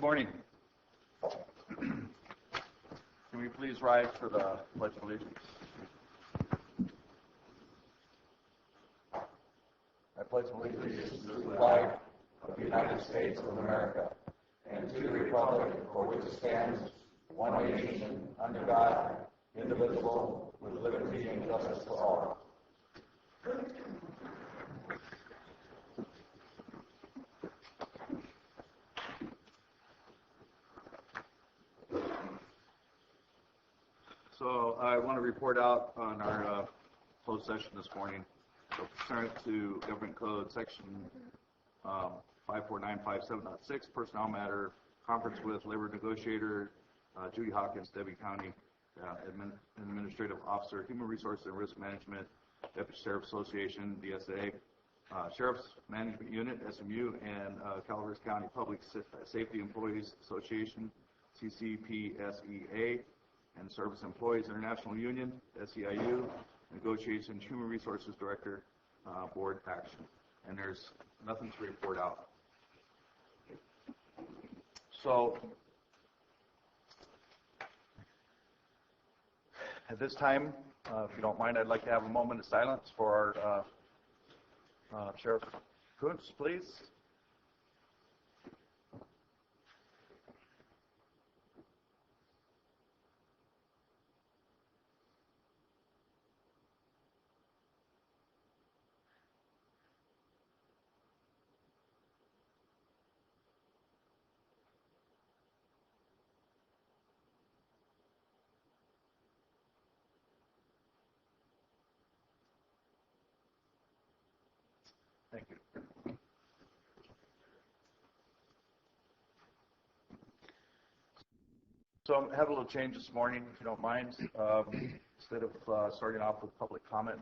Good morning. Can we please rise for the Pledge of Allegiance? I pledge allegiance to the flag of the United States of America and to the republic for which it stands, one nation, under God, indivisible, with liberty and justice for all. So I want to report out on our closed session this morning. So pursuant to Government Code Section 54957.6, Personnel Matter, conference with Labor Negotiator Judy Hawkins, Debbie County Administrative Officer, Human Resources and Risk Management, Deputy Sheriff Association, DSA, Sheriff's Management Unit, SMU, and Calaveras County Public Safety Employees Association, CCPSEA, and Service Employees International Union, SEIU, Negotiations Human Resources Director, Board Action. And there's nothing to report out. So at this time, if you don't mind, I'd like to have a moment of silence for our Sheriff Kuntz, please. Thank you. So I have a little change this morning, if you don't mind. Instead of starting off with public comment,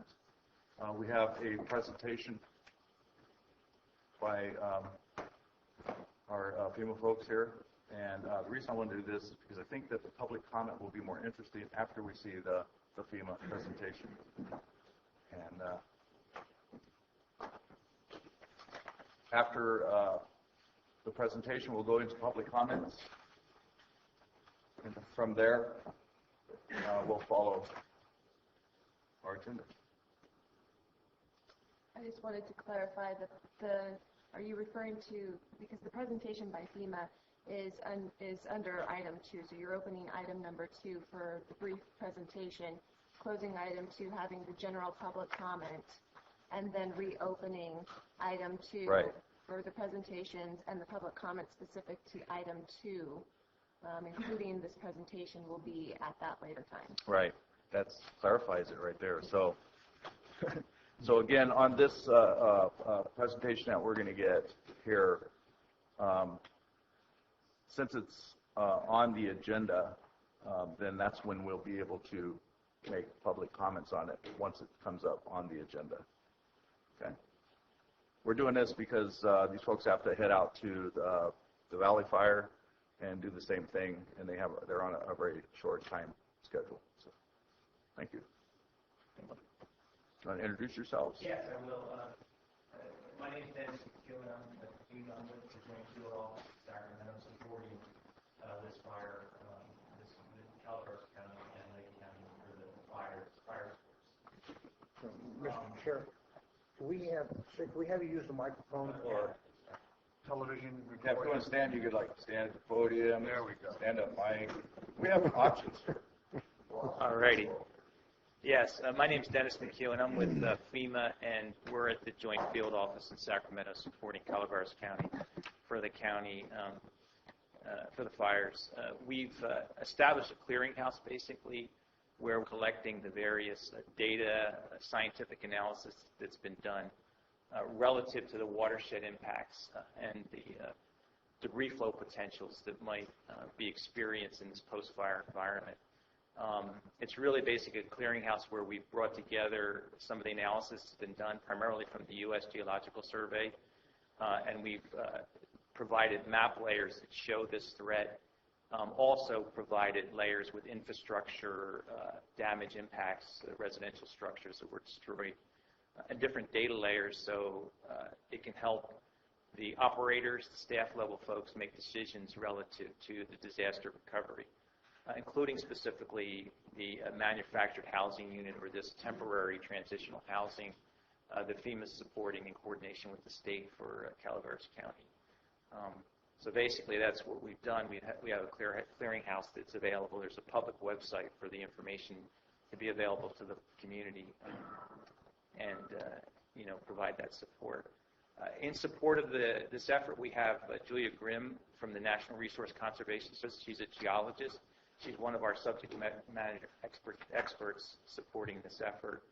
we have a presentation by our FEMA folks here. And the reason I want to do this is because I think that the public comment will be more interesting after we see the FEMA presentation. And after the presentation, we'll go into public comments, and from there, we'll follow our agenda. I just wanted to clarify that are you referring to, because the presentation by FEMA is under item 2, so you're opening item number 2 for the brief presentation, closing item 2, having the general public comment, and then reopening item 2 for the presentations and the public comment specific to item 2, including this presentation, will be at that later time. Right. That clarifies it right there. So, so again, on this presentation that we're going to get here, since it's on the agenda, then that's when we'll be able to make public comments on it once it comes up on the agenda. Okay. We're doing this because these folks have to head out to the Valley Fire and do the same thing, and they're on a very short time schedule. So, thank you. You want to introduce yourselves? Yes, I will. My name is Dennis McKeown. I'm with the Joint Field Office in Sacramento, supporting this fire, this Calaveras County and Lake County for the fire sports. Mr. Sheriff, can we have you use the microphone for television recording? Yeah, if you want to stand, you could stand at the podium. There we go. Stand up, mic. We have options here. All righty. Yes, my name is Dennis McKeown. I'm with FEMA, and we're at the Joint Field Office in Sacramento supporting Calaveras County for the county, for the fires. We've established a clearinghouse, basically, where we're collecting the various data, scientific analysis that's been done relative to the watershed impacts and the debris flow potentials that might be experienced in this post-fire environment. It's really basically a clearinghouse where we've brought together some of the analysis that's been done primarily from the U.S. Geological Survey, and we've provided map layers that show this threat. Also provided layers with infrastructure damage impacts, residential structures that were destroyed, and different data layers so it can help The operators, the staff level folks make decisions relative to the disaster recovery, including specifically the manufactured housing unit or this temporary transitional housing that FEMA is supporting in coordination with the state for Calaveras County. So basically that's what we've done. We have a clearinghouse that's available. There's a public website for the information to be available to the community and provide that support. In support of this effort, we have Julia Grimm from the National Resource Conservation Service. She's a geologist. She's one of our subject matter experts supporting this effort,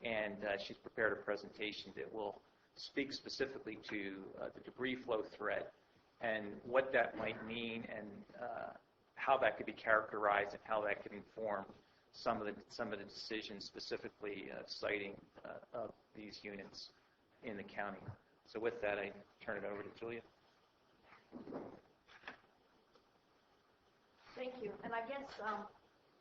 and she's prepared a presentation that will speak specifically to the debris flow threat and what that might mean and how that could be characterized and how that could inform some of the decisions, specifically citing of these units in the county. So with that, I turn it over to Julia. Thank you. And I guess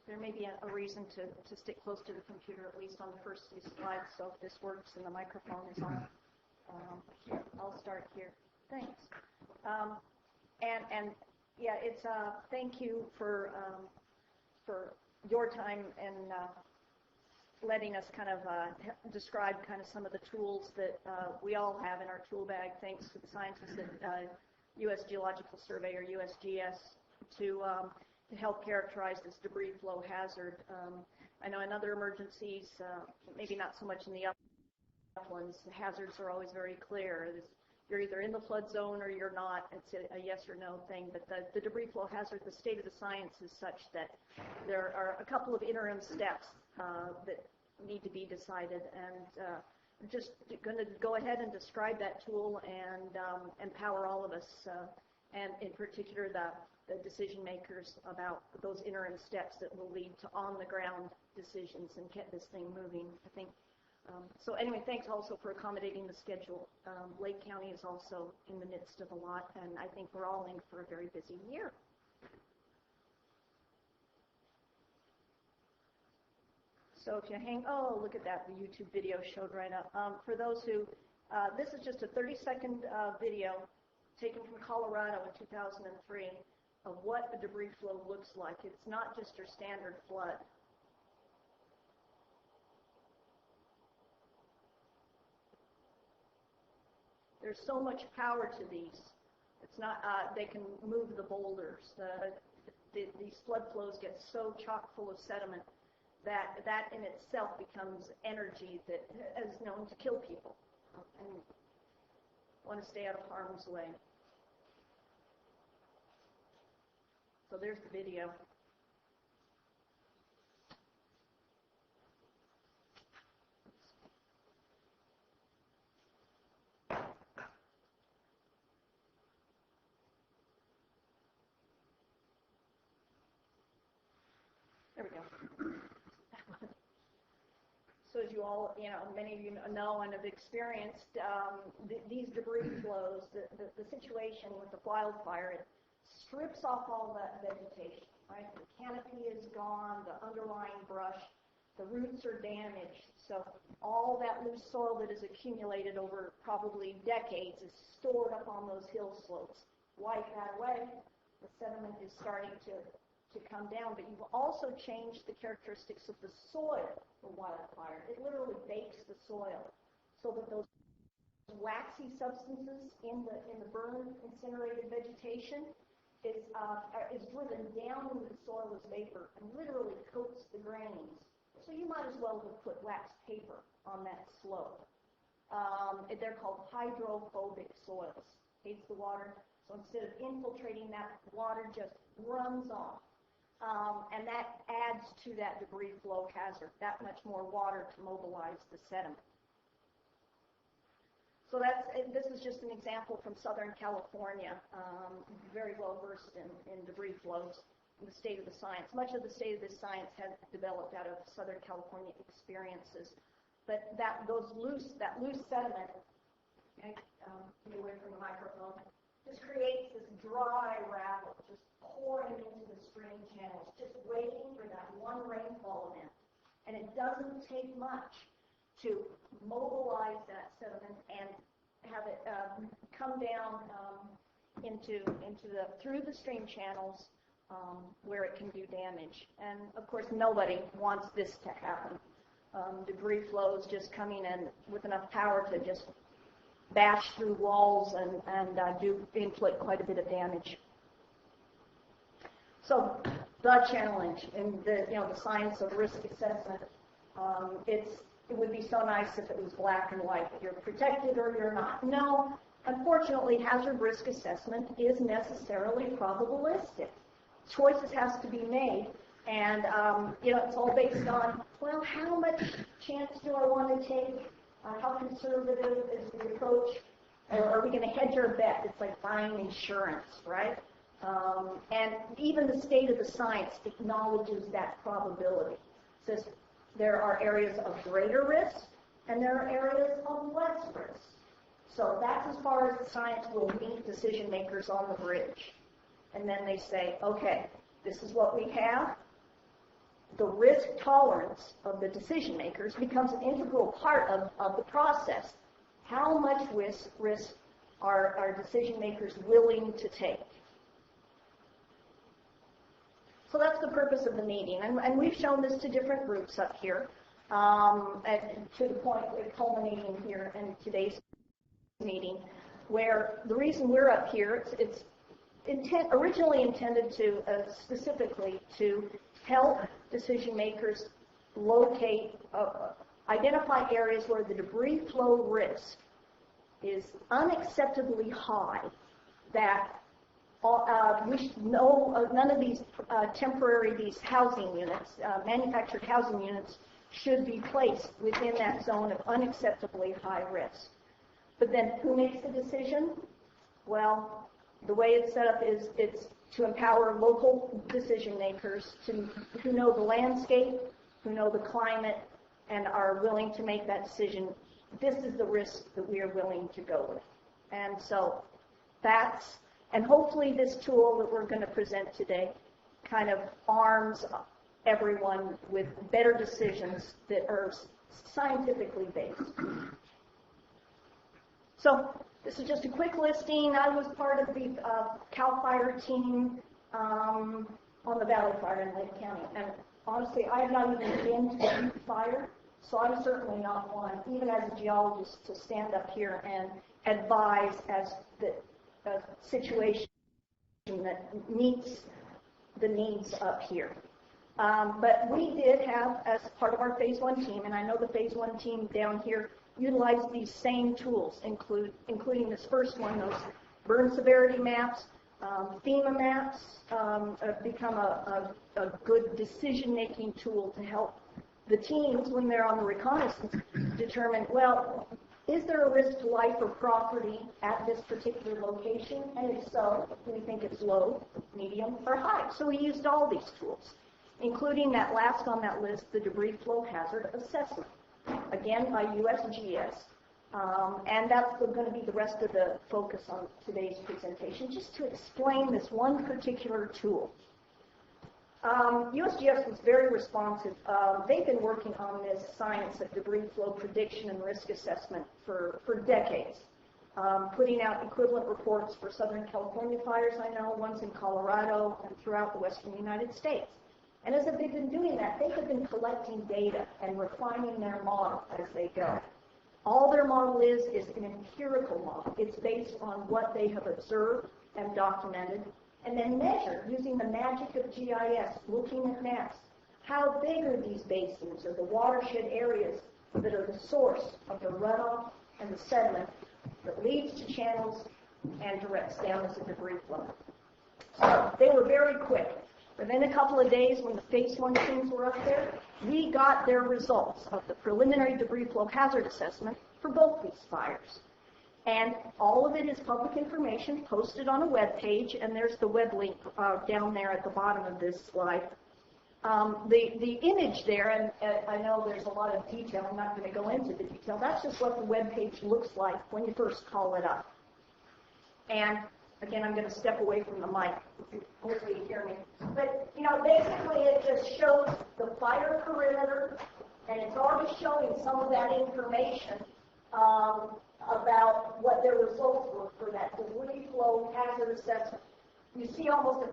there may be a reason to stick close to the computer, at least on the first few slides. So if this works and the microphone is on, here, I'll start here. Thanks. And yeah, it's thank you for your time and letting us kind of describe kind of some of the tools that we all have in our tool bag, thanks to the scientists at U.S. Geological Survey, or USGS, to help characterize this debris flow hazard. I know in other emergencies, maybe not so much in the uplands, the hazards are always very clear. You're either in the flood zone or you're not. It's a yes or no thing. But the debris flow hazard, the state of the science is such that there are a couple of interim steps that need to be decided. And I'm just going to go ahead and describe that tool and empower all of us, and in particular the decision makers, about those interim steps that will lead to on-the-ground decisions and get this thing moving, I think. So anyway, thanks also for accommodating the schedule. Lake County is also in the midst of a lot, and I think we're all in for a very busy year. So if you oh, look at that, the YouTube video showed right up. For those who, this is just a 30-second video taken from Colorado in 2003 of what a debris flow looks like. It's not just your standard flood. There's so much power to these. It's not, they can move the boulders. These flood flows get so chock full of sediment that in itself becomes energy that is known to kill people. And want to stay out of harm's way. So there's the video. There we go. So as you all, many of you know and have experienced, these debris flows, the situation with the wildfire, it strips off all that vegetation, right? The canopy is gone, the underlying brush, the roots are damaged. So all that loose soil that is accumulated over probably decades is stored up on those hill slopes. Wipe that away, the sediment is starting to come down, but you've also changed the characteristics of the soil for wildfire. It literally bakes the soil so that those waxy substances in the burned incinerated vegetation is driven down into the soil as vapor and literally coats the grains. So you might as well have put wax paper on that slope. They're called hydrophobic soils. Hates the water, so instead of infiltrating, that water just runs off. And that adds to that debris flow hazard, that much more water to mobilize the sediment. So this is just an example from Southern California, very well versed in debris flows, in the state of the science. Much of the state of this science has developed out of Southern California experiences. But that loose sediment, okay, get away from the microphone, just creates this dry gravel, just pouring into the stream channels, just waiting for that one rainfall event. And it doesn't take much to mobilize that sediment and have it come down through the stream channels where it can do damage. And of course, nobody wants this to happen. Debris flows just coming in with enough power to just bash through walls and do inflict quite a bit of damage. So the challenge in the science of risk assessment, it would be so nice if it was black and white. You're protected or you're not. No, unfortunately, hazard risk assessment is necessarily probabilistic. Choices has to be made, and it's all based on, well, how much chance do I want to take? How conservative is the approach? Or are we going to hedge our bet? It's like buying insurance, right? And even the state of the science acknowledges that probability. It says there are areas of greater risk and there are areas of less risk. So that's as far as the science will meet decision makers on the bridge. And then they say, okay, this is what we have. The risk tolerance of the decision makers becomes an integral part of the process. How much risk are decision makers willing to take? So that's the purpose of the meeting. And we've shown this to different groups up here, and to the point of culminating here in today's meeting, where the reason we're up here, it's originally intended to specifically to help decision makers locate, identify areas where the debris flow risk is unacceptably high, that we know none of these these housing units, manufactured housing units, should be placed within that zone of unacceptably high risk. But then who makes the decision? Well, the way it's set up is it's to empower local decision makers who know the landscape, who know the climate, and are willing to make that decision. This is the risk that we are willing to go with. And so and hopefully this tool that we're going to present today kind of arms everyone with better decisions that are scientifically based. So this is just a quick listing. I was part of the CAL FIRE team on the Valley Fire in Lake County. And honestly, I have not even been to the Butte Fire, so I'm certainly not one, even as a geologist, to stand up here and advise as the situation that meets the needs up here. But we did have, as part of our Phase 1 team, and I know the Phase 1 team down here utilized these same tools, including this first one, those burn severity maps. FEMA maps become a good decision-making tool to help the teams, when they're on the reconnaissance, determine, well, is there a risk to life or property at this particular location? And if so, do we think it's low, medium, or high? So we used all these tools, including that last on that list, the debris flow hazard assessment, again by USGS. And that's going to be the rest of the focus on today's presentation, just to explain this one particular tool. USGS was very responsive. They've been working on this science of debris flow prediction and risk assessment for decades, putting out equivalent reports for Southern California fires, I know, ones in Colorado and throughout the western United States. And as they've been doing that, they have been collecting data and refining their model as they go. All their model is an empirical model. It's based on what they have observed and documented, and then measure using the magic of GIS, looking at maps. How big are these basins or the watershed areas that are the source of the runoff and the sediment that leads to channels and directs down as a debris flow? So they were very quick. Within a couple of days, when the Phase 1 teams were up there, we got their results of the preliminary debris flow hazard assessment for both these fires. And all of it is public information posted on a web page, and there's the web link down there at the bottom of this slide. The image there, and I know there's a lot of detail, I'm not going to go into the detail, that's just what the web page looks like when you first call it up. And again, I'm going to step away from the mic. Hopefully you hear me. But, basically it just shows the fire perimeter, and it's already showing some of that information about what their results were for that debris flow hazard assessment. You see almost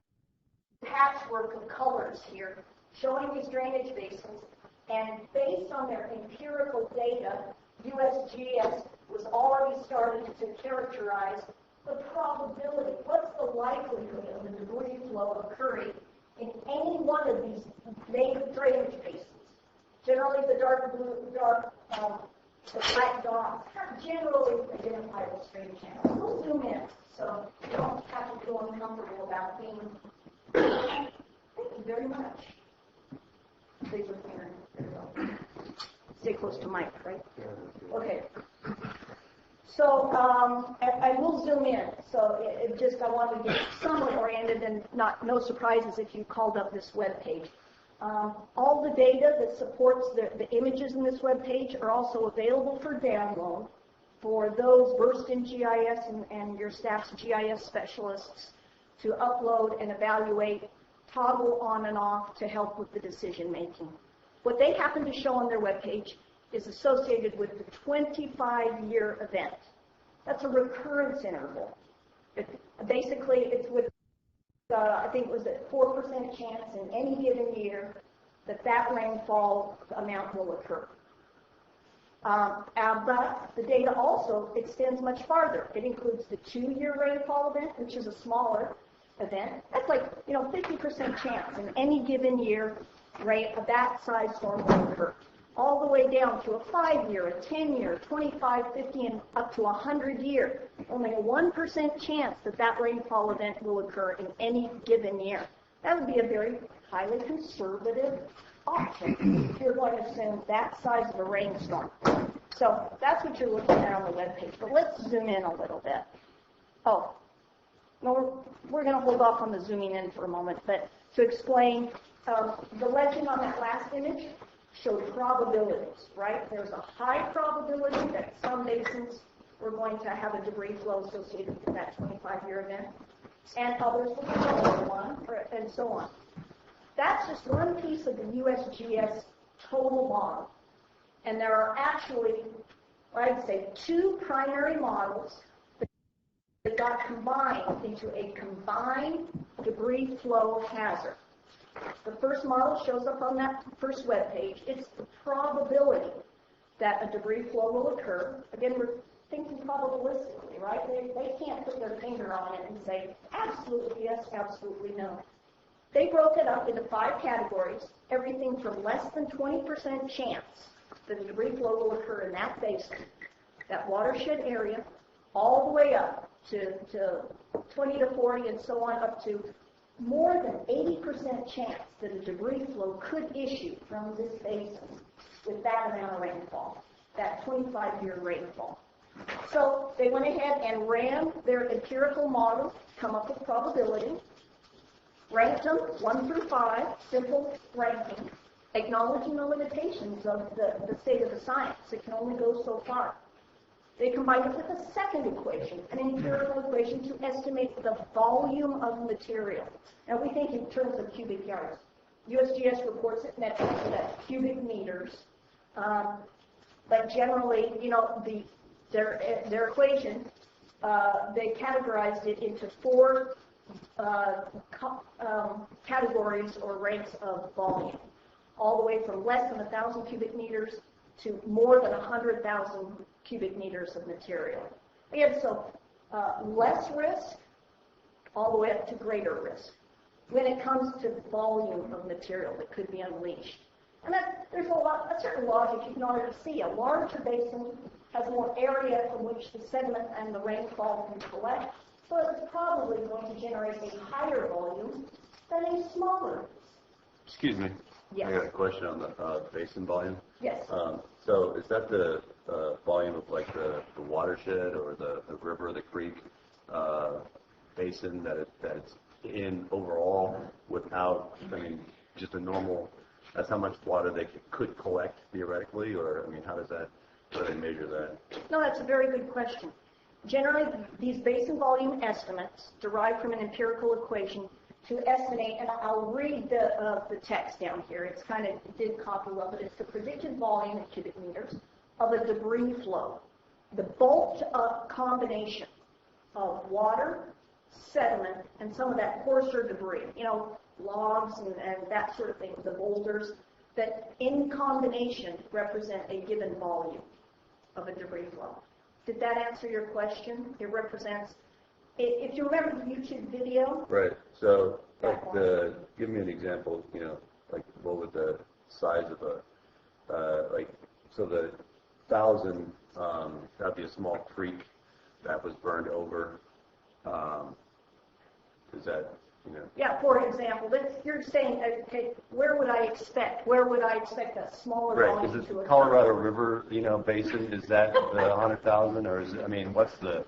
a patchwork of colors here showing these drainage basins, and based on their empirical data, USGS was already starting to characterize the probability, what's the likelihood of the debris flow occurring in any one of these major drainage basins. Generally, the dark blue, the black dots generally identify the stream channel. We'll zoom in, so you don't have to feel uncomfortable about being. Thank you very much. Please look here. Stay close to Mike, right? Okay. So I will zoom in. So I want to get somewhat oriented and no surprises if you called up this web page. All the data that supports the images in this web page are also available for download for those versed in GIS and your staff's GIS specialists to upload and evaluate, toggle on and off to help with the decision making. What they happen to show on their web page is associated with the 25-year event. That's a recurrence interval. Basically, it's with, I think it was a 4% chance in any given year that rainfall amount will occur. But the data also extends much farther. It includes the 2-year rainfall event, which is a smaller event. That's like, 50% chance in any given year of that size storm will occur. All the way down to a 5-year, a 10-year, 25, 50, and up to 100-year. Only a 1% chance that rainfall event will occur in any given year. That would be a very highly conservative option if you're going to assume that size of a rainstorm. So that's what you're looking at on the webpage. But let's zoom in a little bit. Oh, no, we're going to hold off on the zooming in for a moment. But to explain, the legend on that last image showed probabilities, right? There's a high probability that some basins were going to have a debris flow associated with that 25-year event, and others with a lower one, and so on. That's just one piece of the USGS total model. And there are actually, I'd say, 2 primary models that got combined into a combined debris flow hazard. The first model shows up on that first web page. It's the probability that a debris flow will occur. Again, we're thinking probabilistically, right? They can't put their finger on it and say, absolutely yes, absolutely no. They broke it up into 5 categories, everything from less than 20% chance that a debris flow will occur in that basin, that watershed area, all the way up to 20 to 40 and so on, up to more than 80% chance that a debris flow could issue from this basin with that amount of rainfall, that 25-year rainfall. So they went ahead and ran their empirical model, come up with probability, ranked them 1 through 5, simple ranking, acknowledging the limitations of the state of the science. It can only go so far. They combined it with a second equation, an empirical equation to estimate the volume of material. Now we think in terms of cubic yards. USGS reports it metrics, that's cubic meters. But generally, their equation, they categorized it into 4 categories or ranks of volume, all the way from less than 1,000 cubic meters to more than 100,000 cubic meters of material. And so less risk all the way up to greater risk when it comes to volume of material that could be unleashed. And there's a certain logic you can already see. A larger basin has more area from which the sediment and the rainfall can collect, so it's probably going to generate a higher volume than a smaller. Excuse me. Yes. I got a question on the basin volume. Yes. So is that the volume of like the watershed or the river, the creek basin that it's in overall without, just a normal, that's how much water they could collect theoretically, or, how do they measure that? No, that's a very good question. Generally, these basin volume estimates derive from an empirical equation to estimate, and I'll read the text down here. It's kind of, did copy well, but it's the predicted volume in cubic meters of a debris flow the bulked up combination of water, sediment, and some of that coarser debris, logs and that sort of thing, the boulders, that in combination represent a given volume of a debris flow. Did that answer your question? It represents, if you remember the YouTube video. Right. So, give me an example, like what would the size of so the 1,000, that'd be a small creek that was burned over. Is that, Yeah, for example, you're saying, okay, where would I expect a smaller right, volume is to it occur? Colorado River, basin, is that the 100,000, or is it, what's the...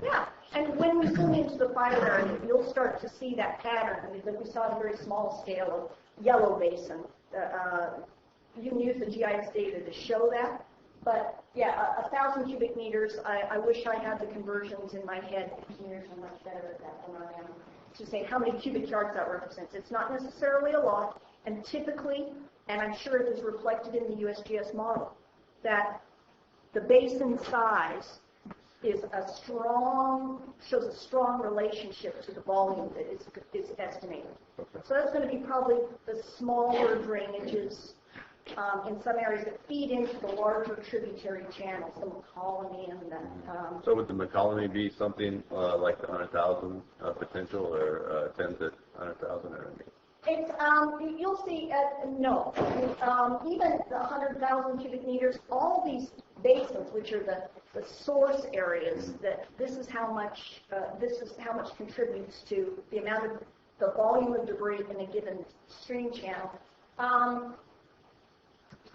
Yeah, and when we zoom into the fire area, you'll start to see that pattern that we saw at a very small scale of yellow basin. You can use the GIS data to show that, but yeah, 1,000 cubic meters, I wish I had the conversions in my head. Engineers are much better at that than I am, to say how many cubic yards that represents. It's not necessarily a lot, and typically, and I'm sure it is reflected in the USGS model, that the basin size shows a strong relationship to the volume that is estimated. Okay. So that's going to be probably the smaller drainages in some areas that feed into the larger tributary channels, the McCollum and the... So would the McCollum be something like the 100,000 potential, or 10 to 100,000, or It's, you'll see, no. Even the 100,000 cubic meters, all these basins, which are the source areas, that this is how much contributes to the amount of the volume of debris in a given stream channel,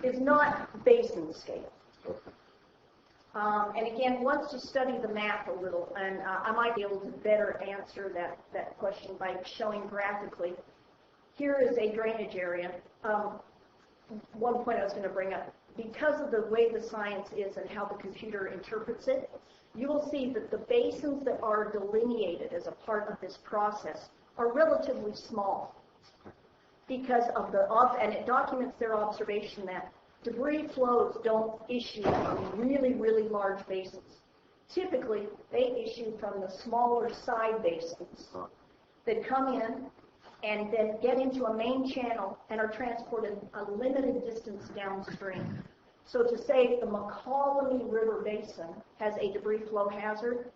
is not basin scale. And again, once you study the map a little, and I might be able to better answer that question by showing graphically. Here is a drainage area. One point I was going to bring up, because of the way the science is and how the computer interprets it, you will see that the basins that are delineated as a part of this process are relatively small, because of and it documents their observation that debris flows don't issue from really, really large basins. Typically, they issue from the smaller side basins that come in and then get into a main channel and are transported a limited distance downstream. So to say the McCollum River Basin has a debris flow hazard,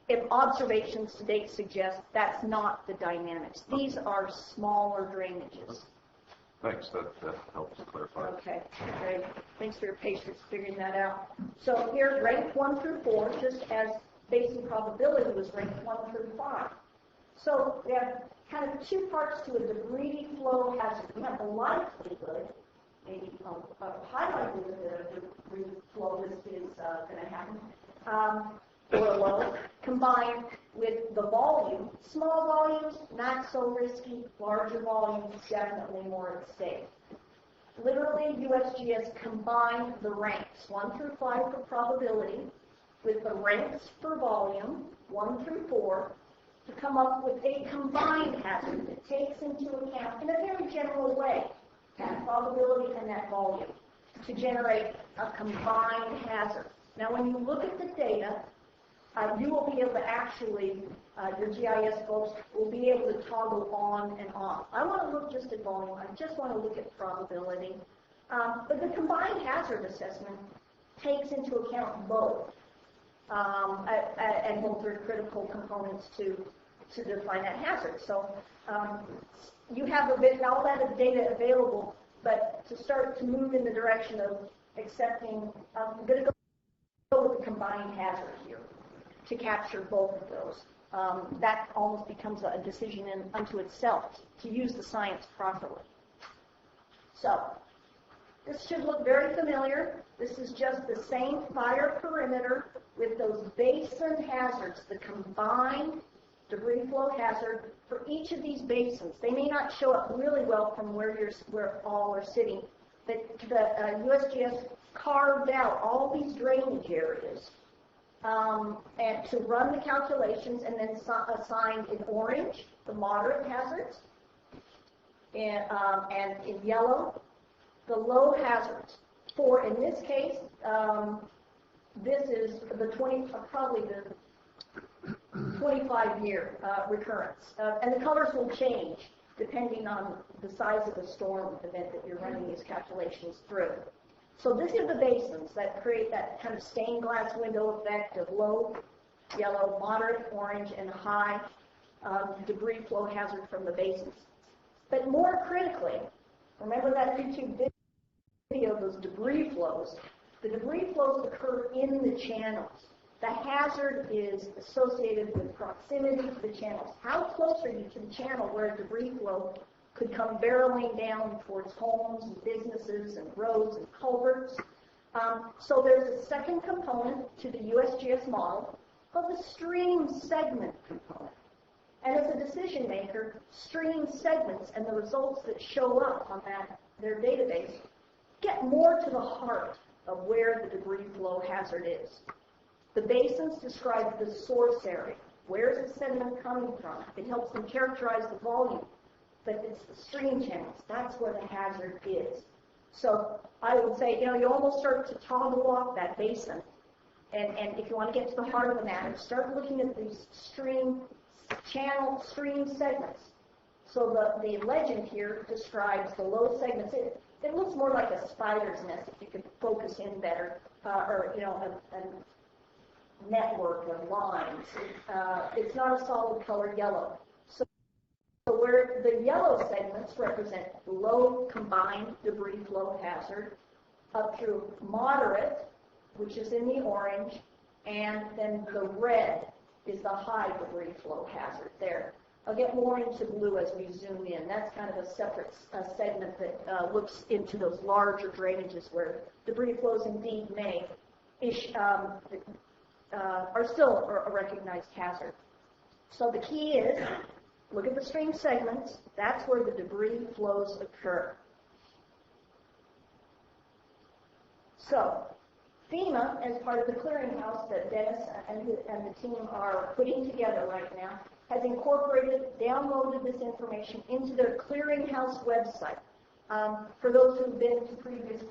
if observations to date suggest that's not the dynamics. These are smaller drainages. Thanks, that helps clarify. Okay, great. Thanks for your patience figuring that out. So here, ranked 1 through 4, just as basin probability was ranked 1 through 5. So we have kind of two parts to a debris flow hazard. We have the likelihood, maybe high likelihood that a debris flow is going to happen, or low, combined with the volume. Small volumes, not so risky. Larger volumes, definitely more at stake. Literally, USGS combined the ranks 1 through 5 for probability with the ranks for volume 1 through 4 to come up with a combined hazard that takes into account, in a very general way, that probability and that volume to generate a combined hazard. Now, when you look at the data, you will be able to actually, your GIS folks will be able to toggle on and off. I want to look just at volume. I just want to look at probability. But the combined hazard assessment takes into account both. And both are critical components to define that hazard. So you have all that data available, but to start to move in the direction of accepting, I'm going to go with the combined hazard here to capture both of those. That almost becomes a decision unto itself to use the science properly. So this should look very familiar. This is just the same fire perimeter with those basin hazards, the combined debris flow hazard for each of these basins. They may not show up really well from where all are sitting, but the USGS carved out all these drainage areas and to run the calculations, and then assigned in orange the moderate hazards, and in yellow the low hazards. For, in this case, this is the probably the 25-year recurrence. And the colors will change depending on the size of the storm event that you're running these calculations through. So these are the basins that create that kind of stained glass window effect of low yellow, moderate orange, and high debris flow hazard from the basins. But more critically, remember that YouTube video, those debris flows? The debris flows occur in the channels. The hazard is associated with proximity to the channels. How close are you to the channel where a debris flow could come barreling down towards homes and businesses and roads and culverts? So there's a second component to the USGS model called the stream segment component. And as a decision maker, stream segments and the results that show up on their database get more to the heart of where the debris flow hazard is. The basins describe the source area. Where is the sediment coming from? It helps them characterize the volume. But it's the stream channels. That's where the hazard is. So I would say, you almost start to toggle off that basin. And if you want to get to the heart of the matter, start looking at these stream segments. So the legend here describes the low segments. It looks more like a spider's nest if you could focus in better, or a network of lines. It's not a solid color yellow. So where the yellow segments represent low combined debris flow hazard, up through moderate, which is in the orange, and then the red is the high debris flow hazard there. I'll get more into blue as we zoom in. That's kind of a separate segment that looks into those larger drainages where debris flows indeed are still a recognized hazard. So the key is, look at the stream segments. That's where the debris flows occur. So FEMA, as part of the clearinghouse that Dennis and the team are putting together right now, has downloaded this information into their clearinghouse website. For those who've been to previous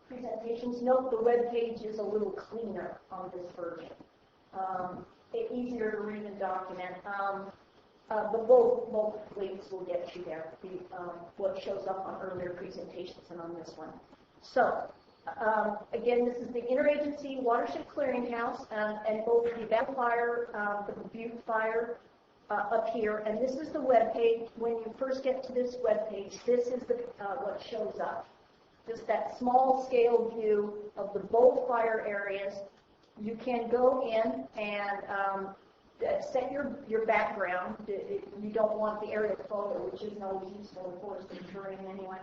presentations, note the web page is a little cleaner on this version. It's easier to read and document. But both links will get you there, what shows up on earlier presentations and on this one. So, again, this is the Interagency Watershed Clearinghouse, and both the Beth Fire, the Butte Fire up here, and this is the web page. When you first get to this web page, this is what shows up. Just that small scale view of the both fire areas. You can go in and set your background. You don't want the aerial photo, which isn't always useful in forest and terrain anyway.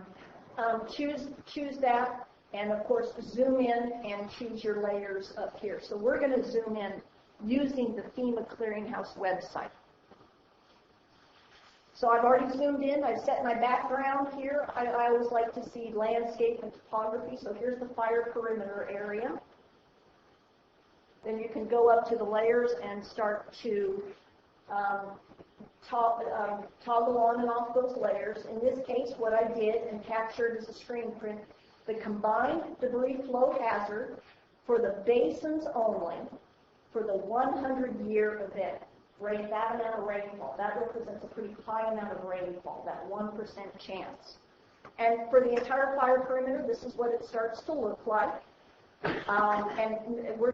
Choose that, and of course zoom in and choose your layers up here. So we're going to zoom in using the FEMA Clearinghouse website. So I've already zoomed in. I've set my background here. I always like to see landscape and topography. So here's the fire perimeter area. Then you can go up to the layers and start to toggle on and off those layers. In this case, what I did and captured as a screen print, the combined debris flow hazard for the basins only for the 100-year event. That amount of rainfall. That represents a pretty high amount of rainfall, that 1% chance. And for the entire fire perimeter, this is what it starts to look like. And we're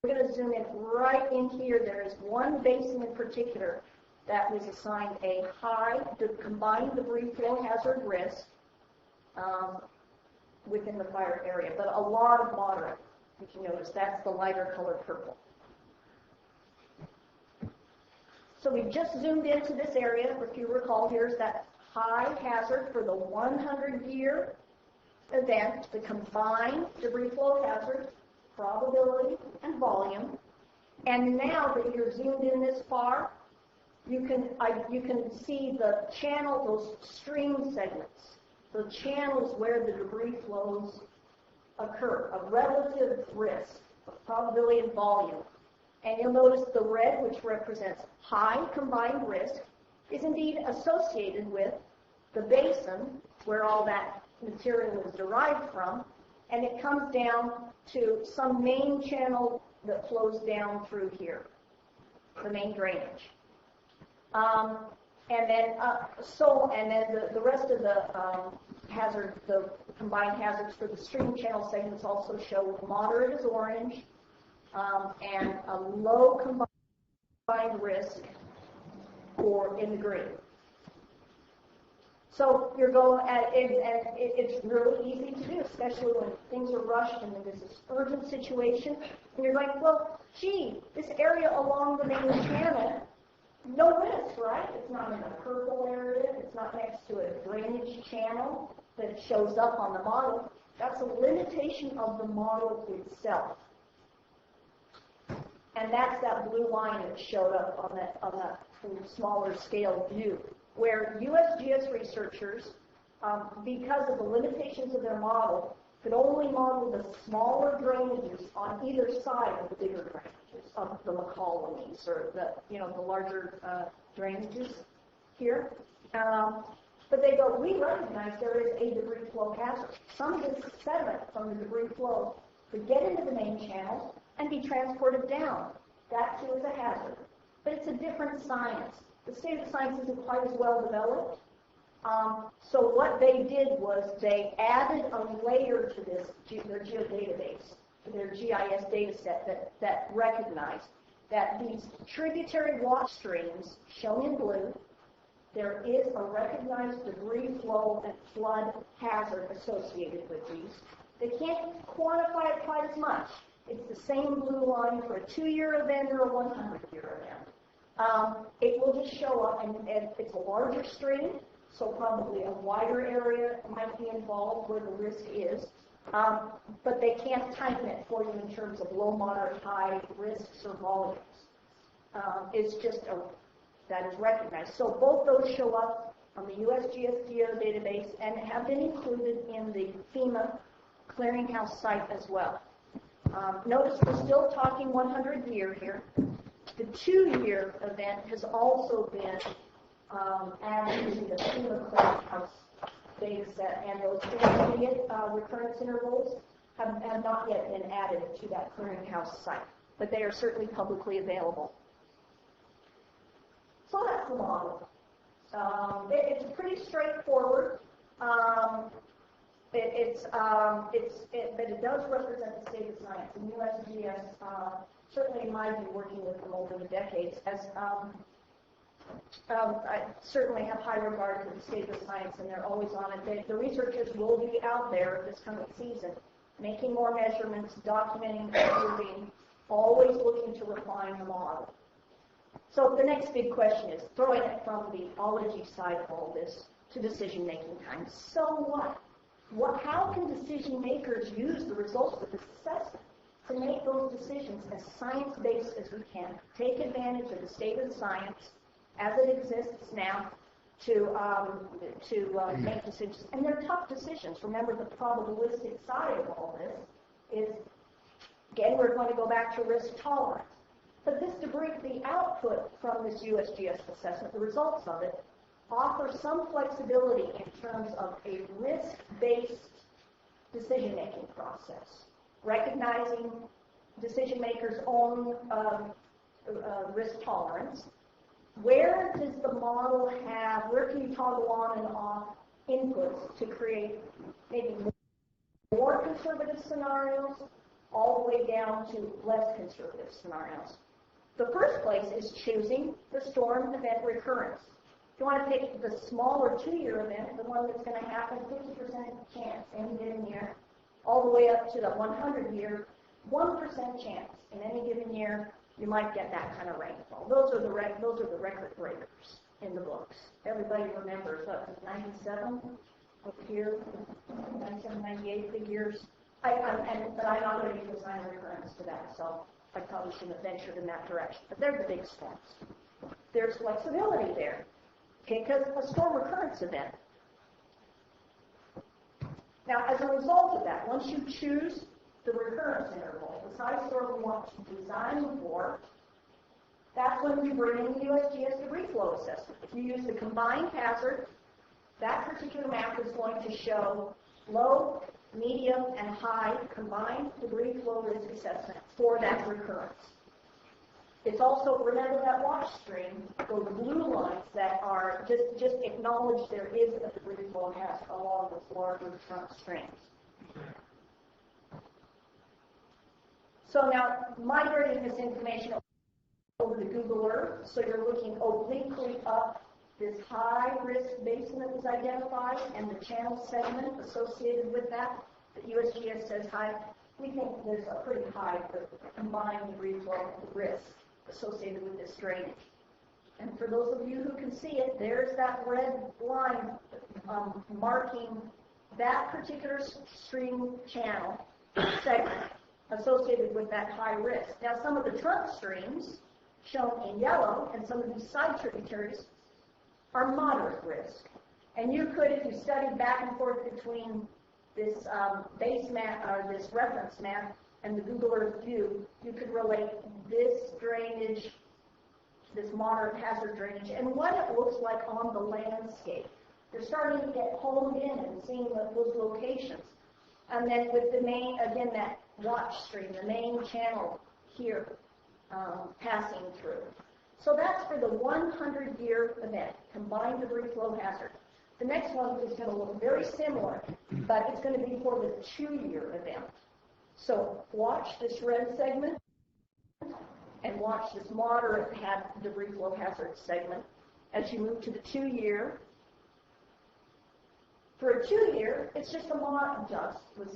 going to zoom in right in here. There is one basin in particular that was assigned a high combined debris flow hazard risk within the fire area, but a lot of moderate. If you notice, that's the lighter colored purple. So we've just zoomed into this area. If you recall, here's that high hazard for the 100-year event, the combined debris flow hazard, probability, and volume. And now that you're zoomed in this far, you can see the channel, those stream segments, the channels where the debris flows occur, a relative risk of probability and volume. And you'll notice the red, which represents high combined risk, is indeed associated with the basin where all that material is derived from, and it comes down to some main channel that flows down through here, the main drainage. And then the rest of the the combined hazards for the stream channel segments also show moderate as orange, and a low combined risk in the green. So you're going at it, and it's really easy to do, especially when things are rushed and there's this urgent situation. And you're like, well, gee, this area along the main channel, no risk, right? It's not in a purple area. It's not next to a drainage channel that shows up on the model. That's a limitation of the model itself. And that's that blue line that showed up on that smaller scale view, where USGS researchers, because of the limitations of their model, could only model the smaller drainages on either side of the bigger drainages of the McCollomies or the larger drainages here. But they go, we recognize there is a debris flow hazard. Some of this sediment from the debris flow could get into the main channel and be transported down. That too is a hazard. But it's a different science. The state of science isn't quite as well developed. So what they did was they added a layer to their geodatabase, to their GIS data set that recognized that these tributary water streams, shown in blue, there is a recognized debris flow and flood hazard associated with these. They can't quantify it quite as much. It's the same blue line for a 2-year event or a 100-year event. It will just show up, and it's a larger stream, so probably a wider area might be involved where the risk is. But they can't tighten it for you in terms of low, moderate, high risks or volumes. It's just that is recognized. So both those show up on the USGS database and have been included in the FEMA clearinghouse site as well. Notice we're still talking 100-year here. The 2-year event has also been added to the FEMA clearinghouse data set, and those intermediate recurrence intervals have not yet been added to that clearinghouse site, but they are certainly publicly available. So that's the model. It's pretty straightforward. But it does represent the state of science. And USGS, certainly in my view, working with them over the decades, I certainly have high regard for the state of science, and they're always on it. The researchers will be out there this coming season, making more measurements, documenting, improving, always looking to refine the model. So the next big question is, throwing it from the ology side of all this to decision-making time. So what? How can decision makers use the results of this assessment to make those decisions as science-based as we can? Take advantage of the state of the science as it exists now to make decisions. And they're tough decisions. Remember, the probabilistic side of all this is, again, we're going to go back to risk tolerance. But this debris, the output from this USGS assessment, the results of it, offer some flexibility in terms of a risk-based decision-making process, recognizing decision makers' own risk tolerance. Where does the model have, where can you toggle on and off inputs to create maybe more conservative scenarios all the way down to less conservative scenarios? The first place is choosing the storm event recurrence. If you want to take the smaller 2-year event, the one that's going to happen 50% chance any given year, all the way up to the 100-year, 1% chance in any given year, you might get that kind of rainfall. Those are the record breakers in the books. Everybody remembers, 97 up here, 97, 98 big years. But I'm not going to use a sign of recurrence to that, so I probably shouldn't have ventured in that direction. But they're the big storms. There's flexibility there, okay, because a storm recurrence event. Now, as a result of that, once you choose the recurrence interval, the size storm we want to design for, that's when we bring in the USGS debris flow assessment. If you use the combined hazard, that particular map is going to show low medium, and high combined debris flow risk assessment for that recurrence. It's also, remember that wash stream, those blue lines that are just acknowledge there is a debris flow hazard along with larger trunk streams. So now, migrating this information over to Google Earth, so you're looking obliquely up this high-risk basin that was identified and the channel segment associated with that USGS says high. We think there's a pretty high combined debris flow risk associated with this drainage. And for those of you who can see it, there's that red line marking that particular stream channel segment associated with that high risk. Now, some of the trunk streams shown in yellow and some of these side tributaries are moderate risk. And you could, if you studied back and forth between this base map or this reference map and the Google Earth view, you could relate this drainage, this moderate hazard drainage, and what it looks like on the landscape. They're starting to get honed in and seeing those locations. And then with the main, again, that watch stream, the main channel here passing through. So that's for the 100-year event, combined debris flow hazard. The next one is going to look very similar, but it's going to be for the 2-year event. So watch this red segment and watch this moderate debris flow hazard segment as you move to the 2-year. For a 2-year, it's just a moderate, there's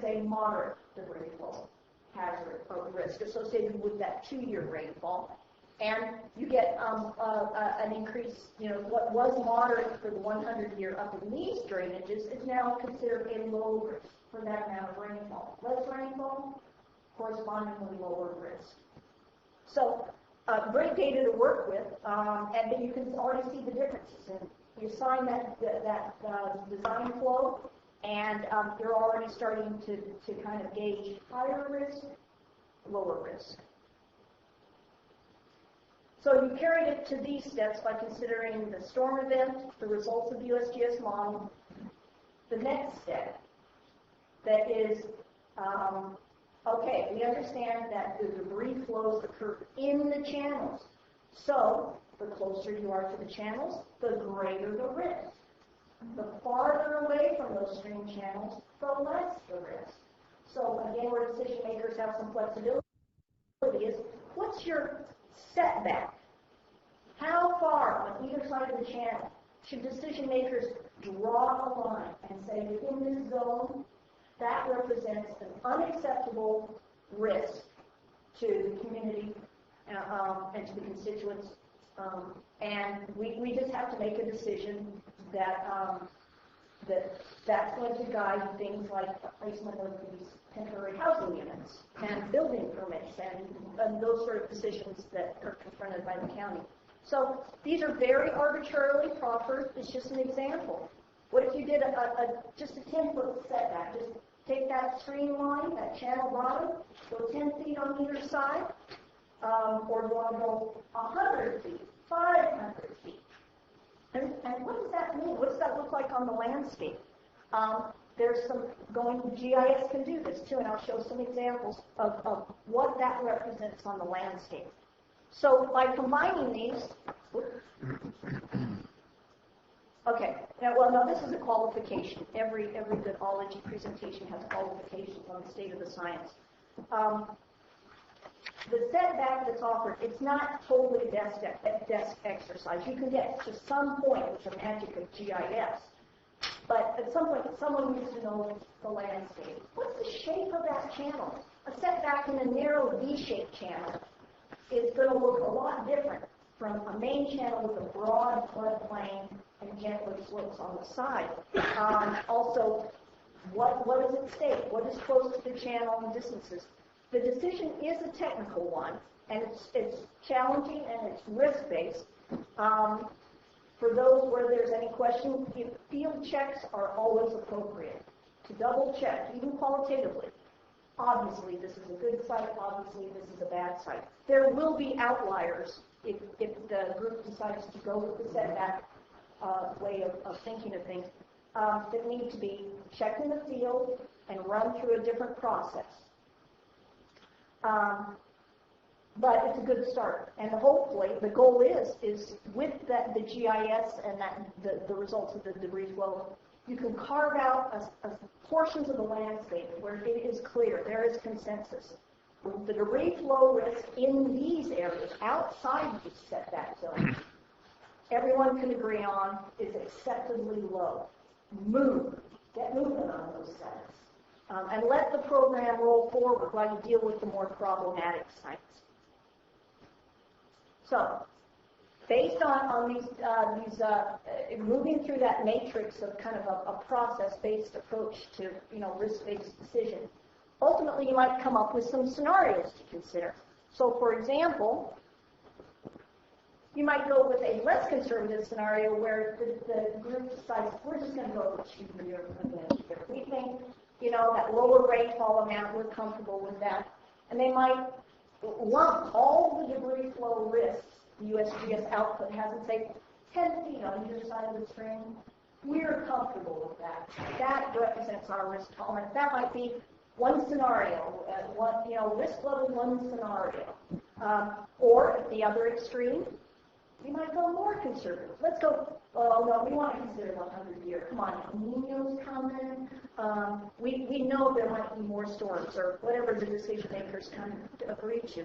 a moderate debris flow hazard or risk associated with that 2-year rainfall. And you get an increase, what was moderate for the 100-year up in these drainages is now considered a low risk for that amount of rainfall. Less rainfall, correspondingly lower risk. So great data to work with, and you can already see the differences. And you assign that design flow, and you're already starting to kind of gauge higher risk, lower risk. So you carried it to these steps by considering the storm event, the results of the USGS model. The next step that is, okay, we understand that the debris flows occur in the channels. So the closer you are to the channels, the greater the risk. The farther away from those stream channels, the less the risk. So again, where decision makers have some flexibility is, what's your setback? How far on either side of the channel should decision makers draw a line and say within this zone, that represents an unacceptable risk to the community and to the constituents. And we just have to make a decision that's going to guide things like placement of these temporary housing units and building permits and those sort of decisions that are confronted by the county. So these are very arbitrarily proffered. It's just an example. What if you did just a 10-foot setback? Just take that stream line, that channel bottom, go 10 feet on either side, or you want to go 100 feet, 500 feet. And what does that mean? What does that look like on the landscape? There's some GIS can do this too, and I'll show some examples of what that represents on the landscape. So by combining these, okay, now this is a qualification. Every good ology presentation has qualifications on the state of the science. The setback that's offered, it's not totally a desk exercise. You can get to some point with the magic of GIS, but at some point, someone needs to know the landscape. What's the shape of that channel? A setback in a narrow V-shaped channel is going to look a lot different from a main channel with a broad floodplain and gently slopes on the side. Also, what does it state? What is close to the channel and distances? The decision is a technical one, and it's challenging and it's risk-based. For those where there's any question, field checks are always appropriate to double check, even qualitatively. Obviously, this is a good site. Obviously, this is a bad site. There will be outliers if the group decides to go with the setback way of thinking of things. that need to be checked in the field and run through a different process. But it's a good start, and hopefully the goal is with the GIS and the results of the debris flow, you can carve out portions of the landscape where it is clear, there is consensus. The debris flow risk in these areas outside the setback zone, everyone can agree on is acceptably low. Get moving on those sites, and let the program roll forward while you deal with the more problematic sites. So, based on these moving through that matrix of kind of a process-based approach to risk-based decision, ultimately you might come up with some scenarios to consider. So, for example, you might go with a less conservative scenario where the group decides we're just going to go with 2 years again. We think that lower rainfall amount, we're comfortable with that, and they might lump all the debris flow risks the USGS output has and say 10 feet on either side of the stream. We're comfortable with that. That represents our risk tolerance. That might be one scenario, risk level one scenario. Or at the other extreme, we might go more conservative. Let's go, no, we want to consider the 100-year. Come on, El Nino's coming. We know there might be more storms or whatever the decision makers come to agree to.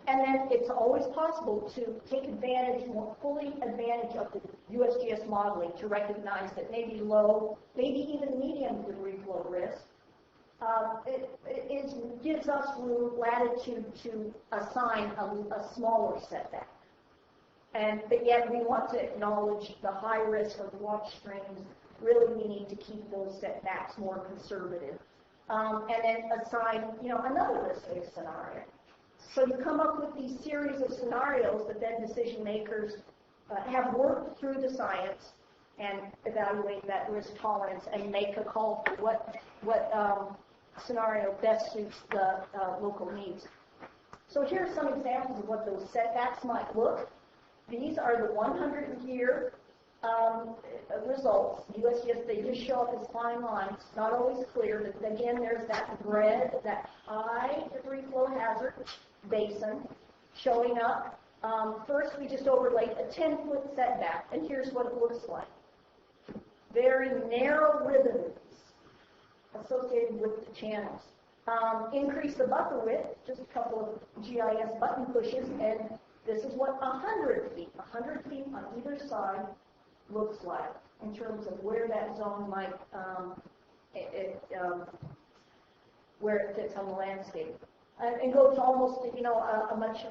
And then it's always possible to take advantage, more fully advantage of the USGS modeling to recognize that maybe low, maybe even medium debris flow risk gives us room, latitude to assign a smaller setback. But yet we want to acknowledge the high risk of watch streams. Really, we need to keep those setbacks more conservative. And then assign, another risk-based scenario. So you come up with these series of scenarios that then decision makers have worked through the science and evaluate that risk tolerance and make a call for what scenario best suits the local needs. So here are some examples of what those setbacks might look. These are the 100-year results. USGS, they just show up as fine lines, not always clear, but again, there's that red, that high debris flow hazard basin showing up. First, we just overlaid a 10-foot setback, and here's what it looks like. Very narrow ribbons associated with the channels. Increase the buffer width, just a couple of GIS button pushes, and this is what 100 feet on either side looks like in terms of where that zone might, where it fits on the landscape. And goes almost, a much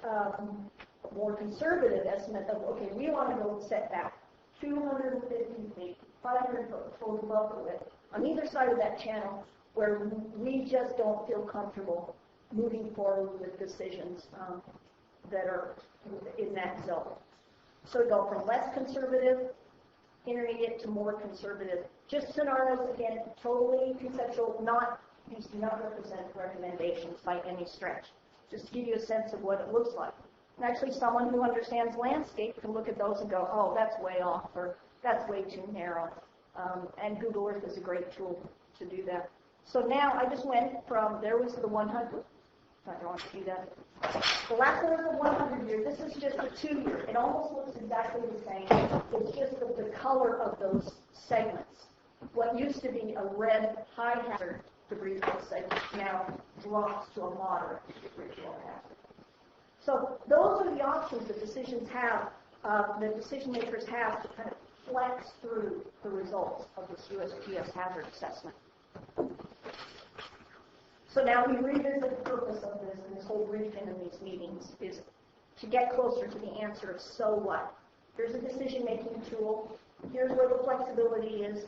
more conservative estimate of, okay, we want to go set back 250 feet, 500 foot total buffer width on either side of that channel where we just don't feel comfortable moving forward with decisions that are in that zone. So go from less conservative, intermediate to more conservative. Just scenarios, again, totally conceptual, these do not represent recommendations by any stretch. Just to give you a sense of what it looks like. And actually, someone who understands landscape can look at those and go, oh, that's way off, or that's way too narrow. And Google Earth is a great tool to do that. So now I just went from, there was the 100. I don't want to see that. The last one is the 100-year. This is just the 2-year. It almost looks exactly the same. It's just the color of those segments. What used to be a red high hazard debris flow segment now drops to a moderate debris flow hazard. So those are the options that decision makers have to kind of flex through the results of this USGS hazard assessment. So now we revisit the purpose of this, and this whole briefing in these meetings is to get closer to the answer of so what. Here's a decision-making tool. Here's where the flexibility is.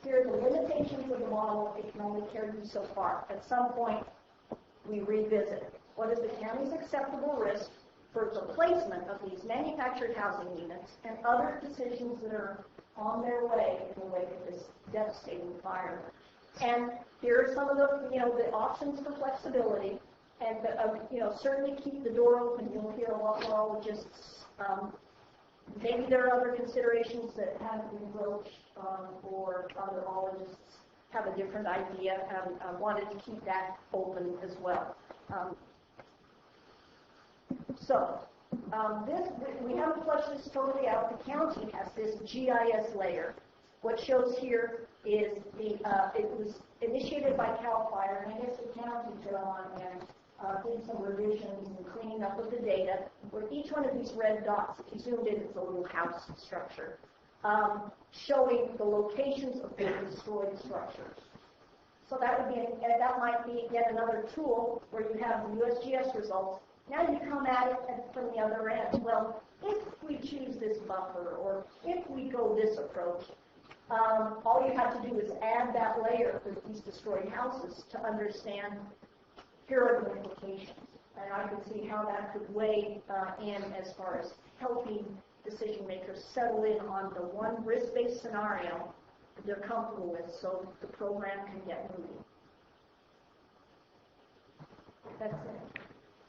Here are the limitations of the model. It can only carry you so far. At some point, we revisit. What is the county's acceptable risk for the placement of these manufactured housing units and other decisions that are on their way in the wake of this devastating fire? And here are some of the, the options for flexibility, and certainly keep the door open. You'll hear a lot more ologists Maybe there are other considerations that haven't been broached, or other ologists have a different idea, and I wanted to keep that open as well. We haven't fleshed this totally out. The county has this GIS layer. What shows here is it was initiated by CAL FIRE, and I guess the county took on and did some revisions and cleaning up of the data, where each one of these red dots, if you zoomed in, it's a little house structure, showing the locations of the destroyed structures. So that might be yet another tool where you have the USGS results. Now you come at it from the other end. Well, if we choose this buffer, or if we go this approach, all you have to do is add that layer for these destroyed houses to understand here are the implications. And I can see how that could weigh in as far as helping decision makers settle in on the one risk-based scenario that they're comfortable with, so the program can get moving. That's it.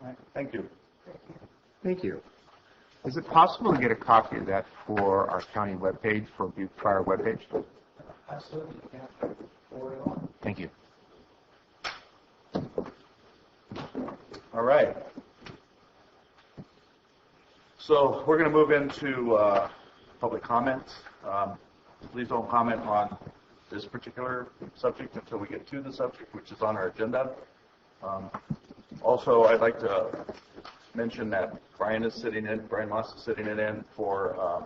All right, thank you. Thank you. Is it possible to get a copy of that for our county webpage, for the prior webpage? Absolutely. Yeah. Forward it on. Thank you. All right. So we're going to move into public comments. Please don't comment on this particular subject until we get to the subject, which is on our agenda. Also, I'd like to mention that Brian Moss is sitting in for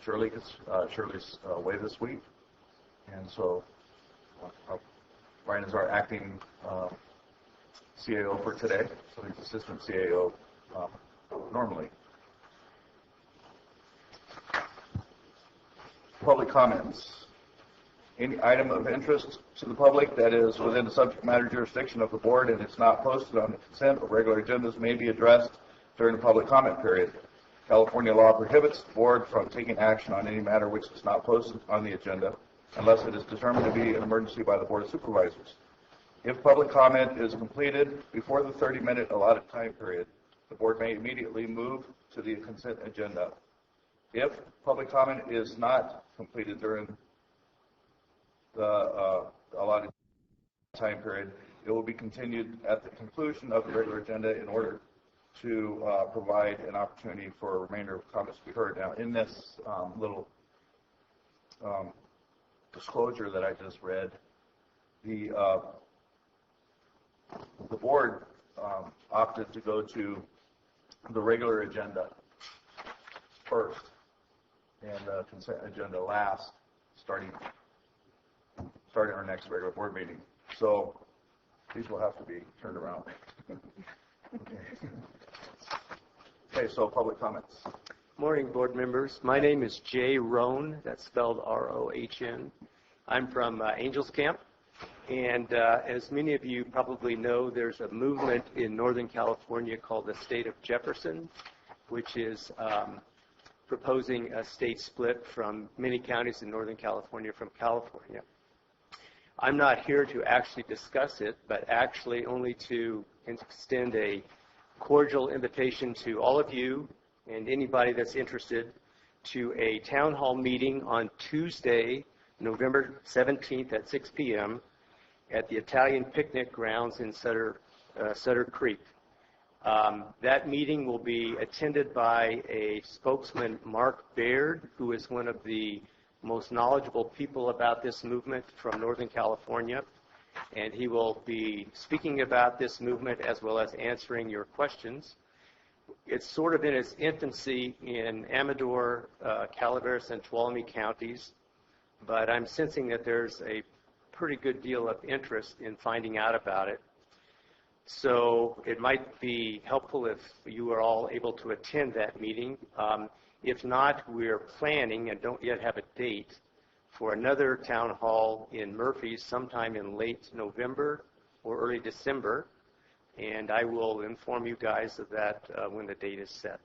Shirley's away this week. And so Brian is our acting CAO for today, so he's assistant CAO normally. Public comments. Any item of interest to the public that is within the subject matter jurisdiction of the board and it's not posted on the consent or regular agendas may be addressed during the public comment period. California law prohibits the board from taking action on any matter which is not posted on the agenda unless it is determined to be an emergency by the Board of Supervisors. If public comment is completed before the 30-minute allotted time period, the board may immediately move to the consent agenda. If public comment is not completed during the allotted time period, it will be continued at the conclusion of the regular agenda in order to provide an opportunity for a remainder of comments to be heard. Now, in this little disclosure that I just read, the board opted to go to the regular agenda first and the consent agenda last, starting our next regular board meeting. So these will have to be turned around. Okay, so public comments. Morning, board members. My name is Jay Rohn. That's spelled R-O-H-N. I'm from Angels Camp. And as many of you probably know, there's a movement in Northern California called the State of Jefferson, which is proposing a state split from many counties in Northern California from California. I'm not here to actually discuss it, but actually only to extend a cordial invitation to all of you and anybody that's interested to a town hall meeting on Tuesday, November 17th at 6 p.m. at the Italian Picnic Grounds in Sutter Creek. That meeting will be attended by a spokesman, Mark Baird, who is one of the most knowledgeable people about this movement from Northern California, and he will be speaking about this movement as well as answering your questions. It's sort of in its infancy in Amador, Calaveras, and Tuolumne counties, but I'm sensing that there's a pretty good deal of interest in finding out about it. So it might be helpful if you are all able to attend that meeting. If not, we're planning and don't yet have a date for another town hall in Murphy sometime in late November or early December, and I will inform you guys of that when the date is set.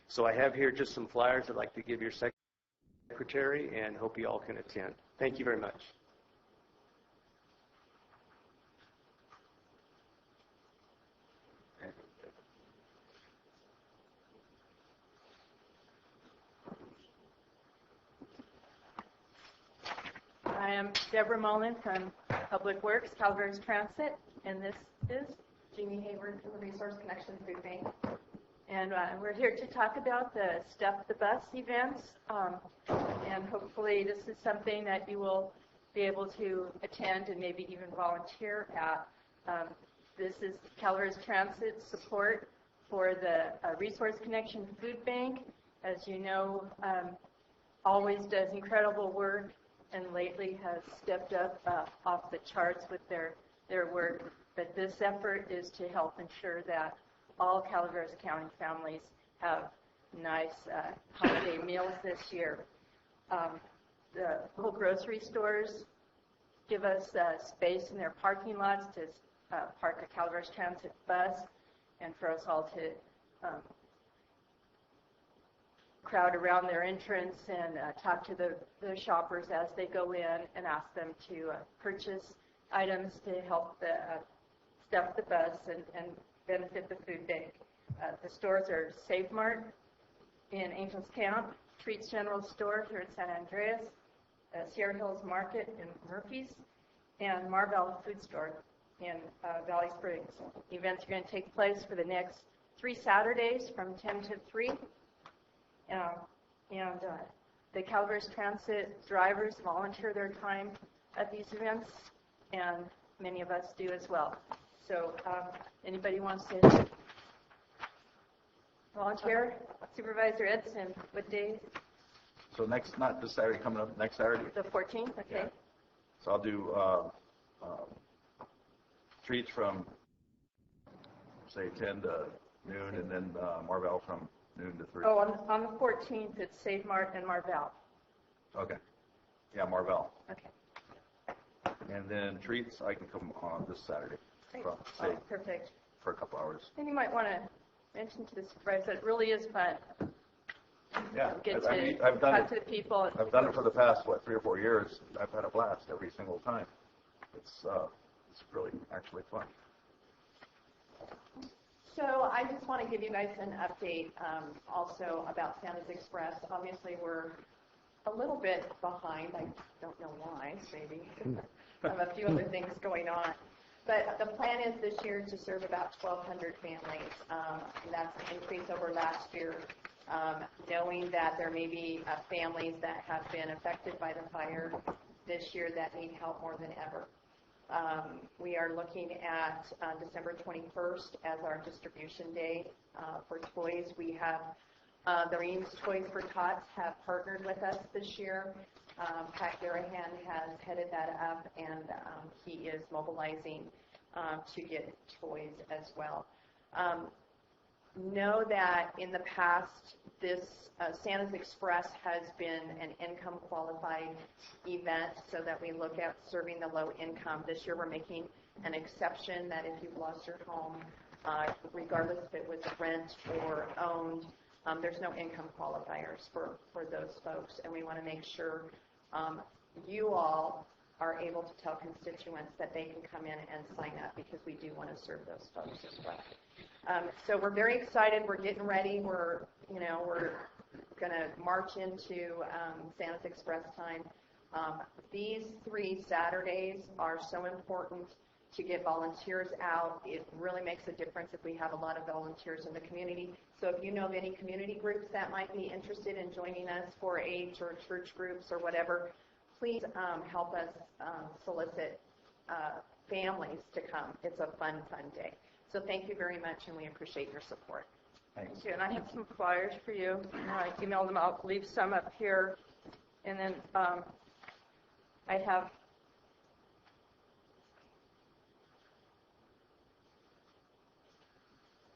So I have here just some flyers I'd like to give your secretary and hope you all can attend. Thank you very much. I am Deborah Mullen from Public Works, Calaveras Transit, and this is Jamie Hayward from the Resource Connection Food Bank. And we're here to talk about the Stuff the Bus events. And hopefully this is something that you will be able to attend and maybe even volunteer at. This is Calaveras Transit support for the Resource Connection Food Bank. As you know, always does incredible work and lately has stepped up off the charts with their work. But this effort is to help ensure that all Calaveras County families have nice holiday meals this year. The whole grocery stores give us space in their parking lots to park a Calaveras Transit bus and for us all to crowd around their entrance and talk to the shoppers as they go in and ask them to purchase items to help stuff the bus and benefit the food bank. The stores are Save Mart in Angels Camp, Treats General Store here in San Andreas, Sierra Hills Market in Murphy's, and Marvell Food Store in Valley Springs. Events are going to take place for the next 3 Saturdays from 10 to 3. And the Calaveras Transit drivers volunteer their time at these events, and many of us do as well. So anybody wants to volunteer? Supervisor Edson, what day? So not this Saturday, coming up next Saturday? The 14th, okay. Yeah. So I'll do treats from, say, 10 to noon, and then Marvell from noon to 3. Oh, on the 14th, it's Save Mart and Marvell. Okay. Yeah, Marvell. Okay. And then treats, I can come on this Saturday. From, say, Perfect. for a couple hours. And you might want to mention to the supervisor that it really is fun. Yeah, Get to I've done talk to the people. I've done it for the past 3 or 4 years. I've had a blast every single time. It's really actually fun. So I just want to give you guys an update also about Santa's Express. Obviously, we're a little bit behind. I don't know why, maybe. I have a few other things going on. But the plan is this year to serve about 1,200 families. And that's an increase over last year, knowing that there may be families that have been affected by the fire this year that need help more than ever. We are looking at December 21st as our distribution day for toys. We have the Reams Toys for Tots have partnered with us this year. Pat Garahan has headed that up, and he is mobilizing to get toys as well. Know that in the past, this Santa's Express has been an income qualified event so that we look at serving the low income. This year we're making an exception that if you've lost your home, regardless if it was rent or owned, there's no income qualifiers for those folks, and we want to make sure you all are able to tell constituents that they can come in and sign up because we do want to serve those folks as well. So we're very excited. We're getting ready. We're going to march into Santa's Express time. These 3 Saturdays are so important to get volunteers out. It really makes a difference if we have a lot of volunteers in the community. So if you know of any community groups that might be interested in joining us, 4-H or church groups or whatever, please help us solicit families to come. It's a fun, fun day. So thank you very much, and we appreciate your support. Thanks. And I have some flyers for you. I emailed them out. Leave some up here. And then I have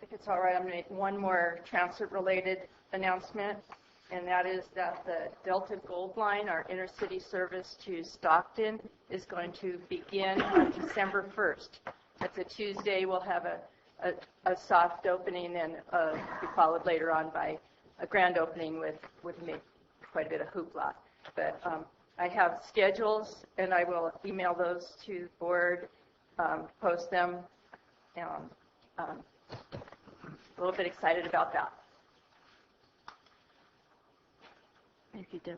if it's all right, I'm going to make one more transit-related announcement, and that is that the Delta Gold Line, our intercity service to Stockton, is going to begin on December 1st. That's a Tuesday. We'll have a soft opening and be followed later on by a grand opening with quite a bit of hoopla. But I have schedules, and I will email those to the board, post them, and a little bit excited about that. Thank you, Deb.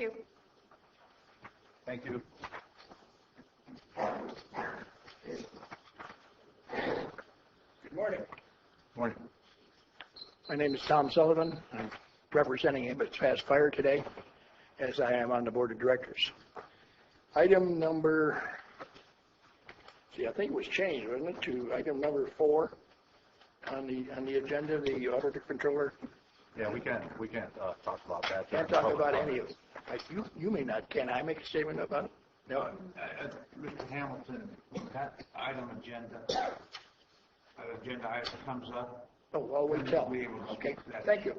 you. Thank you. Good morning. Morning. My name is Tom Sullivan. I'm representing Abbott's Fast Fire today, as I am on the board of directors. Item number, I think it was changed, wasn't it, to item number 4 on the agenda, the auditor controller. Yeah, we can't talk about that. Can't talk about any of it. You may not. Can I make a statement about it? No. Mr. Hamilton, that item agenda item comes up. Oh, well, we tell. We'll be able to Okay, speak to that. thank you.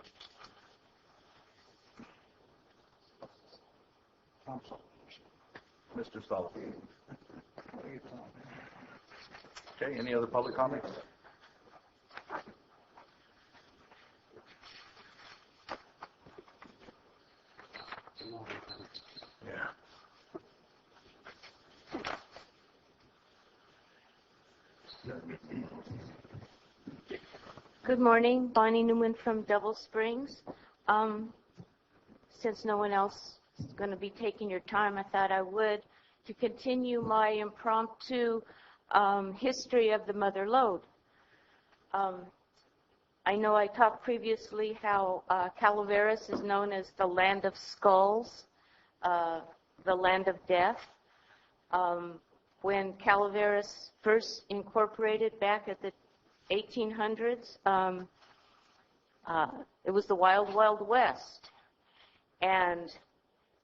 Mr. Sullivan. Okay, any other public comments? Yeah. Good morning, Bonnie Newman from Double Springs. Since no one else is going to be taking your time, I thought I would to continue my impromptu history of the mother lode. I know I talked previously how Calaveras is known as the land of skulls, the land of death. When Calaveras first incorporated back at the 1800s, it was the wild, wild west. And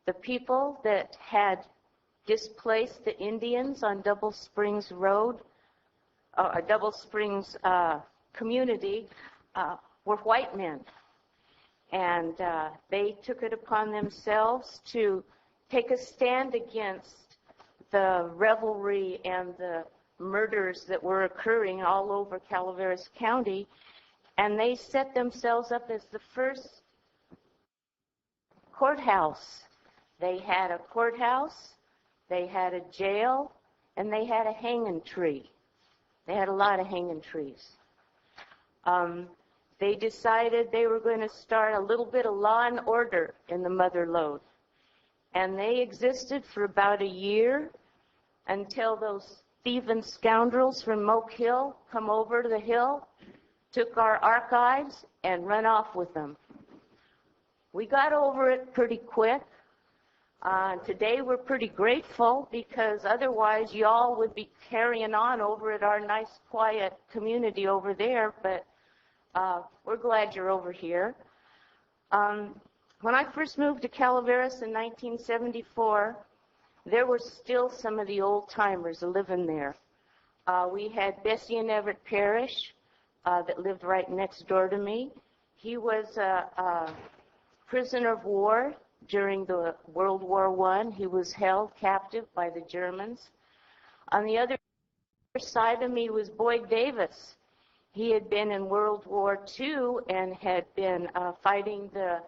the people that had displaced the Indians on Double Springs Road, Double Springs community, were white men. And they took it upon themselves to take a stand against the revelry and the murders that were occurring all over Calaveras County, and they set themselves up as the first courthouse. They had a courthouse, they had a jail, and they had a hanging tree. They had a lot of hanging trees. They decided they were going to start a little bit of law and order in the mother lode, and they existed for about a year until those thieving scoundrels from Moke Hill come over to the hill, took our archives, and run off with them. We got over it pretty quick. Today we're pretty grateful because otherwise y'all would be carrying on over at our nice quiet community over there, but we're glad you're over here. When I first moved to Calaveras in 1974, there were still some of the old-timers living there. We had Bessie and Everett Parrish that lived right next door to me. He was a prisoner of war during the World War I. He was held captive by the Germans. On the other side of me was Boyd Davis. He had been in World War II and had been fighting the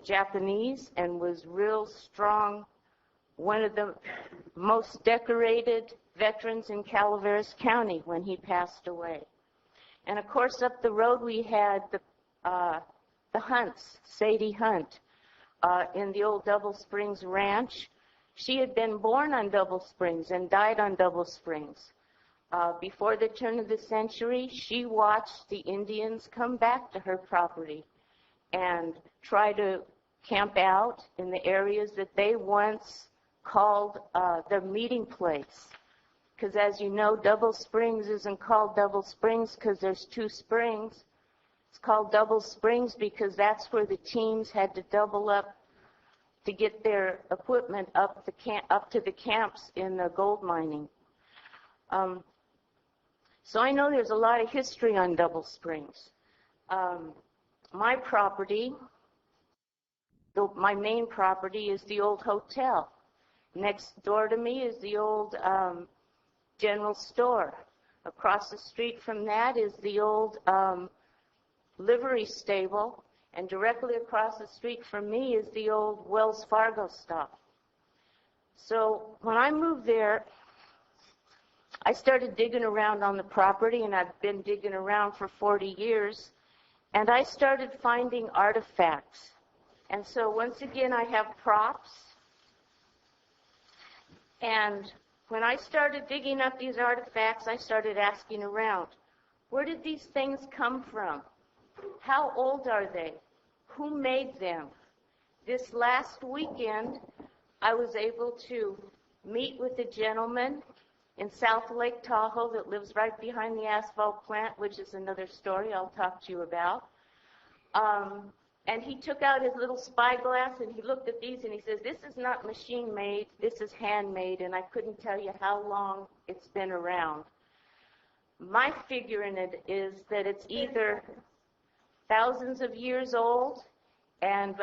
Japanese and was real strong, one of the most decorated veterans in Calaveras County when he passed away. And of course, up the road we had the Hunts, Sadie Hunt, in the old Double Springs Ranch. She had been born on Double Springs and died on Double Springs. Before the turn of the century, she watched the Indians come back to her property and try to camp out in the areas that they once called their meeting place. Because as you know, Double Springs isn't called Double Springs because there's two springs. It's called Double Springs because that's where the teams had to double up to get their equipment up to the camps in the gold mining. So I know there's a lot of history on Double Springs. My property, my main property, is the old hotel. Next door to me is the old general store. Across the street from that is the old livery stable, and directly across the street from me is the old Wells Fargo stop. So when I moved there, I started digging around on the property, and I've been digging around for 40 years, and I started finding artifacts And so once again, I have props. And when I started digging up these artifacts, I started asking around, where did these things come from? How old are they? Who made them? This last weekend, I was able to meet with a gentleman in South Lake Tahoe that lives right behind the asphalt plant, which is another story I'll talk to you about. And he took out his little spyglass and he looked at these and he says, this is not machine made, this is handmade, and I couldn't tell you how long it's been around. My figure in it is that it's either thousands of years old and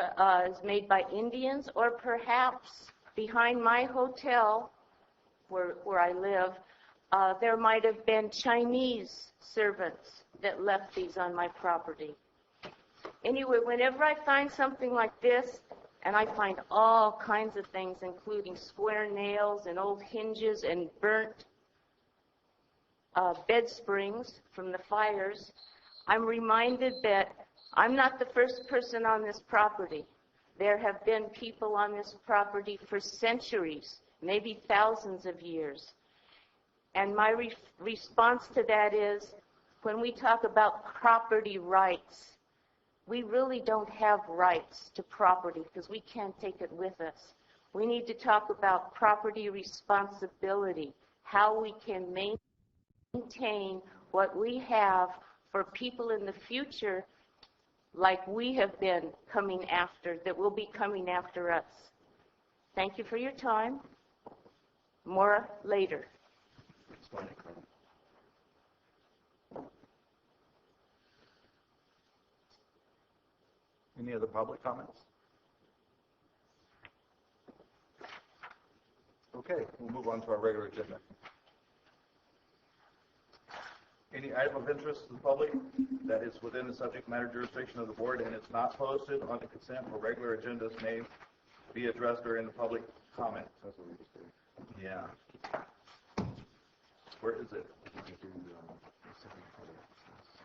is made by Indians, or perhaps behind my hotel where I live, there might have been Chinese servants that left these on my property. Anyway, whenever I find something like this, and I find all kinds of things, including square nails and old hinges and burnt bed springs from the fires, I'm reminded that I'm not the first person on this property. There have been people on this property for centuries, maybe thousands of years. And my response to that is, when we talk about property rights, we really don't have rights to property because we can't take it with us. We need to talk about property responsibility, how we can maintain what we have for people in the future like we have been coming after, that will be coming after us. Thank you for your time. More later. Any other public comments? Okay, we'll move on to our regular agenda. Any item of interest to the public that is within the subject matter jurisdiction of the board and is not posted on the consent or regular agendas may be addressed during the public comment. Yeah. Where is it?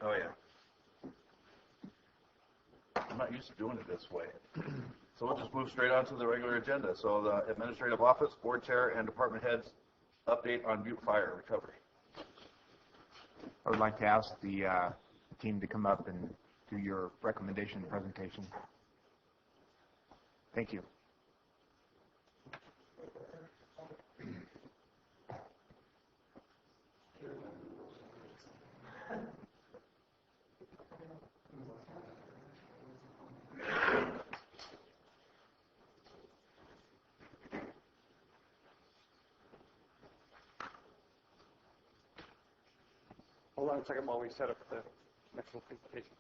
Oh, yeah. I'm not used to doing it this way. So we'll just move straight on to the regular agenda. So the administrative office, board chair, and department heads update on Butte Fire recovery. I would like to ask the team to come up and do your recommendation presentation. Thank you. Hold on a second while we set up the next presentation.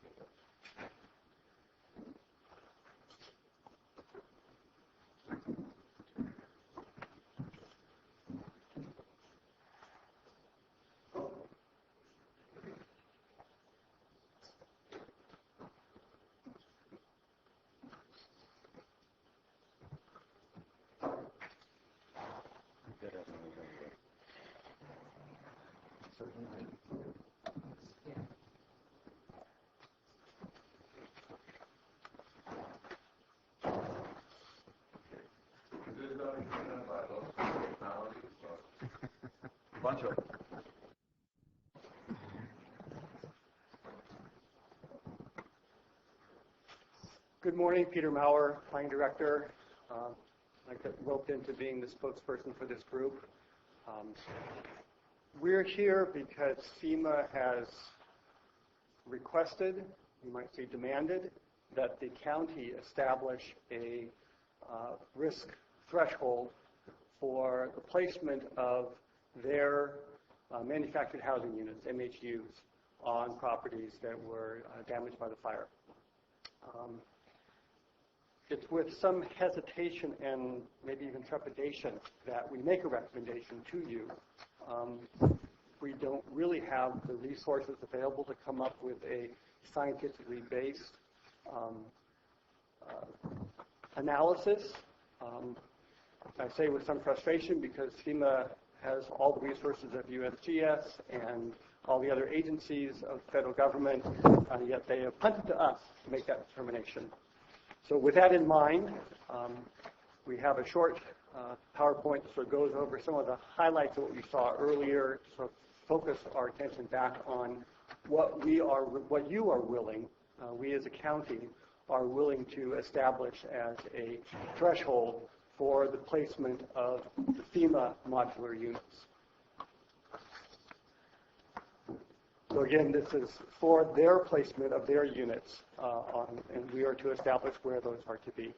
Bunch of them. Good morning, Peter Maurer, Planning Director. I got roped into being the spokesperson for this group. We're here because FEMA has requested, you might say demanded, that the county establish a risk threshold for the placement of their manufactured housing units, MHUs, on properties that were damaged by the fire. It's with some hesitation and maybe even trepidation that we make a recommendation to you. We don't really have the resources available to come up with a scientifically based analysis. I say with some frustration because FEMA has all the resources of USGS and all the other agencies of the federal government, yet they have punted to us to make that determination. So with that in mind, we have a short PowerPoint that goes over some of the highlights of what we saw earlier, so focus our attention back on what you are willing, we as a county are willing to establish as a threshold for the placement of the FEMA modular units. So again, this is for their placement of their units, and we are to establish where those are to be.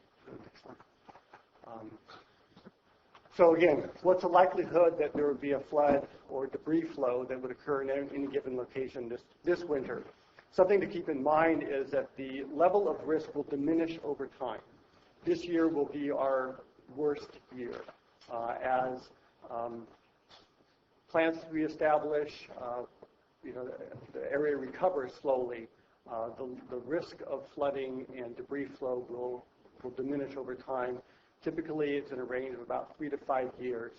So again, what's the likelihood that there would be a flood or debris flow that would occur in any given location this winter? Something to keep in mind is that the level of risk will diminish over time. This year will be our worst year as plants reestablish, the area recovers slowly. The risk of flooding and debris flow will diminish over time. Typically, it's in a range of about 3 to 5 years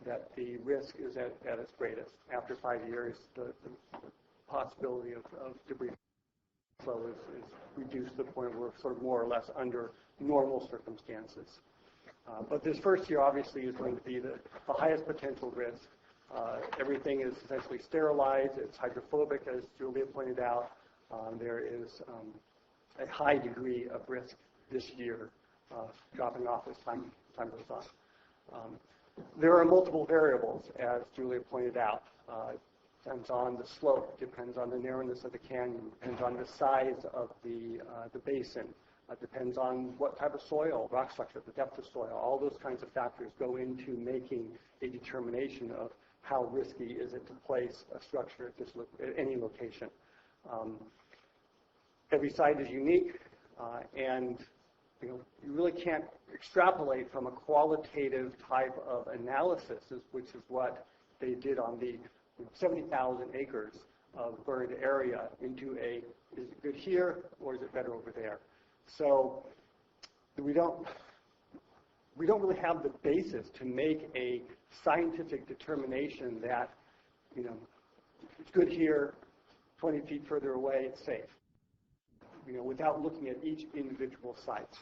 that the risk is at its greatest. After 5 years, the possibility of debris flow is reduced to the point where we're sort of more or less under normal circumstances. But this first year, obviously, is going to be the highest potential risk. Everything is essentially sterilized. It's hydrophobic, as Julia pointed out. There is a high degree of risk this year dropping off as time goes on. There are multiple variables, as Julia pointed out. Depends on the slope, depends on the narrowness of the canyon, depends on the size of the basin, depends on what type of soil, rock structure, the depth of soil. All those kinds of factors go into making a determination of how risky is it to place a structure at any location. Every site is unique, and you really can't extrapolate from a qualitative type of analysis, which is what they did on the 70,000 acres of burned area into is it good here or is it better over there? So we don't really have the basis to make a scientific determination that, it's good here, 20 feet further away, it's safe, without looking at each individual site.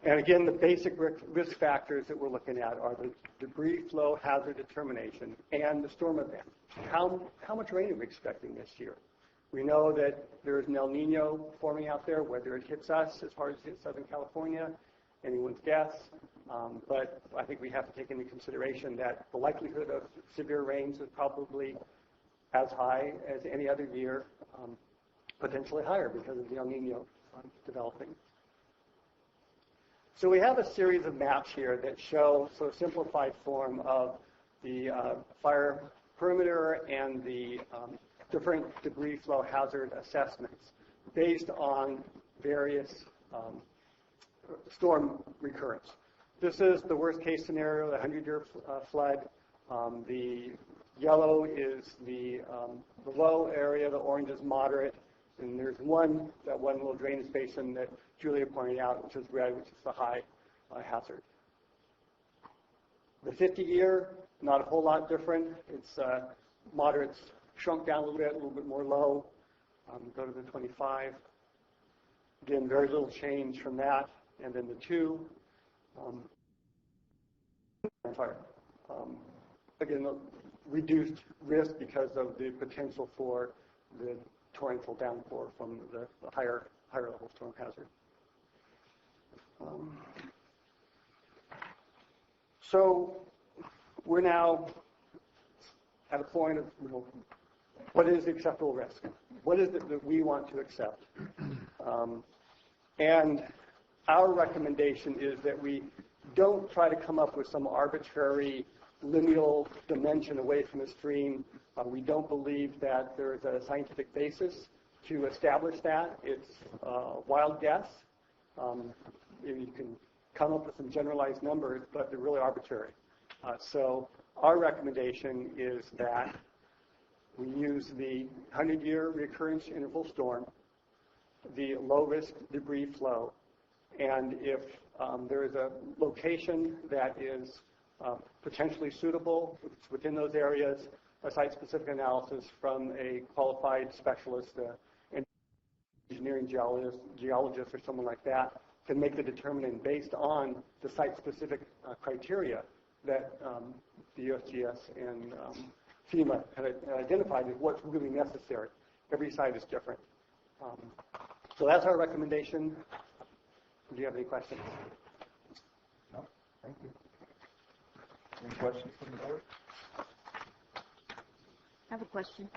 And again, the basic risk factors that we're looking at are the debris flow hazard determination and the storm event. How much rain are we expecting this year? We know that there is an El Nino forming out there. Whether it hits us as hard as it hits Southern California, anyone's guess. But I think we have to take into consideration that the likelihood of severe rains is probably as high as any other year, potentially higher because of the El Nino developing. So we have a series of maps here that show sort of simplified form of the fire perimeter and the different debris flow hazard assessments based on various storm recurrence. This is the worst case scenario, the 100-year flood. The yellow is the low area, the orange is moderate, and there's one little drainage basin that Julia pointed out, which is red, which is the high hazard. The 50-year, not a whole lot different. It's moderate's shrunk down a little bit more low. Go to the 25. Again, very little change from that. And then the 2. Again, reduced risk because of the potential for the torrential downpour from the higher level storm hazard. So we're now at a point of what is acceptable risk? What is it that we want to accept? And our recommendation is that we don't try to come up with some arbitrary lineal dimension away from the stream. We don't believe that there is a scientific basis to establish that. It's a wild guess. You can come up with some generalized numbers, but they're really arbitrary. So our recommendation is that we use the 100-year recurrence interval storm, the low-risk debris flow, and if there is a location that is potentially suitable within those areas, a site-specific analysis from a qualified specialist, and engineering geologist or someone like that can make the determination based on the site-specific criteria that the USGS and FEMA had identified as what's really necessary. Every site is different. So that's our recommendation. Do you have any questions? No, thank you. Any questions from the board? I have a question.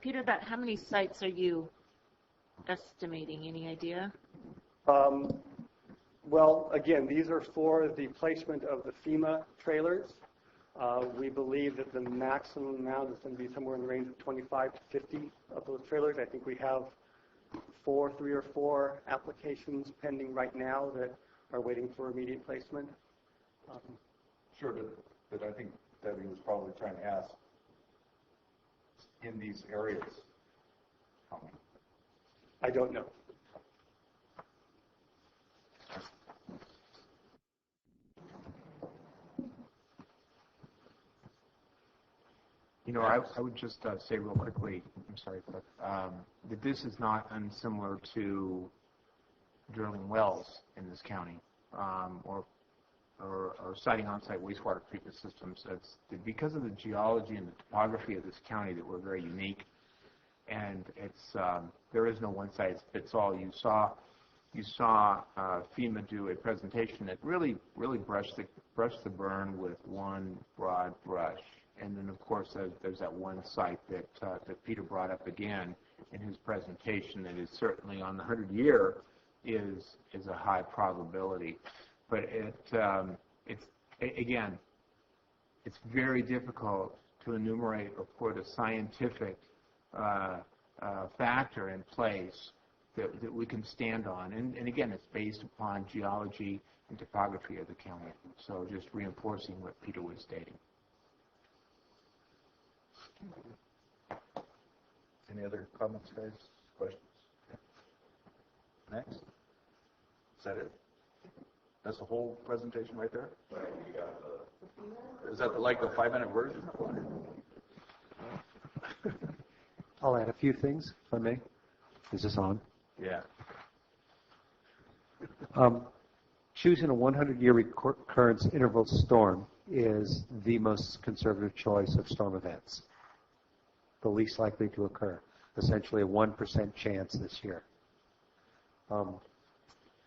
Peter, how many sites are you estimating? Any idea? Well, again, these are for the placement of the FEMA trailers. We believe that the maximum amount is going to be somewhere in the range of 25 to 50 of those trailers. I think we have 3 or 4 applications pending right now that are waiting for immediate placement. Sure, but I think Debbie was probably trying to ask, in these areas, how many? I don't know. You know, I would just say real quickly, I'm sorry, but that this is not unsimilar to drilling wells in this county or siting on-site wastewater treatment systems. It's because of the geology and the topography of this county that we're very unique, and it's there is no one-size-fits-all. You saw FEMA do a presentation that really brushed the burn with one broad brush. And then, of course, there's that one site that Peter brought up again in his presentation that is certainly on the 100-year is a high probability. But it's very difficult to enumerate or put a scientific factor in place that we can stand on. And again, it's based upon geology and topography of the county. So just reinforcing what Peter was stating. Any other comments, guys? Questions? Next. Is that it? That's the whole presentation right there? Is that like the 5-minute version? I'll add a few things, if I may. Is this on? Yeah. Choosing a 100-year recurrence interval storm is the most conservative choice of storm events. The least likely to occur, essentially a 1% chance this year.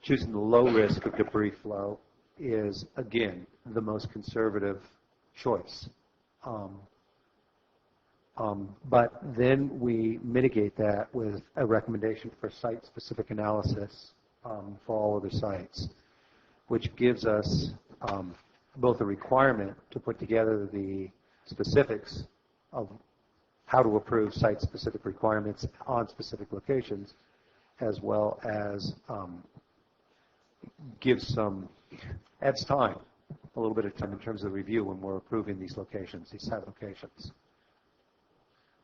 Choosing the low risk of debris flow is, again, the most conservative choice. But then we mitigate that with a recommendation for site-specific analysis for all other sites, which gives us both a requirement to put together the specifics of how to approve site-specific requirements on specific locations, as well as adds time, a little bit of time in terms of the review when we're approving these locations, these site locations.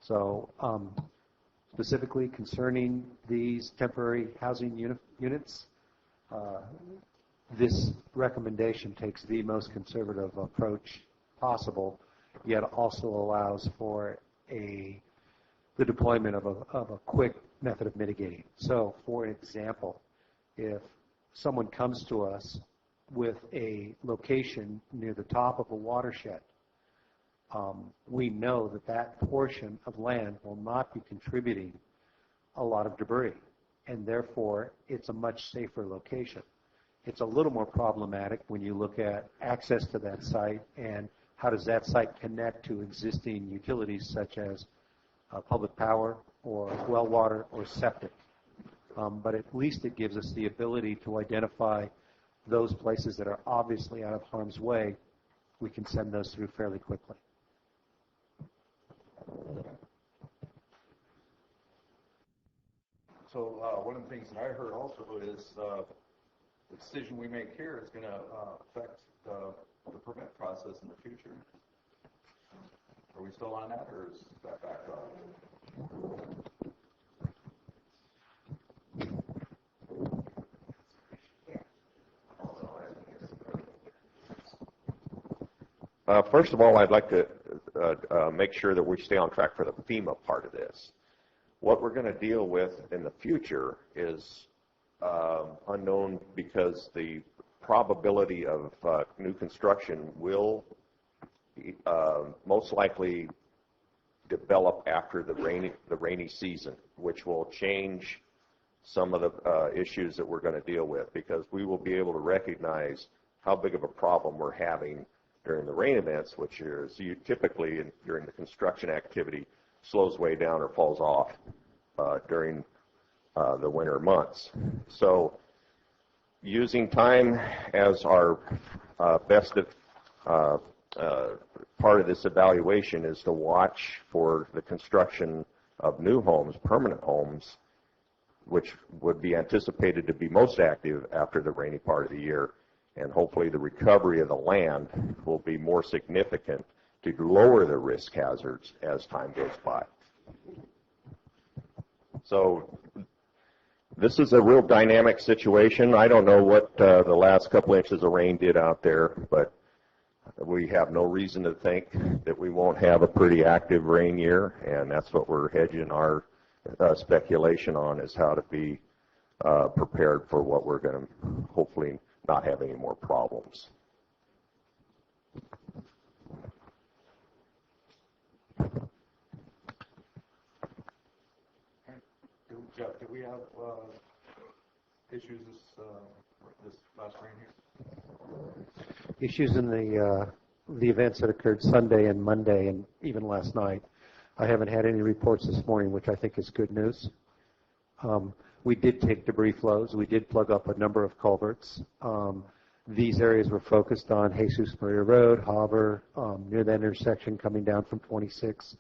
So specifically concerning these temporary housing units, this recommendation takes the most conservative approach possible, yet also allows for the deployment of a quick method of mitigating. So, for example, if someone comes to us with a location near the top of a watershed, we know that that portion of land will not be contributing a lot of debris, and therefore it's a much safer location. It's a little more problematic when you look at access to that site and how does that site connect to existing utilities such as public power or well water or septic. But at least it gives us the ability to identify those places that are obviously out of harm's way. We can send those through fairly quickly. So one of the things that I heard also is the decision we make here is going to affect the permit process in the future. Are we still on that, or is that back on? First of all, I'd like to make sure that we stay on track for the FEMA part of this. What we're going to deal with in the future is unknown because the probability of new construction will most likely develop after the rainy season, which will change some of the issues that we're going to deal with, because we will be able to recognize how big of a problem we're having during the rain events, which is typically during the construction activity slows way down or falls off during the winter months. So using time as our best part of this evaluation is to watch for the construction of new homes, permanent homes, which would be anticipated to be most active after the rainy part of the year, and hopefully the recovery of the land will be more significant to lower the risk hazards as time goes by. So this is a real dynamic situation. I don't know what the last couple inches of rain did out there, but we have no reason to think that we won't have a pretty active rain year, and that's what we're hedging our speculation on, is how to be prepared for what we're going to hopefully not have any more problems. Jeff, did we have issues this last rain here? Issues in the events that occurred Sunday and Monday and even last night. I haven't had any reports this morning, which I think is good news. We did take debris flows. We did plug up a number of culverts. These areas were focused on Jesus Maria Road, Harbor, near the intersection coming down from 26,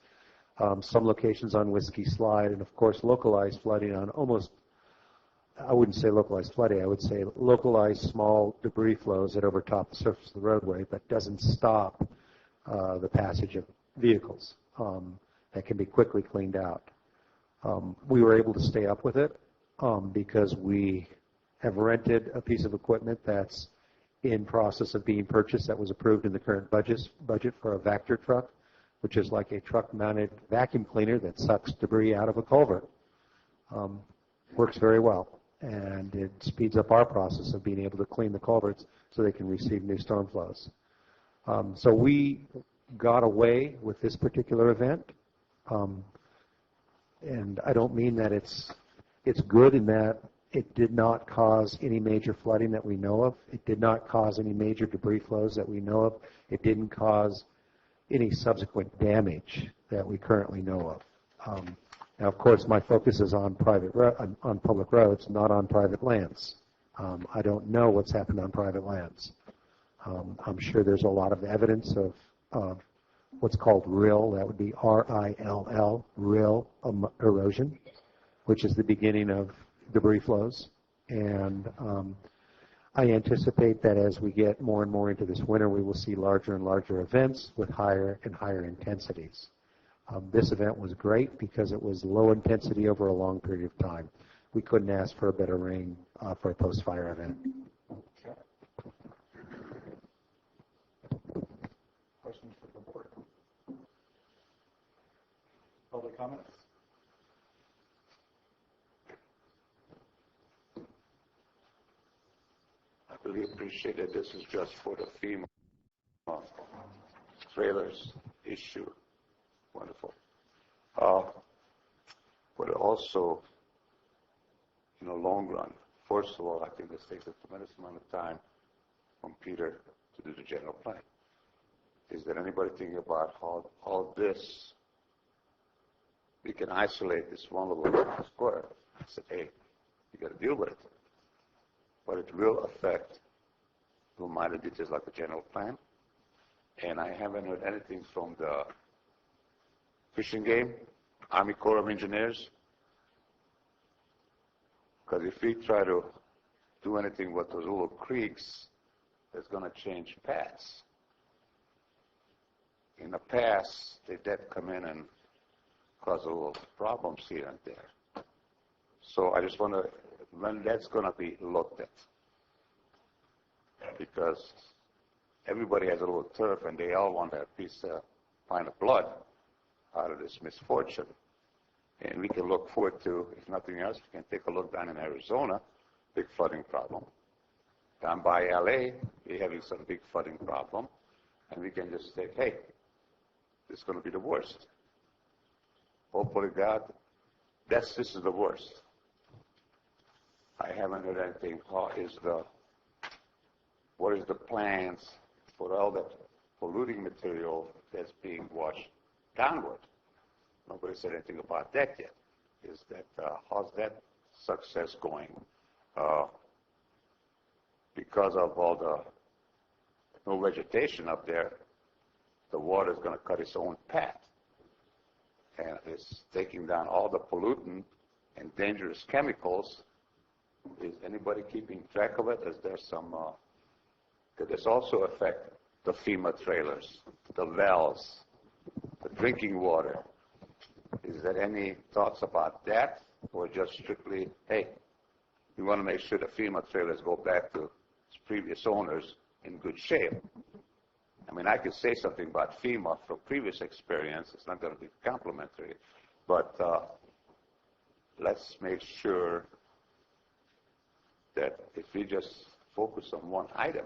some locations on Whiskey Slide, and of course localized flooding on almost, I wouldn't say localized flooding, I would say localized small debris flows that overtop the surface of the roadway, but doesn't stop the passage of vehicles. That can be quickly cleaned out. We were able to stay up with it because we have rented a piece of equipment that's in process of being purchased that was approved in the current budget for a Vector truck, which is like a truck-mounted vacuum cleaner that sucks debris out of a culvert. Works very well, and it speeds up our process of being able to clean the culverts so they can receive new storm flows. So we got away with this particular event. And I don't mean that it's good in that it did not cause any major flooding that we know of. It did not cause any major debris flows that we know of. It didn't cause any subsequent damage that we currently know of. Now, of course, my focus is on on public roads, not on private lands. I don't know what's happened on private lands. I'm sure there's a lot of evidence of what's called rill, that would be R-I-L-L, rill erosion, which is the beginning of debris flows. And I anticipate that as we get more and more into this winter, we will see larger and larger events with higher and higher intensities. This event was great because it was low intensity over a long period of time. We couldn't ask for a better rain for a post-fire event. Questions for the board? Public comments? I really appreciate that this is just for the FEMA trailers issue. Wonderful. But also, in the long run, first of all, I think this takes a tremendous amount of time from Peter to do the general plan. Is there anybody thinking about how all this, we can isolate this one little square? I said, hey, you got to deal with it. But it will affect the minor details like the general plan. And I haven't heard anything from the fishing game, Army Corps of Engineers. Because if we try to do anything with those little creeks, it's going to change paths. In the past, they did come in and cause a little problems here and there. So I just wonder when that's going to be looked at. Because everybody has a little turf and they all want a piece of pint of blood out of this misfortune. And we can look forward to, if nothing else, we can take a look down in Arizona, big flooding problem. Down by LA, we're having some big flooding problem. And we can just say, hey, this is going to be the worst. Hopefully, God, this is the worst. I haven't heard anything. What is the plans for all that polluting material that's being washed downward? Nobody said anything about that yet. How's that success going? Because of all the no vegetation up there, the water is going to cut its own path. And it's taking down all the pollutant and dangerous chemicals. Is anybody keeping track of it? Is there some, could this also affect the FEMA trailers, the wells, the drinking water? Is there any thoughts about that? Or just strictly, hey, we want to make sure the FEMA trailers go back to its previous owners in good shape? I mean, I could say something about FEMA from previous experience. It's not going to be complimentary. But let's make sure that if we just focus on one item,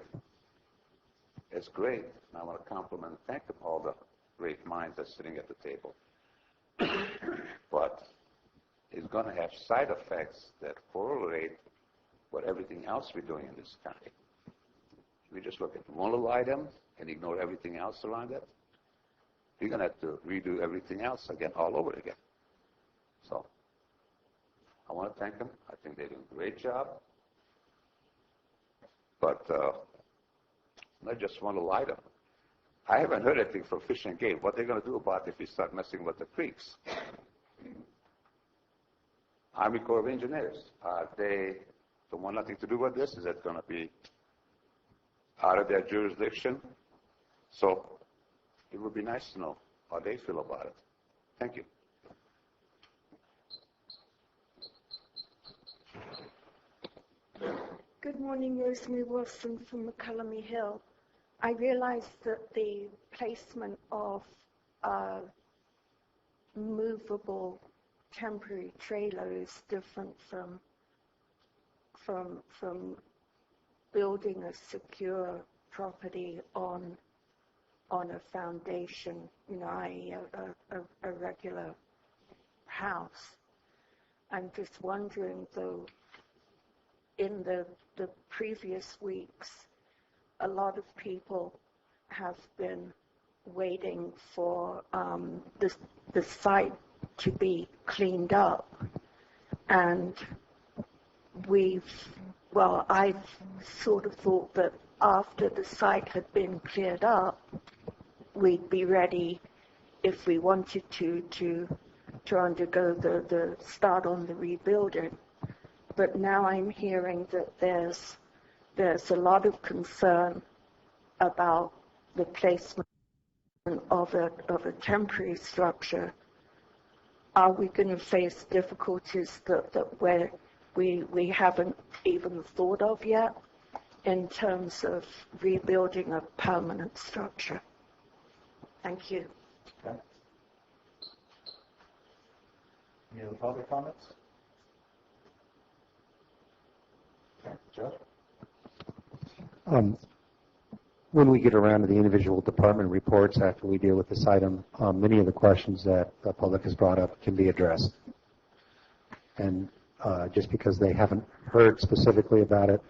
it's great. And I want to compliment and thank them, all the great minds that's sitting at the table. But it's going to have side effects that correlate with everything else we're doing in this county. We just look at one little item and ignore everything else around it. We're going to have to redo everything else again, all over again. So I want to thank them. I think they do a great job. But not just one little item. I haven't heard anything from Fish and Game. What they're going to do about it if we start messing with the creeks? Army Corps of Engineers, they don't want nothing to do with this? Is it going to be out of their jurisdiction? So it would be nice to know how they feel about it. Thank you. Good morning, Rosemary Wilson from McCullum Hill. I realize that the placement of movable temporary trailer is different from building a secure property on a foundation, i.e. a regular house. I'm just wondering, though, in the previous weeks, a lot of people have been waiting for the site to be cleaned up, and I've sort of thought that after the site had been cleared up, we'd be ready, if we wanted to undergo the start on the rebuilding. But now I'm hearing that there's a lot of concern about the placement of a temporary structure. Are we going to face difficulties that we haven't even thought of yet in terms of rebuilding a permanent structure? Thank you. Okay. Any other public comments? Okay, Joe? When we get around to the individual department reports after we deal with this item, many of the questions that the public has brought up can be addressed. And just because they haven't heard specifically about it,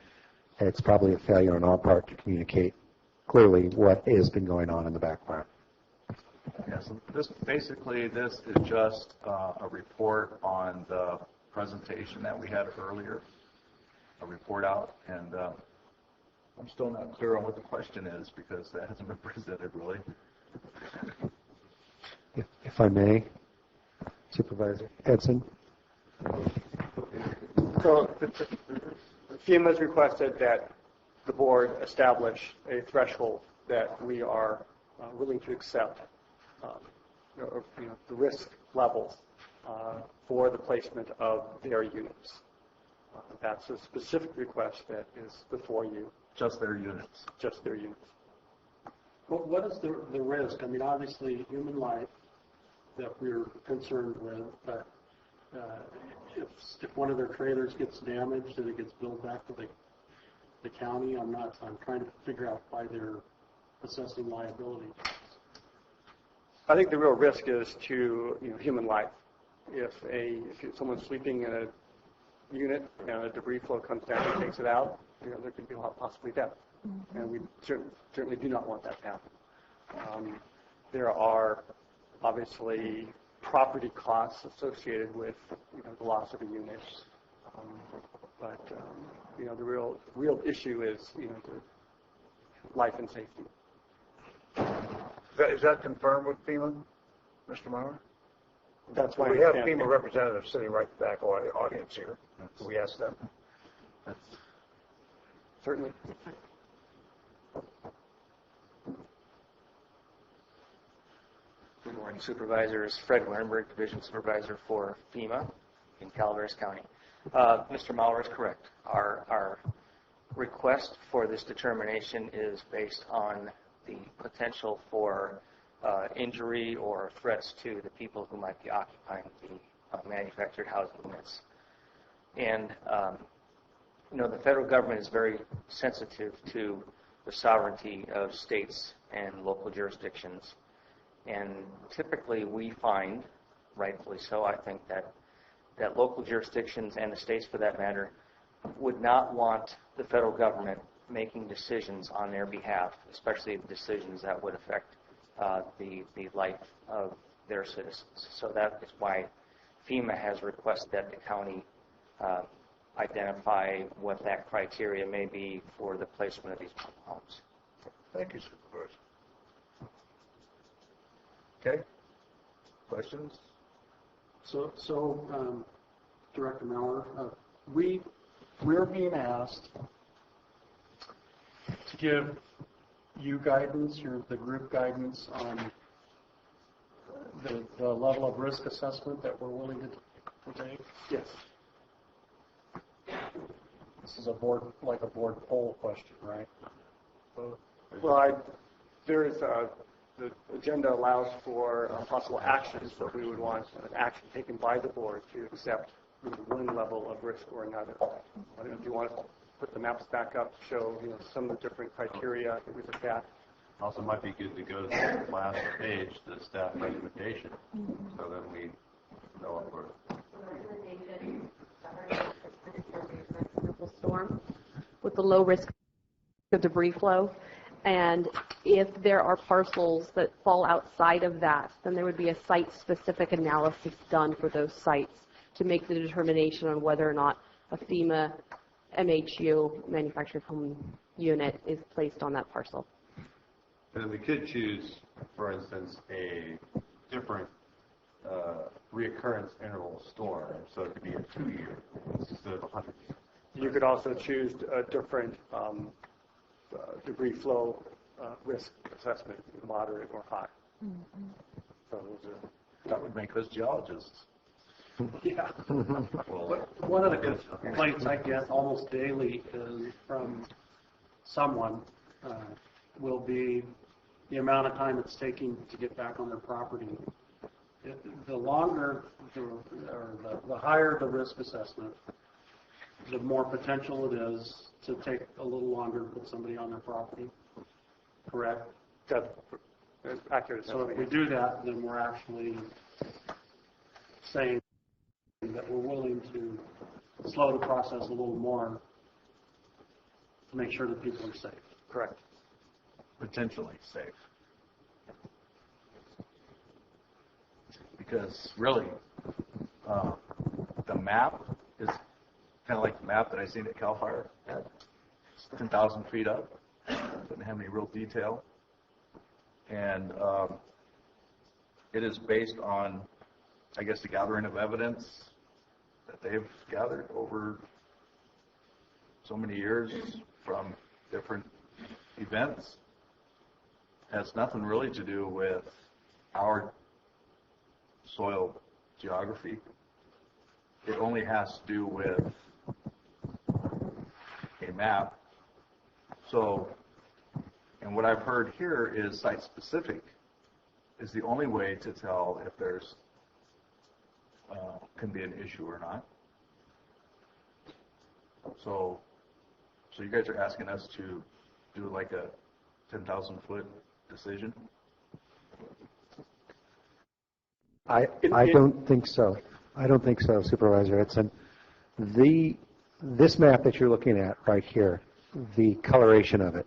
it's probably a failure on our part to communicate clearly what has been going on in the background. Yeah, so this is just a report on the presentation that we had earlier, a report out, and I'm still not clear on what the question is because that hasn't been presented really. If I may, Supervisor Edson. So FEMA's requested that the board establish a threshold that we are willing to accept, the risk levels for the placement of their units. That's a specific request that is before you. Just their units. Just their units. Well, what is the risk? I mean, obviously, human life that we're concerned with, but if one of their trailers gets damaged and it gets billed back to the county, I'm trying to figure out why they're assessing liability. I think the real risk is to human life. If someone's sleeping in a unit and a debris flow comes down and takes it out, there could be possibly death, and we certainly do not want that to happen. There are obviously property costs associated with the loss of a unit, but the real issue is the life and safety. Is that confirmed with FEMA, Mr. Maurer? That's why we have FEMA representatives sitting right back of the audience here. We asked them. Certainly. Good morning, Supervisors. Fred Wernberg, Division Supervisor for FEMA in Calaveras County. Mr. Maurer is correct. Our request for this determination is based on the potential for injury or threats to the people who might be occupying the manufactured housing units. And, the federal government is very sensitive to the sovereignty of states and local jurisdictions. And typically we find, rightfully so, I think, that local jurisdictions and the states for that matter would not want the federal government making decisions on their behalf, especially decisions that would affect the life of their citizens. So that is why FEMA has requested that the county identify what that criteria may be for the placement of these homes. Thank you, Supervisor. Okay. Questions? So Director Maurer, we're being asked to give you guidance, the group guidance on the level of risk assessment that we're willing to take. Yes. This is a board poll question, right? Well, the agenda allows for possible actions that we would want an action taken by the board to accept one level of risk or another. I don't know if you want to put the maps back up to show some of the different criteria that we look at. Also might be good to go to the last page, the staff recommendation, so that we know what we're... Storm with the low risk of debris flow, and if there are parcels that fall outside of that, then there would be a site-specific analysis done for those sites to make the determination on whether or not a FEMA MHU, manufactured home unit, is placed on that parcel. And we could choose, for instance, a different reoccurrence interval storm, so it could be a 2-year instead of 100 years. You could also choose a different debris flow risk assessment, moderate or high. Mm-hmm. So that would make us geologists. Yeah. One of the complaints I get almost daily is from someone will be the amount of time it's taking to get back on their property. The longer the higher the risk assessment, the more potential it is to take a little longer to put somebody on their property. Correct? That's accurate. So if we do that, then we're actually saying that we're willing to slow the process a little more to make sure that people are safe. Correct. Potentially safe. Because really, the map is kind of like the map that I seen at CAL FIRE. It's 10,000 feet up. Doesn't have any real detail. And it is based on, I guess, the gathering of evidence that they've gathered over so many years from different events. It has nothing really to do with our soil geography. It only has to do with a map. So, and what I've heard here is site-specific is the only way to tell if there's can be an issue or not. So you guys are asking us to do like a 10,000-foot decision? I don't think so. I don't think so, Supervisor Edson. This map that you're looking at right here, the coloration of it,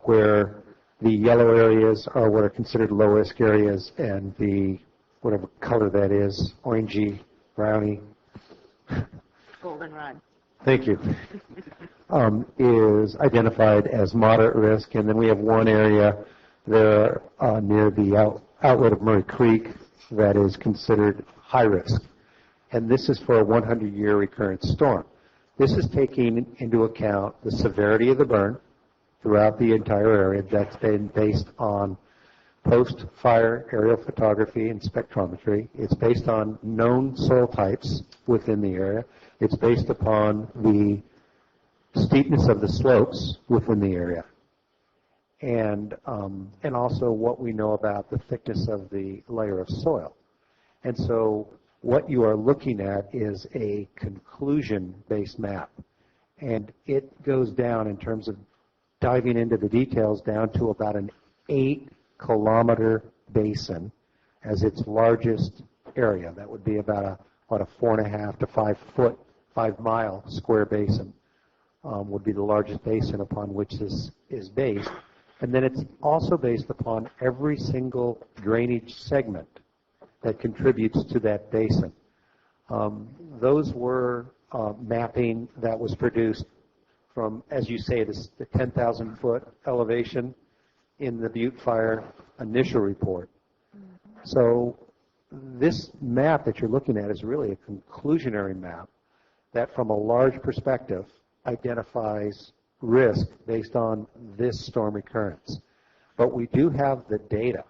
where the yellow areas are what are considered low-risk areas, and the whatever color that is, orangey, browny. Goldenrod. Thank you. Is identified as moderate risk, and then we have one area there near the outlet of Murray Creek that is considered high risk. And this is for a 100-year recurrent storm. This is taking into account the severity of the burn throughout the entire area. That's been based on post-fire aerial photography and spectrometry. It's based on known soil types within the area. It's based upon the steepness of the slopes within the area, and also what we know about the thickness of the layer of soil. And so what you are looking at is a conclusion-based map, and it goes down in terms of diving into the details down to about an 8-kilometer basin as its largest area. That would be about a 4.5 to 5 mile square basin. Would be the largest basin upon which this is based. And then it's also based upon every single drainage segment that contributes to that basin. Those were mapping that was produced from, as you say, the 10,000-foot elevation in the Butte Fire initial report. So this map that you're looking at is really a conclusionary map that, from a large perspective, identifies risk based on this storm recurrence. But we do have the data.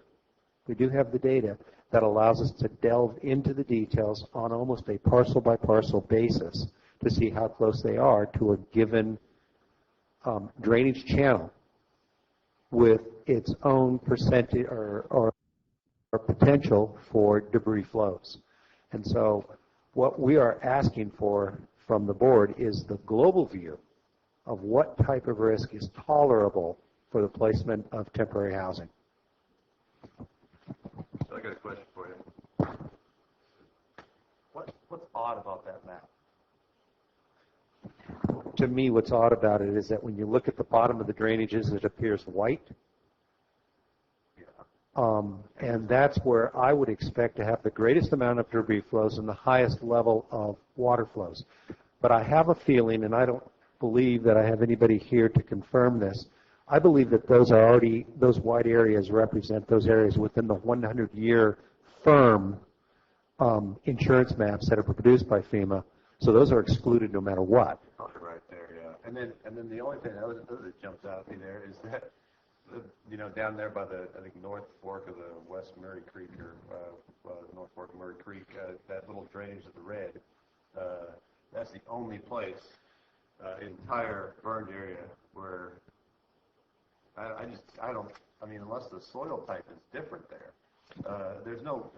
We do have the data that allows us to delve into the details on almost a parcel-by-parcel basis to see how close they are to a given drainage channel with its own percentage or potential for debris flows. And so what we are asking for from the board is the global view of what type of risk is tolerable for the placement of temporary housing. So I got a question for you. What's odd about that map? To me, what's odd about it is that when you look at the bottom of the drainages, it appears white. And that's where I would expect to have the greatest amount of debris flows and the highest level of water flows. But I have a feeling, and I don't believe that I have anybody here to confirm this, I believe that those white areas represent those areas within the 100-year firm insurance maps that are produced by FEMA. So those are excluded no matter what. Right there, yeah. And then the only thing that jumps out at me there is that, down there by the, I think, North Fork of the West Murray Creek, or North Fork of Murray Creek, that little drainage of the red, that's the only place, entire burned area where unless the soil type is different there, there's no,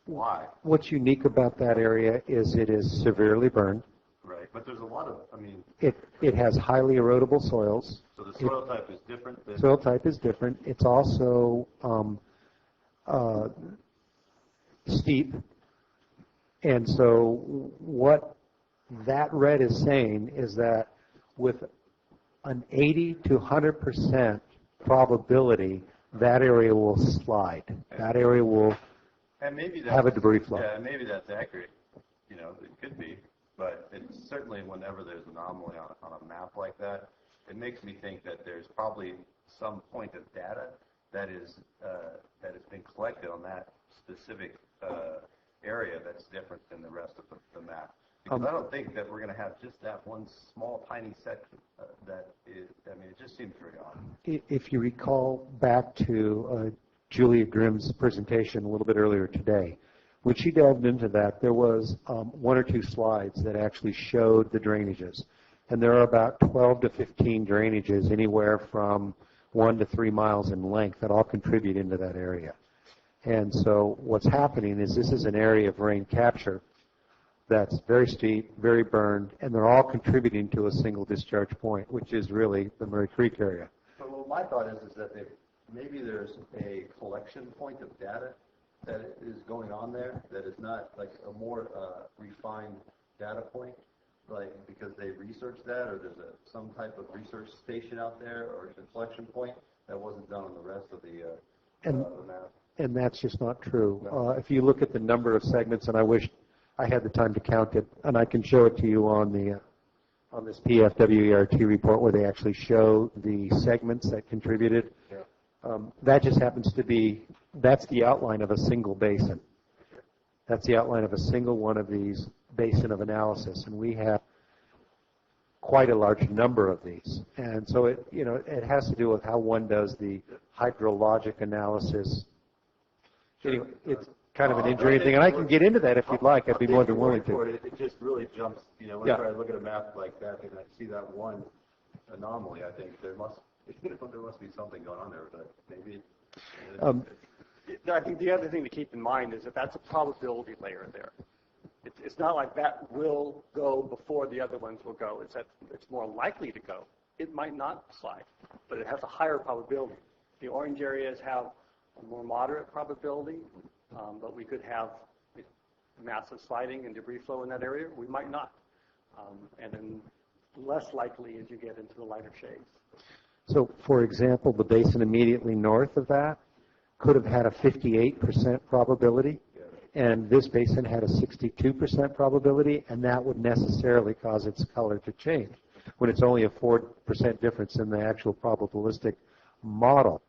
why? What's unique about that area is it is severely burned. Right, but there's a lot of, It has highly erodible soils. So the soil type is different? Soil type is different. It's also steep. And so what that red is saying is that with an 80 to 100% probability, that area will slide. That area will have a debris flow. Yeah, maybe that's accurate. It could be. But it's certainly, whenever there's an anomaly on a map like that, it makes me think that there's probably some point of data that has been collected on that specific area that's different than the rest of the map. Because I don't think that we're going to have just that one small, tiny section that is, it just seems very odd. If you recall back to Julia Grimm's presentation a little bit earlier today, when she delved into that, there was 1 or 2 slides that actually showed the drainages. And there are about 12 to 15 drainages, anywhere from 1 to 3 miles in length, that all contribute into that area. And so what's happening is this is an area of rain capture that's very steep, very burned, and they're all contributing to a single discharge point, which is really the Murray Creek area. But well, my thought is that maybe there's a collection point of data that is going on there that is not like a more refined data point, like because they researched that, or there's some type of research station out there, or a collection point that wasn't done on the rest of the map. And that's just not true. If you look at the number of segments, and I wish I had the time to count it, and I can show it to you on this PFWERT report where they actually show the segments that contributed. Yeah. That just happens to be, that's the outline of a single basin. That's the outline of a single one of these basin of analysis, and we have quite a large number of these. And so it has to do with how one does the hydrologic analysis. Anyway, it's kind of an injury thing, and I can get into that if you'd like. I'd be more than willing to. It just really jumps, whenever I look at a map like that and I see that one anomaly, I think there must be something going on there, but maybe. I think the other thing to keep in mind is that that's a probability layer there. It's not like that will go before the other ones will go. It's that it's more likely to go. It might not slide, but it has a higher probability. The orange areas have a more moderate probability, but we could have massive sliding and debris flow in that area. We might not. And then less likely as you get into the lighter shades. So, for example, the basin immediately north of that could have had a 58% probability, and this basin had a 62% probability, and that would necessarily cause its color to change when it's only a 4% difference in the actual probabilistic model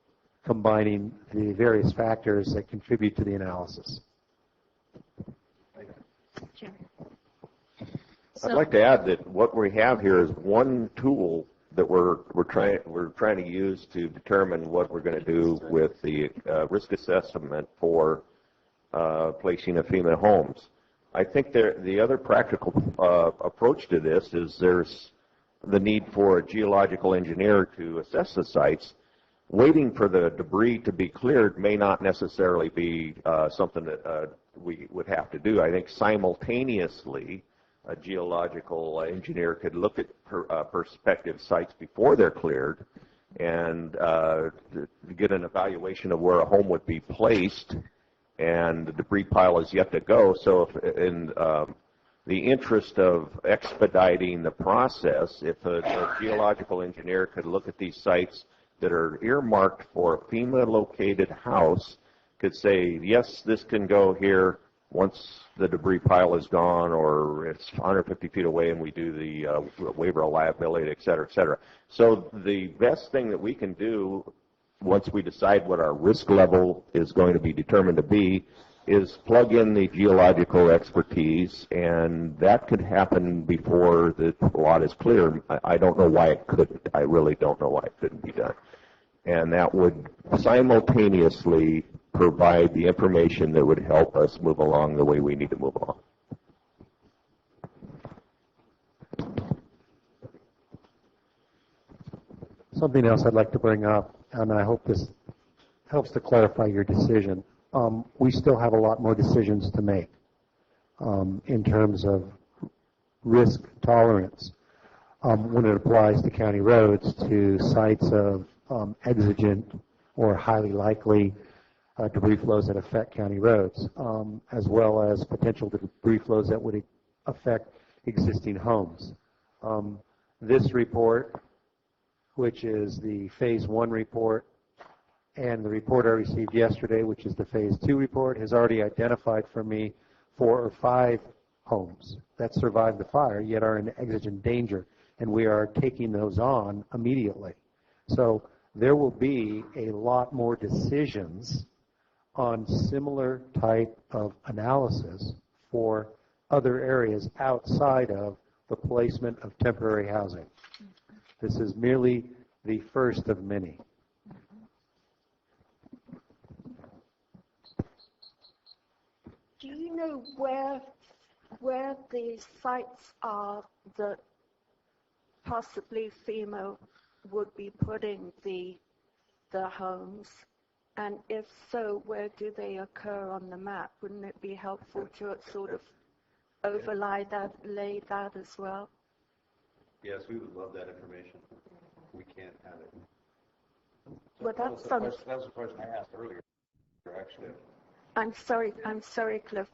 combining the various factors that contribute to the analysis. I'd like to add that what we have here is one tool that we're trying to use to determine what we're going to do with the risk assessment for placing of FEMA homes. I think the other practical approach to this is there's the need for a geological engineer to assess the sites. Waiting for the debris to be cleared may not necessarily be something that we would have to do. I think simultaneously a geological engineer could look at prospective sites before they're cleared and get an evaluation of where a home would be placed, and the debris pile is yet to go. So if in the interest of expediting the process, if a geological engineer could look at these sites that are earmarked for a FEMA-located house, could say, yes, this can go here once the debris pile is gone, or it's 150 feet away and we do the waiver of liability, et cetera, et cetera. So the best thing that we can do once we decide what our risk level is going to be determined to be is plug in the geological expertise, and that could happen before the lot is clear. I don't know why it couldn't. I really don't know why it couldn't be done. And that would simultaneously provide the information that would help us move along the way we need to move along. Something else I'd like to bring up, and I hope this helps to clarify your decision. We still have a lot more decisions to make in terms of risk tolerance when it applies to county roads to sites of exigent or highly likely debris flows that affect county roads, as well as potential debris flows that would affect existing homes. This report, which is the Phase 1 report, and the report I received yesterday, which is the Phase 2 report, has already identified for me 4 or 5 homes that survived the fire, yet are in exigent danger, and we are taking those on immediately. So there will be a lot more decisions on similar type of analysis for other areas outside of the placement of temporary housing. This is merely the first of many. Do you know where the sites are that possibly FEMA would be putting the homes? And if so, where do they occur on the map? Wouldn't it be helpful to sort of overlay lay that as well? Yes, we would love that information. We can't have it. Well, that was the question I asked earlier, actually. I'm sorry, Cliff.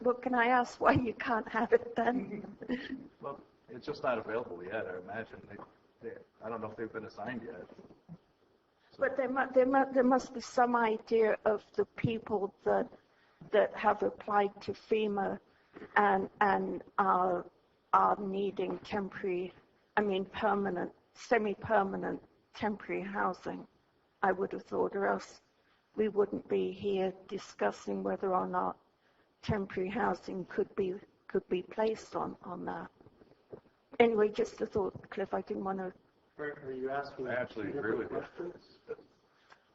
Well, can I ask why you can't have it then? Well, it's just not available yet, I imagine. I don't know if they've been assigned yet. But there must be some idea of the people that have applied to FEMA and are needing permanent, semi-permanent temporary housing. I would have thought, or else we wouldn't be here discussing whether or not temporary housing could be placed on that. Anyway, just a thought, Cliff. I didn't want to. Are you asking? I absolutely agree with you.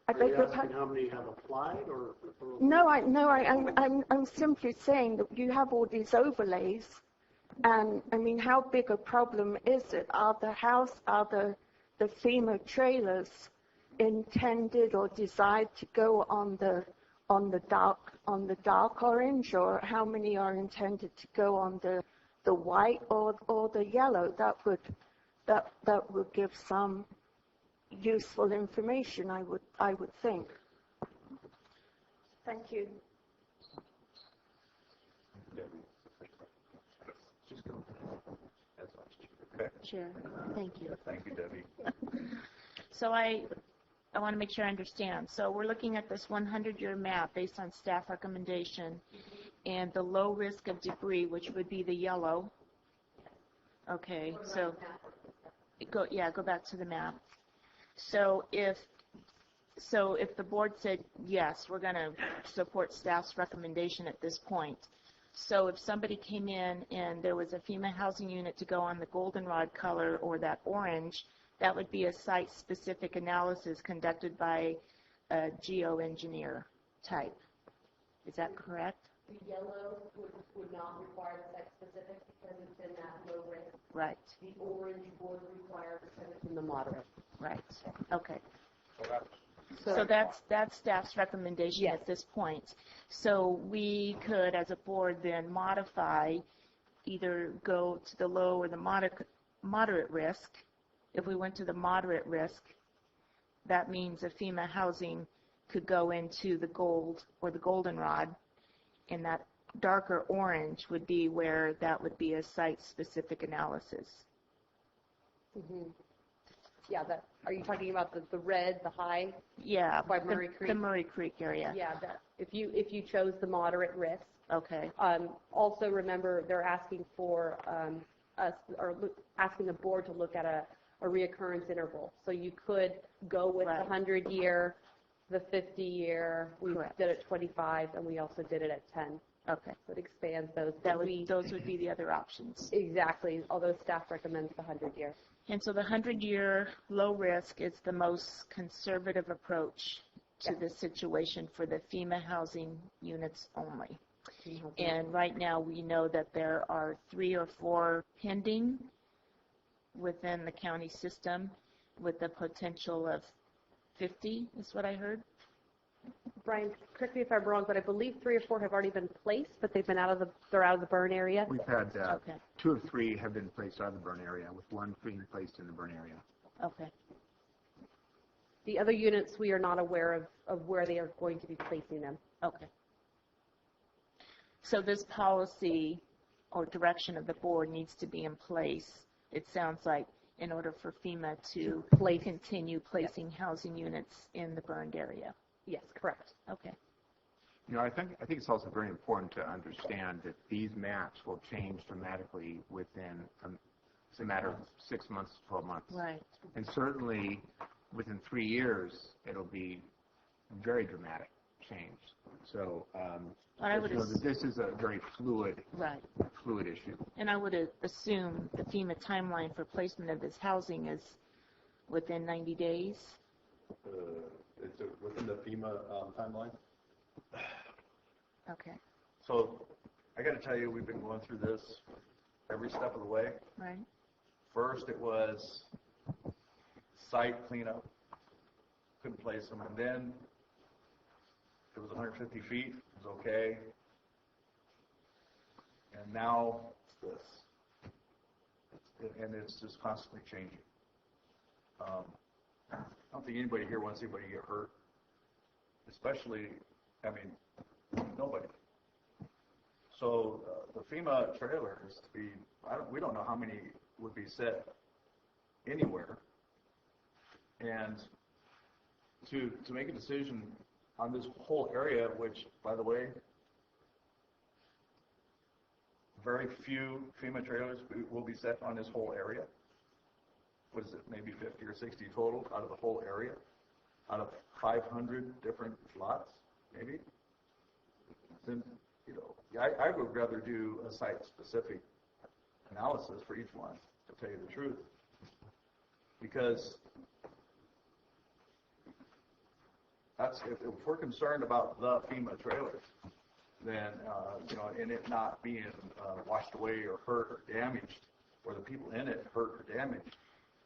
Are you asking how many have applied, or? No, I'm simply saying that you have all these overlays, and I mean, how big a problem is it? Are the FEMA trailers intended or desired to go on the dark orange, or how many are intended to go on the white or the yellow? That would give some useful information, I would think. Thank you. Chair, thank you. Thank you, Debbie. So I want to make sure I understand. So we're looking at this 100-year map based on staff recommendation and the low risk of debris, which would be the yellow. Okay, so go back to the map. So if the board said, yes, we're going to support staff's recommendation at this point, so if somebody came in and there was a FEMA housing unit to go on the goldenrod color or that orange, that would be a site-specific analysis conducted by a geoengineer type. Is that correct? The yellow would not require site-specific because it's in that low risk. Right. The orange would require because it's in the moderate. Right. Okay. So that's staff's recommendation at this point. So we could, as a board, then modify, either go to the low or the moderate risk. If we went to the moderate risk, that means a FEMA housing could go into the gold or the goldenrod, and that darker orange would be where that would be a site-specific analysis. Mm-hmm. Yeah, are you talking about the red, the high? Yeah, by Murray Creek? The Murray Creek area. Yeah, if you chose the moderate risk. Okay. Also remember, they're asking for asking the board to look at a reoccurrence interval. So you could go with the 100-year, the 50-year. We did it 25, and we also did it at 10. Okay. So it expands those. Those would be the other options. Exactly, although staff recommends the 100-year. And so the 100-year low risk is the most conservative approach to this situation for the FEMA housing units only. And right now we know that there are 3 or 4 pending within the county system with the potential of 50, is what I heard. Brian, correct me if I'm wrong, but I believe 3 or 4 have already been placed, but they've been out of the burn area. We've had 2 of 3 have been placed out of the burn area, with 1 being placed in the burn area. Okay. The other units, we are not aware of where they are going to be placing them. Okay. So this policy or direction of the board needs to be in place, it sounds like, in order for FEMA to continue placing housing units in the burned area. Yes, correct. Okay. You know, I think it's also very important to understand that these maps will change dramatically within a matter of 6 months to 12 months. Right. And certainly within 3 years, it'll be very dramatic change. So this is a very fluid issue. And I would assume the FEMA timeline for placement of this housing is within 90 days. It's within the FEMA timeline. Okay. So I got to tell you, we've been going through this every step of the way. Right. First, it was site cleanup, couldn't place them, and then it was 150 feet, it was okay. And now it's this. And it's just constantly changing. I don't think anybody here wants anybody to get hurt. Especially, I mean, nobody. So the FEMA trailers, we don't know how many would be set anywhere. And to make a decision on this whole area, which, by the way, very few FEMA trailers will be set on this whole area. What is it, maybe 50 or 60 total out of the whole area? Out of 500 different lots, maybe? Then, I would rather do a site-specific analysis for each one, to tell you the truth. Because if we're concerned about the FEMA trailers, then, and it not being washed away or hurt or damaged, or the people in it hurt or damaged,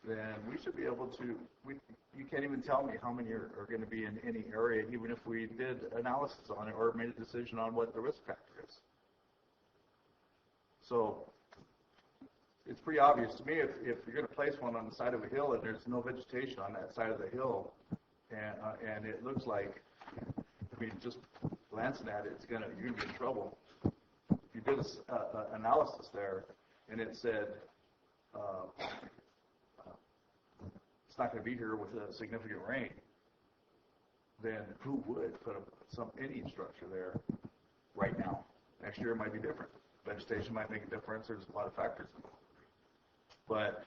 then we should be able to, you can't even tell me how many are going to be in any area, even if we did analysis on it or made a decision on what the risk factor is. So it's pretty obvious to me if you're going to place one on the side of a hill and there's no vegetation on that side of the hill, and it looks like, just glancing at it, you're going to be in trouble. If you did an analysis there and it said it's not going to be here with a significant rain, then who would put any structure there right now? Next year it might be different. Vegetation might make a difference. There's a lot of factors involved. But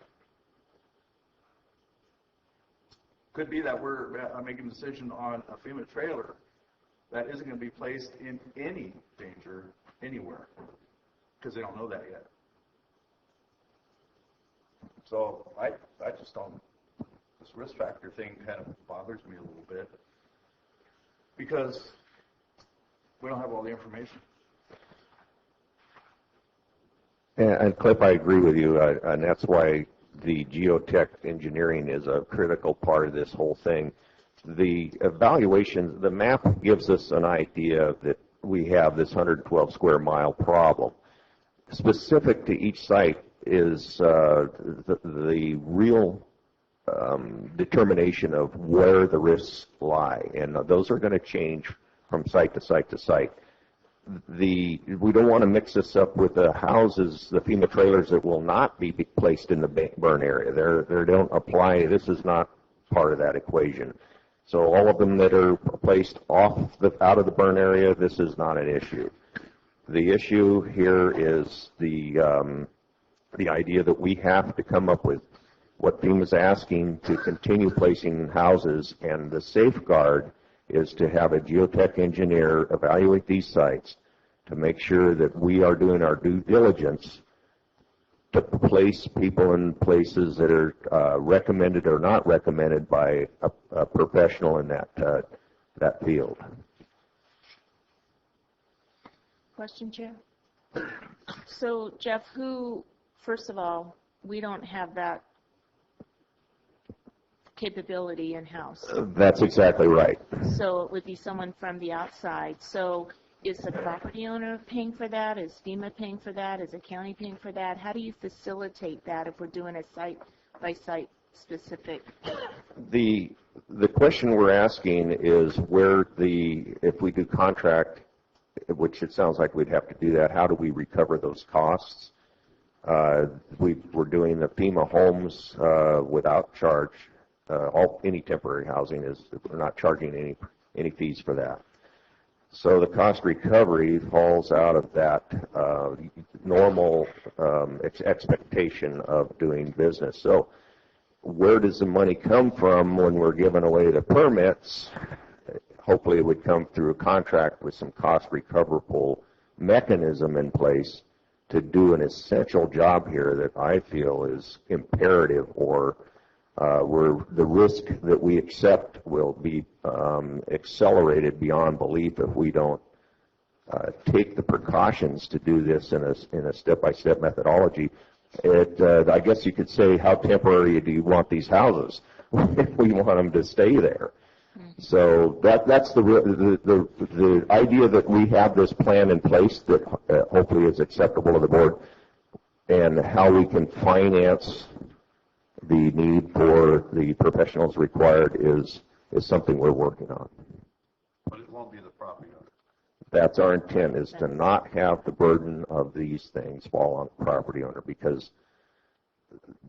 could be that we're making a decision on a FEMA trailer that isn't going to be placed in any danger anywhere because they don't know that yet. So I just don't, this risk factor thing kind of bothers me a little bit because we don't have all the information. And Cliff, I agree with you, and that's why the geotech engineering is a critical part of this whole thing. The evaluation, the map gives us an idea that we have this 112 square mile problem. Specific to each site is the real determination of where the risks lie, and those are going to change from site to site to site. We don't want to mix this up with the houses, the FEMA trailers that will not be placed in the burn area. They don't apply. This is not part of that equation. So all of them that are placed out of the burn area, this is not an issue. The issue here is the idea that we have to come up with what FEMA is asking to continue placing houses, and the safeguard is to have a geotech engineer evaluate these sites to make sure that we are doing our due diligence to place people in places that are recommended or not recommended by a professional in that field. Question, Chair? So, Jeff, first of all, we don't have that capability in-house. That's exactly right. So it would be someone from the outside. So is the property owner paying for that? Is FEMA paying for that? Is the county paying for that? How do you facilitate that if we're doing a site-by-site specific? The question we're asking is if we do contract, which it sounds like we'd have to do that, how do we recover those costs? We're doing the FEMA homes without charge. Any temporary housing we're not charging any fees for that. So the cost recovery falls out of that normal expectation of doing business. So where does the money come from when we're giving away the permits? Hopefully it would come through a contract with some cost recoverable mechanism in place to do an essential job here that I feel is imperative, or where the risk that we accept will be accelerated beyond belief if we don't take the precautions to do this in a step-by-step methodology. I guess you could say, how temporary do you want these houses? We want them to stay there. So that's the idea that we have this plan in place that hopefully is acceptable to the board, and how we can finance the need for the professionals required is something we're working on. But it won't be the property owner. That's our intent, is to not have the burden of these things fall on the property owner, because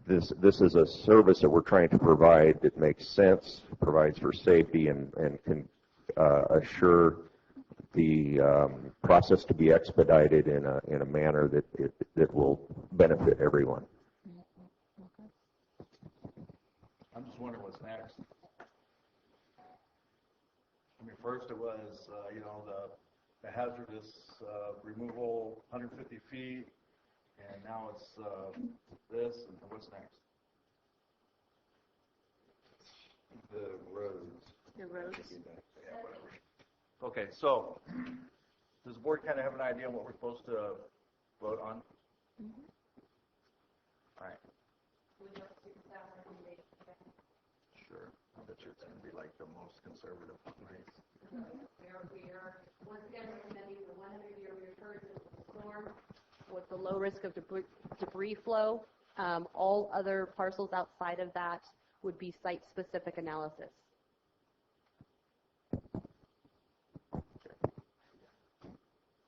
this is a service that we're trying to provide that makes sense, provides for safety, and can assure the process to be expedited in a manner that will benefit everyone. I'm just wondering what's next. I mean, first it was, the hazardous removal, 150 feet, and now it's this, and what's next? The roads. The roads. Yeah, whatever. Okay, so does the board kind of have an idea on what we're supposed to vote on? All right. Sure. I bet you it's going to be like the most conservative one, right? We are once again recommending the 100-year recurrence of the storm with the low risk of debris flow. All other parcels outside of that would be site-specific analysis.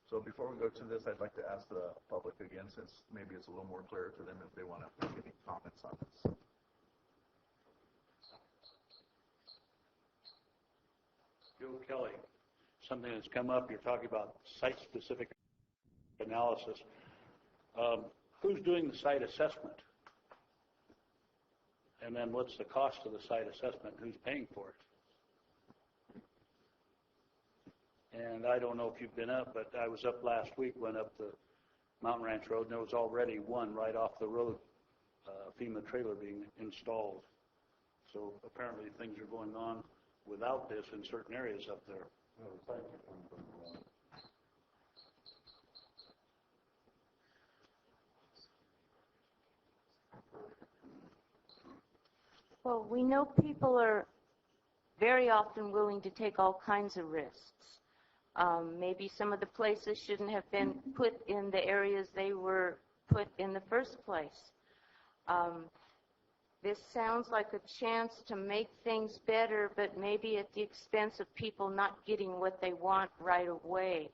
So before we go to this, I'd like to ask the public again, since maybe it's a little more clear to them if they want to make any comments on this. Joe Kelly, something that's come up, you're talking about site-specific analysis. Who's doing the site assessment? And then what's the cost of the site assessment? Who's paying for it? And I don't know if you've been up, but I was up last week, went up the Mountain Ranch Road, and there was already one right off the road, FEMA trailer being installed. So apparently things are going on without this in certain areas up there. Well, we know people are very often willing to take all kinds of risks. Maybe some of the places shouldn't have been put in the areas they were put in the first place. This sounds like a chance to make things better, but maybe at the expense of people not getting what they want right away.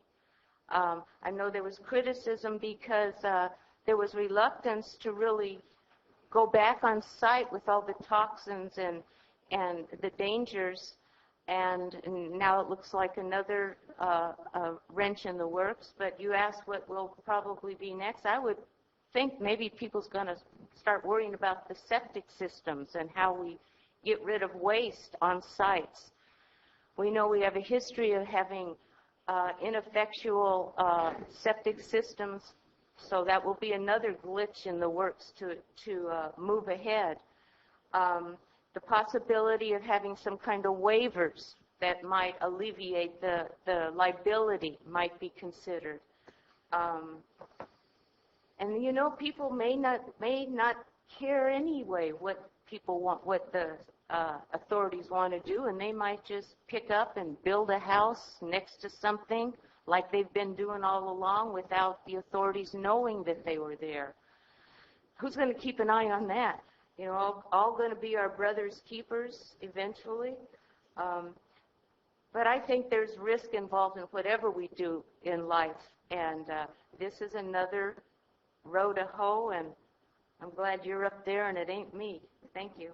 I know there was criticism because there was reluctance to really go back on site with all the toxins and the dangers, and now it looks like another wrench in the works. But you asked what will probably be next. I would think maybe people's going to start worrying about the septic systems and how we get rid of waste on sites. We know we have a history of having ineffectual septic systems, so that will be another glitch in the works to move ahead. The possibility of having some kind of waivers that might alleviate the liability might be considered. And you know, people may not care anyway what people want, what the authorities want to do, and they might just pick up and build a house next to something like they've been doing all along without the authorities knowing that they were there. Who's going to keep an eye on that? You know, all going to be our brother's keepers eventually. But I think there's risk involved in whatever we do in life, and this is another row to hoe, and I'm glad you're up there and it ain't me. Thank you.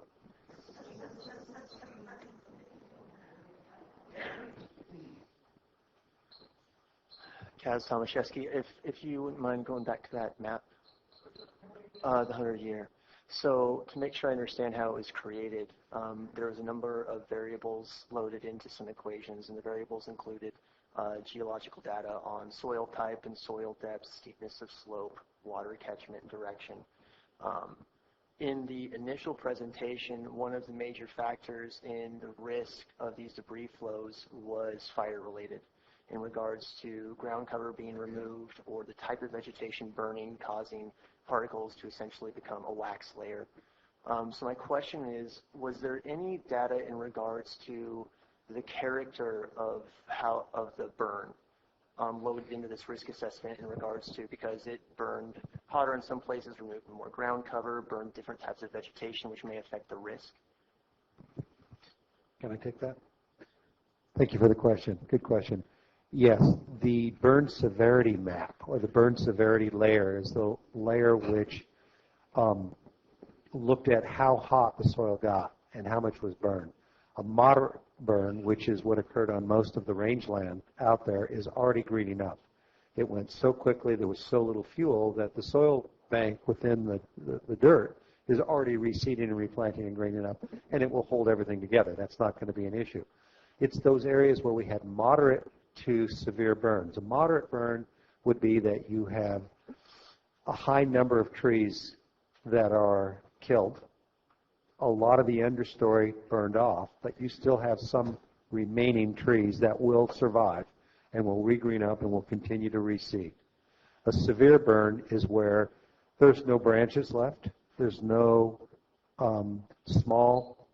Kaz Tomaszewski, if you wouldn't mind going back to that map, the 100-year. So to make sure I understand how it was created, there was a number of variables loaded into some equations, and the variables included geological data on soil type and soil depth, steepness of slope, water catchment direction. In the initial presentation, one of the major factors in the risk of these debris flows was fire-related, in regards to ground cover being removed or the type of vegetation burning, causing particles to essentially become a wax layer. So my question is, was there any data in regards to the character of the burn loaded into this risk assessment in regards to, because it burned hotter in some places, removed more ground cover, burned different types of vegetation, which may affect the risk? Can I take that? Thank you for the question. Good question. Yes, the burn severity map, or the burn severity layer, is the layer which looked at how hot the soil got and how much was burned. A moderate burn, which is what occurred on most of the rangeland out there, is already greening up. It went so quickly, there was so little fuel, that the soil bank within the dirt is already reseeding and replanting and greening up, and it will hold everything together. That's not going to be an issue. It's those areas where we had moderate to severe burns. A moderate burn would be that you have a high number of trees that are killed, a lot of the understory burned off, but you still have some remaining trees that will survive and will regreen up and will continue to reseed. A severe burn is where there's no branches left, there's no small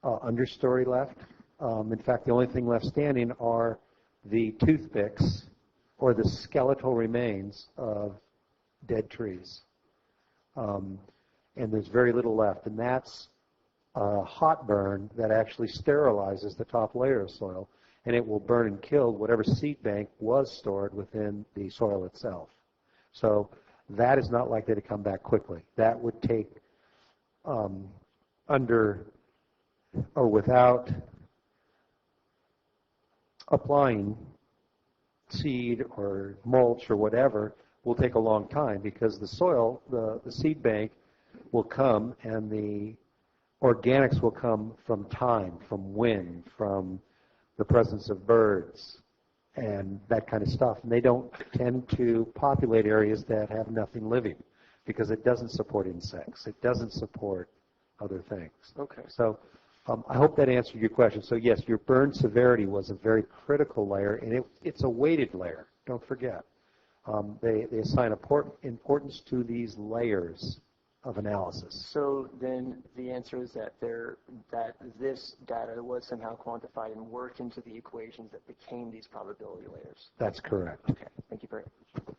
understory left. In fact, the only thing left standing are the toothpicks or the skeletal remains of dead trees. And there's very little left, and that's a hot burn that actually sterilizes the top layer of soil, and it will burn and kill whatever seed bank was stored within the soil itself. So that is not likely to come back quickly. That would take under or without applying seed or mulch or whatever will take a long time, because the soil, the seed bank will come, and the organics will come from time, from wind, from the presence of birds, and that kind of stuff. And they don't tend to populate areas that have nothing living, because it doesn't support insects. It doesn't support other things. Okay. So I hope that answered your question. So yes, your burn severity was a very critical layer, and it's a weighted layer. Don't forget. They assign importance to these layers of analysis. So then the answer is that this data was somehow quantified and worked into the equations that became these probability layers. That's correct. Okay, thank you very much.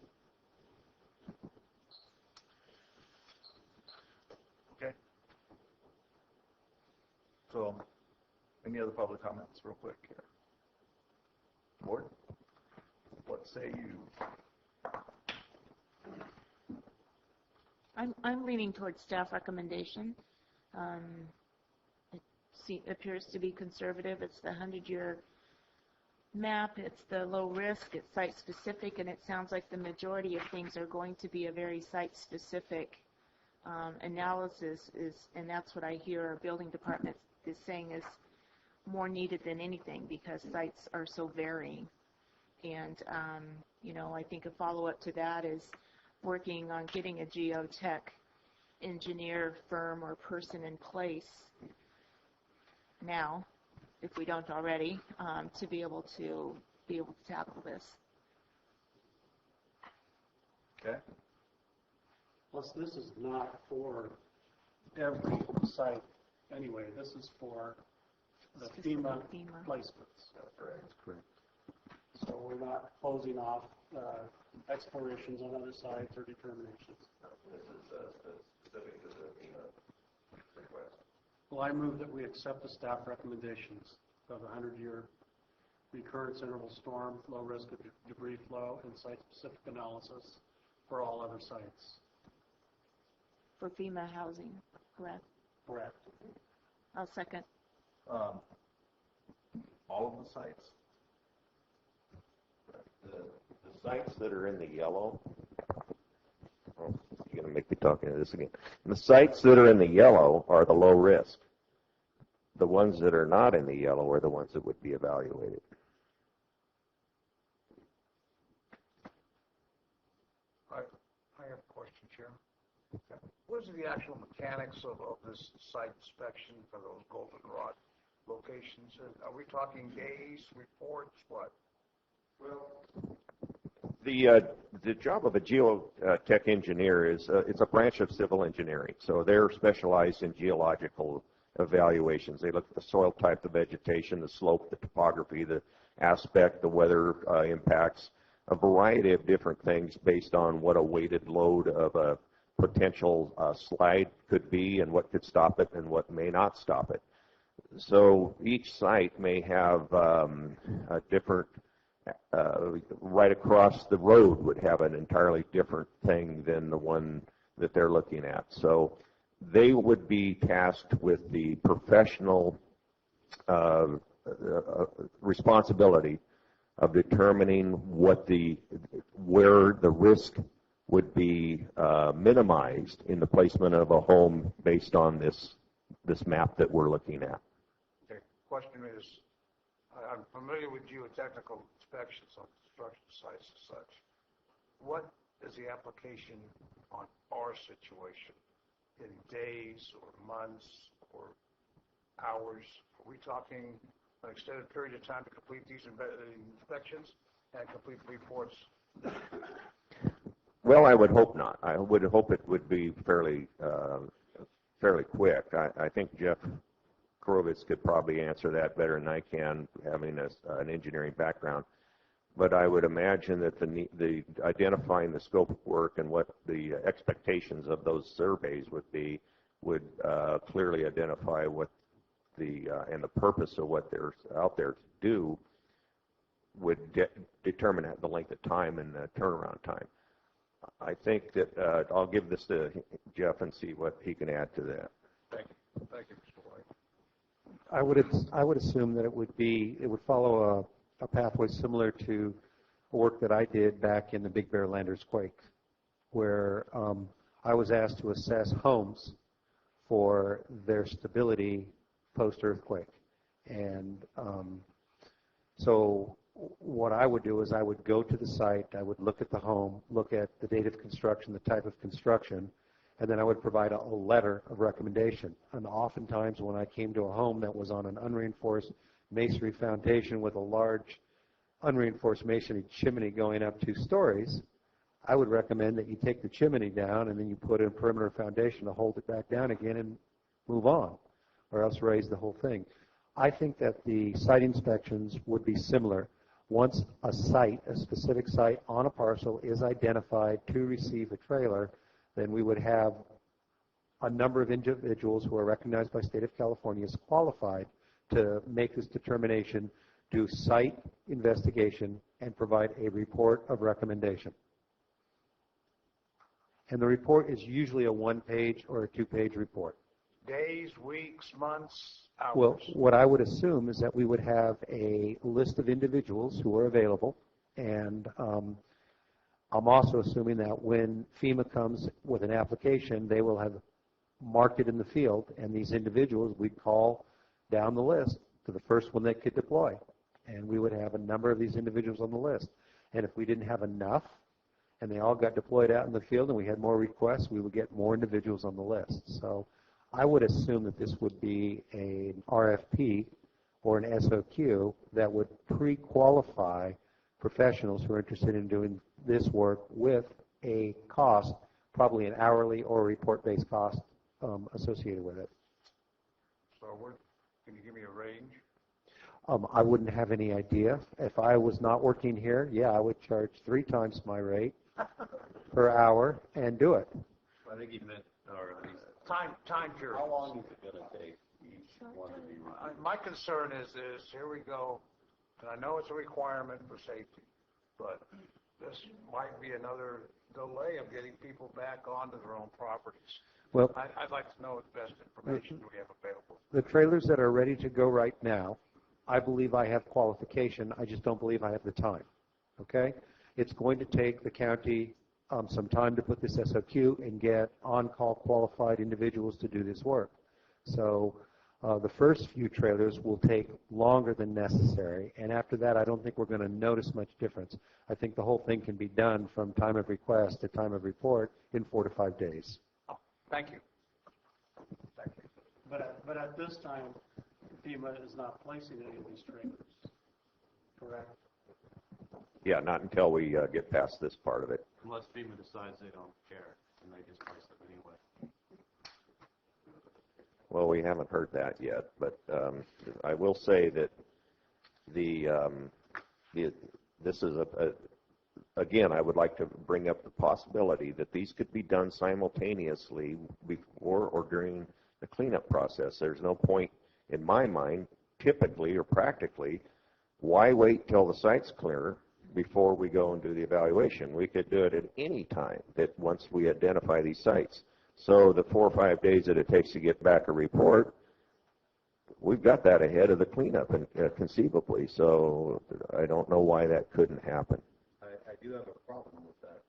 Okay. So, any other public comments real quick here? Board, what say you? I'm leaning towards staff recommendation. It appears to be conservative. It's the 100-year map. It's the low risk. It's site-specific, and it sounds like the majority of things are going to be a very site-specific analysis. And that's what I hear our building department is saying is more needed than anything, because sites are so varying. And I think a follow-up to that is working on getting a geotech engineer firm or person in place now, if we don't already, to be able to tackle this. Okay. Plus, this is not for every site anyway. This is for the FEMA placements. That's correct. So we're not closing off explorations on other sites or determinations. This is specific to the FEMA request. Well, I move that we accept the staff recommendations of the 100-year recurrence interval storm, low risk of debris flow, and site-specific analysis for all other sites. For FEMA housing, correct? Correct. I'll second. All of the sites? The sites that are in the yellow, oh, you're going to make me talk into this again. The sites that are in the yellow are the low risk. The ones that are not in the yellow are the ones that would be evaluated. I have a question, Chairman. What is the actual mechanics of this site inspection for those goldenrod locations? Are we talking days, reports, what? Well, the job of a geotech engineer is it's a branch of civil engineering. So they're specialized in geological evaluations. They look at the soil type, the vegetation, the slope, the topography, the aspect, the weather impacts, a variety of different things based on what a weighted load of a potential slide could be and what could stop it and what may not stop it. So each site may have a different, right across the road would have an entirely different thing than the one that they're looking at. So they would be tasked with the professional responsibility of determining where the risk would be minimized in the placement of a home based on this map that we're looking at. Okay. Question is, I'm familiar with geotechnical inspections on construction sites and such. What is the application on our situation? In days or months or hours? Are we talking an extended period of time to complete these inspections and complete reports? Well, I would hope not. I would hope it would be fairly quick. I think Jeff Korovitz could probably answer that better than I can, having an engineering background. But I would imagine that the identifying the scope of work and what the expectations of those surveys would be would clearly identify what and the purpose of what they're out there to do would determine the length of time and the turnaround time. I think that I'll give this to Jeff and see what he can add to that. Thank you. Thank you, Mr. White. I would assume that it would follow a pathway similar to work that I did back in the Big Bear Landers quake, where I was asked to assess homes for their stability post-earthquake. And so what I would do is I would go to the site, I would look at the home, look at the date of construction, the type of construction, and then I would provide a letter of recommendation. And oftentimes when I came to a home that was on an unreinforced masonry foundation with a large unreinforced masonry chimney going up 2 stories, I would recommend that you take the chimney down and then you put in a perimeter foundation to hold it back down again and move on, or else raise the whole thing. I think that the site inspections would be similar. Once a specific site on a parcel is identified to receive a trailer, then we would have a number of individuals who are recognized by State of California as qualified to make this determination, do site investigation, and provide a report of recommendation. And the report is usually a 1-page or a 2-page report. Days, weeks, months, hours? Well, what I would assume is that we would have a list of individuals who are available, and I'm also assuming that when FEMA comes with an application, they will have marked it in the field, and these individuals we'd call down the list to the first one that could deploy. And we would have a number of these individuals on the list. And if we didn't have enough, and they all got deployed out in the field and we had more requests, we would get more individuals on the list. So I would assume that this would be an RFP or an SOQ that would pre-qualify professionals who are interested in doing this work with a cost, probably an hourly or report-based cost associated with it. So can you give me a range? I wouldn't have any idea. If I was not working here, yeah, I would charge 3 times my rate per hour and do it. I think he meant, or at least time period. how long is it going to take each one to be reviewed? My concern is here we go, and I know it's a requirement for safety, but this might be another delay of getting people back onto their own properties. Well, I'd like to know the best information we have available. The trailers that are ready to go right now, I believe I have qualification. I just don't believe I have the time. Okay? It's going to take the county some time to put this SOQ and get on-call qualified individuals to do this work. So the first few trailers will take longer than necessary, and after that I don't think we're going to notice much difference. I think the whole thing can be done from time of request to time of report in 4 to 5 days. Oh, thank you. Thank you. But at this time, FEMA is not placing any of these trailers, correct? Yeah, not until we get past this part of it. Unless FEMA decides they don't care, and they just place them anyway. Well, we haven't heard that yet, but I will say that this is again, I would like to bring up the possibility that these could be done simultaneously before or during the cleanup process. There's no point, in my mind, typically or practically, why wait till the site's clear before we go and do the evaluation? We could do it at any time that once we identify these sites. So the 4 or 5 days that it takes to get back a report, we've got that ahead of the cleanup, and conceivably. So I don't know why that couldn't happen. I do have a problem with that.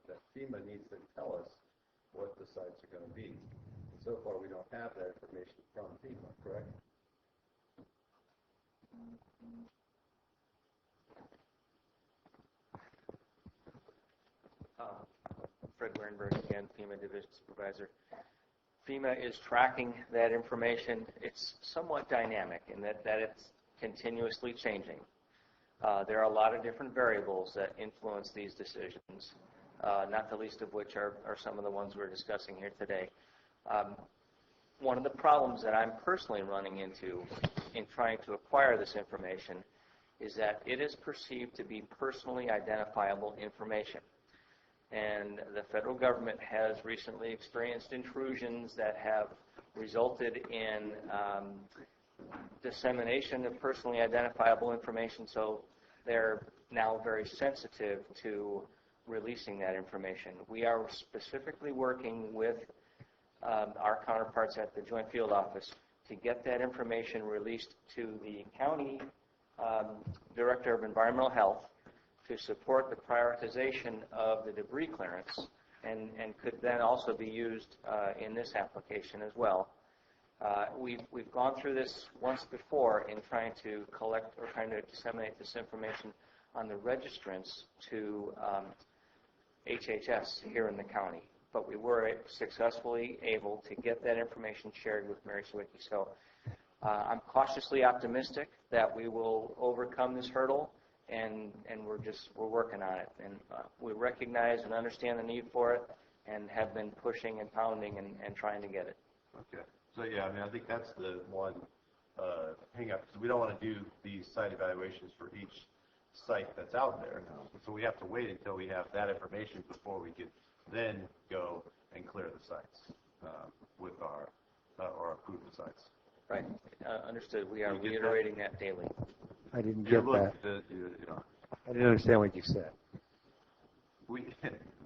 That FEMA needs to tell us what the sites are going to be. And so far, we don't have that information from FEMA, correct? Fred Wernberg again, FEMA Division Supervisor. FEMA is tracking that information. It's somewhat dynamic in that it's continuously changing. There are a lot of different variables that influence these decisions, not the least of which are some of the ones we're discussing here today. One of the problems that I'm personally running into in trying to acquire this information is that it is perceived to be personally identifiable information. And the federal government has recently experienced intrusions that have resulted in dissemination of personally identifiable information, so they're now very sensitive to releasing that information. We are specifically working with our counterparts at the Joint Field Office to get that information released to the county Director of Environmental Health to support the prioritization of the debris clearance, and could then also be used in this application as well. We've gone through this once before in trying to collect or trying to disseminate this information on the registrants to HHS here in the county, but we were successfully able to get that information shared with Mary Sawicki. So I'm cautiously optimistic that we will overcome this hurdle, and we're working on it, and we recognize and understand the need for it, and have been pushing and pounding and trying to get it. Okay. So yeah, I mean, I think that's the one hang up, because we don't want to do these site evaluations for each site that's out there. So we have to wait until we have that information before we could then go and clear the sites with our or approve the sites. Right. Understood. We are reiterating that daily. I didn't get that. I didn't understand what you said.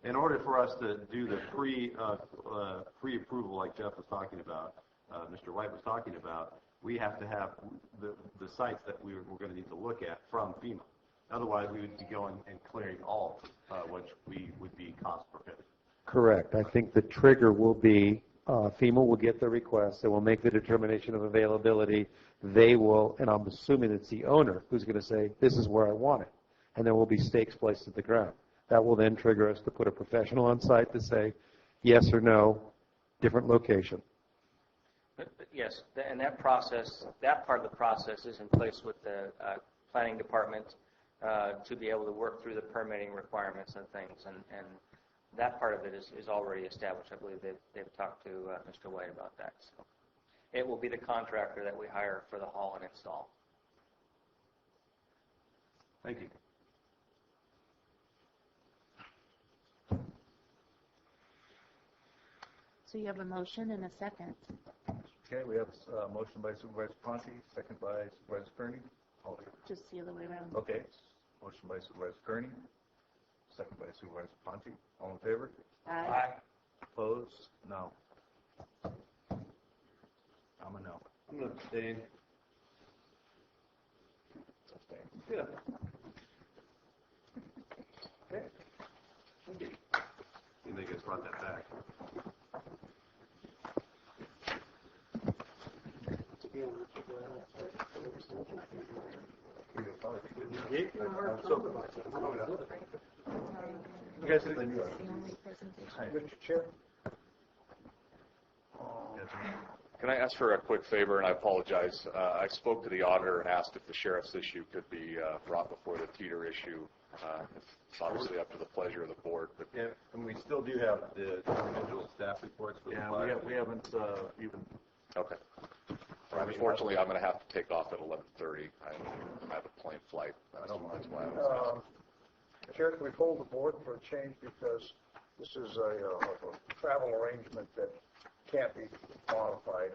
In order for us to do the pre-approval like Jeff was talking about, Mr. White was talking about, we have to have the sites that we're going to need to look at from FEMA. Otherwise, we would be going and clearing all, which would be cost prohibitive. Correct. I think the trigger will be FEMA will get the request. They will make the determination of availability. They will, and I'm assuming it's the owner who's going to say, this is where I want it. And there will be stakes placed at the ground. That will then trigger us to put a professional on site to say, yes or no, different location. But yes, and that process, that part of the process is in place with the planning department to be able to work through the permitting requirements and things, and that part of it is already established. I believe they've talked to Mr. White about that. So it will be the contractor that we hire for the haul and install. Thank you. So you have a motion and a second. Okay, we have a motion by Supervisor Ponte, second by Supervisor Kearney. Just the other way around. Okay, motion by Supervisor Kearney, second by Supervisor Ponte. All in favor? Aye. Opposed? No. I'm a no. I'm going to abstain. Yeah. Okay. Thank you. I think they just brought that back. You guys did the new Mr. Chair? Can I ask for a quick favor, and I apologize. I spoke to the auditor and asked if the sheriff's issue could be brought before the Teeter issue. It's obviously up to the pleasure of the board. But yeah, and we still do have the individual staff reports for the fire. We haven't even Okay. Unfortunately, I'm going to have to take off at 11:30. I have a plane flight. That's why I was Chair, can we hold the board for a change because this is a travel arrangement that can't be modified.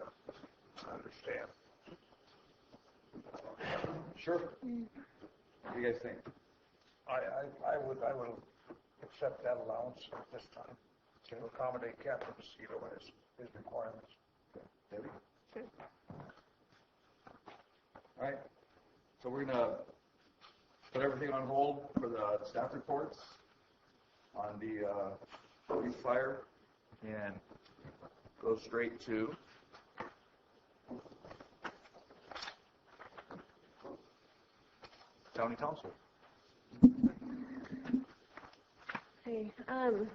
I understand. Sure. What do you guys think? I would accept that allowance at this time to accommodate Captain Macedo and his requirements. Debbie? All right. So we're going to put everything on hold for the staff reports on the police fire And go straight to County Council. Hey, I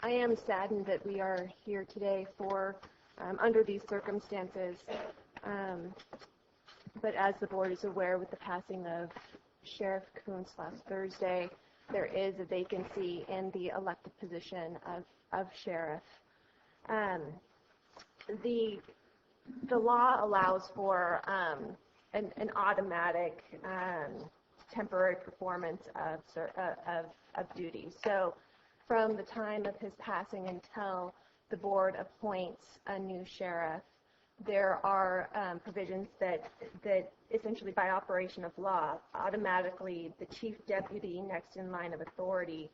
am saddened that we are here today for, under these circumstances. But as the board is aware, with the passing of Sheriff Kuntz last Thursday, there is a vacancy in the elected position of sheriff. The law allows for an automatic temporary performance of duties. So from the time of his passing until the board appoints a new sheriff, there are provisions that essentially by operation of law, automatically the chief deputy next in line of authority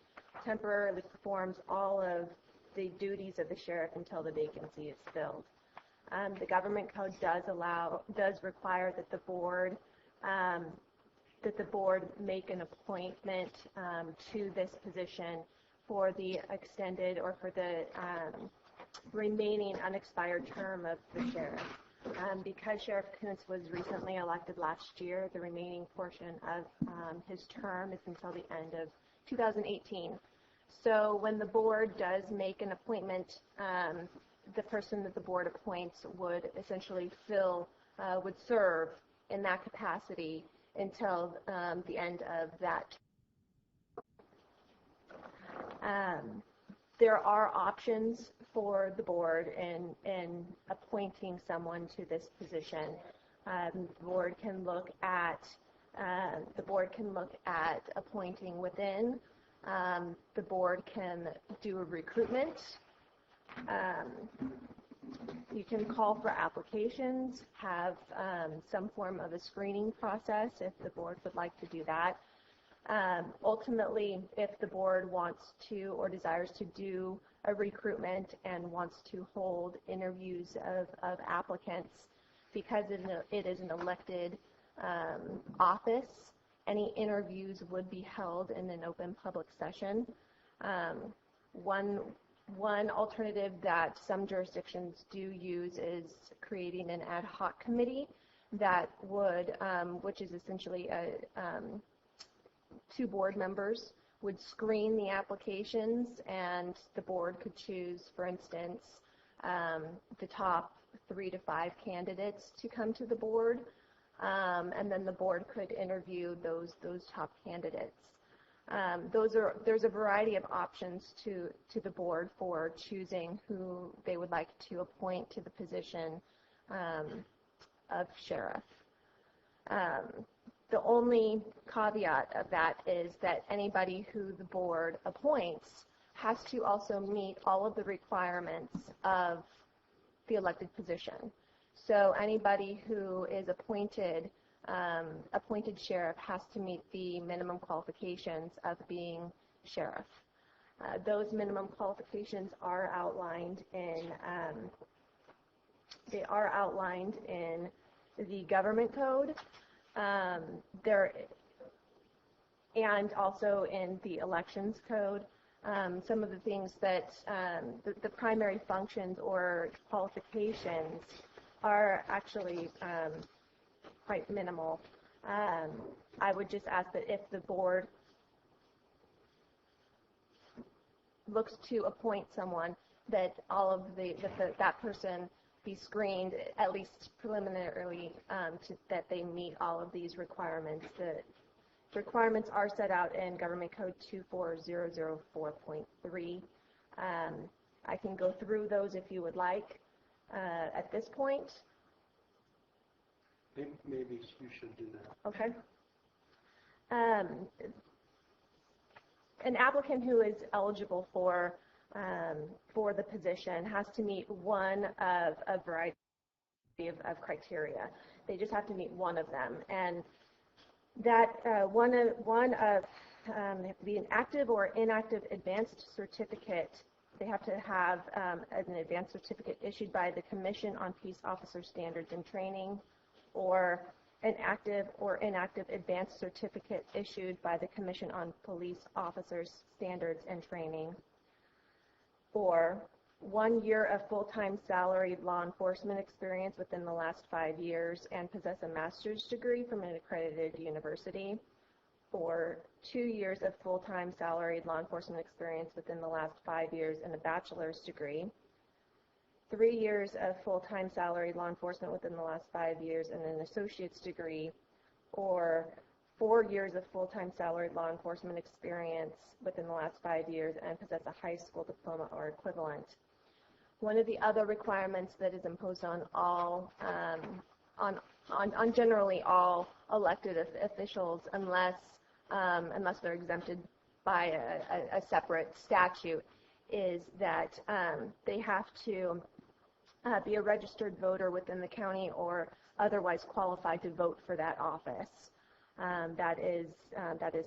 temporarily performs all of the duties of the sheriff until the vacancy is filled. The government code does require that the board make an appointment to this position for the extended or for the remaining unexpired term of the sheriff. Because Sheriff Kuntz was recently elected last year, the remaining portion of his term is until the end of 2018. So when the board does make an appointment, the person that the board appoints would essentially would serve in that capacity until the end of that. There are options for the board in appointing someone to this position. The board can look at appointing within. The board can do a recruitment. You can call for applications, have some form of a screening process if the board would like to do that. Ultimately, if the board wants to or desires to do a recruitment and wants to hold interviews of applicants, because it is an elected office, any interviews would be held in an open public session. One alternative that some jurisdictions do use is creating an ad hoc committee that would, which is essentially two board members would screen the applications, and the board could choose, for instance, the top 3 to 5 candidates to come to the board, and then the board could interview those top candidates. There's a variety of options to the board for choosing who they would like to appoint to the position of sheriff. The only caveat of that is that anybody who the board appoints has to also meet all of the requirements of the elected position. So anybody who is appointed sheriff has to meet the minimum qualifications of being sheriff. Those minimum qualifications are outlined in the government code. And also in the elections code. Some of the things that the primary functions or qualifications are actually quite minimal. I would just ask that if the board looks to appoint someone, that all of that person be screened at least preliminarily that they meet all of these requirements. The requirements are set out in Government Code 24004.3. I can go through those if you would like. at this point. Maybe you should do that. Okay. An applicant who is eligible for the position has to meet one of a variety of criteria. They just have to meet one of them, and that one of they have to be an active or inactive advanced certificate. They have to have an advanced certificate issued by the Commission on Peace Officer Standards and Training, or an active or inactive advanced certificate issued by the Commission on Police Officers Standards and Training, or 1 year of full-time salaried law enforcement experience within the last 5 years and possess a master's degree from an accredited university, or 2 years of full-time salaried law enforcement experience within the last 5 years and a bachelor's degree, 3 years of full-time salaried law enforcement within the last 5 years and an associate's degree, or 4 years of full-time salaried law enforcement experience within the last 5 years and possess a high school diploma or equivalent. One of the other requirements that is imposed on all, on generally all elected officials, unless they're exempted by a separate statute, is that they have to be a registered voter within the county or otherwise qualified to vote for that office. That is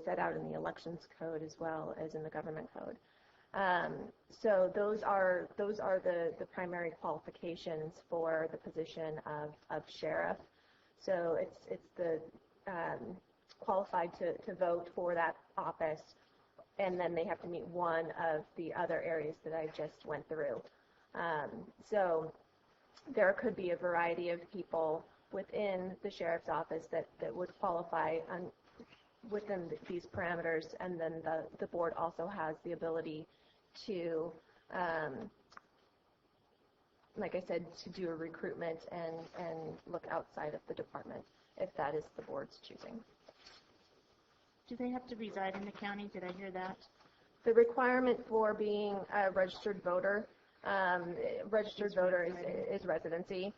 set out in the elections code as well as in the government code. So those are the primary qualifications for the position of sheriff. So it's the qualified to vote for that office, and then they have to meet one of the other areas that I just went through. So there could be a variety of people within the sheriff's office that would qualify within these parameters, and then the board also has the ability to, like I said, to do a recruitment and look outside of the department if that is the board's choosing. Do they have to reside in the county? Did I hear that? The requirement for being a registered voter is residency.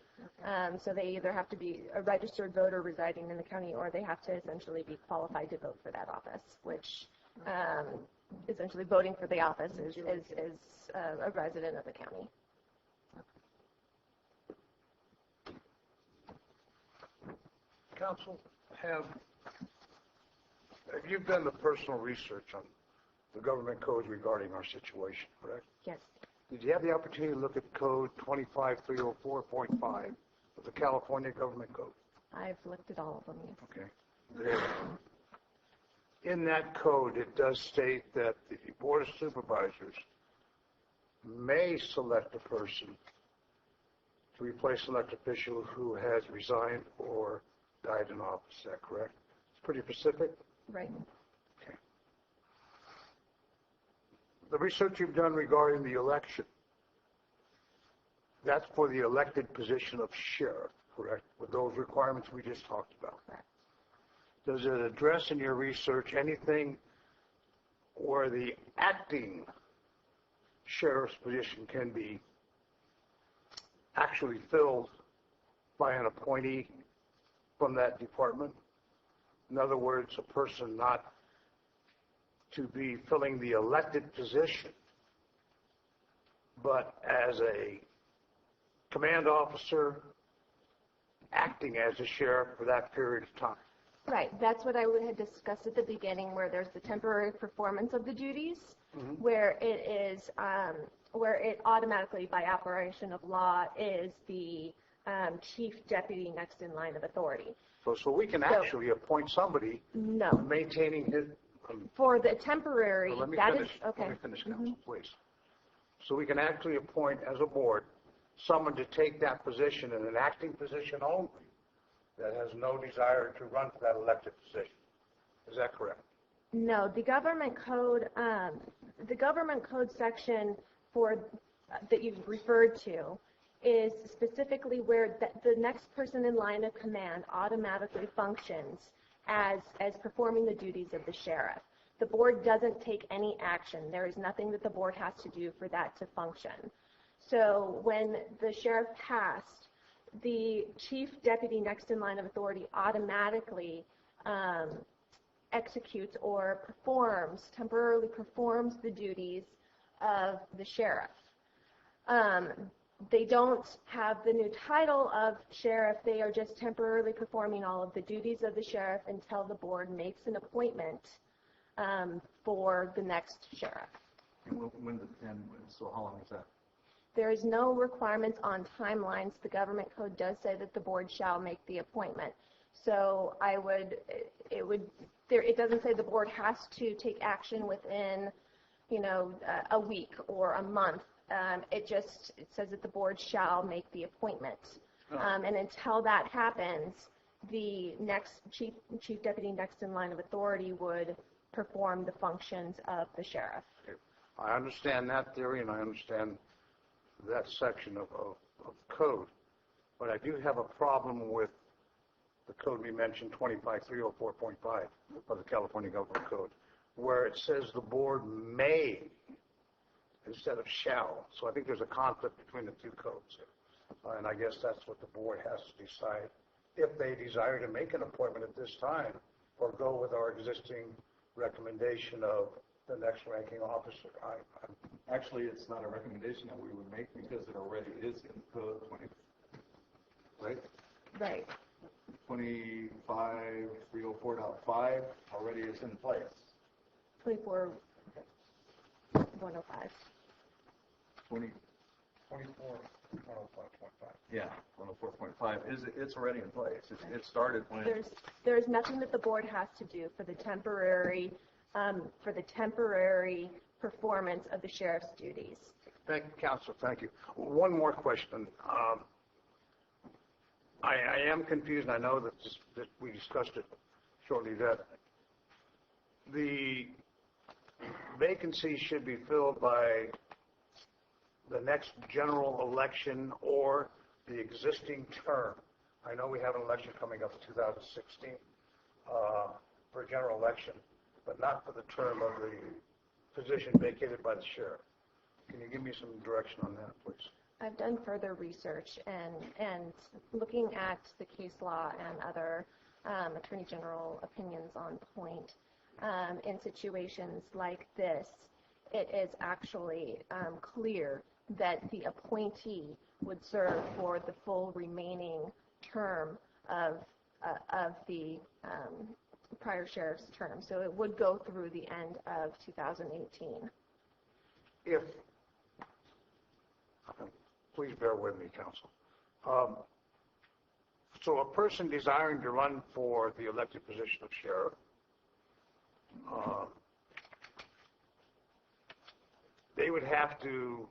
So they either have to be a registered voter residing in the county, or they have to essentially be qualified to vote for that office, which essentially voting for the office is a resident of the county. Counsel, have you done the personal research on the government codes regarding our situation, correct? Yes. Did you have the opportunity to look at code 25304.5 of the California Government Code? I've looked at all of them, yes. Okay. In that code, it does state that the Board of Supervisors may select a person to replace an elected official who has resigned or died in office. Is that correct? It's pretty specific? Right. Okay. The research you've done regarding the election, that's for the elected position of sheriff, correct? With those requirements we just talked about. Correct. Does it address in your research anything where the acting sheriff's position can be actually filled by an appointee from that department? In other words, a person not to be filling the elected position, but as a command officer acting as a sheriff for that period of time. Right. That's what I had discussed at the beginning, where there's the temporary performance of the duties, where it automatically, by operation of law, is the chief deputy next in line of authority. So we can actually appoint somebody maintaining his... for the temporary, Let me finish, Counsel, please. So we can actually appoint, as a board, someone to take that position in an acting position only that has no desire to run for that elected position. Is that correct? No, the government code section that you've referred to is specifically where the next person in line of command automatically functions as performing the duties of the sheriff. The board doesn't take any action. There is nothing that the board has to do for that to function. So when the sheriff passed, the chief deputy next in line of authority automatically executes or temporarily performs the duties of the sheriff. They don't have the new title of sheriff. They are just temporarily performing all of the duties of the sheriff until the board makes an appointment for the next sheriff. So how long is that? There is no requirements on timelines. The government code does say that the board shall make the appointment. So it doesn't say the board has to take action within, a week or a month. It says that the board shall make the appointment. And until that happens, the next chief deputy next in line of authority would perform the functions of the sheriff. I understand that theory, and I understand that section of code, but I do have a problem with the code we mentioned, 25304.5 of the California Government Code, where it says the board may instead of shall. So I think there's a conflict between the two codes. And I guess that's what the board has to decide if they desire to make an appointment at this time or go with our existing recommendation of the next ranking officer. Actually, it's not a recommendation that we would make because it already is in code 20, right? Right. 25304.5 already is in place. 24105. 24.105.5. Yeah, 104.5 it's already in place. It started when There's nothing that the board has to do for the temporary performance of the sheriff's duties. Thank you, Counselor. Thank you. One more question. I am confused, and I know that we discussed it shortly, that the vacancy should be filled by the next general election or the existing term. I know we have an election coming up in 2016 for a general election, but not for the term of the position vacated by the sheriff. Can you give me some direction on that, please? I've done further research and looking at the case law and other Attorney General opinions on point. In situations like this, it is actually clear that the appointee would serve for the full remaining term of the prior sheriff's term. So it would go through the end of 2018. Please bear with me, Counsel. So a person desiring to run for the elected position of sheriff they would have to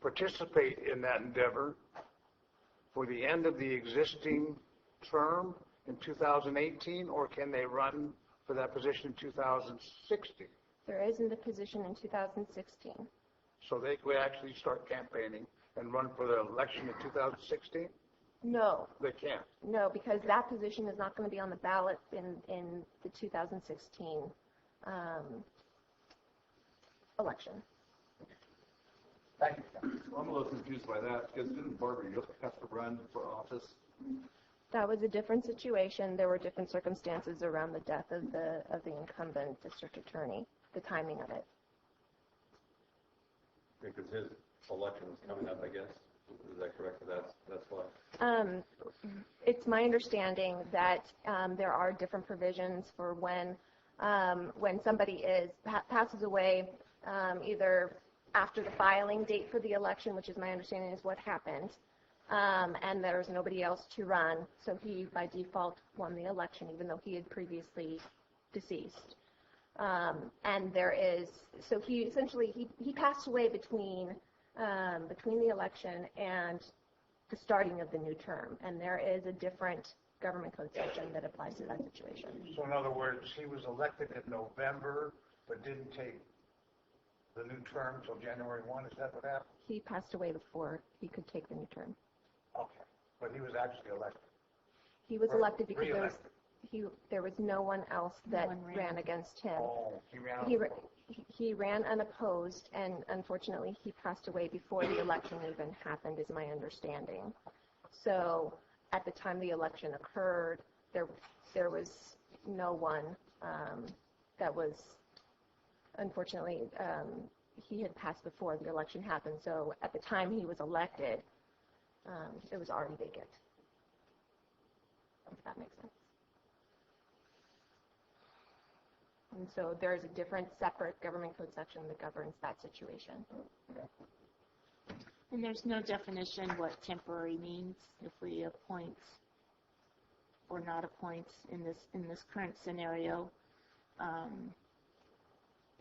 participate in that endeavor for the end of the existing term in 2018, or can they run for that position in 2016? There isn't a position in 2016. So they could actually start campaigning and run for the election in 2016? No. They can't? No, because that position is not going to be on the ballot in the 2016 election. Thank you. Well, I'm a little confused by that because didn't Barbara Yost have to run for office? That was a different situation. There were different circumstances around the death of the incumbent district attorney, the timing of it. Because his election was coming up, I guess. Is that correct? That's why. It's my understanding that there are different provisions for when somebody passes away, either after the filing date for the election, which is my understanding is what happened, and there's nobody else to run, so he by default won the election, even though he had previously deceased. And so he essentially he passed away between the election and the starting of the new term, and there is a different government code section that applies to that situation. So in other words, he was elected in November, but didn't take the new term until January 1. Is that what happened? He passed away before he could take the new term. Okay, but he was actually elected. He was elected because there was no one else that ran against him. Oh, he ran He, unopposed. he ran unopposed, and unfortunately, he passed away before the election even happened, is my understanding. So, at the time the election occurred, there was no one that was, unfortunately, he had passed before the election happened. So, at the time he was elected, it was already vacant. If that makes sense. And so there's a different, separate government code section that governs that situation. And there's no definition what temporary means if we appoint or not appoint in this current scenario.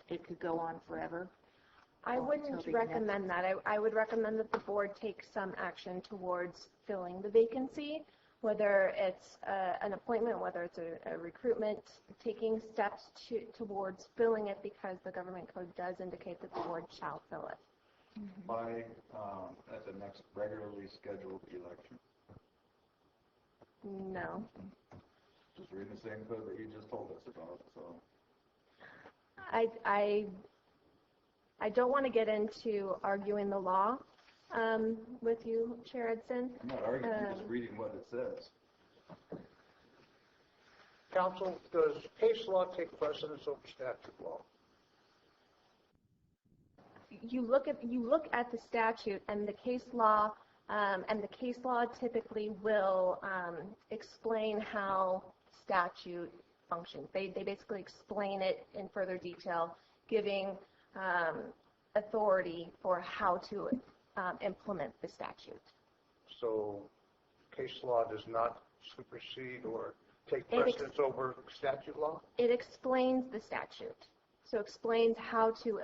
It could go on forever. I wouldn't recommend that. I would recommend that the board take some action towards filling the vacancy, whether it's an appointment, whether it's a recruitment, taking steps towards filling it, because the government code does indicate that the board shall fill it. By at the next regularly scheduled election. No. Just reading the same code that you just told us about. So. I don't want to get into arguing the law with you, Chair Edson. I'm not arguing, I'm just reading what it says. Counsel, does case law take precedence over statute law? You look at the statute and the case law, typically will explain how statute functions. They basically explain it in further detail, giving authority for how to implement the statute. So case law does not supersede or take precedence over statute law? It explains the statute. So explains how to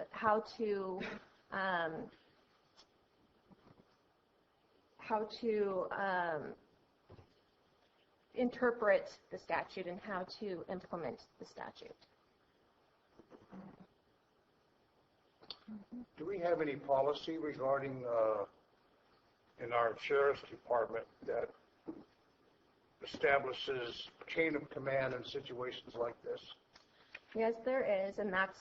interpret the statute and how to implement the statute. Do we have any policy regarding in our sheriff's department that establishes chain of command in situations like this? Yes, there is, and that's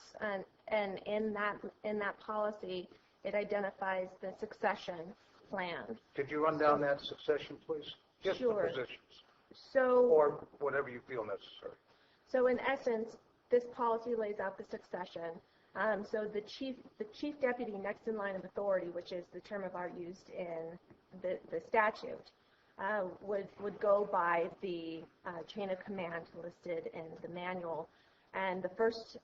and in that policy, it identifies the succession plan. Could you run down that succession, please? Just Sure. the positions. So, or whatever you feel necessary. So in essence, this policy lays out the succession. So the chief deputy next in line of authority, which is the term of art used in the statute, would go by the chain of command listed in the manual. And the first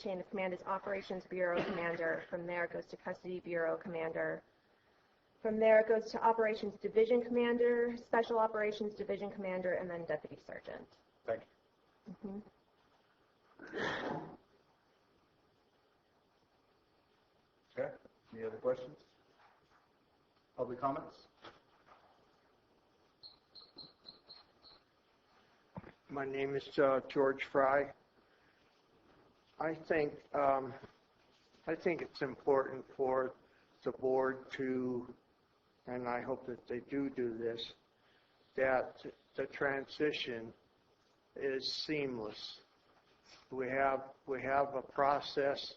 chain of command is Operations Bureau Commander. From there it goes to Custody Bureau Commander. From there it goes to Operations Division Commander, Special Operations Division Commander, and then Deputy Sergeant. Thank you. Mm-hmm. Okay. Any other questions? Public comments? My name is George Fry. I think it's important for the board to, and I hope that they do this, that the transition is seamless. We have a process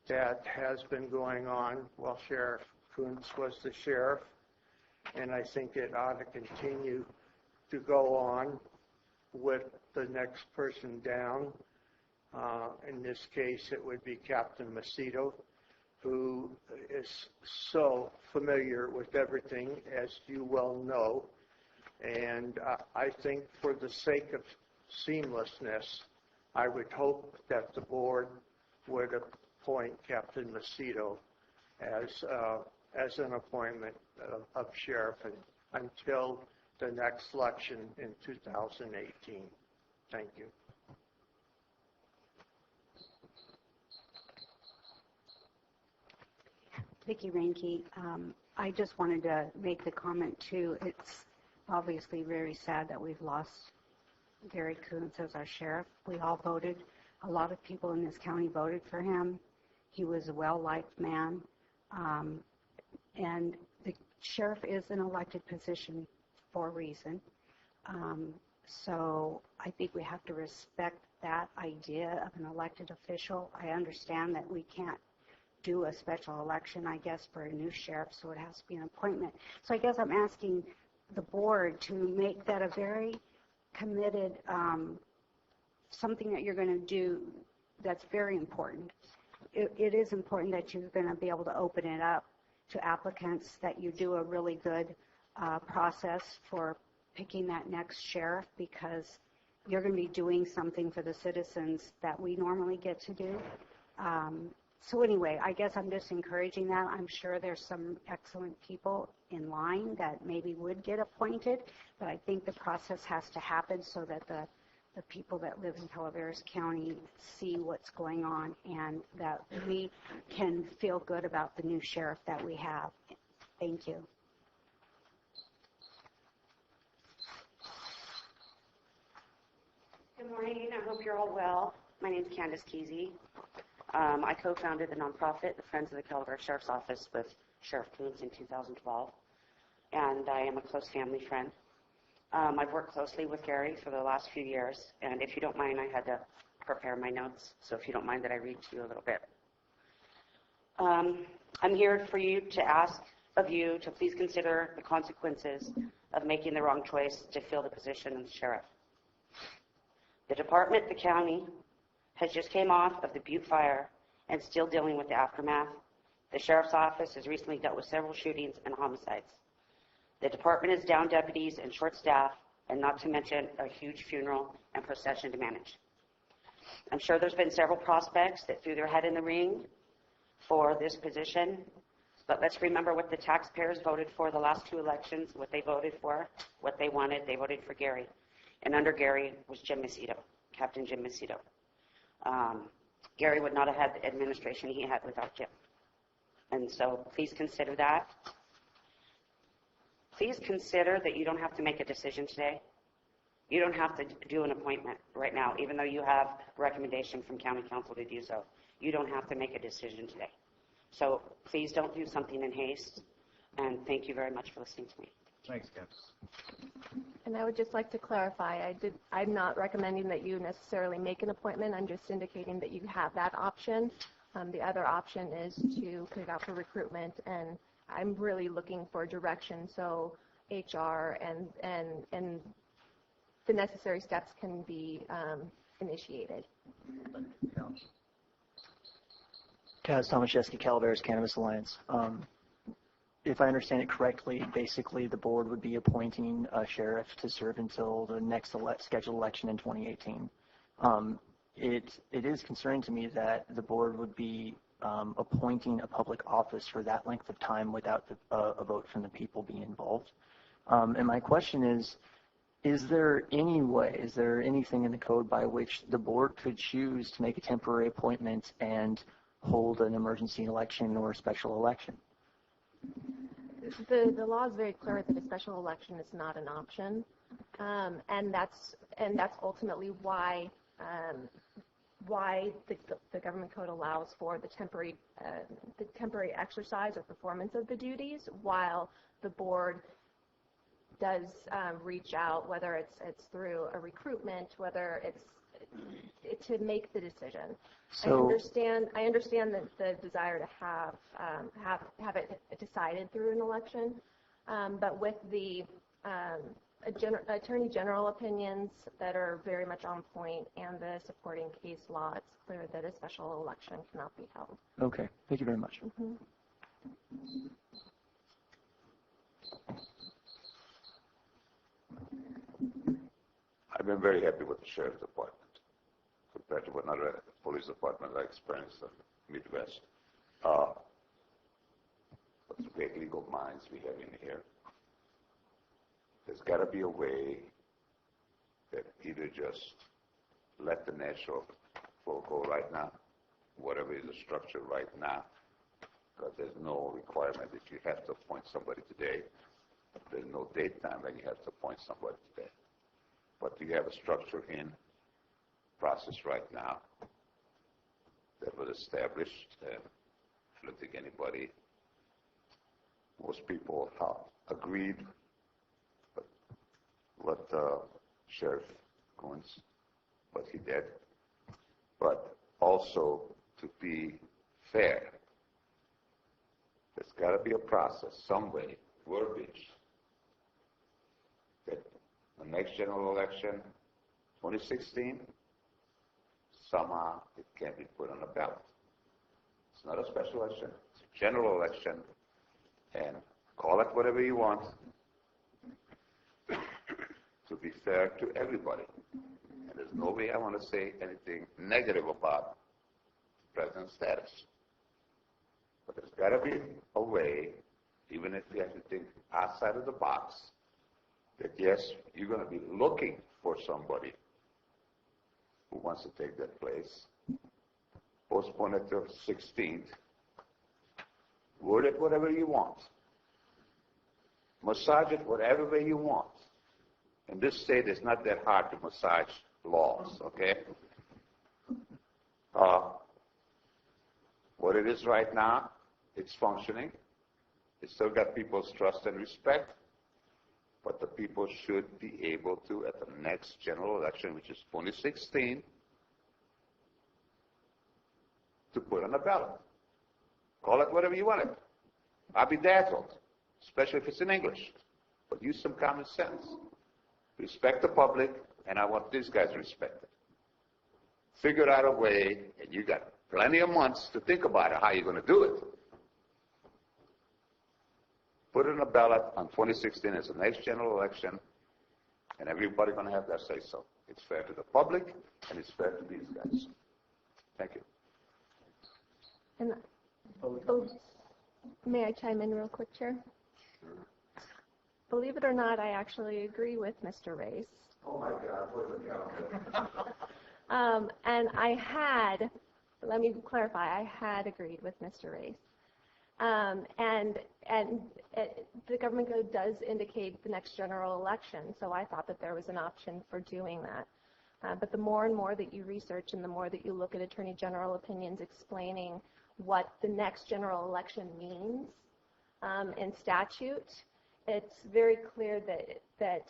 that has been going on while Sheriff Kuntz was the sheriff, and I think it ought to continue to go on with the next person down. In this case, it would be Captain Macedo, who is so familiar with everything, as you well know. And I think for the sake of seamlessness, I would hope that the board would appoint Captain Macedo as an appointment of sheriff until the next election in 2018. Thank you. Vicki Ranke. I just wanted to make the comment too. It's obviously very sad that we've lost Gary Kuntz as our sheriff. We all voted. A lot of people in this county voted for him. He was a well-liked man. And the sheriff is an elected position for a reason. So I think we have to respect that idea of an elected official. I understand that we can't do a special election, I guess, for a new sheriff, so it has to be an appointment. So I guess I'm asking the board to make that a very committed, something that you're going to do that's very important. It is important that you're going to be able to open it up to applicants, that you do a really good process for picking that next sheriff, because you're going to be doing something for the citizens that we normally get to do. So anyway, I guess I'm just encouraging that. I'm sure there's some excellent people in line that maybe would get appointed, but I think the process has to happen so that the people that live in Calaveras County see what's going on and that we can feel good about the new sheriff that we have. Thank you. Good morning. I hope you're all well. My name is Candace Kesey. I co-founded the nonprofit, the Friends of the Calaveras Sheriff's Office, with Sheriff Coons in 2012, and I am a close family friend. I've worked closely with Gary for the last few years, and if you don't mind, I had to prepare my notes, so if you don't mind that I read to you a little bit. I'm here for you to ask of you to please consider the consequences of making the wrong choice to fill the position of sheriff. The department, the county, has just came off of the Butte fire and still dealing with the aftermath. The sheriff's office has recently dealt with several shootings and homicides. The department is down deputies and short staff, and not to mention a huge funeral and procession to manage. I'm sure there's been several prospects that threw their head in the ring for this position, but let's remember what the taxpayers voted for the last two elections, what they voted for, what they wanted. They voted for Gary. And under Gary was Jim Macedo, Captain Jim Macedo. Gary would not have had the administration he had without Jim. And so please consider that. Please consider that you don't have to make a decision today. You don't have to do an appointment right now, even though you have a recommendation from county council to do so. You don't have to make a decision today. So please don't do something in haste. And thank you very much for listening to me. Thanks, Candace. And I would just like to clarify, I'm not recommending that you necessarily make an appointment. I'm just indicating that you have that option. The other option is to put it out for recruitment, and I'm really looking for direction so HR and the necessary steps can be initiated. Kaz Tomaszewski, Calaveras Cannabis Alliance. If I understand it correctly, basically the board would be appointing a sheriff to serve until the next scheduled election in 2018. It is concerning to me that the board would be appointing a public office for that length of time without a vote from the people being involved. And my question is there any way, is there anything in the code by which the board could choose to make a temporary appointment and hold an emergency election or a special election? The law is very clear that a special election is not an option, and that's ultimately why the government code allows for the temporary exercise or performance of the duties, while the board does reach out, whether it's through a recruitment, whether it's to make the decision. So, I understand the desire to have it decided through an election, but with the Attorney General opinions that are very much on point and the supporting case law, it's clear that a special election cannot be held. Okay, thank you very much. Mm-hmm. I've been very happy with the sheriff's department compared to what another police department I experienced in the Midwest. What's great legal minds we have in here. There's got to be a way that either just let the natural flow go right now, whatever is the structure right now, because there's no requirement that you have to appoint somebody today. There's no date time that you have to appoint somebody today. But you have a structure in process right now that was established, and I don't think anybody, most people agreed. But what Sheriff Coons, what he did, but also to be fair. There's got to be a process, some way, verbiage, that the next general election, 2016, somehow it can be put on a ballot. It's not a special election, it's a general election, and call it whatever you want, to be fair to everybody. And there's no way I want to say anything negative about the president's status. But there's got to be a way, even if you have to think outside of the box, that yes, you're going to be looking for somebody who wants to take that place. Postpone it to 16th. Word it whatever you want. Massage it whatever way you want. In this state, it's not that hard to massage laws, okay? What it is right now, it's functioning. It's still got people's trust and respect, but the people should be able to, at the next general election, which is 2016, to put on a ballot. Call it whatever you want it. I'll be dazzled, especially if it's in English. But use some common sense. Respect the public, and I want these guys respected. Figure out a way, and you got plenty of months to think about it, how you're going to do it. Put it on a ballot on 2016 as the next general election, and everybody's going to have their say-so. It's fair to the public, and it's fair to these guys. Thank you. And, may I chime in real quick, Chair? Sure. Believe it or not, I actually agree with Mr. Race. Oh my God, what a And I had, let me clarify, I had agreed with Mr. Race. The government code does indicate the next general election, so I thought that there was an option for doing that. But the more and more that you research and the more that you look at Attorney General opinions explaining what the next general election means in statute, it's very clear that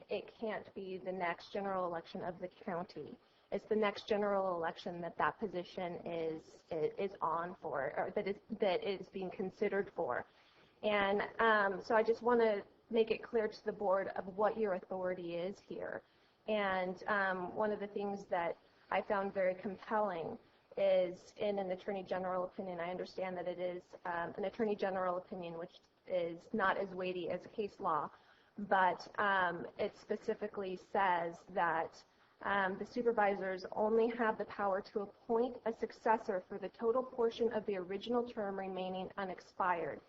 it can't be the next general election of the county. It's the next general election that position is on for, or that is being considered for. And so I just want to make it clear to the board of what your authority is here. And one of the things that I found very compelling is in an Attorney General opinion. I understand that it is an Attorney General opinion, which is not as weighty as case law, but it specifically says that the supervisors only have the power to appoint a successor for the total portion of the original term remaining unexpired.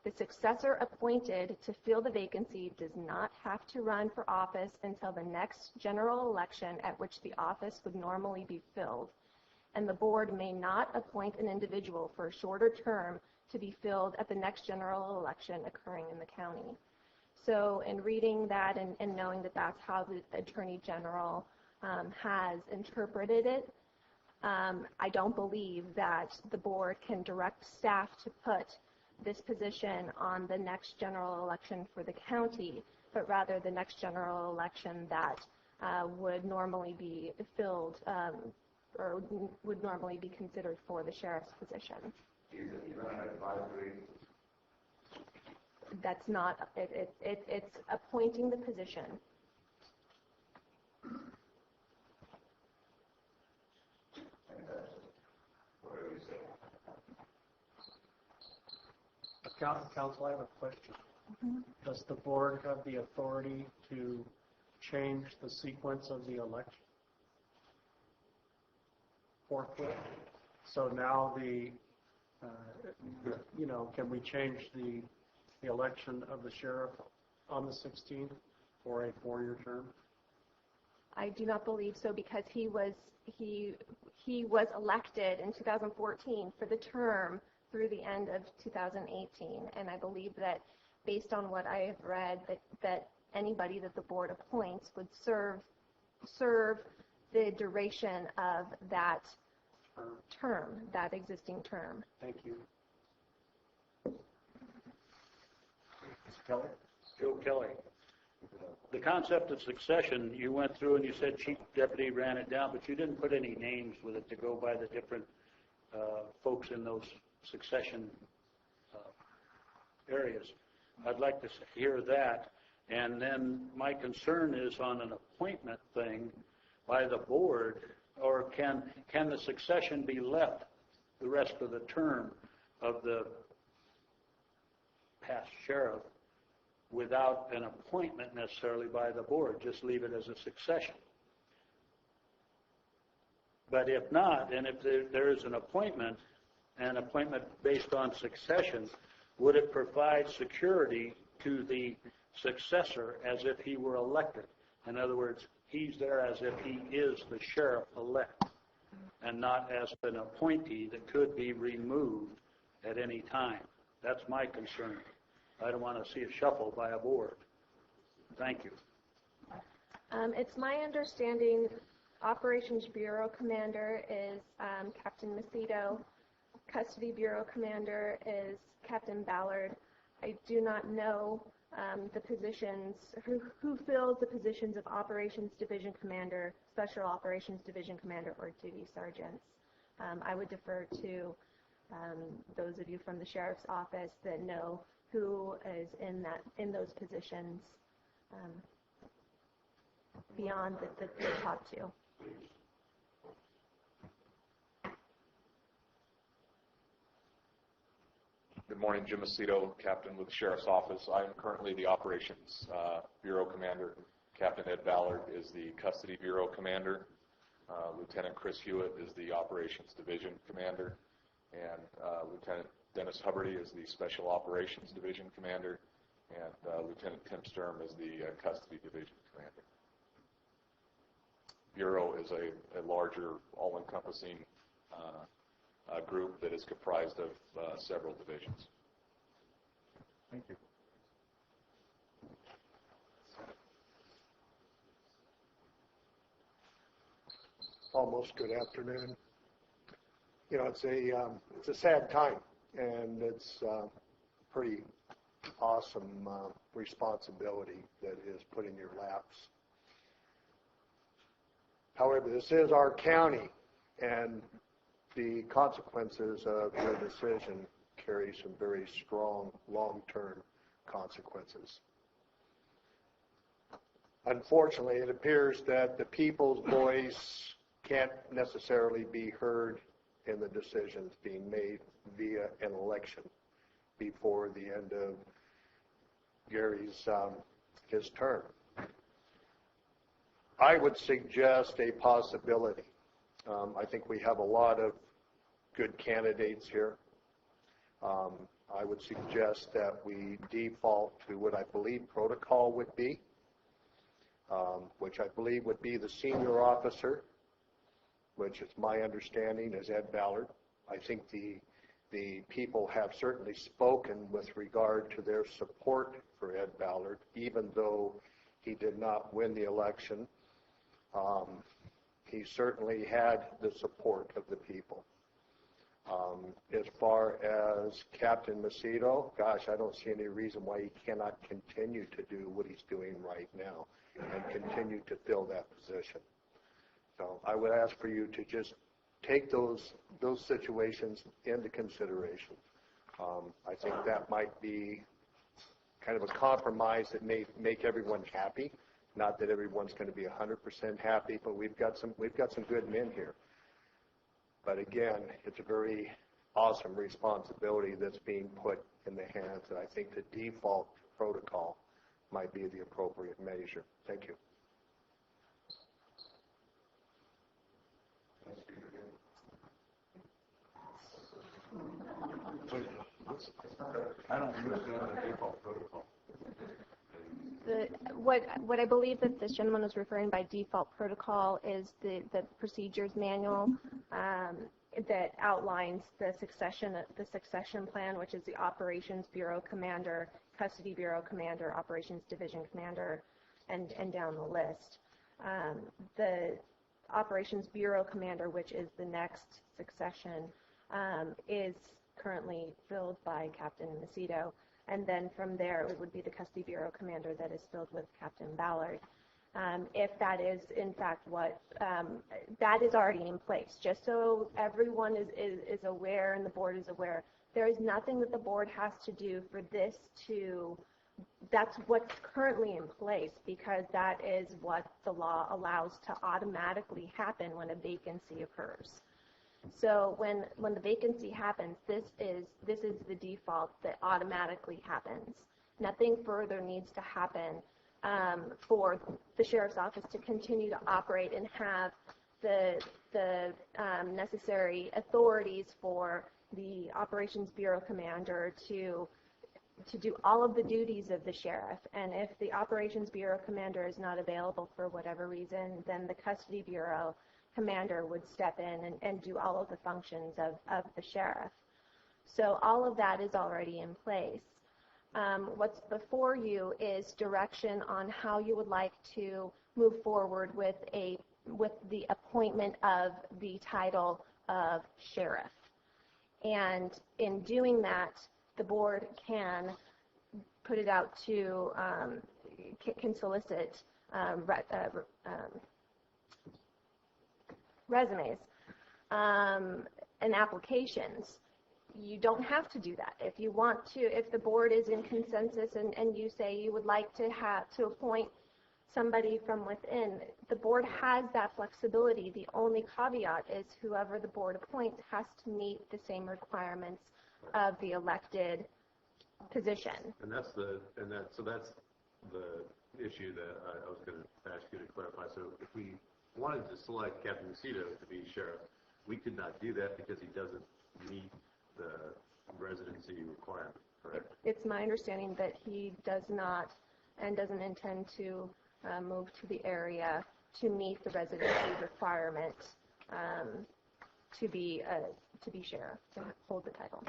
The successor appointed to fill the vacancy does not have to run for office until the next general election at which the office would normally be filled. And the board may not appoint an individual for a shorter term to be filled at the next general election occurring in the county. So in reading that and knowing that that's how the Attorney General has interpreted it, I don't believe that the board can direct staff to put this position on the next general election for the county, but rather the next general election that would normally be filled or would normally be considered for the sheriff's position. That's not, it's appointing the position. Counsel, I have a question. Mm-hmm. Does the board have the authority to change the sequence of the election forthwith? So now can we change the election of the sheriff on the 16th for a 4-year term? I do not believe so, because he was elected in 2014 for the term through the end of 2018, and I believe that based on what I have read, that anybody that the board appoints would serve the duration of that term, that existing term. Thank you. Mr. Kelly? Joe Kelly. the concept of succession, you went through and you said chief deputy ran it down, but you didn't put any names with it to go by the different folks in those succession areas. I'd like to hear that. And then my concern is on an appointment thing by the board, or can the succession be left the rest of the term of the past sheriff without an appointment necessarily by the board, just leave it as a succession? But if not, and if there is an appointment based on succession, would it provide security to the successor as if he were elected? In other words, he's there as if he is the sheriff-elect and not as an appointee that could be removed at any time. That's my concern. I don't want to see a shuffle by a board. Thank you. It's my understanding Operations Bureau Commander is Captain Macedo. Custody Bureau Commander is Captain Ballard. I do not know the positions, who fills the positions of Operations Division Commander, Special Operations Division Commander, or Duty Sergeants. I would defer to those of you from the Sheriff's Office that know who is in those positions beyond the top two. Good morning, Jim Macedo, Captain with the Sheriff's Office. I am currently the Operations Bureau Commander. Captain Ed Ballard is the Custody Bureau Commander. Lieutenant Chris Hewitt is the Operations Division Commander. And Lieutenant Dennis Hubbardy is the Special Operations Division Commander. And Lieutenant Tim Sturm is the Custody Division Commander. Bureau is a larger, all-encompassing group that is comprised of several divisions. Thank you. Almost good afternoon. You know, it's a sad time, and it's a pretty awesome responsibility that is put in your laps. However, this is our county, and the consequences of your decision carry some very strong long-term consequences. Unfortunately, it appears that the people's voice can't necessarily be heard in the decisions being made via an election before the end of Gary's his term. I would suggest a possibility. I think we have a lot of good candidates here. I would suggest that we default to what I believe protocol would be, which I believe would be the senior officer, which is my understanding is Ed Ballard. I think the people have certainly spoken with regard to their support for Ed Ballard, even though he did not win the election. He certainly had the support of the people. As far as Captain Macedo, gosh, I don't see any reason why he cannot continue to do what he's doing right now and continue to fill that position. So I would ask for you to just take those situations into consideration. I think that might be kind of a compromise that may make everyone happy. Not that everyone's going to be 100% happy, but we've got some good men here. But again, it's a very awesome responsibility that's being put in the hands, and I think the default protocol might be the appropriate measure. Thank you. I don't understand the default protocol. What I believe that this gentleman was referring by default protocol is the procedures manual that outlines the succession plan, which is the Operations Bureau Commander, Custody Bureau Commander, Operations Division Commander, and down the list. The Operations Bureau Commander, which is the next succession, is currently filled by Captain Macedo. and then from there it would be the custody bureau commander that is filled with Captain Ballard. If that is in fact what, that is already in place. Just so everyone is aware and the board is aware, there is nothing that the board has to do for this to, that's what's currently in place, because that is what the law allows to automatically happen when a vacancy occurs. So when the vacancy happens, this is the default that automatically happens. Nothing further needs to happen for the sheriff's office to continue to operate and have the necessary authorities for the operations bureau commander to do all of the duties of the sheriff. And if the operations bureau commander is not available for whatever reason, then the custody bureau commander would step in and do all of the functions of the sheriff. So all of that is already in place. What's before you is direction on how you would like to move forward with the appointment of the title of sheriff. And in doing that, the board can put it out to, can solicit resumes and applications. You don't have to do that. If you want to, if the board is in consensus and you say you would like to appoint somebody from within, the board has that flexibility. The only caveat is whoever the board appoints has to meet the same requirements of the elected position. So that's the issue that I was going to ask you to clarify. So if we wanted to select Captain Macedo to be sheriff, we could not do that because he doesn't meet the residency requirement, correct? It's my understanding that he does not and doesn't intend to move to the area to meet the residency requirement to be sheriff, to hold the title.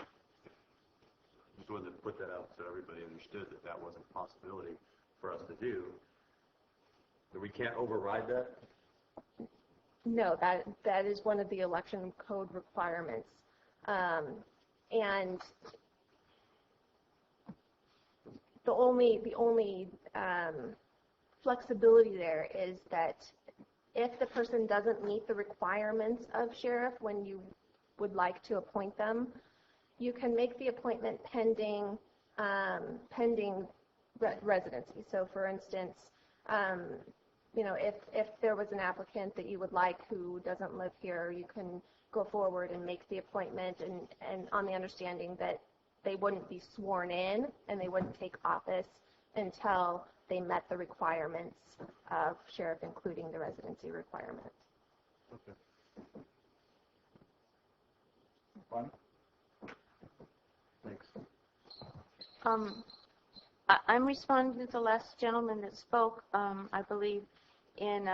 Just wanted to put that out so everybody understood that that wasn't a possibility for us to do. That we can't override that? No, that is one of the election code requirements. And the only flexibility there is that if the person doesn't meet the requirements of sheriff when you would like to appoint them, you can make the appointment pending residency. So, for instance, if there was an applicant that you would like who doesn't live here, you can go forward and make the appointment and on the understanding that they wouldn't be sworn in and they wouldn't take office until they met the requirements of sheriff, including the residency requirement. Okay. Fine. Thanks. I'm responding to the last gentleman that spoke, I believe, in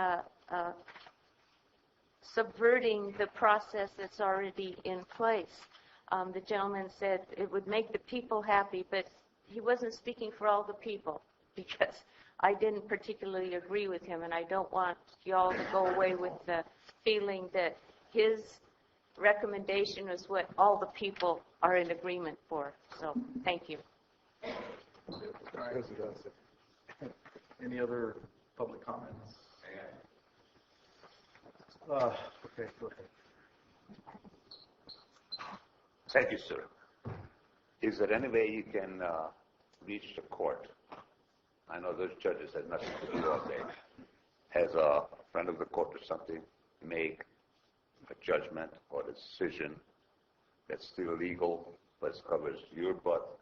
subverting the process that's already in place. The gentleman said it would make the people happy, but he wasn't speaking for all the people, because I didn't particularly agree with him, and I don't want you all to go away with the feeling that his recommendation is what all the people are in agreement for. So, thank you. All right. Any other public comments? Okay, go ahead. Thank you, sir. Is there any way you can reach the court? I know those judges have nothing to do all day. Has a friend of the court or something make a judgment or a decision that's still legal, but covers your butt,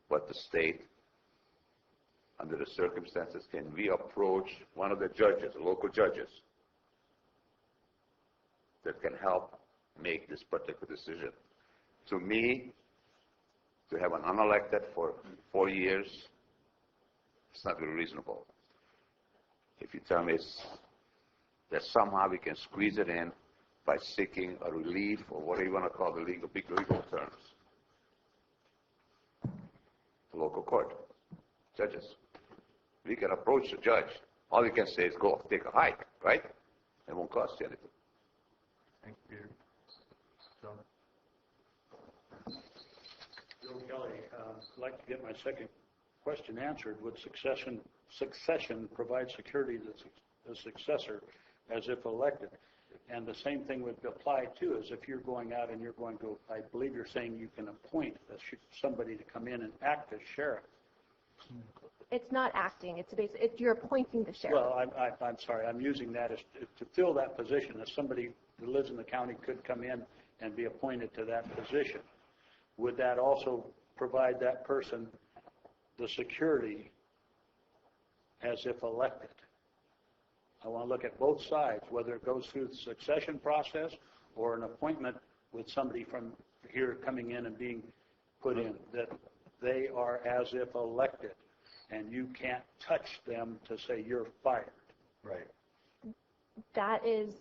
but the state? Under the circumstances, can we approach one of the judges, local judges, that can help make this particular decision? To me, to have an unelected for 4 years, it's not very reasonable. If you tell me that somehow we can squeeze it in by seeking a relief, or whatever you want to call the big legal terms, the local court, judges. We can approach the judge. All you can say is go take a hike, right? It won't cost you anything. Thank you, Peter. John? Joe Kelly, like to get my second question answered. Would succession provide security to the successor as if elected? And the same thing would apply too, as if you're going out and you're going to, I believe you're saying you can appoint somebody to come in and act as sheriff. It's not acting. You're appointing the sheriff. Well, I'm sorry. I'm using that as to fill that position. As somebody who lives in the county could come in and be appointed to that position. Would that also provide that person the security as if elected? I want to look at both sides, whether it goes through the succession process or an appointment with somebody from here coming in and being put in, that they are as if elected, and you can't touch them to say you're fired. Right. That is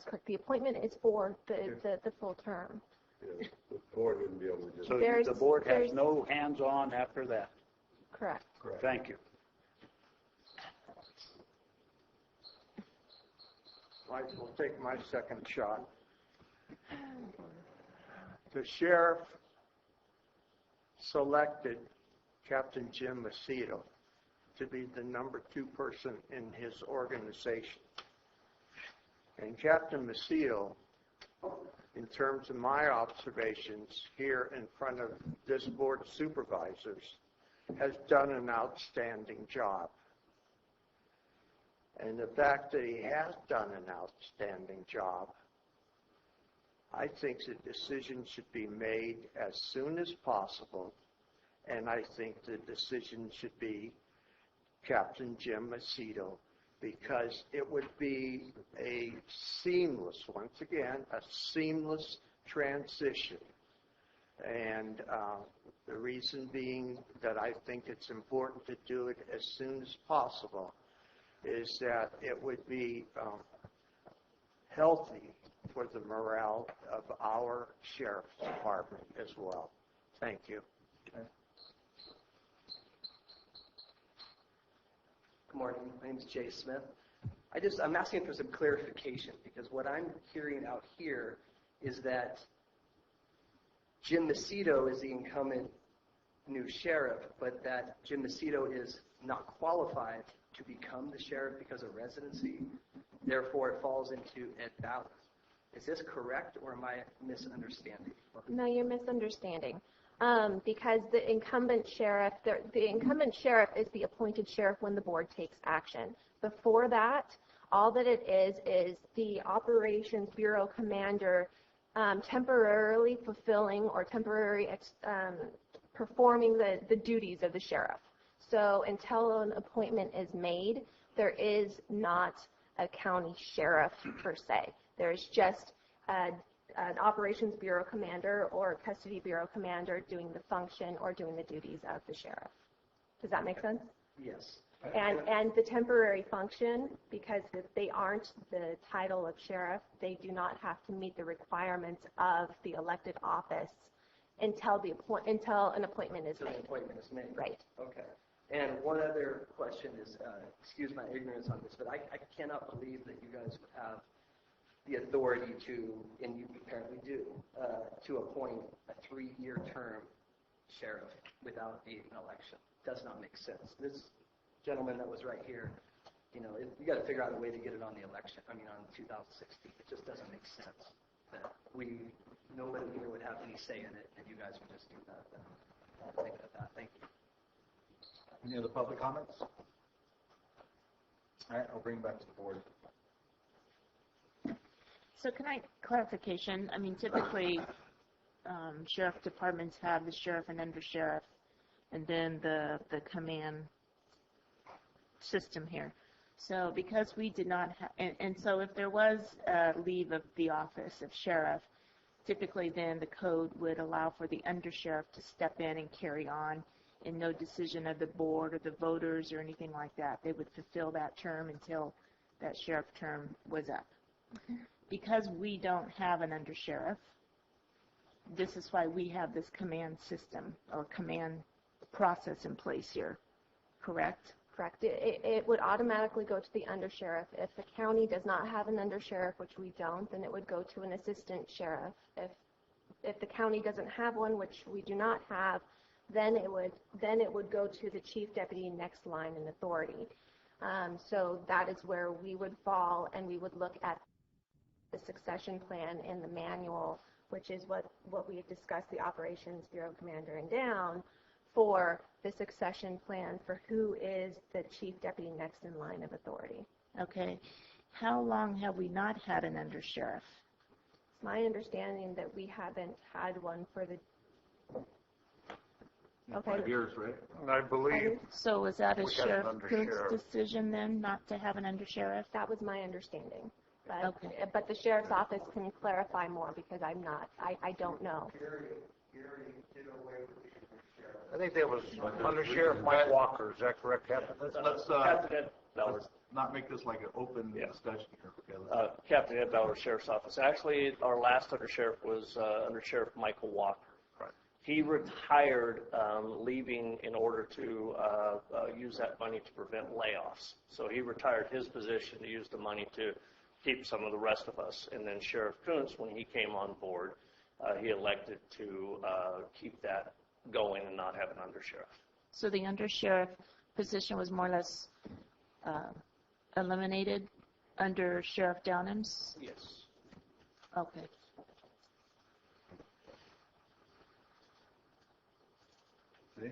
correct. The appointment is for the full term. Yeah, the board wouldn't be able to just... So the board has no hands-on after that? Correct. Thank you. I will take my second shot. The sheriff selected Captain Jim Macedo to be the number 2 person in his organization. And Captain Macedo, in terms of my observations here in front of this board of supervisors, has done an outstanding job. And the fact that he has done an outstanding job, I think the decision should be made as soon as possible, and I think the decision should be Captain Jim Macedo, because it would be a seamless, once again, a seamless transition. And the reason being that I think it's important to do it as soon as possible is that it would be healthy for the morale of our sheriff's department as well. Thank you. Good morning. My name is Jay Smith. I'm asking for some clarification, because what I'm hearing out here is that Jim Macedo is the incumbent new sheriff, but that Jim Macedo is not qualified to become the sheriff because of residency. Therefore, it falls into Ed Ballard. Is this correct, or am I misunderstanding? No, you're misunderstanding. Because the incumbent sheriff is the appointed sheriff when the board takes action. Before that, all that it is the operations bureau commander temporarily fulfilling or performing the duties of the sheriff. So until an appointment is made, there is not a county sheriff per se. There's just an operations bureau commander or custody bureau commander doing the function or doing the duties of the sheriff. Does that make sense? Yes. And the temporary function, because they aren't the title of sheriff, they do not have to meet the requirements of the elected office until an appointment is made. Until the appointment is made. Right. Okay. And one other question is, excuse my ignorance on this, but I cannot believe that you guys would have the authority to, and you apparently do, to appoint a 3-year term sheriff without an election. Does not make sense. This gentleman that was right here, you got to figure out a way to get it on the election, on 2016. It just doesn't make sense that nobody here would have any say in it, and you guys would just do that. I'll think of that. Thank you. Any other public comments? All right, I'll bring it back to the board. So can I, clarification, typically sheriff departments have the sheriff and undersheriff and then the command system here. So because we did not have, and so if there was a leave of the office of sheriff, typically then the code would allow for the undersheriff to step in and carry on, and no decision of the board or the voters or anything like that. They would fulfill that term until that sheriff term was up. Because we don't have an undersheriff, this is why we have this command system or command process in place here, correct? Correct. It would automatically go to the undersheriff. If the county does not have an undersheriff, which we don't, then it would go to an assistant sheriff. If the county doesn't have one, which we do not have, then it would go to the chief deputy next line in authority. So that is where we would fall, and we would look at the succession plan in the manual, which is what we had discussed, the Operations Bureau Commander and down, for the succession plan for who is the chief deputy next in line of authority. Okay. How long have we not had an undersheriff? It's my understanding that we haven't had one for the... Okay. 5 years, right? I believe. So was that a We have an Sheriff Kuntz undersheriff. decision then, not to have an undersheriff? That was my understanding. But, Okay. but the sheriff's office can clarify more because I'm not, I don't know. I think that was Under Sheriff Mike Walker. Is that correct, Captain? Let's Captain Ed Ballard. not make this like an open discussion here. Okay, let's- Captain Ed Ballard, Sheriff's Office. Actually, our last undersheriff was Undersheriff Michael Walker. Right. He retired, leaving in order to use that money to prevent layoffs. So he retired his position to use the money to keep some of the rest of us. And then Sheriff Kuntz, when he came on board, he elected to keep that going and not have an undersheriff. So the undersheriff position was more or less eliminated under Sheriff Downham's? Yes. Okay. See?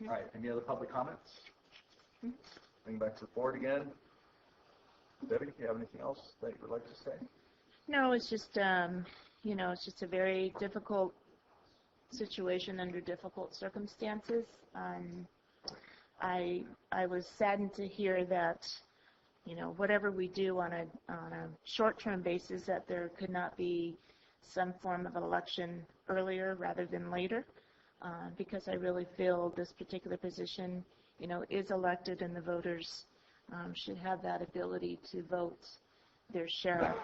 All right, any other public comments? Bring back to the board again. Debbie, do you have anything else that you would like to say? No, it's just, it's just a very difficult situation under difficult circumstances. I was saddened to hear that, whatever we do on a short-term basis, that there could not be some form of election earlier rather than later, because I really feel this particular position, is elected, and the voters should have that ability to vote their sheriff.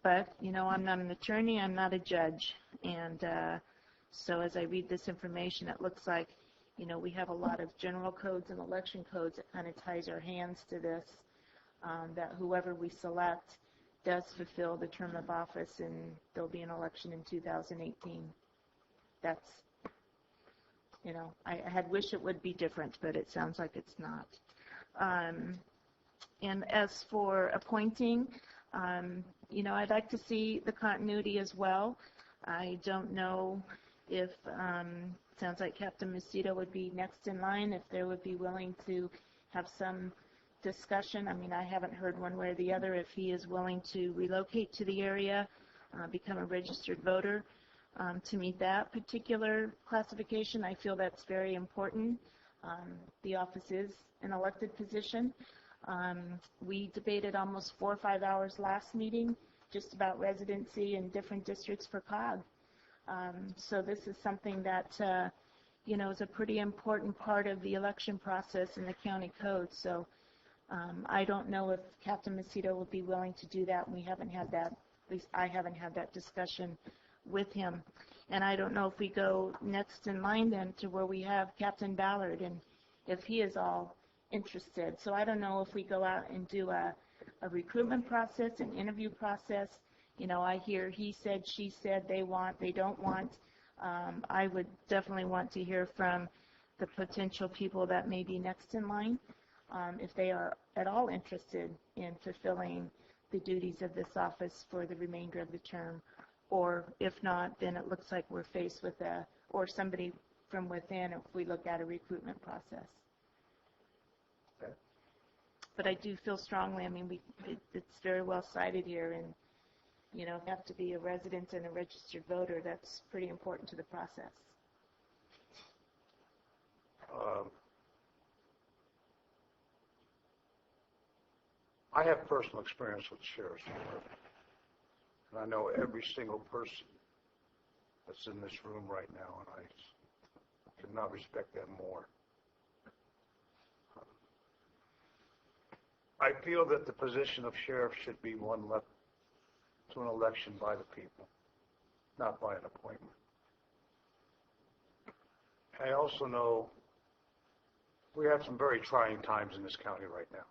But, I'm not an attorney, I'm not a judge, and so as I read this information, it looks like, we have a lot of general codes and election codes that kind of ties our hands to this, that whoever we select does fulfill the term of office, and there'll be an election in 2018. That's, I had wished it would be different, but it sounds like it's not. And as for appointing, I'd like to see the continuity as well. I don't know if, sounds like Captain Macedo would be next in line, if they would be willing to have some discussion. I mean, I haven't heard one way or the other if he is willing to relocate to the area, become a registered voter. To meet that particular classification, I feel that's very important. The office is an elected position. We debated almost 4 or 5 hours last meeting just about residency in different districts for COG. So this is something that, is a pretty important part of the election process in the county code. So I don't know if Captain Macedo will be willing to do that. We haven't had that, at least I haven't had that discussion with him. And I don't know if we go next in line then to where we have Captain Ballard, and if he is all interested. So I don't know if we go out and do a recruitment process, an interview process. I hear he said, she said, they want, they don't want. I would definitely want to hear from the potential people that may be next in line, if they are at all interested in fulfilling the duties of this office for the remainder of the term. Or if not, then it looks like we're faced with or somebody from within if we look at a recruitment process. Okay. But I do feel strongly, I mean, it's very well cited here, and, you have to be a resident and a registered voter. That's pretty important to the process. I have personal experience with the Sheriff's Department, and I know every single person that's in this room right now, and I could not respect them more. I feel that the position of sheriff should be one left to an election by the people, not by an appointment. I also know we have some very trying times in this county right now.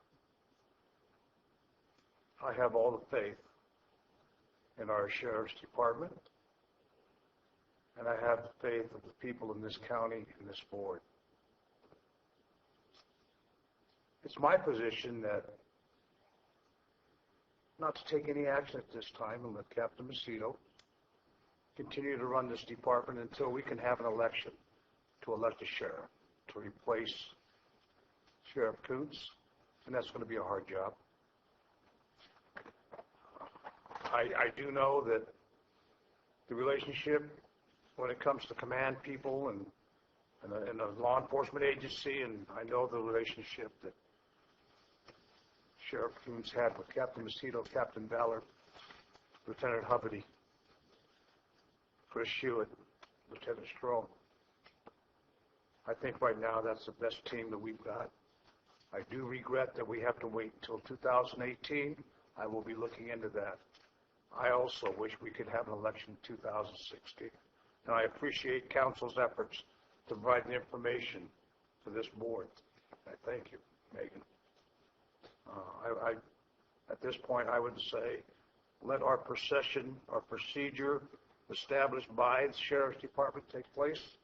I have all the faith in our sheriff's department and I have the faith of the people in this county and this board. It's my position that not to take any action at this time and let Captain Macedo continue to run this department until we can have an election to elect a sheriff to replace Sheriff Coontz, and that's going to be a hard job. I do know that the relationship when it comes to command people and a law enforcement agency, and I know the relationship that Sheriff Coontz had with Captain Macedo, Captain Ballard, Lieutenant Hubbity, Chris Hewitt, Lieutenant Stroh. I think right now that's the best team that we've got. I do regret that we have to wait until 2018. I will be looking into that. I also wish we could have an election in 2016. And I appreciate council's efforts to provide the information to this board. I thank you, Megan. At this point, I would say let our procedure established by the Sheriff's Department take place,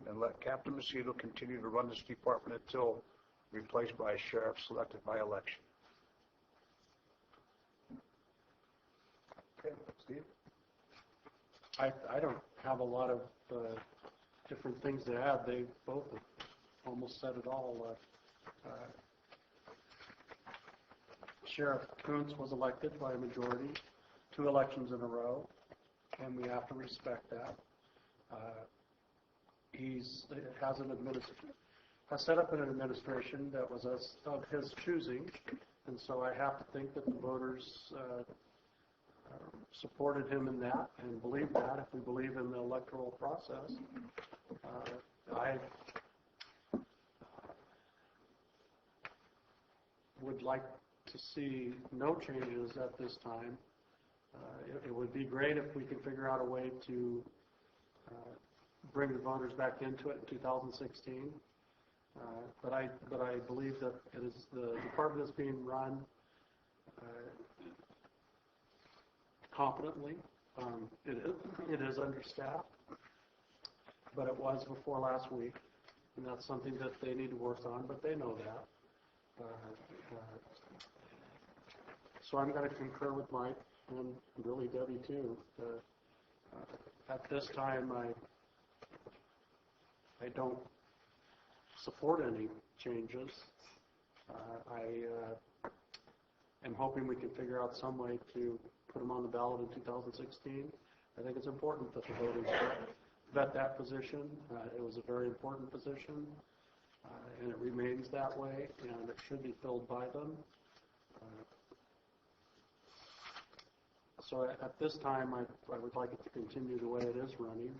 and let Captain Macedo continue to run this department until replaced by a sheriff selected by election. Okay, Steve? I don't have a lot of different things to add. They both have almost said it all. Sheriff Coontz was elected by a majority, 2 elections in a row, and we have to respect that. Has set up an administration that was of his choosing, and so I have to think that the voters supported him in that and believe that. If we believe in the electoral process, I would like to see no changes at this time. It would be great if we could figure out a way to bring the voters back into it in 2016. But I believe that it is the department is being run competently. It is understaffed, but it was before last week, and that's something that they need to work on, but they know that. So I'm going to concur with Mike and really Debbie too. At this time, I don't support any changes. I am hoping we can figure out some way to put them on the ballot in 2016. I think it's important that the voters vet that position. It was a very important position, and it remains that way, and it should be filled by them. So at this time, I would like it to continue the way it is running.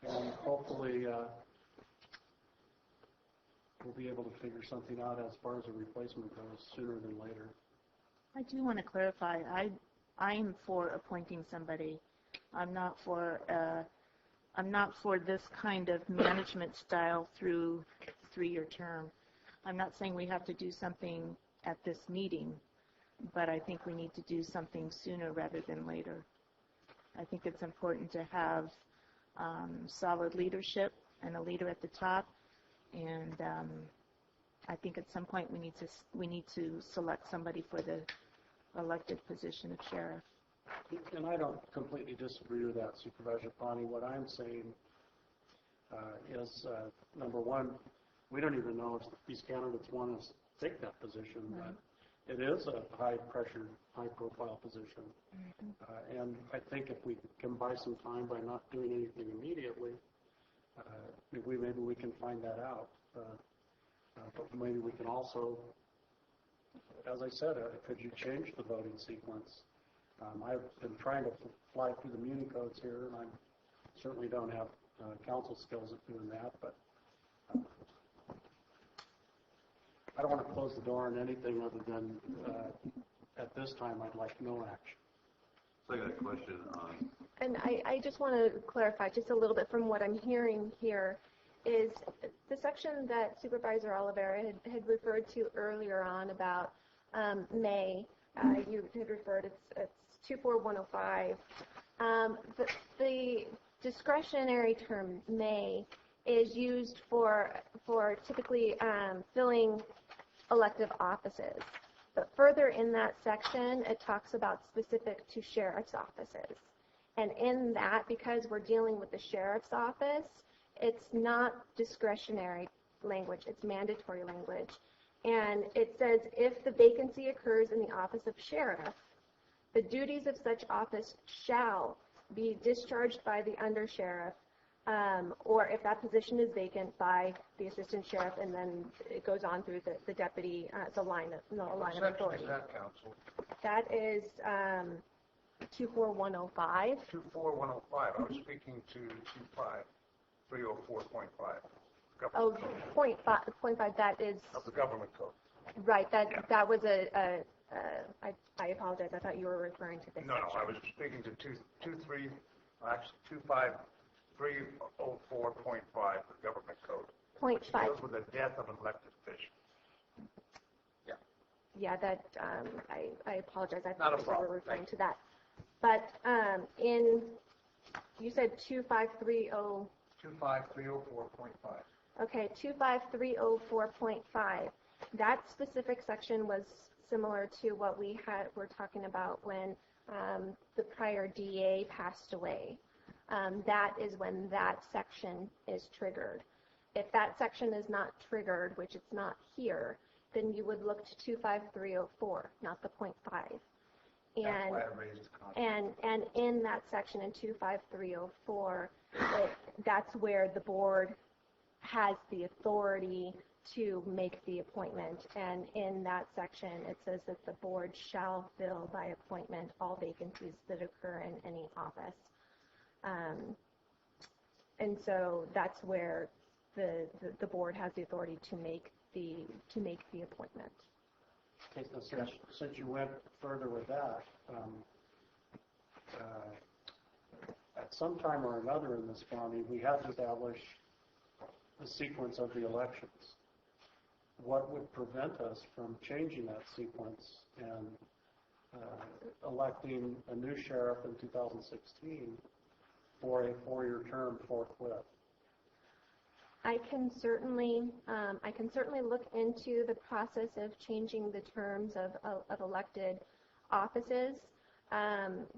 And hopefully we'll be able to figure something out as far as a replacement goes sooner than later. I do want to clarify. I'm for appointing somebody. I'm not for this kind of management style through 3-year term. I'm not saying we have to do something at this meeting, but I think we need to do something sooner rather than later. I think it's important to have solid leadership and a leader at the top, and I think at some point we need to select somebody for the elected position of sheriff. And I don't completely disagree with that, Supervisor Pawnee. What I'm saying is, number one, we don't even know if these candidates want to take that position, but it is a high-pressure, high-profile position. And I think if we can buy some time by not doing anything immediately, maybe we can find that out. But maybe we can also, as I said, could you change the voting sequence? I've been trying to fly through the muni codes here, and I certainly don't have council skills at doing that, but I don't want to close the door on anything other than at this time I'd like no action. So I got a question on... And I just want to clarify just a little bit from what I'm hearing here is the section that Supervisor Oliveira had referred to earlier on about May. You had referred, it's 24105. The discretionary term may is used for typically filling elective offices. But further in that section, it talks about specific to sheriff's offices. And in that, because we're dealing with the sheriff's office, it's not discretionary language, it's mandatory language. And it says, if the vacancy occurs in the office of sheriff, the duties of such office shall be discharged by the undersheriff, or if that position is vacant, by the assistant sheriff, and then it goes on through the deputy, the line of authority. What section is that, Counsel? That is 24105. 24105. I was speaking to 25304.5. Oh, point five, that is... Of the government code. Right, that was I apologize, I thought you were referring to this No, section. I was speaking to 25304.5, the government code. Point which 5. deals with the death of an elected official. Yeah, that, I apologize, I Not a thought you problem. were referring to that. But you said 2530... 25304.5. Okay, 25304.5. That specific section was similar to what we're talking about when the prior DA passed away. That is when that section is triggered. If that section is not triggered, which it's not here, then you would look to 25304, not the .5. And in that section in 25304, that's where the board has the authority to make the appointment. And in that section, it says that the board shall fill by appointment all vacancies that occur in any office. And so that's where the board has the authority to make the appointment. Okay, so since you went further with that, at some time or another in this county, we have to establish the sequence of the elections. What would prevent us from changing that sequence and electing a new sheriff in 2016 for a 4-year term forthwith? I can certainly look into the process of changing the terms of elected offices.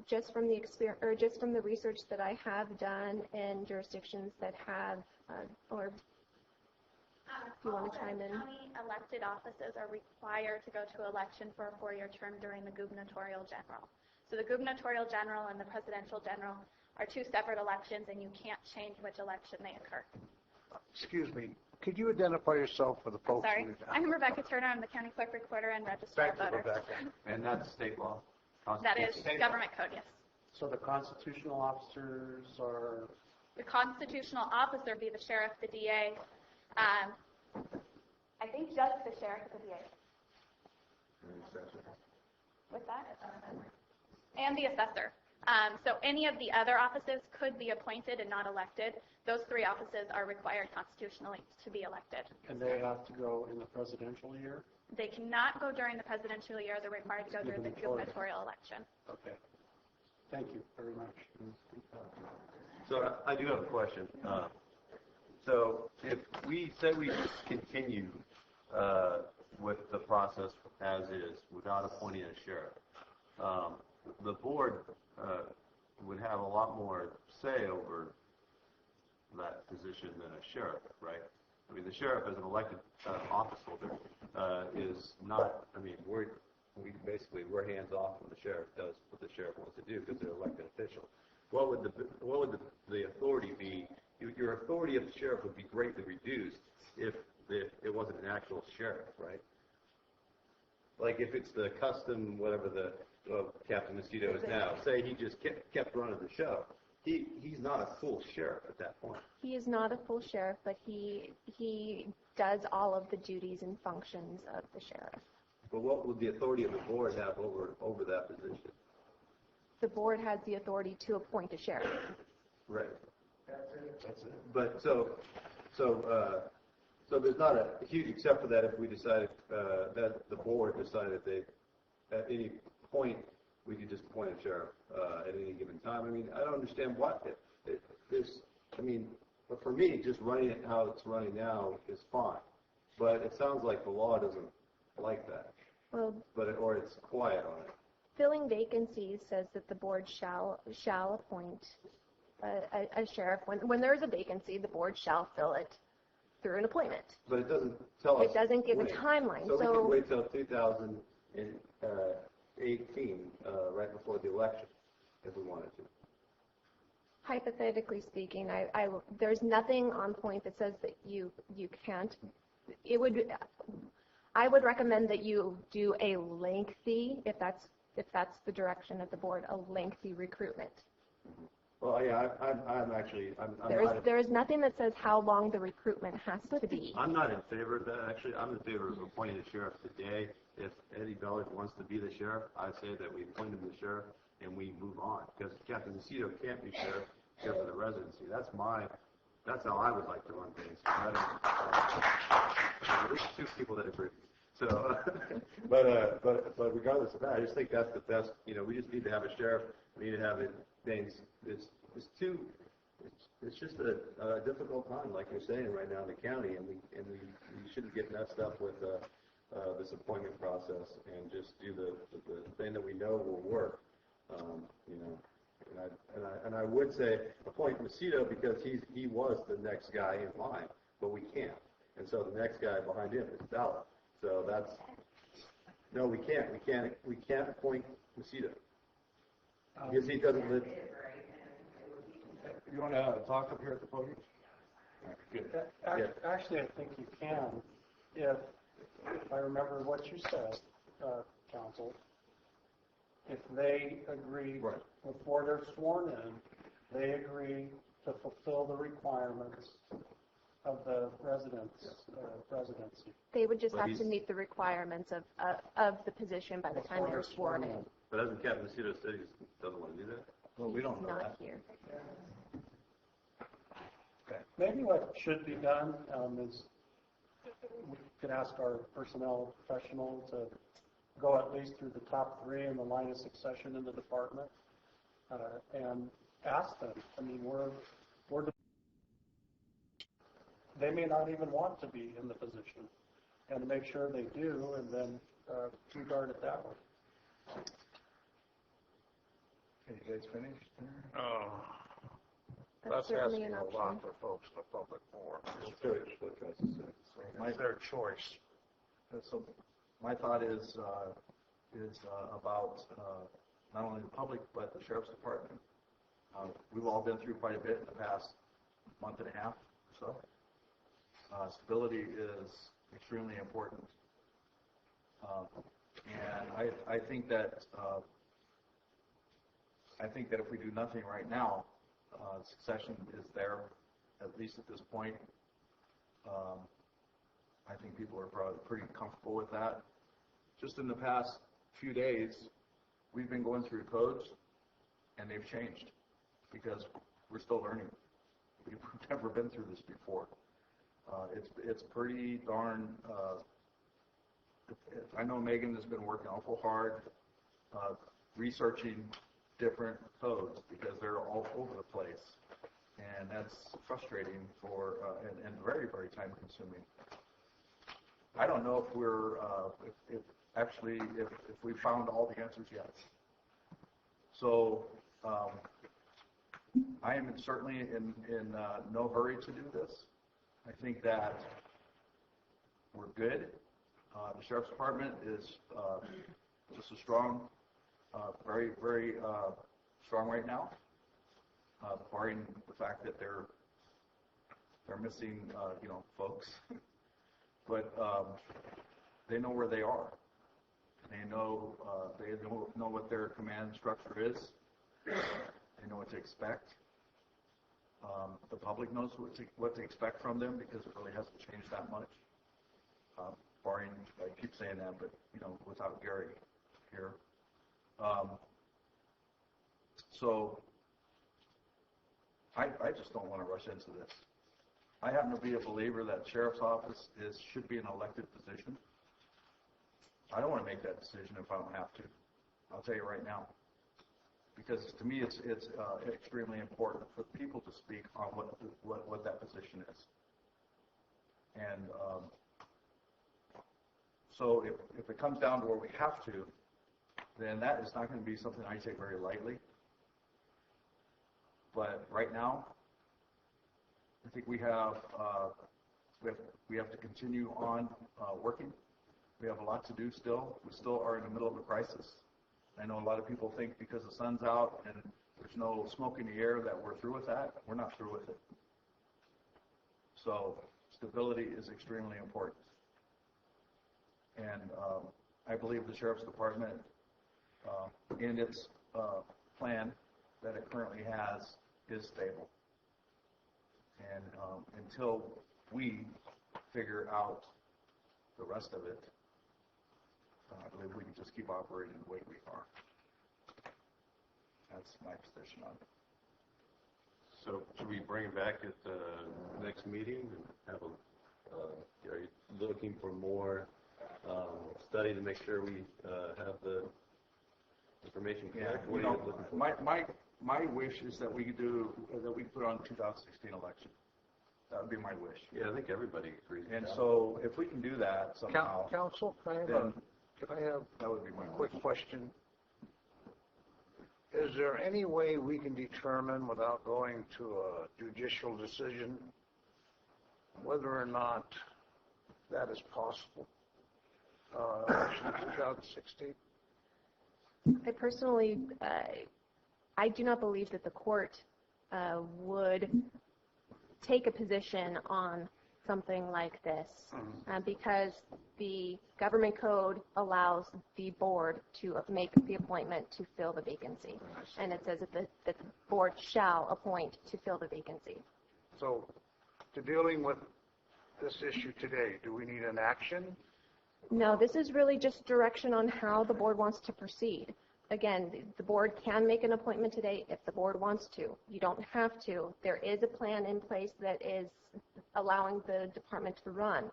Just from the research that I have done in jurisdictions that have, or if you want to chime in. County elected offices are required to go to election for a 4-year term during the gubernatorial general. So the gubernatorial general and the presidential general are 2 separate elections, and you can't change which election they occur. Excuse me, could you identify yourself for the folks? Sorry, I'm Rebecca Turner. I'm the county clerk recorder and registrar of voters. Rebecca. And that's state law? That is government code, yes. So the constitutional officers are... The constitutional officer would be the sheriff, the DA. I think just the sheriff is the DA. What's that? And the assessor. So any of the other offices could be appointed and not elected. Those 3 offices are required constitutionally to be elected. And they have to go in the presidential year? They cannot go during the presidential year. They're required to go during the gubernatorial election. Okay. Thank you very much. So I do have a question. So if we say we continue with the process as is without appointing a sheriff, the board would have a lot more say over that position than a sheriff, right? I mean, the sheriff as an elected office holder is not, I mean, we're hands off when the sheriff does what the sheriff wants to do because they're elected official. What would the authority be? Your authority of the sheriff would be greatly reduced if it wasn't an actual sheriff, right? Like if it's the custom, whatever the Captain Mosquito is now, say he just kept running the show. He's not a full sheriff at that point. He is not a full sheriff, but he does all of the duties and functions of the sheriff. But what would the authority of the board have over that position? The board has the authority to appoint a sheriff. Right. That's it. But so there's not a huge, except for that if we decided that the board decided they at any point we could just appoint a sheriff at any given time. I mean, I don't understand what this. I mean, but for me, just running it how it's running now is fine. But it sounds like the law doesn't like that. Well, or it's quiet on it. filling vacancies says that the board shall appoint a sheriff. When there is a vacancy, the board shall fill it through an appointment. But it doesn't tell us. It doesn't give when. a timeline. So we could wait till 2018, right before the election, if we wanted to. Hypothetically speaking, there's nothing on point that says that you can't. I would recommend that you do a lengthy, if that's the direction of the board, a lengthy recruitment. Well, yeah, I'm There is nothing that says how long the recruitment has to be. I'm not in favor of that, actually. I'm in favor of appointing a sheriff today. If Eddie Bellick wants to be the sheriff, I say that we appoint him the sheriff and we move on. Because Captain Macedo can't be sheriff because of the residency. That's how I would like to run things. There's two people that agree. So, but regardless of that, I just think that's the best. We just need to have a sheriff. We need to have it. Things. It's just a difficult time, like you're saying right now in the county, and we shouldn't get messed up with this appointment process and just do the thing that we know will work. And I would say appoint Macedo because he was the next guy in line, but we can't. And so the next guy behind him is Bella. So we can't appoint Macedo because he doesn't live. You want to talk up here at the podium? Good. Actually, I think you can. If I remember what you said, counsel, if they agree before they're sworn in, they agree to fulfill the requirements of the residency. They would just have to meet the requirements of the position by the time they're sworn in. But doesn't Captain Macedo say he doesn't want to do that? Well, we don't know Not that. here. Okay. Maybe what should be done is we could ask our personnel professional to go at least through the top 3 in the line of succession in the department and ask them. I mean, they may not even want to be in the position, and to make sure they do, and then regard it that way. Okay, you guys finished? That's certainly asking an a option. lot for folks in the public forum. It's their choice. So my thought is about not only the public but the sheriff's department. We've all been through quite a bit in the past month and a half or so. Stability is extremely important, and I think that if we do nothing right now, succession is there, at least at this point. I think people are probably pretty comfortable with that. Just in the past few days, we've been going through codes, and they've changed because we're still learning. We've never been through this before. It's pretty darn. I know Megan has been working awful hard researching different codes because they're all over the place, and that's frustrating and very, very time consuming. I don't know if we're if we found all the answers yet. So I am certainly in no hurry to do this. I think that we're good. The sheriff's department is just a strong, very, very strong right now, barring the fact that they're missing, folks. But they know where they are. They know what their command structure is. They know what to expect. The public knows what to expect from them because it really hasn't changed that much. Barring, I keep saying that, but without Gary here. So I just don't want to rush into this. I happen to be a believer that sheriff's office should be an elected position. I don't want to make that decision if I don't have to. I'll tell you right now. Because to me, it's extremely important for people to speak on what that position is. And so if it comes down to where we have to, then that is not going to be something I take very lightly. But right now, I think we have to continue on working. We have a lot to do still. We still are in the middle of a crisis. I know a lot of people think because the sun's out and there's no smoke in the air that we're through with that. We're not through with it. So stability is extremely important. And I believe the Sheriff's Department, in its plan that it currently has, is stable. And until we figure out the rest of it, I believe we can just keep operating the way we are. That's my position on it. So should we bring it back at the next meeting and have are you looking for more study to make sure we have the information correct? Yeah, my wish is that we put on 2016 election. That would be my wish. Yeah, I think everybody agrees. And so if we can do that somehow, Counsel, can I have that would be my quick question? Is there any way we can determine without going to a judicial decision whether or not that is possible? Election 2016? I personally, I do not believe that the court would take a position on something like this because the government code allows the board to make the appointment to fill the vacancy. And it says that the board shall appoint to fill the vacancy. So, to dealing with this issue today, do we need an action? No, this is really just direction on how the board wants to proceed. Again, the board can make an appointment today if the board wants to. You don't have to. There is a plan in place that is allowing the department to run.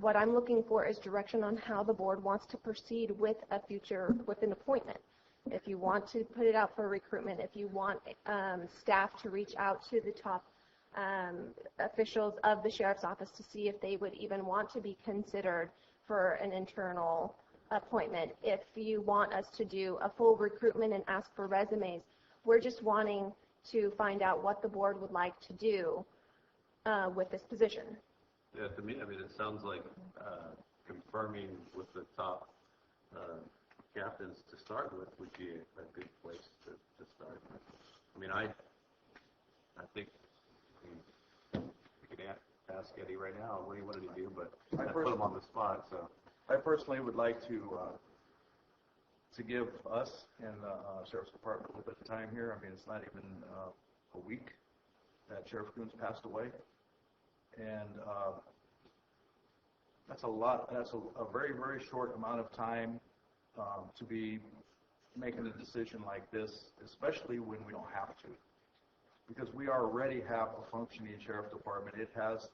What I'm looking for is direction on how the board wants to proceed with an appointment. If you want to put it out for recruitment, if you want staff to reach out to the top officials of the sheriff's office to see if they would even want to be considered for an internal appointment. If you want us to do a full recruitment and ask for resumes, we're just wanting to find out what the board would like to do with this position. Yeah, to me, I mean, it sounds like confirming with the top captains to start with would be a good place to start. I mean, I think we can ask Eddie right now what he wanted to do, but I put him on the spot, so. I personally would like to give us and the Sheriff's Department a little bit of time here. I mean, it's not even a week that Sheriff Coons passed away. And that's a lot. That's a very, very short amount of time to be making a decision like this, especially when we don't have to. Because we already have a functioning Sheriff's Department. It has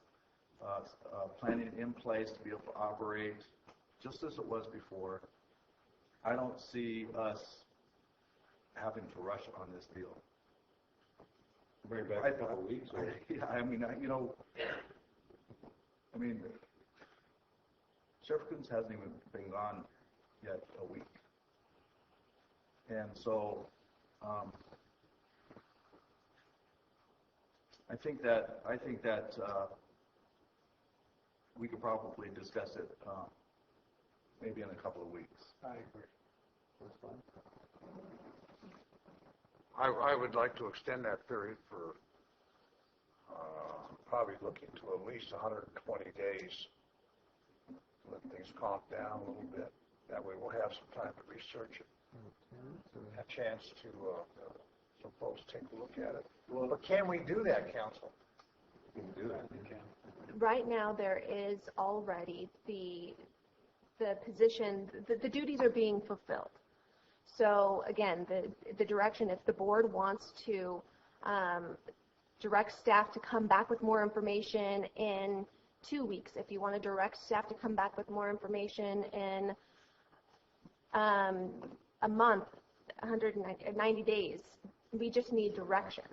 planning in place to be able to operate just as it was before. I don't see us having to rush on this deal. Bring it back a couple of weeks? Or? Yeah, I mean, Sheriff Coons hasn't even been gone yet a week. And so I think that we could probably discuss it maybe in a couple of weeks. I agree. That's fine. I would like to extend that period for probably looking to at least 120 days. Let things calm down a little bit. That way we'll have some time to research it. A chance to some folks take a look at it. Well, but can we do that, Counsel? We can do that. We can. Right now, there is already the position, the duties are being fulfilled. So again, the direction, if the board wants to direct staff to come back with more information in 2 weeks, if you want to direct staff to come back with more information in a month, 190 days. We just need direction.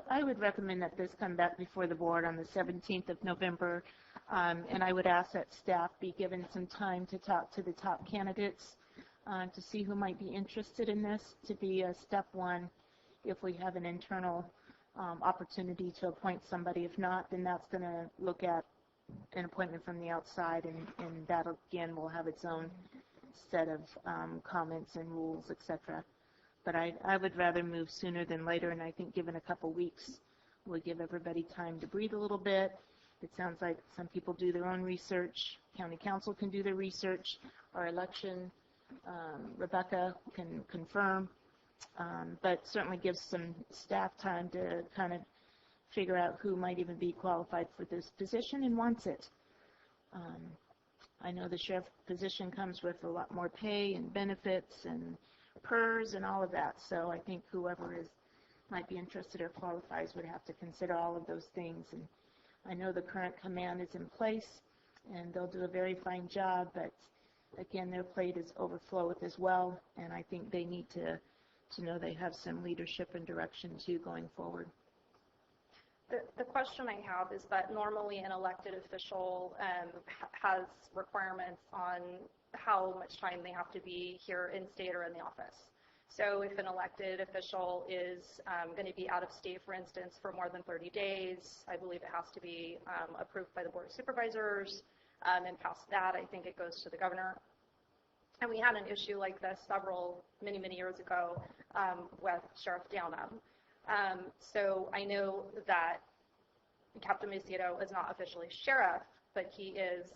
I would recommend that this come back before the board on the 17th of November, and I would ask that staff be given some time to talk to the top candidates to see who might be interested in this, to be a step one if we have an internal opportunity to appoint somebody. If not, then that's going to look at an appointment from the outside, and that, again, will have its own set of comments and rules, etc. But I would rather move sooner than later, and I think given a couple weeks will give everybody time to breathe a little bit. It sounds like some people do their own research. County council can do their research. Our election, Rebecca can confirm, but certainly gives some staff time to kind of figure out who might even be qualified for this position and wants it. I know the sheriff position comes with a lot more pay and benefits and PERS and all of that, so I think whoever might be interested or qualifies would have to consider all of those things. And I know the current command is in place, and they'll do a very fine job, but again, their plate is overflow with as well, and I think they need to know they have some leadership and direction too going forward. The question I have is that normally an elected official has requirements on how much time they have to be here in state or in the office. So if an elected official is going to be out of state, for instance, for more than 30 days, I believe it has to be approved by the Board of Supervisors, and past that, I think it goes to the governor. And we had an issue like this many years ago with Sheriff Downham. So I know that Captain Macedo is not officially sheriff, but he is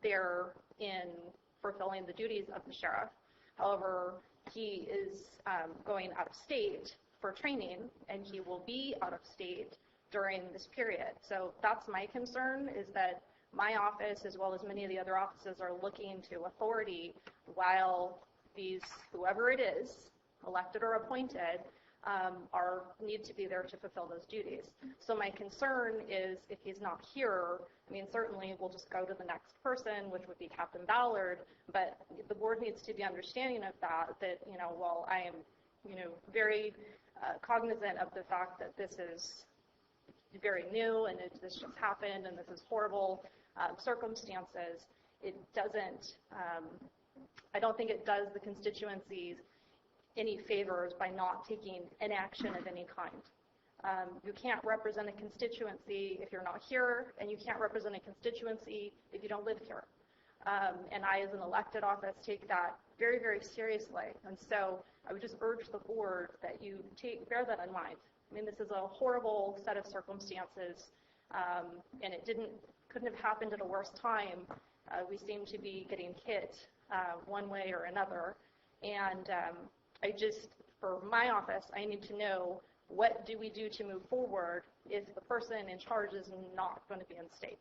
there in fulfilling the duties of the sheriff. However, he is going out of state for training, and he will be out of state during this period. So that's my concern, is that my office, as well as many of the other offices, are looking to authority while whoever it is, elected or appointed, need to be there to fulfill those duties. So my concern is if he's not here, I mean, certainly we'll just go to the next person, which would be Captain Ballard, but the board needs to be understanding of that, while I am, very cognizant of the fact that this is very new and this just happened and this is horrible circumstances, it doesn't, I don't think it does the constituencies any favors by not taking an action of any kind. You can't represent a constituency if you're not here, and you can't represent a constituency if you don't live here. And I, as an elected office, take that very, very seriously. And so I would just urge the board that you bear that in mind. I mean, this is a horrible set of circumstances, and it couldn't have happened at a worse time. We seem to be getting hit one way or another. And for my office, I need to know, what do we do to move forward if the person in charge is not going to be in state?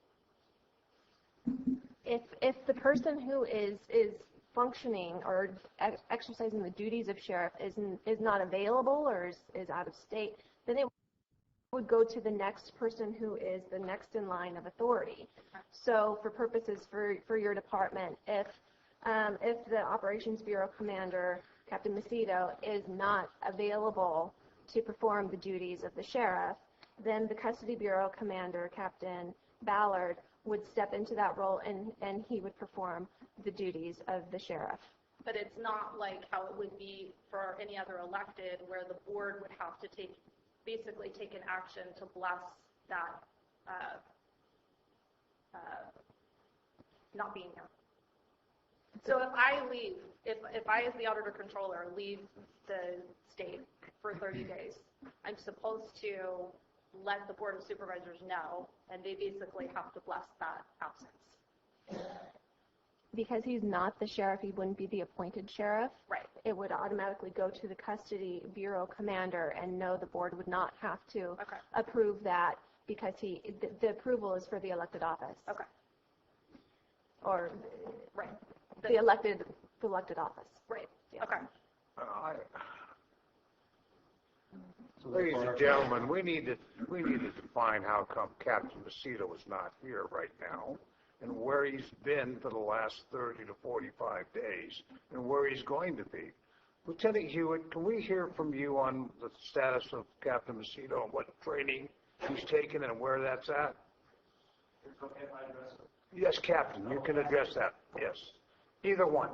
If the person who is functioning or exercising the duties of sheriff is not available or is out of state, then it would go to the next person who is the next in line of authority. So for purposes for your department, if the Operations Bureau Commander, Captain Macedo, is not available to perform the duties of the sheriff, then the Custody Bureau Commander, Captain Ballard, would step into that role and he would perform the duties of the sheriff. But it's not like how it would be for any other elected, where the board would have to basically take an action to bless that not being here. So if I leave, if I, as the auditor controller, leave the state for 30 days, I'm supposed to let the Board of Supervisors know, and they basically have to bless that absence. Because he's not the sheriff, he wouldn't be the appointed sheriff. Right. It would automatically go to the Custody Bureau Commander, and no, the board would not have to approve that, because the approval is for the elected office. Okay. Or right. The elected office. Right. Yeah. Okay. Ladies and gentlemen, we need to define how come Captain Macedo is not here right now, and where he's been for the last 30 to 45 days, and where he's going to be. Lieutenant Hewitt, can we hear from you on the status of Captain Macedo and what training he's taken and where that's at? Yes, Captain, you can address that. Yes. Either one.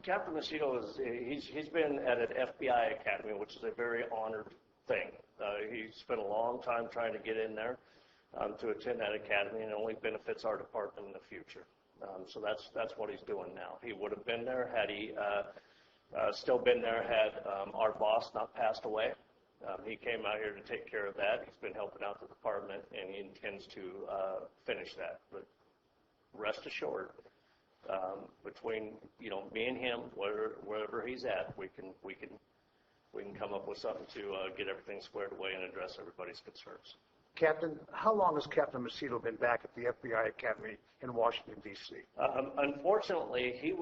Captain Macedo he's been at an FBI academy, which is a very honored thing. He spent a long time trying to get in there to attend that academy, and it only benefits our department in the future. So that's what he's doing now. He would have been there had he still been there had our boss not passed away. He came out here to take care of that. He's been helping out the department, and he intends to finish that. But rest assured, between me and him, wherever he's at, we can come up with something to get everything squared away and address everybody's concerns. Captain, how long has Captain Macedo been back at the FBI Academy in Washington, D.C.? Unfortunately, he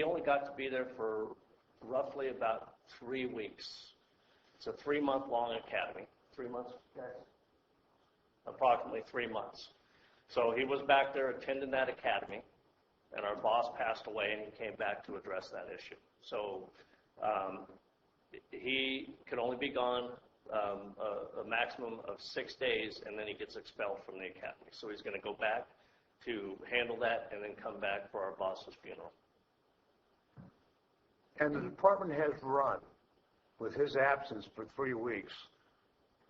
only got to be there for roughly about 3 weeks. It's a 3-month-long academy. 3 months, guys? Approximately 3 months. So he was back there attending that academy, and our boss passed away, and he came back to address that issue. So he could only be gone a maximum of 6 days, and then he gets expelled from the academy. So he's going to go back to handle that and then come back for our boss's funeral. And the department has run, with his absence for 3 weeks,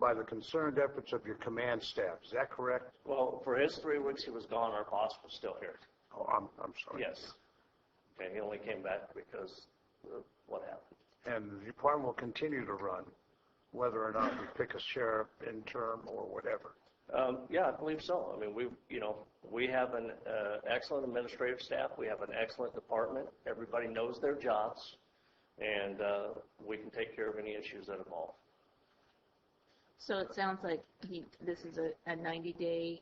by the concerned efforts of your command staff. Is that correct? Well, for his 3 weeks he was gone, our boss was still here. Oh, I'm sorry. Yes. Okay, he only came back because of what happened. And the department will continue to run, whether or not we pick a sheriff interim or whatever. Yeah, I believe so. I mean, we have an excellent administrative staff. We have an excellent department. Everybody knows their jobs, and we can take care of any issues that evolve. So it sounds like this is a 90-day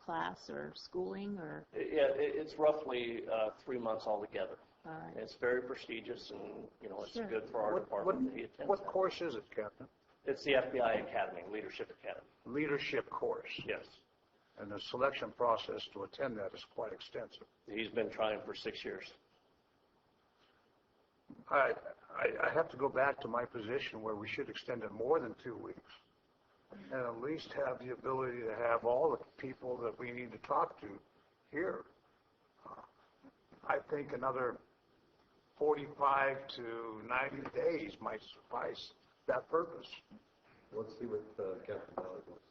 class or schooling, or? Yeah, it's roughly 3 months altogether. All right. It's very prestigious, and it's Sure. good for our department that he attends. What course is it, Captain? It's the FBI Academy, Leadership Academy. Leadership course. Yes. And the selection process to attend that is quite extensive. He's been trying for 6 years. I have to go back to my position where we should extend it more than 2 weeks, and at least have the ability to have all the people that we need to talk to here. I think another 45 to 90 days might suffice that purpose. Let's see what Captain Ballard wants.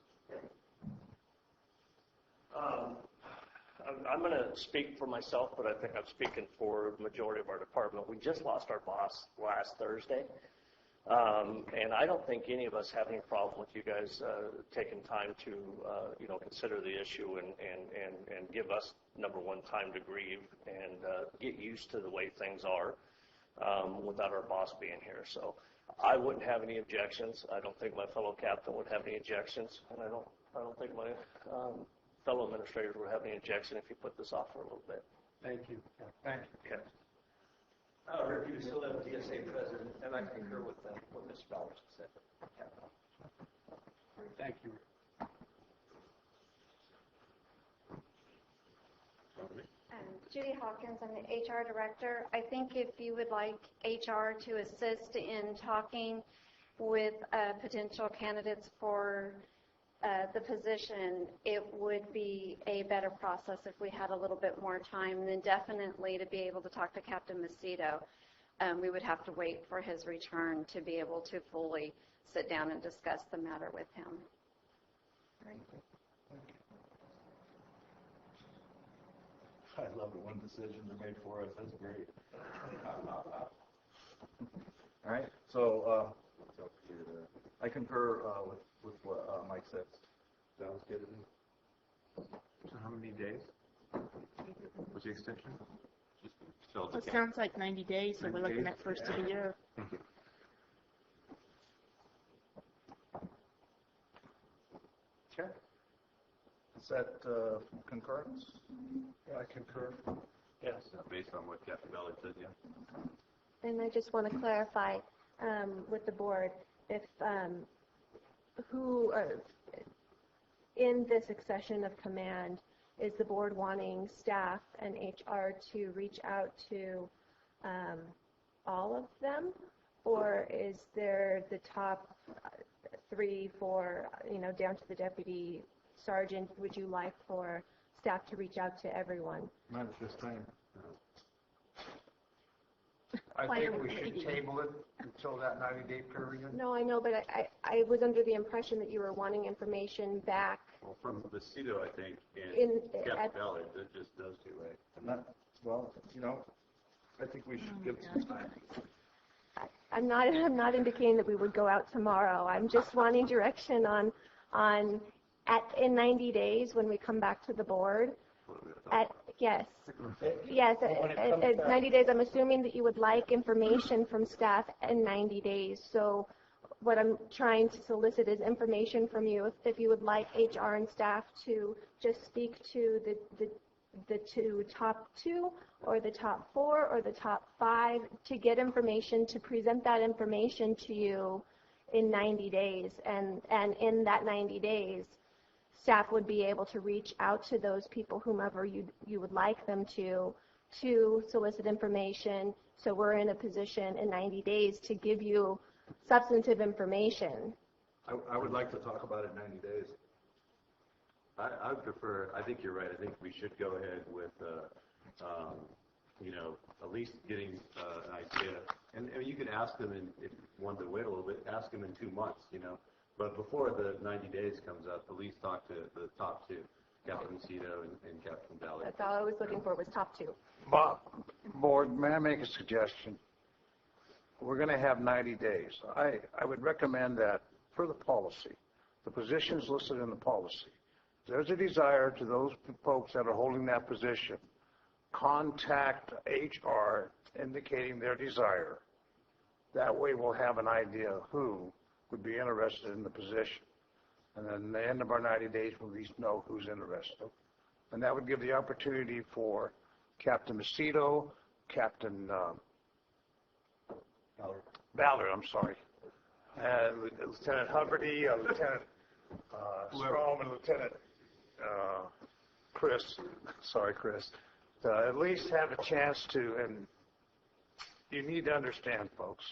I'm going to speak for myself, but I think I'm speaking for the majority of our department. We just lost our boss last Thursday, and I don't think any of us have any problem with you guys taking time to consider the issue and give us, number one, time to grieve and get used to the way things are without our boss being here. So I wouldn't have any objections. I don't think my fellow captain would have any objections, and I don't think my fellow administrators would have any objection if you put this off for a little bit. Thank you. Thank you. Okay. Rick, you still have DSA president, and I concur with what Mr. Ballard said. Thank you. Judy Hawkins, I'm the HR director. I think if you would like HR to assist in talking with potential candidates for the position, it would be a better process if we had a little bit more time. Then definitely to be able to talk to Captain Macedo, we would have to wait for his return to be able to fully sit down and discuss the matter with him. Right. I love it when decisions are made for us. That's great. All right. So I concur with what Mike said. Sounds good to me. So how many days was the extension? Well, it sounds like 90 days, so we're looking at first of the year. Thank you. Okay. Is that concurrence? Yeah, I concur. Yes. Based on what Captain Ballard said, yeah. And I just want to clarify in this succession of command, is the board wanting staff and HR to reach out to all of them, or is there the top 3, 4, down to the deputy sergeant? Would you like for staff to reach out to everyone? Not at this time. I think we should table it until that 90-day period. No, I know, but I was under the impression that you were wanting information back. Well, from Vecito, I think, In- and Captain at- Valley, that just does too, right? I think we should give some time. I'm not indicating that we would go out tomorrow. I'm just wanting direction in 90 days when we come back to the board. Yes, at 90 days. I'm assuming that you would like information from staff in 90 days. So what I'm trying to solicit is information from you. If you would like HR and staff to just speak to the top 2 or the top 4 or the top 5 to get information, to present that information to you in 90 days. And in that 90 days, staff would be able to reach out to those people, whomever you would like them to solicit information. So we're in a position in 90 days to give you substantive information. I would like to talk about it in 90 days. I would prefer, I think you're right, I think we should go ahead with, at least getting an idea. And you could ask them, if you wanted to wait a little bit, ask them in 2 months, But before the 90 days comes up, at least talk to the top 2, Captain Cito and Captain Valley. That's all I was looking for, was top 2. Bob, board, may I make a suggestion? We're going to have 90 days. I would recommend that, per the policy, the positions listed in the policy, there's a desire to those folks that are holding that position, contact HR indicating their desire. That way we'll have an idea of who would be interested in the position. And then at the end of our 90 days, we'll at least know who's interested. And that would give the opportunity for Captain Macedo, Captain Ballard, I'm sorry, and Lieutenant Hubbardie, Lieutenant Strom, and Lieutenant Chris, to at least have a chance to, and you need to understand, folks,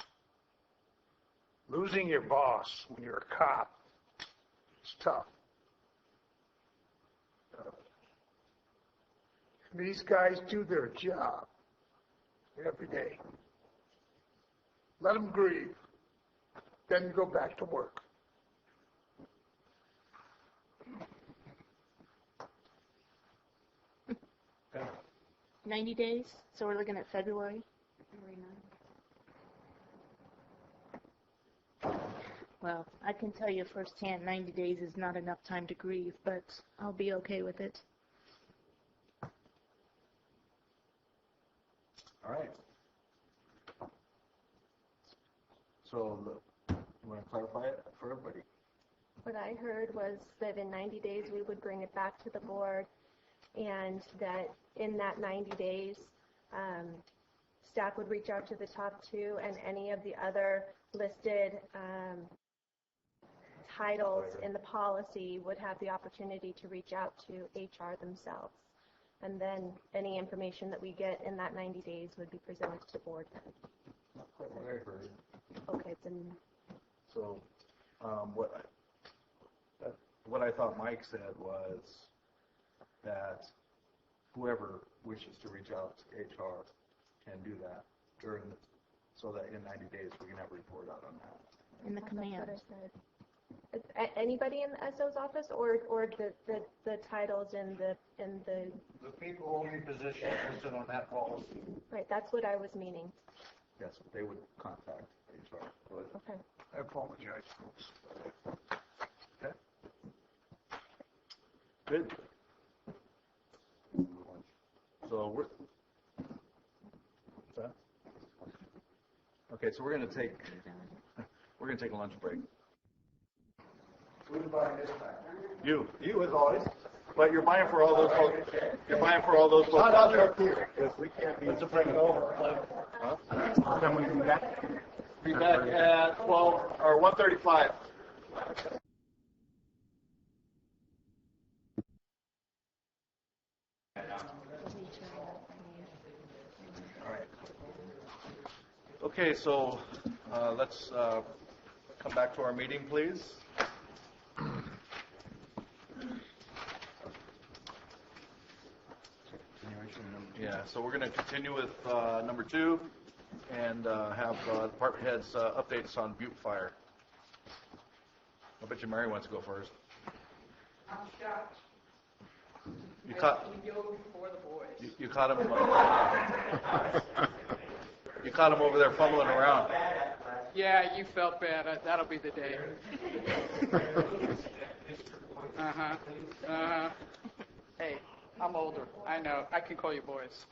losing your boss when you're a cop is tough. These guys do their job every day. Let them grieve. Then go back to work. 90 days, so we're looking at February. Well, I can tell you firsthand, 90 days is not enough time to grieve, but I'll be okay with it. All right. So, you want to clarify it for everybody? What I heard was that in 90 days we would bring it back to the board, and that in that 90 days, staff would reach out to the top 2, and any of the other listed titles in the policy would have the opportunity to reach out to HR themselves. And then any information that we get in that 90 days would be presented to the board. Not quite what I heard. Okay, then. So, what I thought Mike said was that whoever wishes to reach out to HR can do that so that in 90 days we can have a report out on that. In the command. That's what I said. Anybody in the SO's office, or the titles in the The people holding positions listed on that policy. right? That's what I was meaning. Yes, they would contact HR. Okay. I apologize, folks. Okay. Good. So what's that? Okay, so we're going to take a lunch break. Who's buying this time? You as always. But you're buying for all those folks. You're buying for all those folks. Not out there, Peter, because we can't be. Let's bring it over. Huh? When we be back? Be back at 1:35. Okay, so let's come back to our meeting, please. Yeah, so we're going to continue with number 2 and have department heads updates on Butte Fire. I bet you Mary wants to go first. I'm shocked. You caught. We go before the boys. You caught him. You caught him over there fumbling around. Yeah, you felt bad. That'll be the day. Hey, I'm older. I know. I can call you boys.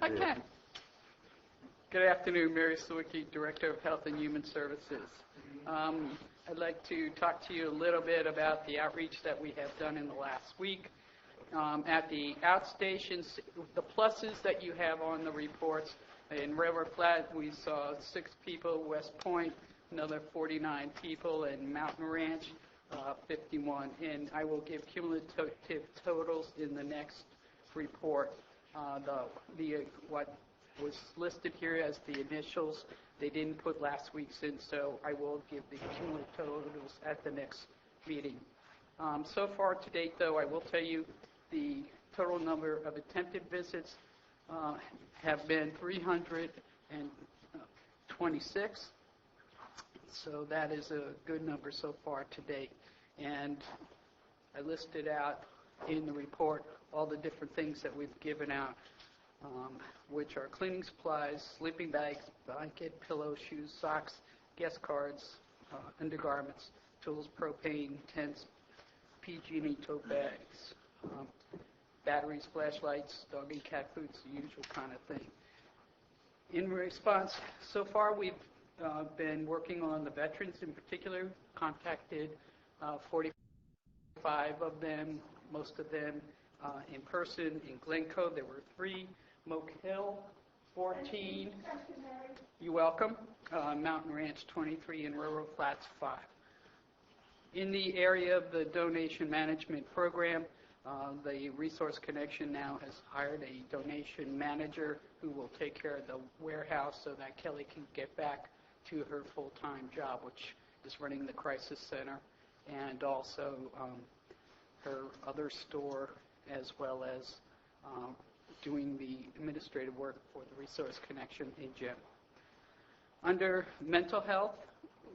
I can. Good afternoon, Mary Sawicki, Director of Health and Human Services. I'd like to talk to you a little bit about the outreach that we have done in the last week. At the outstations, the pluses that you have on the reports, in Railroad Flat, we saw 6 people, West Point, another 49 people, and Mountain Ranch, 51. And I will give cumulative totals in the next report. What was listed here as the initials, they didn't put last week's in, so I will give the cumulative totals at the next meeting. So far to date, though, I will tell you the total number of attempted visits have been 326. So that is a good number so far to date. And I listed out in the report all the different things that we've given out, which are cleaning supplies, sleeping bags, blanket, pillow, shoes, socks, guest cards, undergarments, tools, propane, tents, PG&E tote bags, batteries, flashlights, dog and cat foods, the usual kind of thing. In response, so far we've been working on the veterans in particular, contacted 45 of them, most of them in person. In Glencoe, there were 3, Moke Hill, 14, you're welcome, Mountain Ranch, 23, and Railroad Flats, 5. In the area of the donation management program, the Resource Connection now has hired a donation manager who will take care of the warehouse so that Kelly can get back to her full-time job, which is running the crisis center, and also her other store, as well as doing the administrative work for the Resource Connection in general. Under mental health,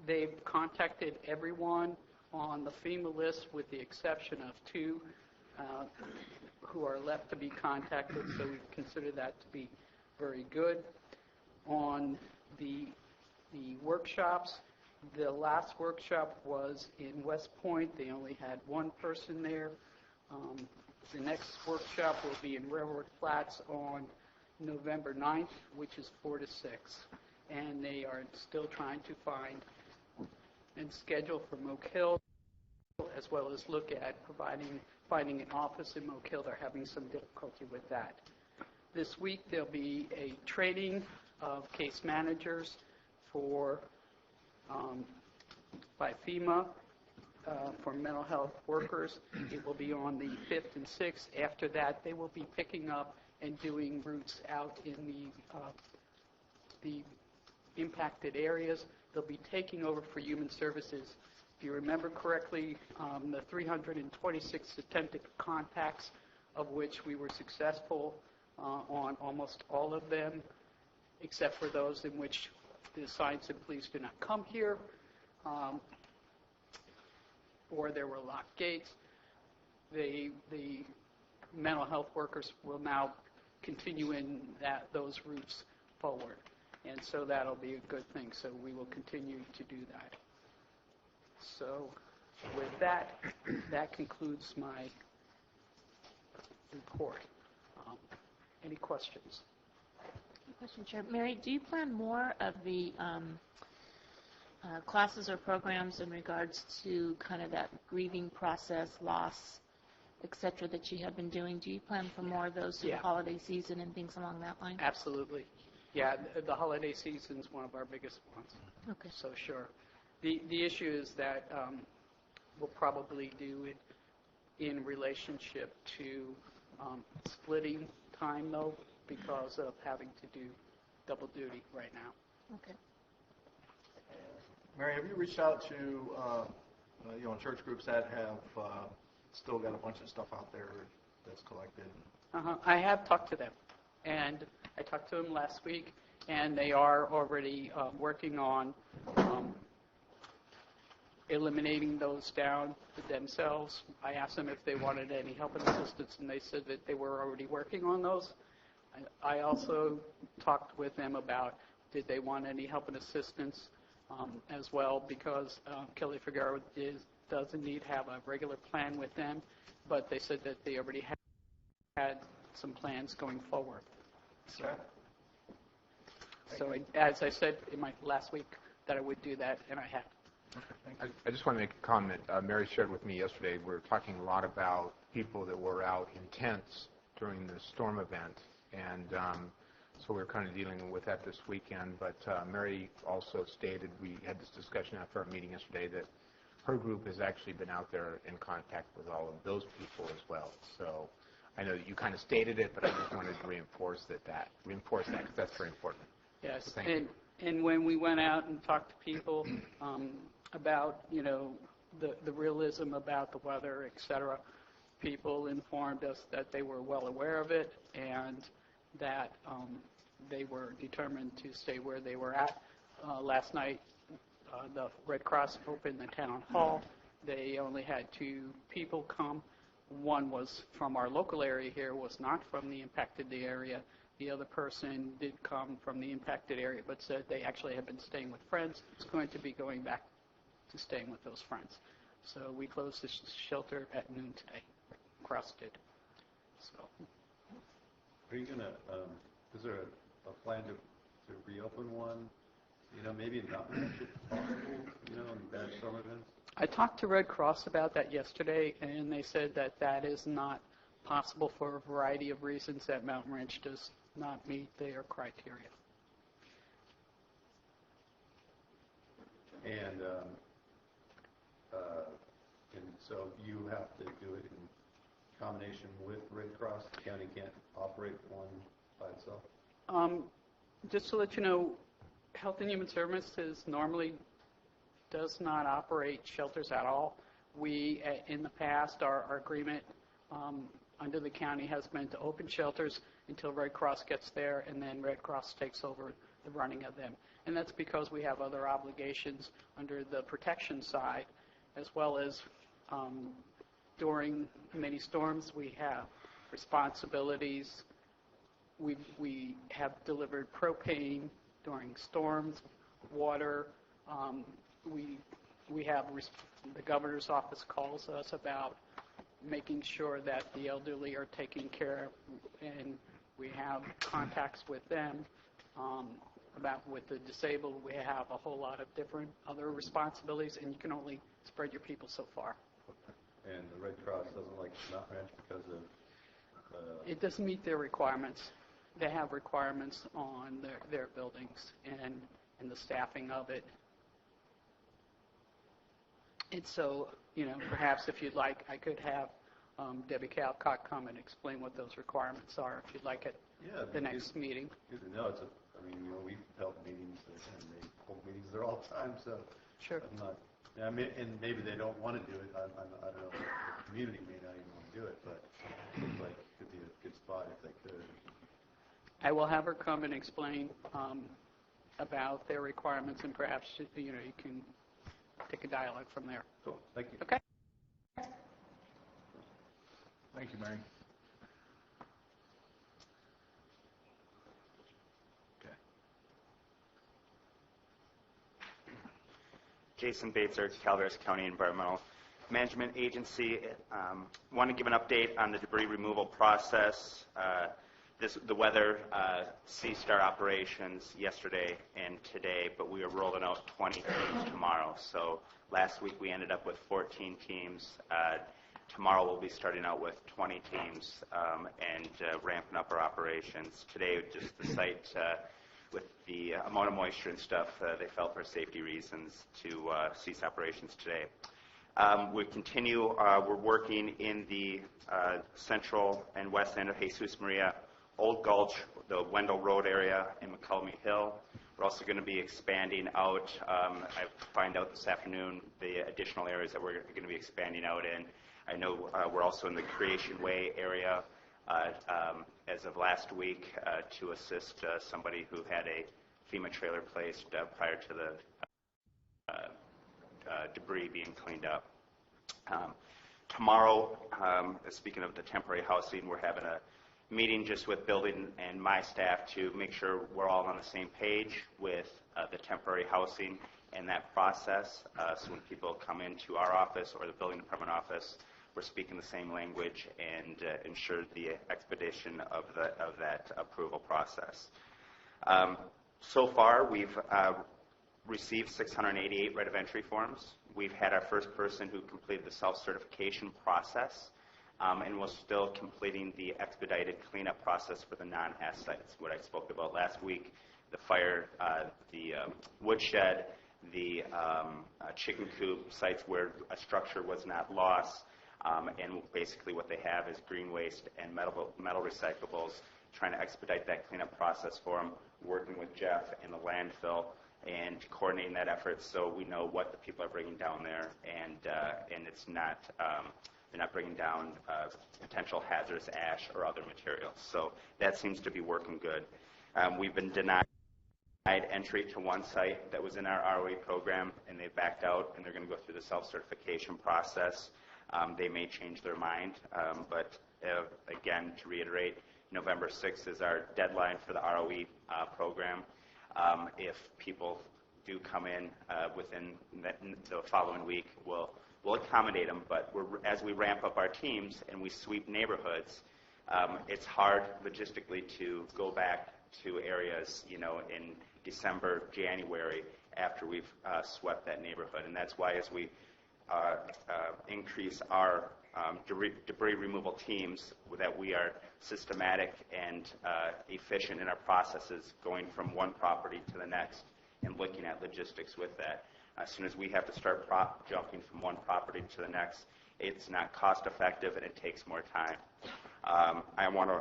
they've contacted everyone on the FEMA list with the exception of 2 who are left to be contacted, so we consider that to be very good. On the workshops, the last workshop was in West Point. They only had 1 person there. The next workshop will be in Railroad Flats on November 9th, which is 4 to 6. And they are still trying to find and schedule for Moke Hill, as well as look at finding an office in Moke Hill. They're having some difficulty with that. This week there'll be a training of case managers by FEMA for mental health workers. It will be on the 5th and 6th. After that, they will be picking up and doing routes out in the impacted areas. They'll be taking over for human services. If you remember correctly, the 326 attempted contacts, of which we were successful on almost all of them, except for those in which the science and police did not come here, or there were locked gates. The mental health workers will now continue in those routes forward. And so that'll be a good thing. So we will continue to do that. So with that, that concludes my report. Any questions? Question, Chair. Mary, do you plan more of the classes or programs in regards to kind of that grieving process, loss, et cetera, that you have been doing? Do you plan for more of those through the holiday season and things along that line? Absolutely. Yeah, the holiday season is one of our biggest ones. Okay. So sure. The issue is that we'll probably do it in relationship to splitting time, though, because of having to do double duty right now. Okay. Mary, have you reached out to, church groups that have still got a bunch of stuff out there that's collected? I have talked to them, and I talked to them last week, and they are already working on eliminating those down themselves. I asked them if they wanted any help and assistance, and they said that they were already working on those. I also talked with them about did they want any help and assistance as well, because Kelly Figueroa does indeed have a regular plan with them, but they said that they already had some plans going forward. So as I said in my last week that I would do that, and I have. I just want to make a comment. Mary shared with me yesterday, we were talking a lot about people that were out in tents during the storm event, and so we were kind of dealing with that this weekend. But Mary also stated, we had this discussion after our meeting yesterday, that her group has actually been out there in contact with all of those people as well. So I know that you kind of stated it, but I just wanted to reinforce that because that's very important. Yes, So thank you. And when we went out and talked to people about, the realism about the weather, et cetera, people informed us that they were well aware of it and that they were determined to stay where they were at. Last night, the Red Cross opened the town hall. They only had 2 people come. One was from our local area here, was not from the impacted area. The other person did come from the impacted area, but said they actually had been staying with friends. It's going to be going back to staying with those friends. So we closed the shelter at noon today. Cross did. So. Are you going to, is there a plan to reopen one? Maybe not, in bad storm events? I talked to Red Cross about that yesterday, and they said that that is not possible for a variety of reasons, that Mountain Ranch does not meet their criteria. And so you have to do it in combination with Red Cross? The county can't operate one by itself? Just to let you know, Health and Human Services normally does not operate shelters at all. We, in the past, our agreement under the county has been to open shelters until Red Cross gets there, and then Red Cross takes over the running of them. And that's because we have other obligations under the protection side, as well as during many storms we have responsibilities. We have delivered propane during storms, water. We have the governor's office calls us about making sure that the elderly are taken care of, and we have contacts with them. About with the disabled, we have a whole lot of different other responsibilities, and you can only spread your people so far. And the Red Cross doesn't like Mountain Ranch because of... It doesn't meet their requirements. They have requirements on their buildings and the staffing of it. And so, perhaps if you'd like, I could have Debbie Calcott come and explain what those requirements are, if you'd like, at the next meeting. No, we've held meetings, and they hold meetings there all the time, so sure. And maybe they don't want to do it. I don't know. The community may not even want to do it, but it seems like it could be a good spot if they could. I will have her come and explain about their requirements, and perhaps you can take a dialogue from there. Cool. Thank you. Okay. Thank you, Mary. Jason Bates, Calaveras County Environmental Management Agency. Want to give an update on the debris removal process. The weather ceased our operations yesterday and today, but we are rolling out 20 teams tomorrow. So last week we ended up with 14 teams. Tomorrow we'll be starting out with 20 teams and ramping up our operations. Today, just the site, with the amount of moisture and stuff, they felt for safety reasons to cease operations today. We continue, we're working in the central and west end of Jesus Maria Old Gulch. the Wendell Road area in McCulmy Hill. We're also going to be expanding out. I find out this afternoon the additional areas that we're going to be expanding out in. I know we're also in the Creation Way area as of last week to assist somebody who had a FEMA trailer placed prior to the debris being cleaned up. Tomorrow, speaking of the temporary housing, we're having a meeting just with building and my staff to make sure we're all on the same page with the temporary housing and that process. So when people come into our office or the building department office, we're speaking the same language and ensure the expedition of that approval process. So far, we've received 688 right of entry forms. We've had our first person who completed the self-certification process, and we're still completing the expedited cleanup process for the non-HAS sites, what I spoke about last week, the fire, the woodshed, the chicken coop sites where a structure was not lost, and basically what they have is green waste and metal recyclables, trying to expedite that cleanup process for them, working with Jeff in the landfill and coordinating that effort so we know what the people are bringing down there, and it's not they're not bringing down potential hazardous ash or other materials. So that seems to be working good. We've been denied entry to one site that was in our ROE program, and they backed out, and they're going to go through the self-certification process. They may change their mind, but again, to reiterate, November 6th is our deadline for the ROE program. If people do come in within the following week, we'll accommodate them, but as we ramp up our teams and we sweep neighborhoods, it's hard logistically to go back to areas, in December, January, after we've swept that neighborhood. And that's why as we increase our debris removal teams, that we are systematic and efficient in our processes, going from one property to the next and looking at logistics with that. As soon as we have to start jumping from one property to the next, it's not cost effective and it takes more time. I want to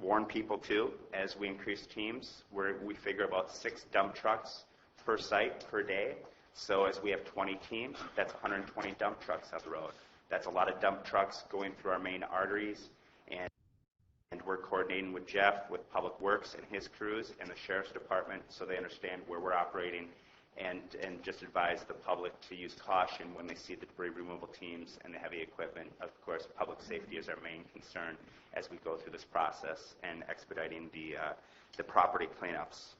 warn people too, as we increase teams, we figure about 6 dump trucks per site per day. So as we have 20 teams, that's 120 dump trucks on the road. That's a lot of dump trucks going through our main arteries, and we're coordinating with Jeff, with Public Works and his crews, and the Sheriff's Department, so they understand where we're operating, and just advise the public to use caution when they see the debris removal teams and the heavy equipment. Of course, public safety is our main concern as we go through this process and expediting the property cleanups.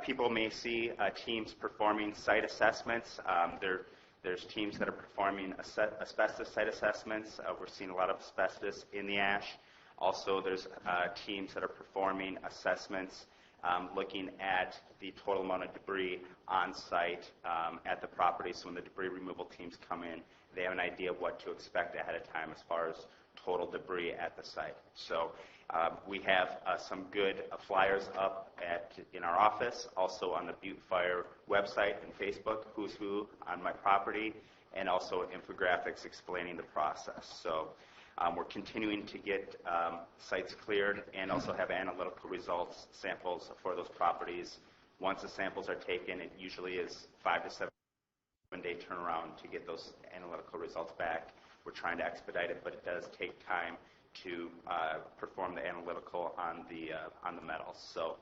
People may see teams performing site assessments. There's teams that are performing asbestos site assessments. We're seeing a lot of asbestos in the ash. Also, there's teams that are performing assessments looking at the total amount of debris on site at the property. So when the debris removal teams come in, they have an idea of what to expect ahead of time as far as total debris at the site. So we have some good flyers up in our office, also on the Butte Fire website and Facebook, who's who on my property, and also infographics explaining the process. So we're continuing to get sites cleared and also have analytical results, samples for those properties. Once the samples are taken, it usually is 5 to 7 day turnaround to get those analytical results back. We're trying to expedite it, but it does take time to perform the analytical on the metals. So,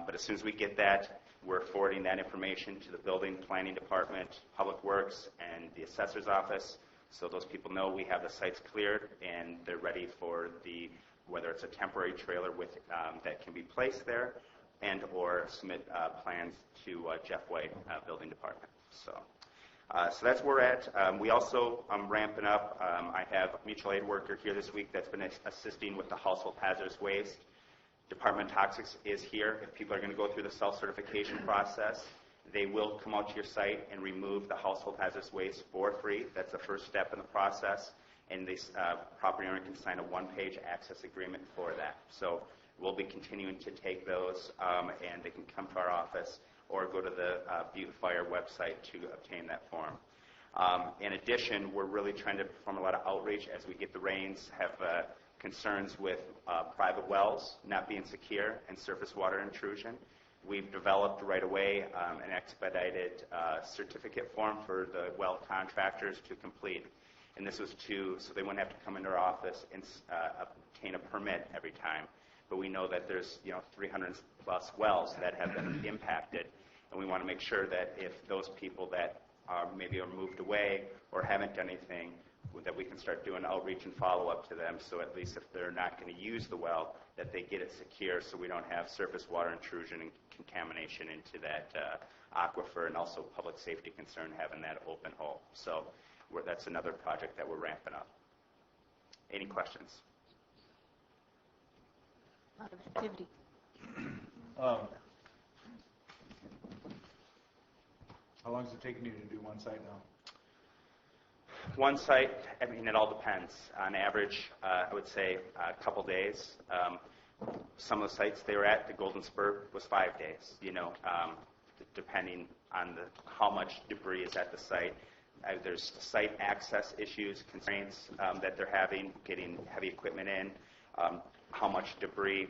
but as soon as we get that, we're forwarding that information to the building planning department, Public Works, and the assessor's office, so those people know we have the sites cleared and they're ready for whether it's a temporary trailer with that can be placed there, and or submit plans to Jeff White, building department. So that's where we're at. We also ramping up. I have a mutual aid worker here this week that's been assisting with the household hazardous waste. Department of Toxics is here. If people are going to go through the self-certification process, they will come out to your site and remove the household hazardous waste for free. That's the first step in the process, and the property owner can sign a one-page access agreement for that. So we'll be continuing to take those, and they can come to our office or go to the Butte Fire website to obtain that form. In addition, we're really trying to perform a lot of outreach as we get the rains, have concerns with private wells not being secure and surface water intrusion. We've developed right away an expedited certificate form for the well contractors to complete. And this was so they wouldn't have to come into our office and obtain a permit every time. But we know that there's 300 plus wells that have been impacted, and we want to make sure that if those people that maybe are moved away or haven't done anything, that we can start doing outreach and follow-up to them, so at least if they're not going to use the well, that they get it secure so we don't have surface water intrusion and contamination into that aquifer, and also public safety concern having that open hole. So that's another project that we're ramping up. Any questions? A lot of activity. How long is it taking you to do one site now? One site, I mean, it all depends. On average, I would say a couple days. Some of the sites they were at, the Golden Spur, was 5 days, depending on how much debris is at the site. There's site access issues, constraints that they're having, getting heavy equipment in, how much debris.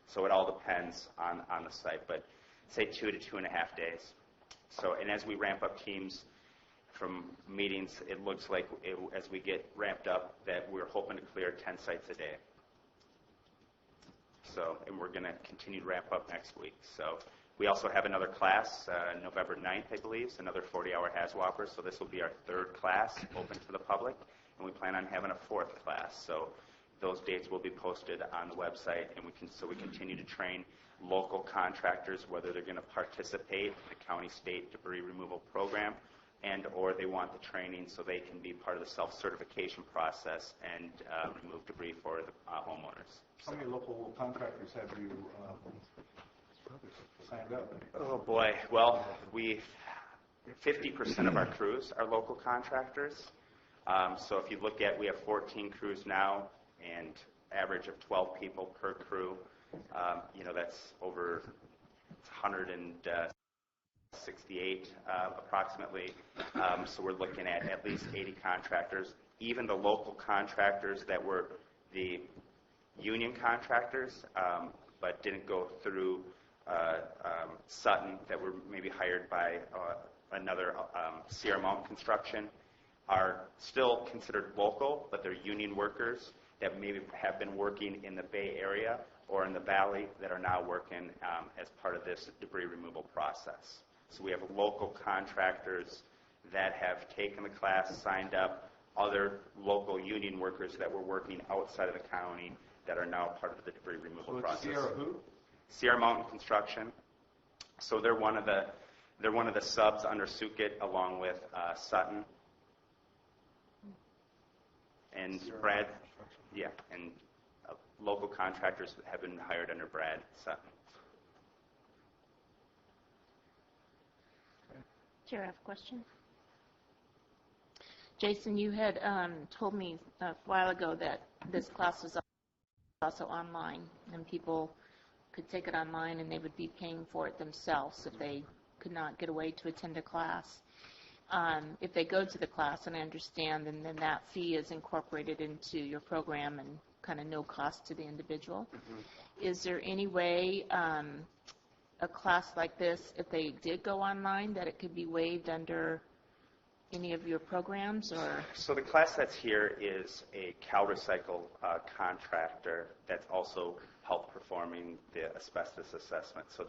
So it all depends on the site, but say 2 to 2.5 days. So, and as we ramp up teams from meetings, it looks like as we get ramped up that we're hoping to clear 10 sites a day. So, and we're going to continue to ramp up next week. So we also have another class, November 9th, I believe, another 40-hour HAZWOPER. So this will be our third class open to the public, and we plan on having a fourth class. So those dates will be posted on the website, and we continue to train local contractors whether they're going to participate in the county state debris removal program or they want the training so they can be part of the self-certification process and remove debris for the homeowners. How many local contractors have you signed up? Oh boy, well, 50% of our crews are local contractors. So if you look at, we have 14 crews now and average of 12 people per crew. That's over 168 approximately. So we're looking at least 80 contractors. Even the local contractors that were the union contractors but didn't go through Sutton, that were maybe hired by another Sierra Mountain Construction, are still considered local, but they're union workers that maybe have been working in the Bay Area or in the Valley that are now working as part of this debris removal process. So we have local contractors that have taken the class, signed up, other local union workers that were working outside of the county that are now part of the debris removal process. Sierra who? Sierra Mountain Construction. So they're one of the subs under Sukit along with Sutton and Brad. Yeah, and local contractors have been hired under Brad Sutton. Chair, I have a question. Jason, you had told me a while ago that this class was also online, and people could take it online and they would be paying for it themselves if they could not get away to attend a class. If they go to the class, and I understand, and then that fee is incorporated into your program and kind of no cost to the individual. Mm-hmm. Is there any way a class like this, if they did go online, that it could be waived under any of your programs? Or so the class that's here is a CalRecycle contractor that's also help performing the asbestos assessment. So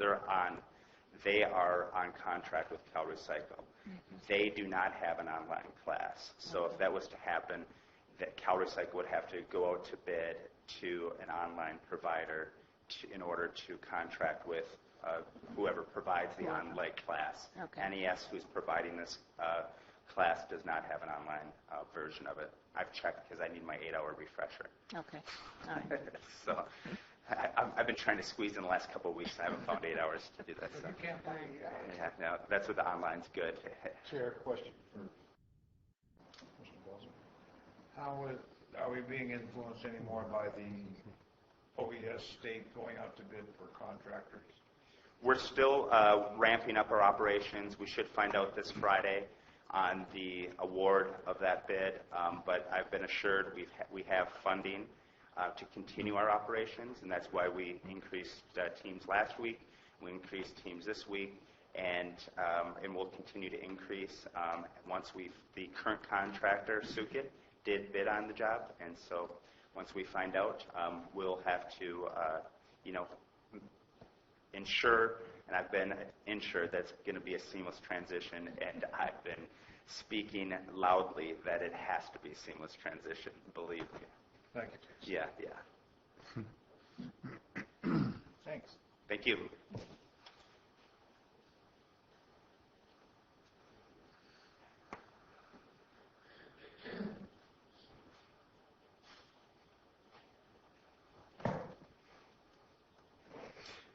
they are on contract with CalRecycle. Mm-hmm. They do not have an online class. So if that was to happen, that CalRecycle would have to go out to bid to an online provider in order to contract with whoever provides the online class. Okay. NES, who's providing this class, does not have an online version of it. I've checked because I need my 8-hour refresher. Okay. All right. So I've been trying to squeeze in the last couple of weeks. I haven't found 8 hours to do that. So. You can't pay. Yeah, no, that's what the online's good. Chair, question for Mr. Belzer. How are we being influenced anymore by the OES state going out to bid for contractors? We're still ramping up our operations. We should find out this Friday on the award of that bid, but I've been assured we have funding to continue our operations, and that's why we increased teams last week. We increased teams this week, and we'll continue to increase once the current contractor, Sukit, did bid on the job, and so once we find out, we'll have to, ensure, and I've been ensured that's going to be a seamless transition, and I've been speaking loudly that it has to be a seamless transition, believe me. Thank you. Yeah. Thanks. Thank you.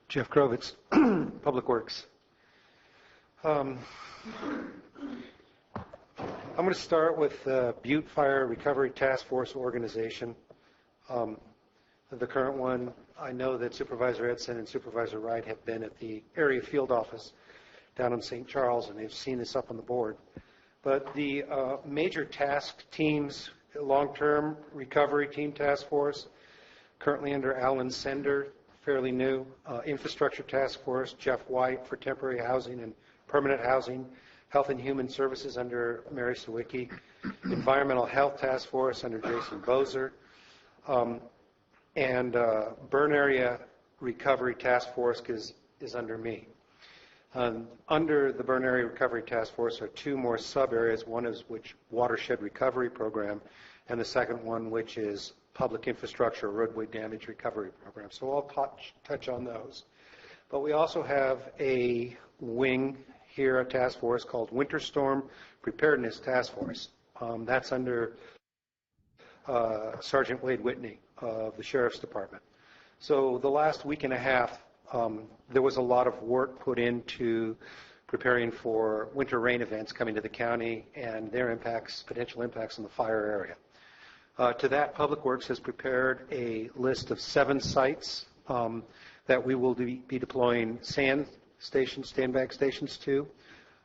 Jeff Krovitz, Public Works. I'm going to start with the Butte Fire Recovery Task Force organization. The current one, I know that Supervisor Edson and Supervisor Wright have been at the area field office down in St. Charles, and they've seen this up on the board. But the major task teams, long-term recovery team task force, currently under Alan Sender, fairly new. Infrastructure task force, Jeff White for temporary housing and permanent housing. Health and Human Services under Mary Sawicki. Environmental Health Task Force under Jason Bozer. And Burn Area Recovery Task Force is under me. Under the Burn Area Recovery Task Force are two more sub-areas, one is which Watershed Recovery Program, and the second one which is Public Infrastructure Roadway Damage Recovery Program. So I'll touch on those. But we also have a wing here, a task force called Winter Storm Preparedness Task Force. That's under Sergeant Wade Whitney of the Sheriff's Department. So the last week and a half, there was a lot of work put into preparing for winter rain events coming to the county and their impacts, potential impacts on the fire area. To that, Public Works has prepared a list of 7 sites that we will be deploying sandbag stations to,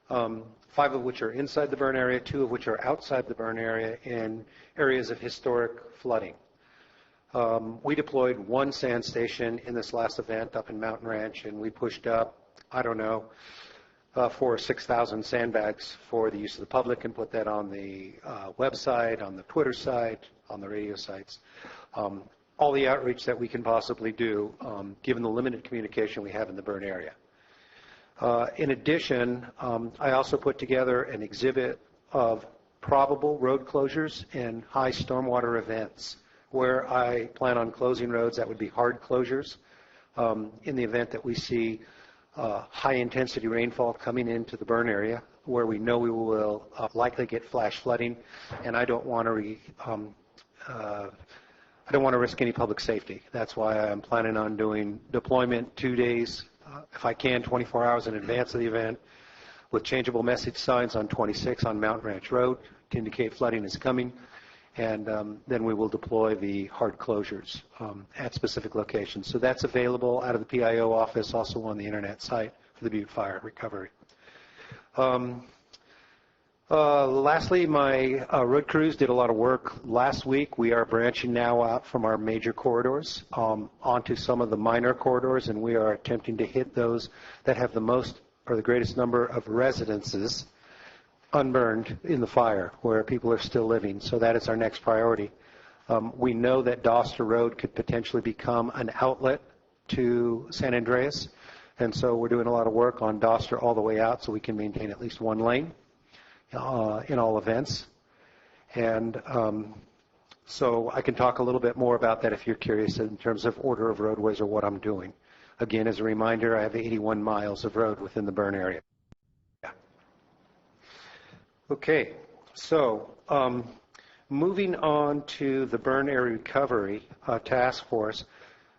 5 of which are inside the burn area, 2 of which are outside the burn area in areas of historic flooding. We deployed 1 sand station in this last event up in Mountain Ranch, and we pushed up, 4,000 or 6,000 sandbags for the use of the public and put that on the website, on the Twitter site, on the radio sites. All the outreach that we can possibly do, given the limited communication we have in the burn area. In addition, I also put together an exhibit of probable road closures and high stormwater events where I plan on closing roads that would be hard closures in the event that we see high-intensity rainfall coming into the burn area where we know we will likely get flash flooding, and I don't want to risk any public safety. That's why I'm planning on doing deployment 2 days, if I can, 24 hours in advance of the event, with changeable message signs on 26 on Mountain Ranch Road to indicate flooding is coming, and then we will deploy the hard closures at specific locations. So that's available out of the PIO office, also on the internet site for the Butte Fire Recovery. Lastly, my road crews did a lot of work last week. We are branching now out from our major corridors onto some of the minor corridors, and we are attempting to hit those that have the most or the greatest number of residences unburned in the fire, where people are still living. So that is our next priority. We know that Doster Road could potentially become an outlet to San Andreas, and so we're doing a lot of work on Doster all the way out so we can maintain at least 1 lane in all events. And so I can talk a little bit more about that if you're curious in terms of order of roadways or what I'm doing. Again, as a reminder, I have 81 miles of road within the burn area. Okay, so moving on to the Burn Area Recovery Task Force,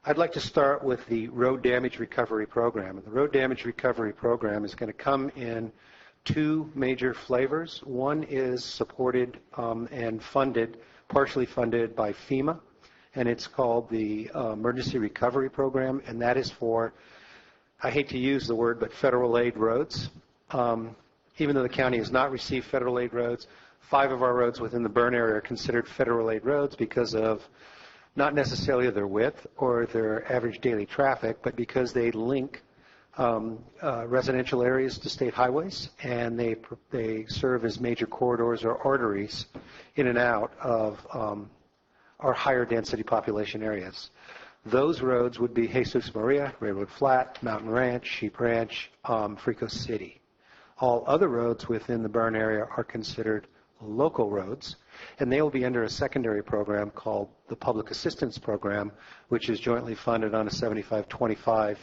I'd like to start with the Road Damage Recovery Program. The Road Damage Recovery Program is going to come in 2 major flavors. One is supported and funded, partially funded by FEMA, and it's called the Emergency Recovery Program, and that is for, I hate to use the word, but federal aid roads. Even though the county has not received federal aid roads, 5 of our roads within the burn area are considered federal aid roads because of not necessarily their width or their average daily traffic, but because they link residential areas to state highways, and they serve as major corridors or arteries in and out of our higher density population areas. Those roads would be Jesus Maria, Railroad Flat, Mountain Ranch, Sheep Ranch, Frisco City. All other roads within the burn area are considered local roads, and they will be under a secondary program called the Public Assistance Program, which is jointly funded on a 75-25,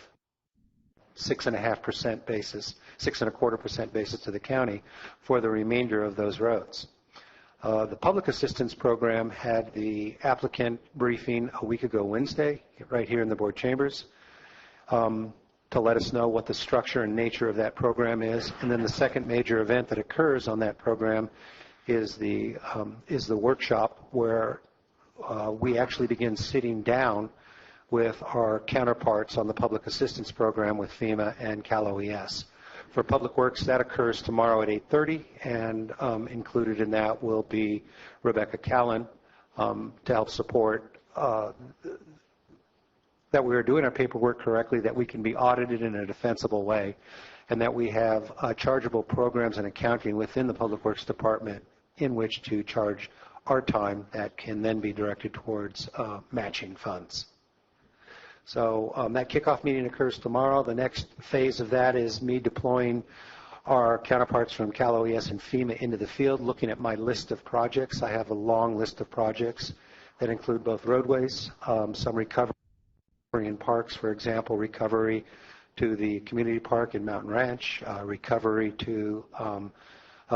6.5% basis, 6.25% basis to the county for the remainder of those roads. The Public Assistance Program had the applicant briefing a week ago Wednesday, right here in the board chambers, to let us know what the structure and nature of that program is. And then the second major event that occurs on that program is the workshop where we actually begin sitting down with our counterparts on the Public Assistance Program with FEMA and Cal OES. For Public Works, that occurs tomorrow at 8:30, and included in that will be Rebecca Callan to help support that we are doing our paperwork correctly, that we can be audited in a defensible way, and that we have chargeable programs and accounting within the Public Works Department in which to charge our time that can then be directed towards matching funds. So that kickoff meeting occurs tomorrow. The next phase of that is me deploying our counterparts from Cal OES and FEMA into the field, looking at my list of projects. I have a long list of projects that include both roadways, some recovery in parks, for example, recovery to the community park in Mountain Ranch, recovery to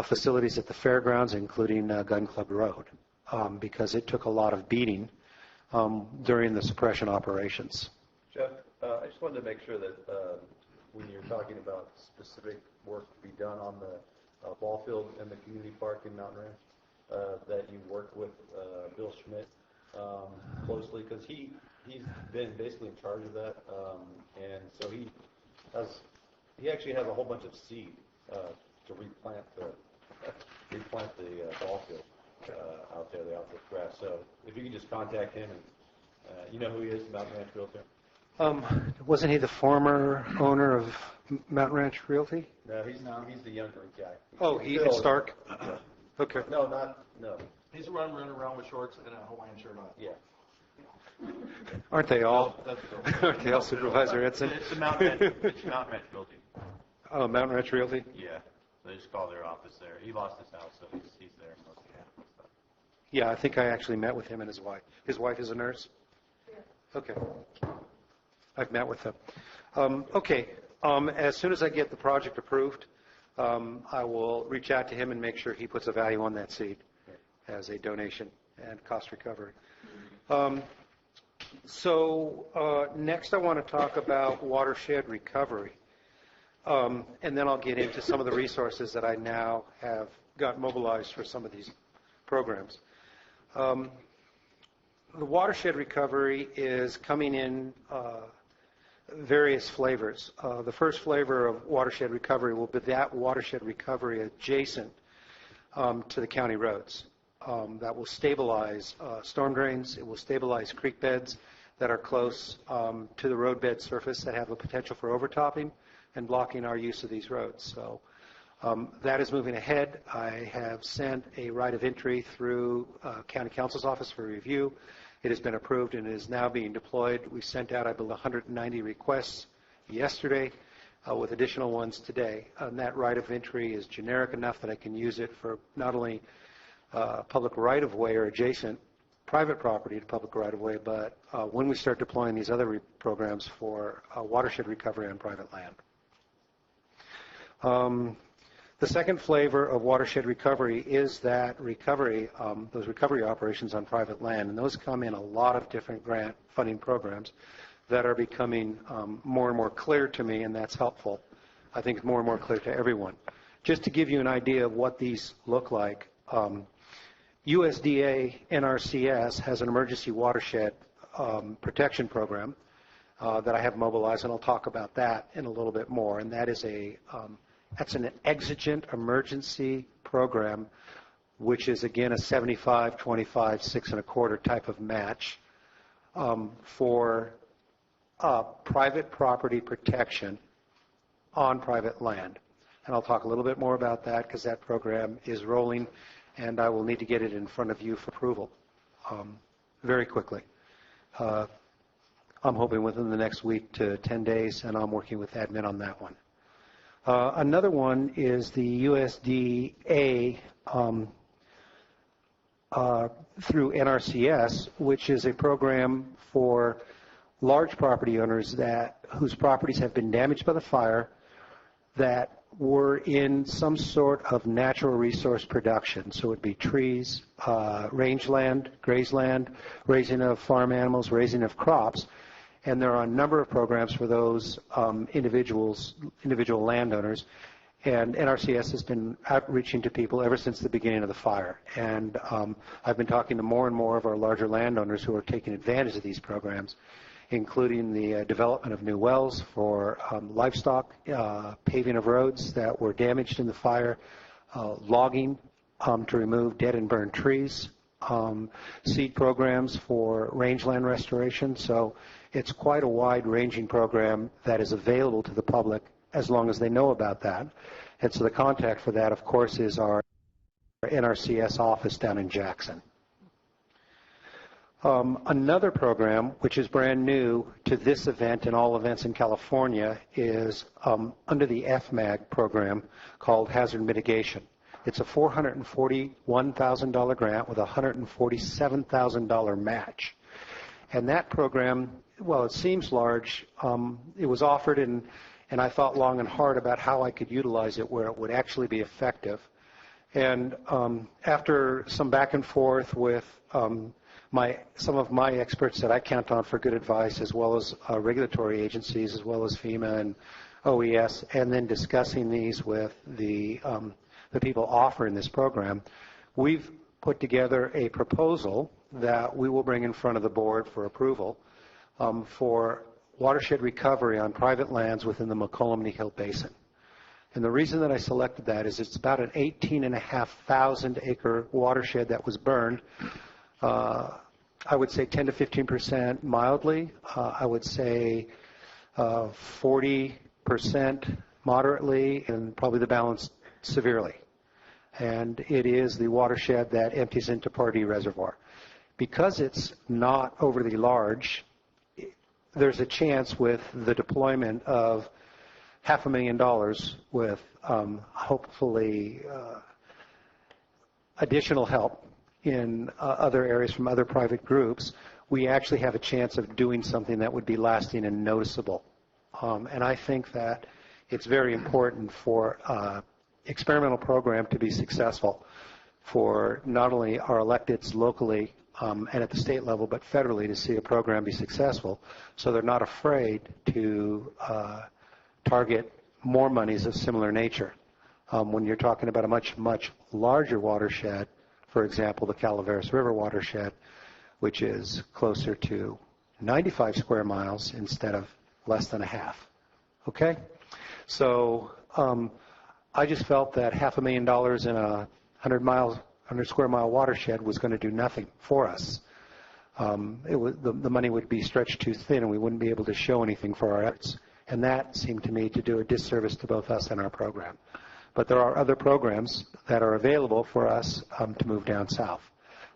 facilities at the fairgrounds, including Gun Club Road, because it took a lot of beating during the suppression operations. Jeff, I just wanted to make sure that when you're talking about specific work to be done on the ball field and the community park in Mountain Ranch, that you work with Bill Schmidt closely, because he's been basically in charge of that, and so he actually has a whole bunch of seed to replant the ball field out there, the outfield grass. So if you can just contact him, and you know who he is, Mountain Ranch Realtor. Wasn't he the former owner of Mountain Ranch Realty? No, he's the younger guy. Oh, Ethan Stark? Yeah. Okay. No. He's running around with shorts and a Hawaiian shirt on. Yeah. Aren't they all? That's Aren't they all, Supervisor Edson? It's the Mountain Ranch Realty. Oh, Mountain Ranch Realty? Yeah. They just call their office there. He lost his house, so he's there most of the time. Yeah, I think I actually met with him and his wife. His wife is a nurse? Okay. I've met with them. Okay. As soon as I get the project approved, I will reach out to him and make sure he puts a value on that seed as a donation and cost recovery. Next I want to talk about watershed recovery. And then I'll get into some of the resources that I now have got mobilized for some of these programs. The watershed recovery is coming in various flavors. The first flavor of watershed recovery will be that watershed recovery adjacent to the county roads. That will stabilize storm drains. It will stabilize creek beds that are close to the roadbed surface that have a potential for overtopping and blocking our use of these roads. So that is moving ahead. I have sent a right of entry through County Council's office for review. It has been approved and is now being deployed. We sent out, I believe, 190 requests yesterday with additional ones today. And that right of entry is generic enough that I can use it for not only public right-of-way or adjacent private property to public right-of-way, but when we start deploying these other programs for watershed recovery on private land. The second flavor of watershed recovery is that recovery, those recovery operations on private land, and those come in a lot of different grant funding programs that are becoming more and more clear to me, and that's helpful. I think it's more and more clear to everyone. Just to give you an idea of what these look like, USDA NRCS has an emergency watershed protection program that I have mobilized, and I'll talk about that in a little bit more, and that is that's an exigent emergency program, which is, again, a 75-25, 6.25 type of match for private property protection on private land. And I'll talk a little bit more about that because that program is rolling, and I will need to get it in front of you for approval very quickly. I'm hoping within the next week to 10 days, and I'm working with admin on that one. Another one is the USDA through NRCS, which is a program for large property owners whose properties have been damaged by the fire that were in some sort of natural resource production. So it would be trees, rangeland, grazeland, raising of farm animals, raising of crops. And there are a number of programs for those individual landowners. And NRCS has been outreaching to people ever since the beginning of the fire. And I've been talking to more and more of our larger landowners who are taking advantage of these programs, including the development of new wells for livestock, paving of roads that were damaged in the fire, logging to remove dead and burned trees, seed programs for rangeland restoration. So it's quite a wide-ranging program that is available to the public as long as they know about that. And so the contact for that, of course, is our NRCS office down in Jackson. Another program, which is brand new to this event and all events in California, is under the FMAG program called Hazard Mitigation. It's a $441,000 grant with a $147,000 match. And that program, well, it seems large. It was offered, and I thought long and hard about how I could utilize it where it would actually be effective. And after some back and forth with some of my experts that I count on for good advice, as well as regulatory agencies, as well as FEMA and OES, and then discussing these with the people offering this program, we've put together a proposal that we will bring in front of the board for approval for watershed recovery on private lands within the Mokelumne Hill Basin. And the reason that I selected that is it's about an 18,500 acre watershed that was burned. I would say 10 to 15% mildly. I would say 40% moderately, and probably the balance severely. And it is the watershed that empties into Pardee Reservoir. Because it's not overly large, there's a chance with the deployment of $500,000 with hopefully additional help in other areas from other private groups, we actually have a chance of doing something that would be lasting and noticeable. And I think that it's very important for experimental program to be successful for not only our electeds locally and at the state level, but federally to see a program be successful, so they're not afraid to target more monies of similar nature. When you're talking about a much, much larger watershed, for example, the Calaveras River watershed, which is closer to 95 square miles instead of less than a half. Okay? So I just felt that $500,000 in a 100 square mile watershed was going to do nothing for us. The money would be stretched too thin and we wouldn't be able to show anything for our efforts. And that seemed to me to do a disservice to both us and our program. But there are other programs that are available for us to move down south.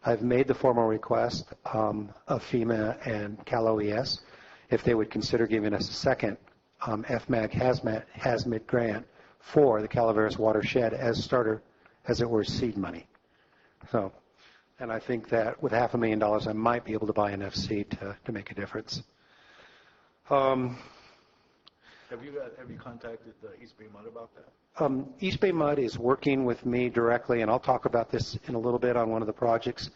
I've made the formal request of FEMA and Cal OES if they would consider giving us a second FMAG hazmat grant for the Calaveras watershed as starter, as it were, seed money. So, and I think that with $500,000 I might be able to buy enough seed to make a difference. Have you contacted the East Bay Mud about that? East Bay Mud is working with me directly, and I'll talk about this in a little bit on one of the projects.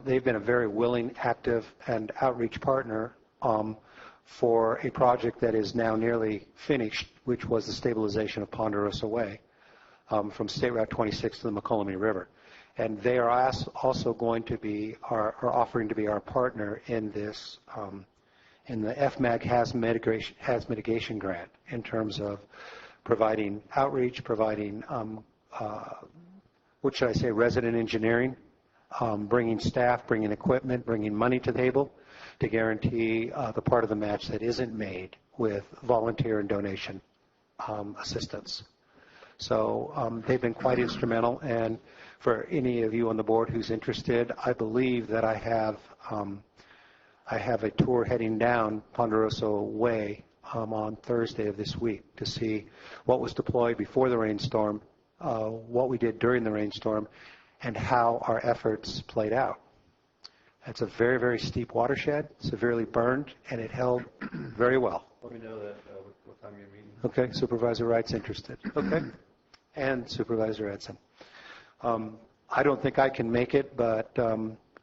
They've been a very willing, active, and outreach partner for a project that is now nearly finished, which was the stabilization of Ponderosa Way from State Route 26 to the Mokelumne River. And they are also going to be, are offering to be our partner in this, in the FMAG Has Mitigation Grant in terms of providing outreach, providing, what should I say, resident engineering, bringing staff, bringing equipment, bringing money to the table, to guarantee the part of the match that isn't made with volunteer and donation assistance. So they've been quite instrumental, and for any of you on the board who's interested, I believe that I have a tour heading down Ponderosa Way on Thursday of this week to see what was deployed before the rainstorm, what we did during the rainstorm, and how our efforts played out. It's a very, very steep watershed, severely burned, and it held very well. Let me know that what time you're meeting. Okay, Supervisor Wright's interested. Okay, and Supervisor Edson. I don't think I can make it, but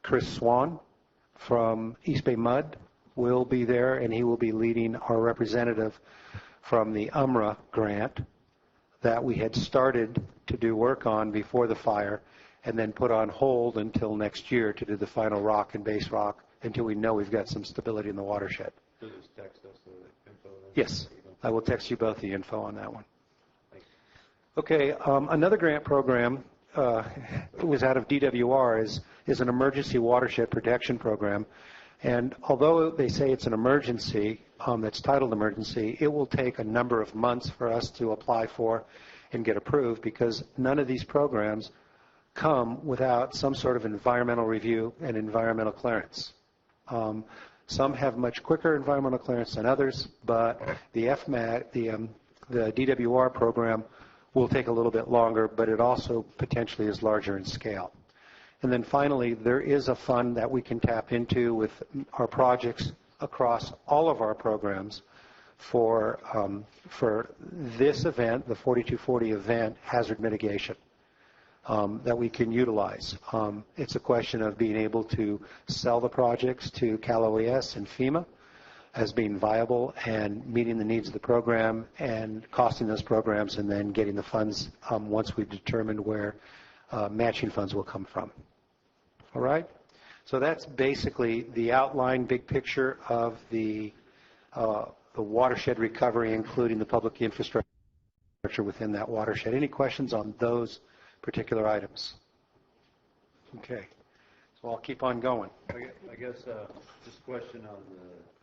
Chris Swan from East Bay Mud will be there, and he will be leading our representative from the UMRA grant that we had started to do work on before the fire and then put on hold until next year to do the final rock and base rock until we know we've got some stability in the watershed. So just text us the info then? Yes, I will text you both the info on that one. Okay, another grant program was out of DWR is an emergency watershed protection program. And although they say it's an emergency, that's titled emergency, it will take a number of months for us to apply for and get approved because none of these programs come without some sort of environmental review and environmental clearance. Some have much quicker environmental clearance than others, but the FMAT, the DWR program will take a little bit longer, but it also potentially is larger in scale. And then finally, there is a fund that we can tap into with our projects across all of our programs for this event, the 4240 event, hazard mitigation, that we can utilize. It's a question of being able to sell the projects to Cal OES and FEMA as being viable and meeting the needs of the program and costing those programs and then getting the funds once we've determined where matching funds will come from. All right? So that's basically the outline, big picture of the watershed recovery, including the public infrastructure within that watershed. Any questions on those particular items? Okay. So I'll keep on going. I guess just a question on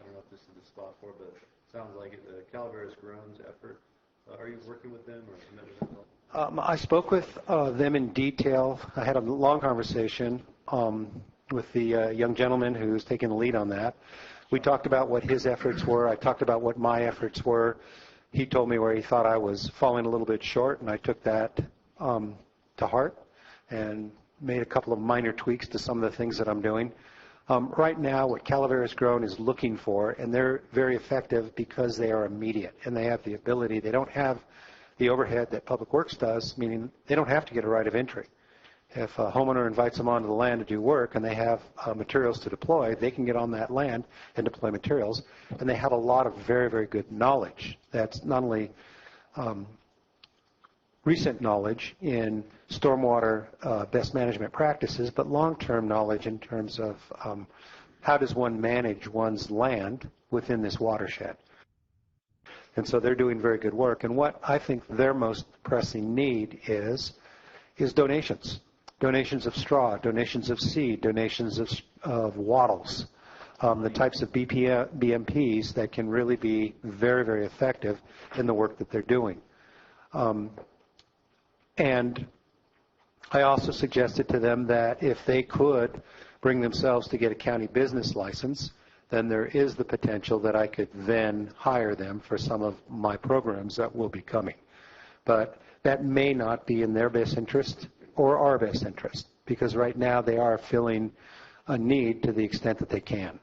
I don't know if this is the spot for it, but it sounds like it, the Calaveras Groans effort. Are you working with them or met with them? I spoke with them in detail. I had a long conversation with the young gentleman who's taking the lead on that. We talked about what his efforts were. I talked about what my efforts were. He told me where he thought I was falling a little bit short, and I took that to heart and made a couple of minor tweaks to some of the things that I'm doing. Right now, what Calaveras Grown is looking for, and they're very effective because they are immediate, and they have the ability. They don't have the overhead that Public Works does, meaning they don't have to get a right of entry. If a homeowner invites them onto the land to do work and they have materials to deploy, they can get on that land and deploy materials, and they have a lot of very, very good knowledge. That's not only recent knowledge in stormwater best management practices, but long-term knowledge in terms of how does one manage one's land within this watershed. And so they're doing very good work. And what I think their most pressing need is donations. Donations of straw, donations of seed, donations of wattles, the types of BMPs that can really be very, very effective in the work that they're doing. And I also suggested to them that if they could bring themselves to get a county business license, then there is the potential that I could then hire them for some of my programs that will be coming. But that may not be in their best interest or our best interest, because right now they are filling a need to the extent that they can.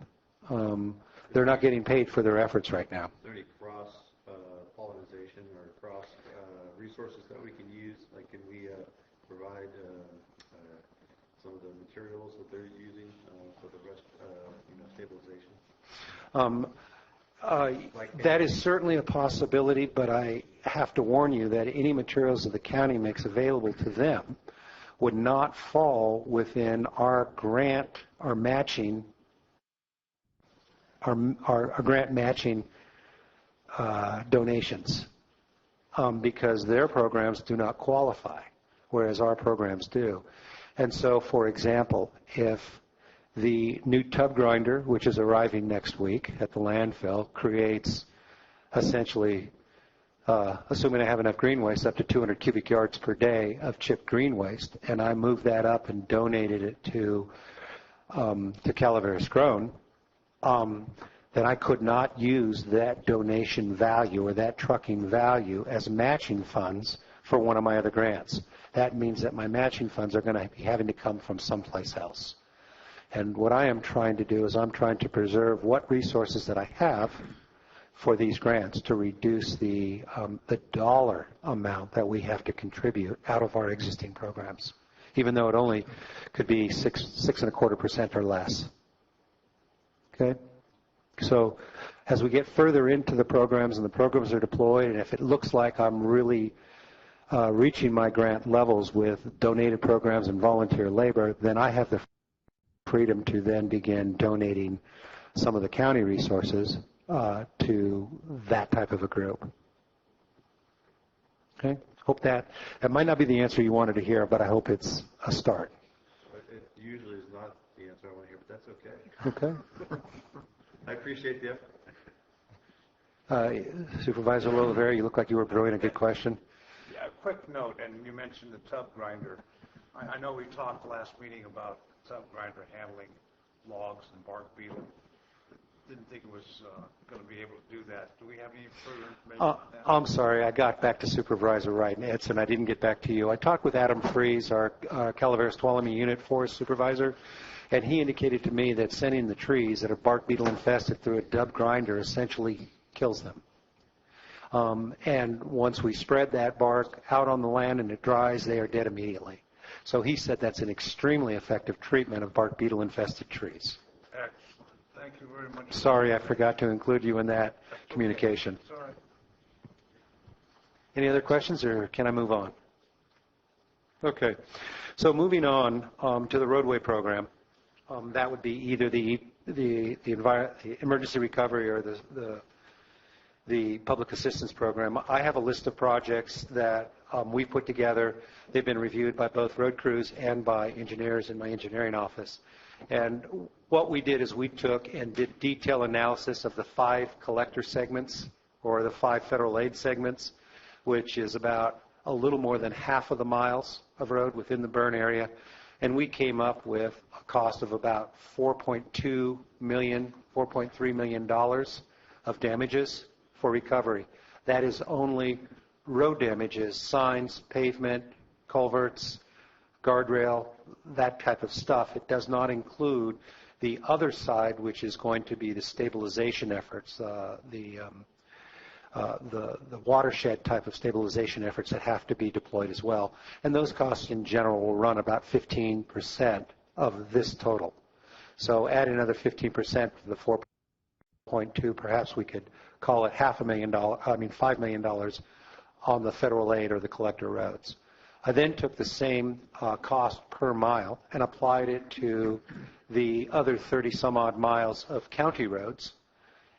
They're not getting paid for their efforts right now. Is there any cross-pollinization or cross-resources that we can use? Like, can we provide some of the materials that they're using for the rest, stabilization? That is certainly a possibility, but I have to warn you that any materials that the county makes available to them would not fall within our grant, our matching, our grant matching donations, because their programs do not qualify, whereas our programs do. And so, for example, if The new tub grinder, which is arriving next week at the landfill, creates essentially, assuming I have enough green waste, up to 200 cubic yards per day of chipped green waste, and I moved that up and donated it to Calaveras Grown, then I could not use that donation value or that trucking value as matching funds for one of my other grants. That means that my matching funds are going to be having to come from someplace else. And what I am trying to do is I'm trying to preserve what resources that I have for these grants to reduce the dollar amount that we have to contribute out of our existing programs, even though it only could be 6.25% or less. Okay? So as we get further into the programs and the programs are deployed, and if it looks like I'm really reaching my grant levels with donated programs and volunteer labor, then I have the freedom to then begin donating some of the county resources to that type of a group. Okay? Hope that might not be the answer you wanted to hear, but I hope it's a start. It usually is not the answer I want to hear, but that's okay. Okay. I appreciate the effort. Supervisor Oliveira, you look like you were brewing a good question. Yeah, a quick note, and you mentioned the tub grinder. I know we talked last meeting about tub grinder handling logs and bark beetle. Didn't think it was going to be able to do that. Do we have any further information on that? I'm sorry, I got back to Supervisor Wright and Edson. I didn't get back to you. I talked with Adam Freeze, our Calaveras Tuolumne Unit Forest Supervisor, and he indicated to me that sending the trees that are bark beetle infested through a tub grinder essentially kills them. And once we spread that bark out on the land and it dries, they are dead immediately. So he said that's an extremely effective treatment of bark beetle infested trees. Excellent. Thank you very much. Sorry, I forgot to include you in that communication. It's all right. Any other questions, or can I move on? Okay. So moving on to the roadway program, that would be either the emergency recovery or the public assistance program. I have a list of projects that we put together. They've been reviewed by both road crews and by engineers in my engineering office. And what we did is we took and did detailed analysis of the 5 collector segments, or the 5 federal aid segments, which is about a little more than half of the miles of road within the burn area. And we came up with a cost of about $4.3 million of damages for recovery. That is only road damages, signs, pavement, culverts, guardrail, that type of stuff. It does not include the other side, which is going to be the stabilization efforts, the watershed type of stabilization efforts that have to be deployed as well. And those costs in general will run about 15% of this total. So add another 15% to the 4.2, perhaps we could call it $5 million on the federal aid or the collector roads. I then took the same cost per mile and applied it to the other 30 some odd miles of county roads,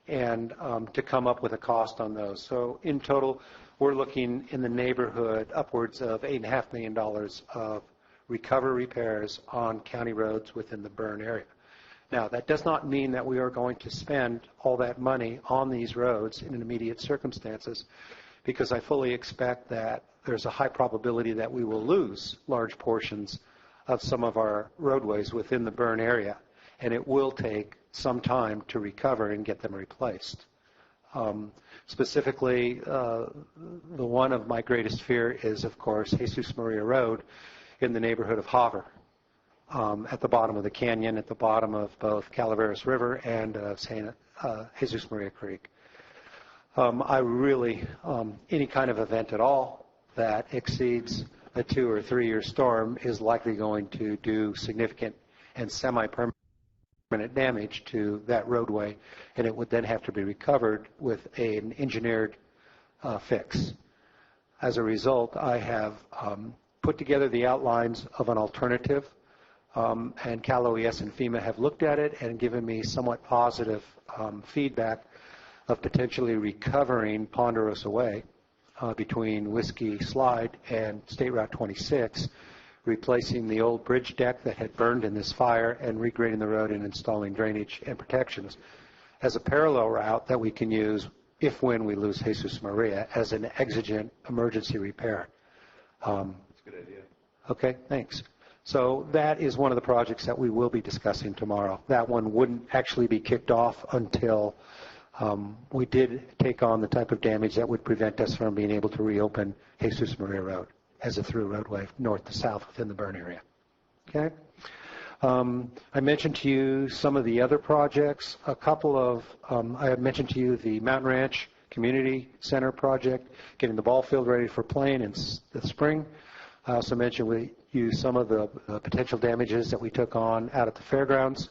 and to come up with a cost on those. So in total, we're looking in the neighborhood upwards of $8.5 million of recovery repairs on county roads within the burn area. Now, that does not mean that we are going to spend all that money on these roads in immediate circumstances, because I fully expect that there's a high probability that we will lose large portions of some of our roadways within the burn area, and it will take some time to recover and get them replaced. Specifically, the one of my greatest fear is, of course, Jesus Maria Road in the neighborhood of Hoover, at the bottom of the canyon, at the bottom of both Calaveras River and Jesus Maria Creek. I really, any kind of event at all that exceeds a 2 or 3 year storm is likely going to do significant and semi-permanent damage to that roadway, and it would then have to be recovered with an engineered fix. As a result, I have put together the outlines of an alternative, and Cal OES and FEMA have looked at it and given me somewhat positive feedback of potentially recovering Ponderosa Way between Whiskey Slide and State Route 26, replacing the old bridge deck that had burned in this fire and regrading the road and installing drainage and protections as a parallel route that we can use if when we lose Jesus Maria as an exigent emergency repair. That's a good idea. Okay, thanks. So that is one of the projects that we will be discussing tomorrow. That one wouldn't actually be kicked off until we did take on the type of damage that would prevent us from being able to reopen Jesus Maria Road as a through roadway north to south within the burn area. Okay? I mentioned to you some of the other projects. A couple of, I have mentioned to you the Mountain Ranch Community Center project, getting the ball field ready for playing in the spring. I also mentioned with you some of the potential damages that we took on out at the fairgrounds.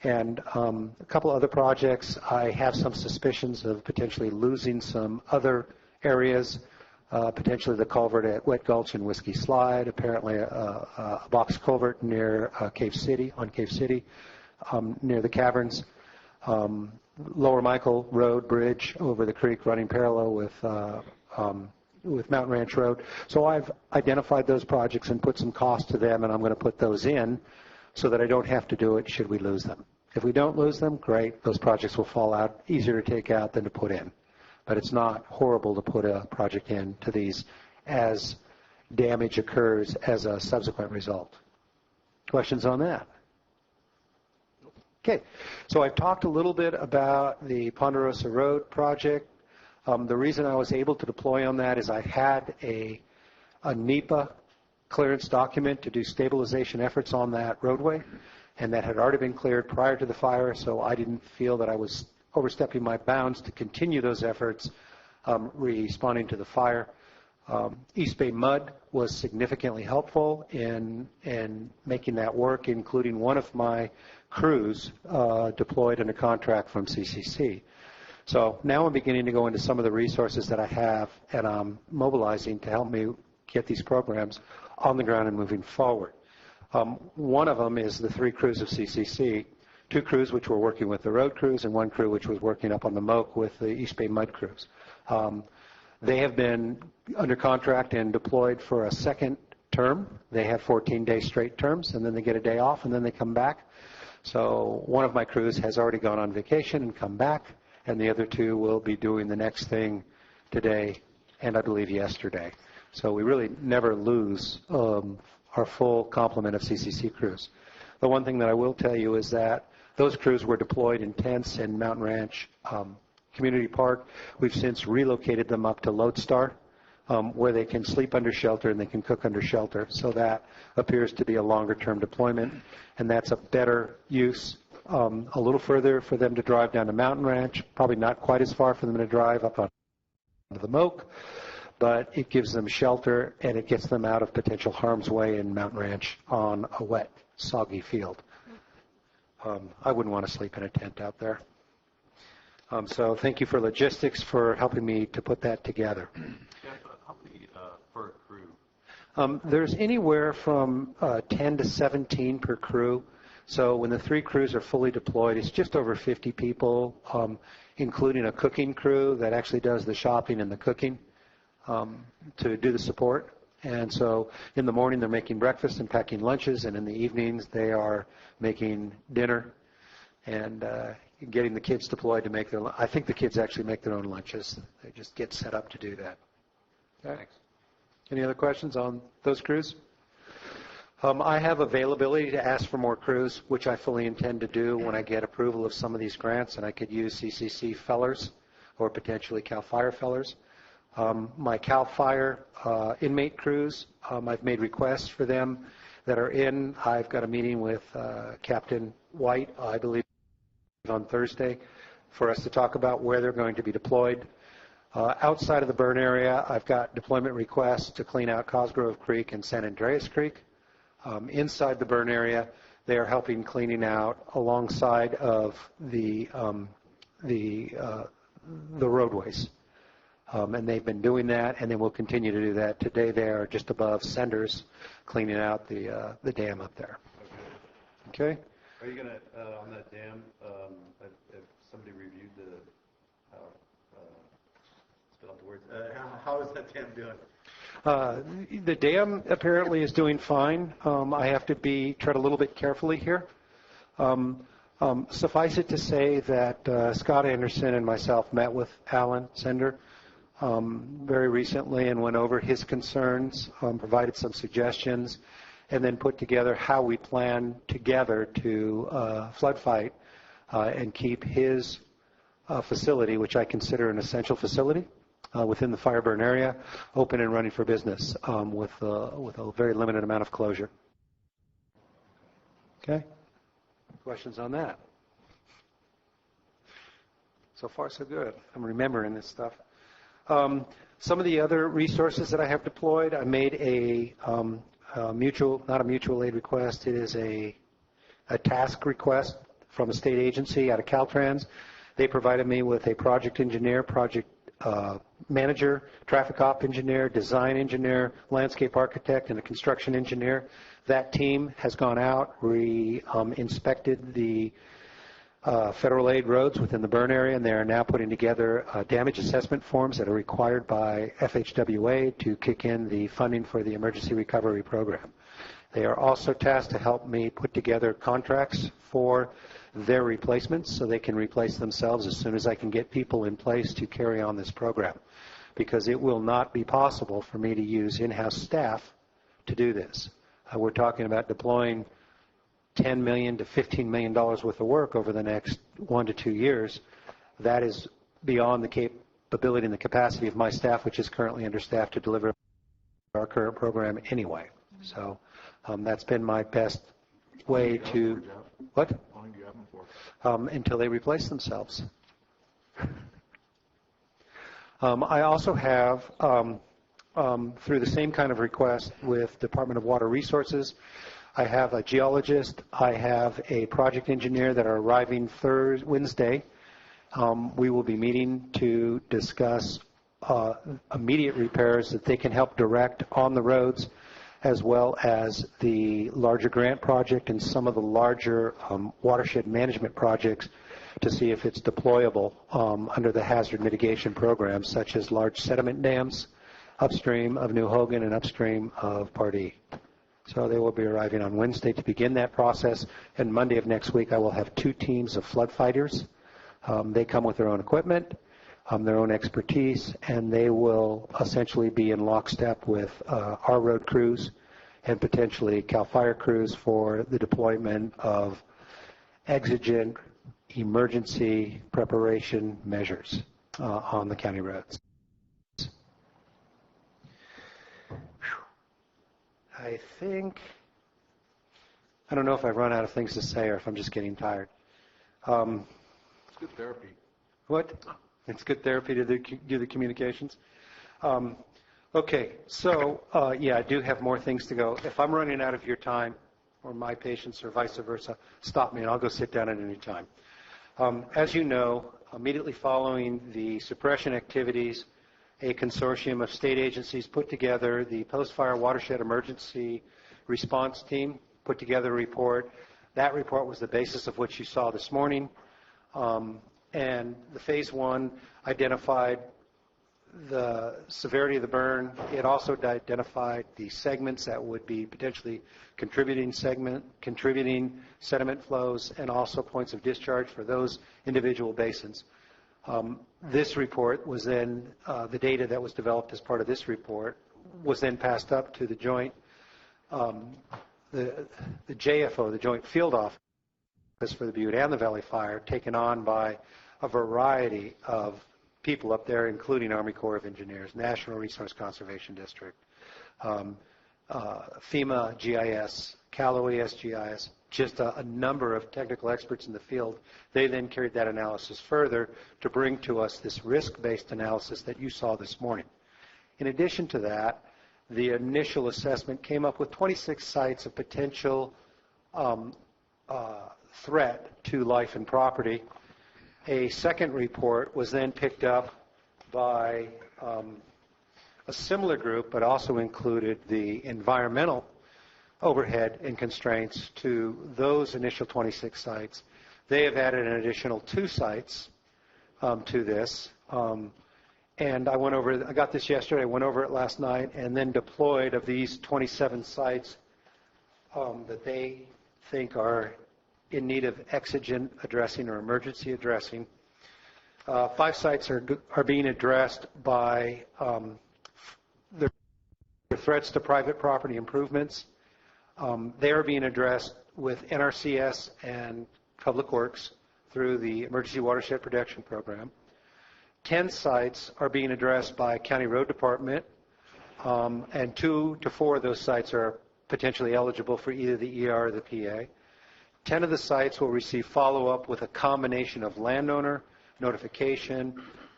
And a couple other projects, I have some suspicions of potentially losing some other areas, potentially the culvert at Wet Gulch and Whiskey Slide, apparently a box culvert near Cave City, near the caverns, Lower Michael Road Bridge over the creek running parallel with Mountain Ranch Road. So I've identified those projects and put some cost to them, and I'm going to put those in so that I don't have to do it should we lose them. If we don't lose them, great. Those projects will fall out, easier to take out than to put in. But it's not horrible to put a project into these as damage occurs as a subsequent result. Questions on that? Okay, so I've talked a little bit about the Ponderosa Road project. The reason I was able to deploy on that is I had a NEPA clearance document to do stabilization efforts on that roadway, and that had already been cleared prior to the fire, so I didn't feel that I was overstepping my bounds to continue those efforts responding to the fire. East Bay Mud was significantly helpful in making that work, including one of my crews deployed under contract from CCC. So now I'm beginning to go into some of the resources that I have and I'm mobilizing to help me get these programs on the ground and moving forward. One of them is the 3 crews of CCC, 2 crews which were working with the road crews and 1 crew which was working up on the Moke with the East Bay Mud crews. They have been under contract and deployed for a second term. They have 14-day straight terms, and then they get a day off, and then they come back. So one of my crews has already gone on vacation and come back, and the other 2 will be doing the next thing today and I believe yesterday. So we really never lose our full complement of CCC crews. The one thing that I will tell you is that those crews were deployed in tents in Mountain Ranch Community Park. We've since relocated them up to Lodestar, where they can sleep under shelter and they can cook under shelter. So that appears to be a longer-term deployment, and that's a better use. A little further for them to drive down to Mountain Ranch, probably not quite as far for them to drive up on the Moke, but it gives them shelter and it gets them out of potential harm's way in Mountain Ranch on a wet, soggy field. I wouldn't want to sleep in a tent out there. So thank you for logistics for helping me to put that together. How many per crew? There's anywhere from 10 to 17 per crew. So when the 3 crews are fully deployed, it's just over 50 people, including a cooking crew that actually does the shopping and the cooking to do the support. And so in the morning they're making breakfast and packing lunches, and in the evenings they are making dinner and getting the kids deployed to make their, I think the kids actually make their own lunches. They just get set up to do that. Okay. Thanks. Any other questions on those crews? I have availability to ask for more crews, which I fully intend to do when I get approval of some of these grants, and I could use CCC fellers or potentially CAL FIRE fellers. My CAL FIRE inmate crews, I've made requests for them that are in. I've got a meeting with Captain White, I believe, on Thursday for us to talk about where they're going to be deployed. Outside of the burn area, I've got deployment requests to clean out Cosgrove Creek and San Andreas Creek. Inside the burn area, they are helping cleaning out alongside of the roadways. And they've been doing that, and they will continue to do that. Today they are just above Senders, cleaning out the dam up there. Okay? Are you going to, on that dam, if somebody reviewed spit out the words, how is that dam doing? The dam apparently is doing fine. I have to tread a little bit carefully here. Suffice it to say that Scott Anderson and myself met with Alan Sender very recently and went over his concerns, provided some suggestions, and then put together how we plan together to flood fight and keep his facility, which I consider an essential facility within the fire burn area, open and running for business with a very limited amount of closure. Okay? Questions on that? So far, so good. I'm remembering this stuff. Some of the other resources that I have deployed, I made not a mutual aid request. It is a task request from a state agency out of Caltrans. They provided me with a project engineer, project manager, traffic op engineer, design engineer, landscape architect, and a construction engineer. That team has gone out, inspected the federal aid roads within the burn area, and they are now putting together damage assessment forms that are required by FHWA to kick in the funding for the emergency recovery program. They are also tasked to help me put together contracts for their replacements so they can replace themselves as soon as I can get people in place to carry on this program, because it will not be possible for me to use in-house staff to do this. We're talking about deploying $10 million to $15 million worth of work over the next 1 to 2 years. That is beyond the capability and the capacity of my staff, which is currently understaffed to deliver our current program anyway. So that's been my best way to... What? Until they replace themselves. I also have, through the same kind of request with Department of Water Resources, I have a geologist, I have a project engineer that are arriving Wednesday. We will be meeting to discuss immediate repairs that they can help direct on the roads, as well as the larger grant project and some of the larger watershed management projects to see if it's deployable under the hazard mitigation programs, such as large sediment dams upstream of New Hogan and upstream of Pardee. So they will be arriving on Wednesday to begin that process, and Monday of next week I will have 2 teams of flood fighters. They come with their own equipment, their own expertise, and they will essentially be in lockstep with our road crews and potentially CAL FIRE crews for the deployment of exigent emergency preparation measures on the county roads. I don't know if I've run out of things to say or if I'm just getting tired. It's good therapy. What? It's good therapy to do the communications. Okay, so yeah, I do have more things to go. If I'm running out of your time or my patience or vice versa, stop me and I'll go sit down at any time. As you know, immediately following the suppression activities, a consortium of state agencies put together the Post-Fire Watershed Emergency Response Team, put together a report. That report was the basis of what you saw this morning. And the phase 1 identified the severity of the burn. It also identified the segments that would be potentially contributing sediment flows and also points of discharge for those individual basins. This report was then, the data that was developed as part of this report was then passed up to the joint, the JFO, the Joint Field Office for the Butte and the Valley Fire, taken on by a variety of people up there, including Army Corps of Engineers, National Resource Conservation District, FEMA GIS, Cal OES GIS, just a number of technical experts in the field. They then carried that analysis further to bring to us this risk-based analysis that you saw this morning. In addition to that, the initial assessment came up with 26 sites of potential threat to life and property. A second report was then picked up by a similar group, but also included the environmental overhead and constraints to those initial 26 sites. They have added an additional 2 sites to this, And I got this yesterday, I went over it last night, and then deployed of these 27 sites that they think are in need of exigent addressing or emergency addressing. 5 sites are being addressed by the threats to private property improvements. They are being addressed with NRCS and Public Works through the Emergency Watershed Protection Program. 10 sites are being addressed by County Road Department, and 2 to 4 of those sites are potentially eligible for either the ER or the PA. 10 of the sites will receive follow-up with a combination of landowner notification,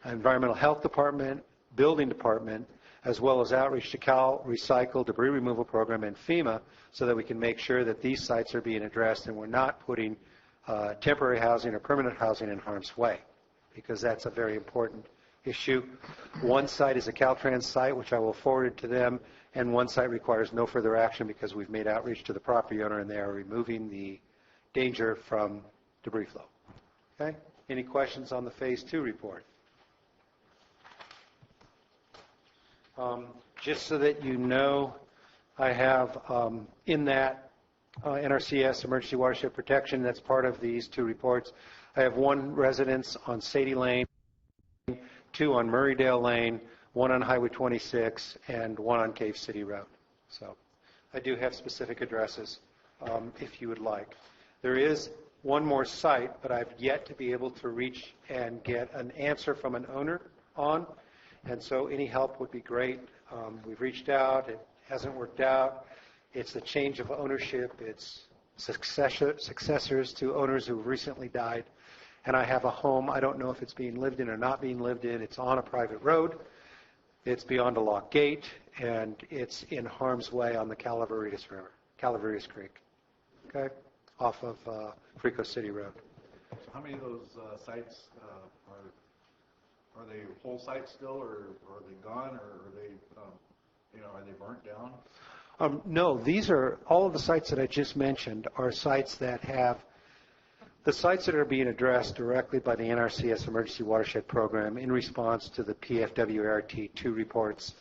Environmental Health Department, Building Department, as well as outreach to Cal Recycle, Debris Removal Program, and FEMA, so that we can make sure that these sites are being addressed and we're not putting temporary housing or permanent housing in harm's way, because that's a very important issue. One site is a Caltrans site, which I will forward it to them, and one site requires no further action because we've made outreach to the property owner and they are removing the danger from debris flow. Okay? Any questions on the Phase 2 report? Just so that you know, I have in that NRCS Emergency Watershed Protection, that's part of these 2 reports, I have 1 residence on Sadie Lane, 2 on Murraydale Lane, 1 on Highway 26, and 1 on Cave City Road. So I do have specific addresses if you would like. There is 1 more site, but I've yet to be able to reach and get an answer from an owner on, and so any help would be great. We've reached out. It hasn't worked out. It's a change of ownership. It's successors to owners who have recently died. And I have a home. I don't know if it's being lived in or not being lived in. It's on a private road. It's beyond a locked gate, and it's in harm's way on the Calaveras River, Calaveras Creek, okay, off of Frico City Road. How many of those sites are they whole sites still, or are they gone, or are they, are they burnt down? No, these are all of the sites that I just mentioned are sites that have the sites that are being addressed directly by the NRCS Emergency Watershed Program in response to the PFWRT2 reports.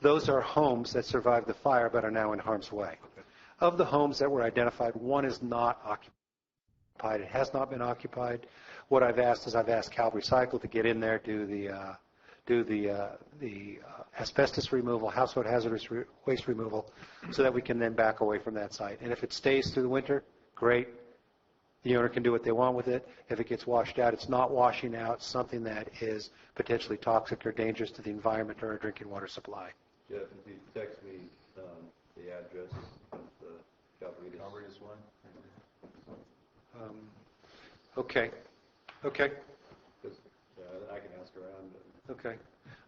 Those are homes that survived the fire but are now in harm's way. Okay. Of the homes that were identified, 1 is not occupied. It has not been occupied. What I've asked is I've asked Cal Recycle to get in there, do the asbestos removal, household hazardous waste removal, so that we can then back away from that site. And if it stays through the winter, great. The owner can do what they want with it. If it gets washed out, it's not washing out something that is potentially toxic or dangerous to the environment or our drinking water supply. Jeff, if you text me the address of the Calaveras one. Okay. Okay. I can ask around. Okay.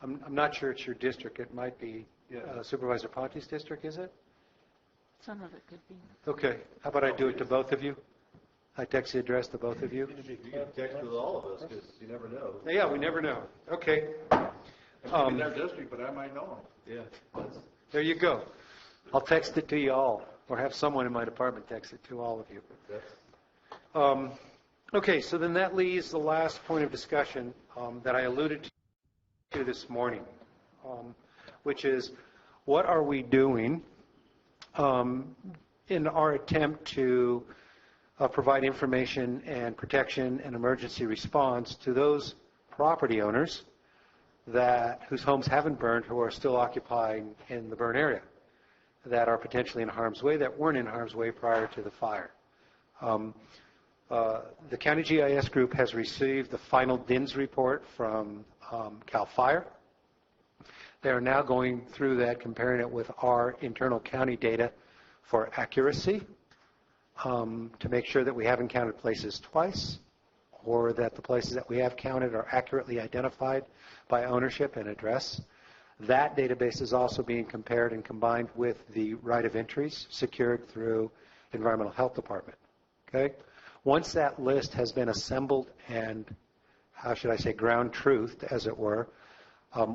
I'm not sure it's your district. It might be Supervisor Ponte's district, is it? Some of it could be. Okay. How about I do it to both of you? I text the address to both of you. You can text with all of us because you never know. Yeah, we never know. Okay. In their district, but I might know them. Yeah. There you go. I'll text it to you all, or have someone in my department text it to all of you. Okay, so then that leaves the last point of discussion that I alluded to this morning, which is what are we doing in our attempt to provide information and protection and emergency response to those property owners whose homes haven't burned, who are still occupying in the burn area, that are potentially in harm's way, that weren't in harm's way prior to the fire. The County GIS group has received the final DINS report from CAL FIRE. They are now going through that, comparing it with our internal county data for accuracy, to make sure that we haven't counted places twice, or that the places that we have counted are accurately identified by ownership and address. That database is also being compared and combined with the right of entries secured through Environmental Health Department. Okay? Once that list has been assembled and, how should I say, ground truthed, as it were,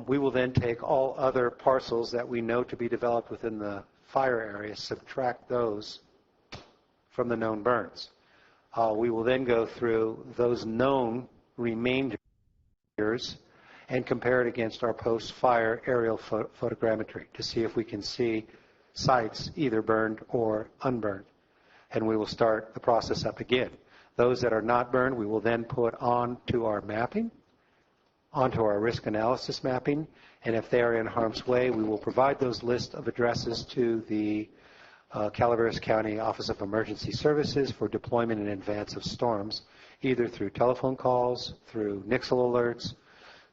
we will then take all other parcels that we know to be developed within the fire area, subtract those from the known burns. We will then go through those known remainders and compare it against our post-fire aerial photogrammetry to see if we can see sites either burned or unburned. And we will start the process up again. Those that are not burned, we will then put onto our mapping, onto our risk analysis mapping, and if they are in harm's way, we will provide those lists of addresses to the Calaveras County Office of Emergency Services for deployment in advance of storms, either through telephone calls, through Nixle alerts,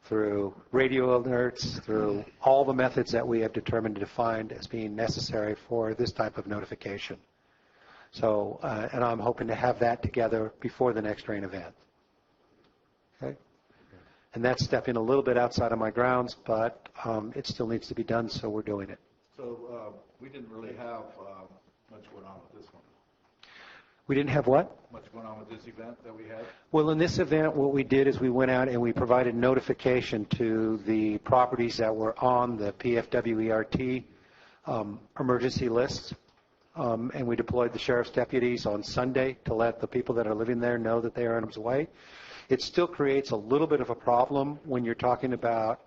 through radio alerts, through all the methods that we have determined to define as being necessary for this type of notification. So, and I'm hoping to have that together before the next rain event. Okay? And that's stepping a little bit outside of my grounds, but it still needs to be done, so we're doing it. So we didn't really have much going on with this one. We didn't have what? Much going on with this event that we had? Well, in this event, what we did is we went out and we provided notification to the properties that were on the PFWERT emergency list. And we deployed the sheriff's deputies on Sunday to let the people that are living there know that they are in harm's way. It still creates a little bit of a problem when you're talking about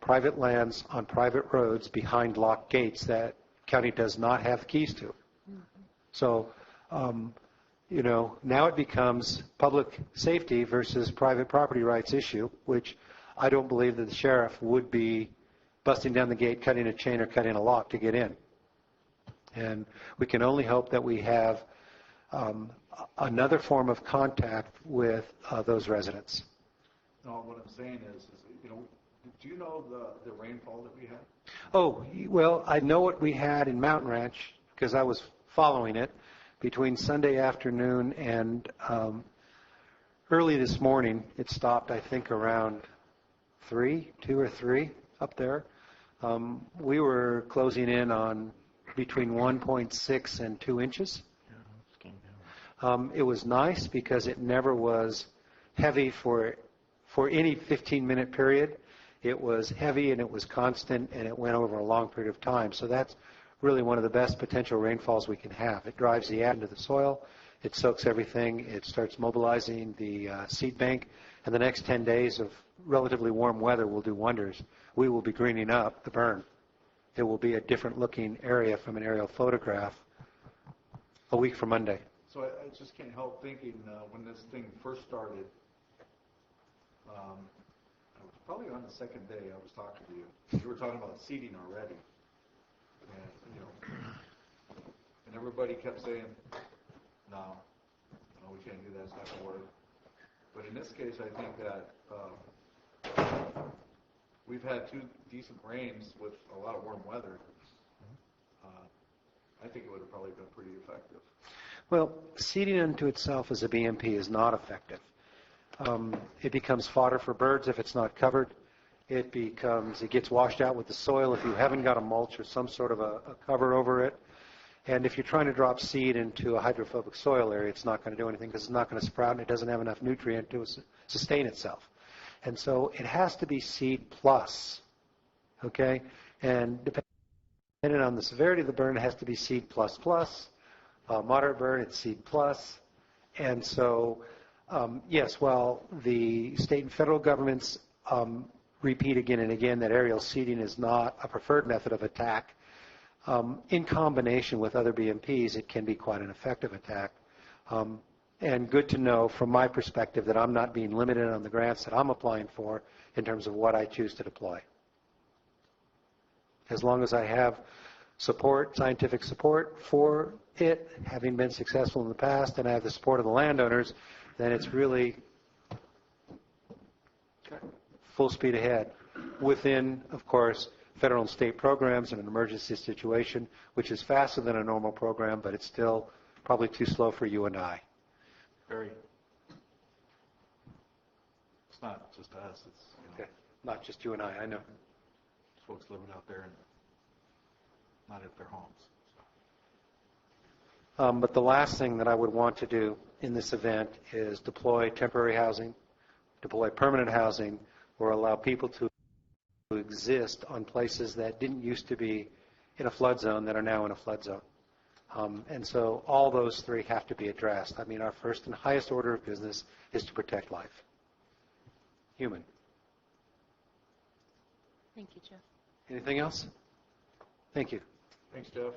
private lands on private roads behind locked gates that county does not have keys to. So, you know, now it becomes public safety versus private property rights issue, which I don't believe that the sheriff would be busting down the gate, cutting a chain or cutting a lock to get in. And we can only hope that we have another form of contact with those residents. No, what I'm saying is, you know, do you know the rainfall that we had? Oh, well, I know what we had in Mountain Ranch because I was following it between Sunday afternoon and early this morning. It stopped, I think, around 2 or 3 up there. We were closing in on between 1.6 and 2 inches. It was nice because it never was heavy for any 15-minute period. It was heavy and it was constant and it went over a long period of time. So that's really one of the best potential rainfalls we can have. It drives the air into the soil. It soaks everything. It starts mobilizing the seed bank. And the next 10 days of relatively warm weather will do wonders. We will be greening up the burn. It will be a different looking area from an aerial photograph a week from Monday. So I just can't help thinking when this thing first started, I was probably on the second day I was talking to you. You were talking about seeding already. And, you know, and everybody kept saying, no, we can't do that, it's not going to work. But in this case, I think that we've had 2 decent rains with a lot of warm weather. I think it would have probably been pretty effective. Well, seeding unto itself as a BMP is not effective. It becomes fodder for birds if it's not covered. It gets washed out with the soil if you haven't got a mulch or some sort of a cover over it. And if you're trying to drop seed into a hydrophobic soil area, it's not going to do anything because it's not going to sprout and it doesn't have enough nutrient to sustain itself. And so it has to be seed plus, okay? And depending on the severity of the burn, it has to be seed plus plus. Moderate burn, it's seed plus. And so, yes, while the state and federal governments repeat again and again that aerial seeding is not a preferred method of attack, in combination with other BMPs, it can be quite an effective attack. And good to know from my perspective that I'm not being limited on the grants that I'm applying for in terms of what I choose to deploy. As long as I have support, scientific support for it, having been successful in the past, and I have the support of the landowners, then it's really full speed ahead within, of course, federal and state programs in an emergency situation, which is faster than a normal program, but it's still probably too slow for you and I. Very. It's not just us. It's Okay. Not just you and I know. Folks living out there and not at their homes. But the last thing that I would want to do in this event is deploy temporary housing, deploy permanent housing, or allow people to exist on places that didn't used to be in a flood zone that are now in a flood zone. And so all those 3 have to be addressed. I mean, our first and highest order of business is to protect life. Human. Thank you, Jeff. Anything else? Thank you. Thanks, Jeff.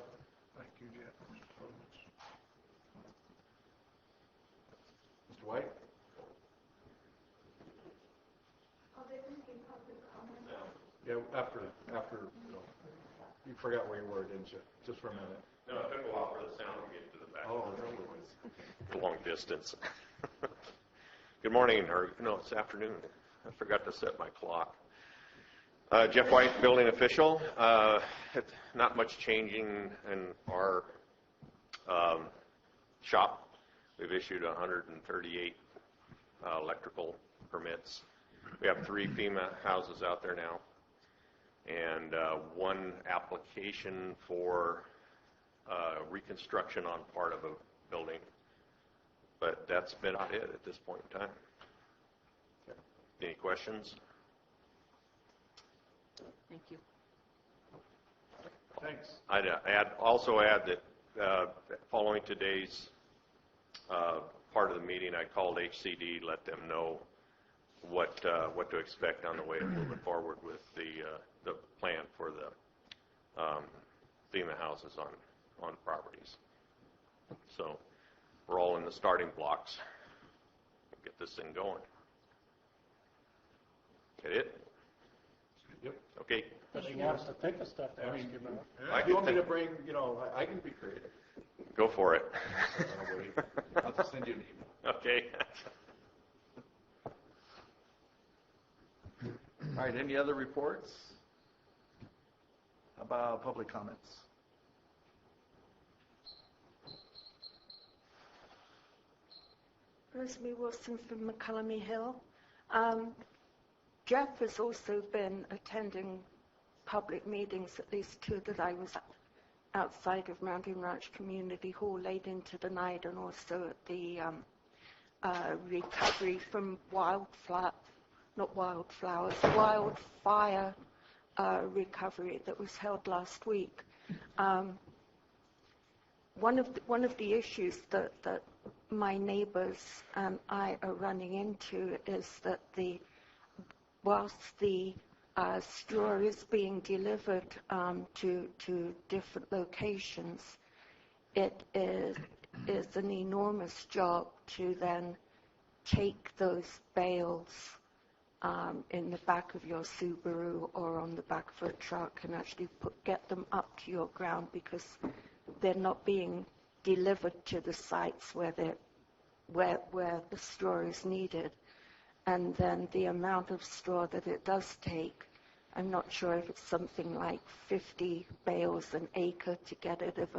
Thank you, Jeff. Mr. White? Yeah, after, you forgot where you were, didn't you? Just for a minute. No, it took a while for the sound to get to the back. Oh, no. A long distance. Good morning, or no, it's afternoon. I forgot to set my clock. Jeff White, building official. Not much changing in our shop. We've issued 138 electrical permits. We have 3 FEMA houses out there now, and 1 application for reconstruction on part of a building. But that's been about it at this point in time. Any questions? Thank you. Thanks. I'd also add that following today's part of the meeting, I called HCD, let them know what to expect on the way of moving forward with the plan for the FEMA houses on properties. So we're all in the starting blocks. Get this thing going. Get it? Yep. Okay. But you have to think of stuff to ask you about. If you want me to bring, I can be creative. Go for it. I'll just send you an email. Okay. All right, any other reports about public comments? Rosemary Wilson from McCullamy Hill. Jeff has also been attending public meetings, at least 2 that I was at, outside of Mountain Ranch Community Hall late into the night, and also at the recovery from wildfire recovery that was held last week. One of the issues that my neighbors and I are running into is that whilst the straw is being delivered to different locations, it is an enormous job to then take those bales in the back of your Subaru or on the back of a truck and actually get them up to your ground, because they're not being delivered to the sites where the straw is needed. And then the amount of straw that it does take, I'm not sure if it's something like 50 bales an acre to get it of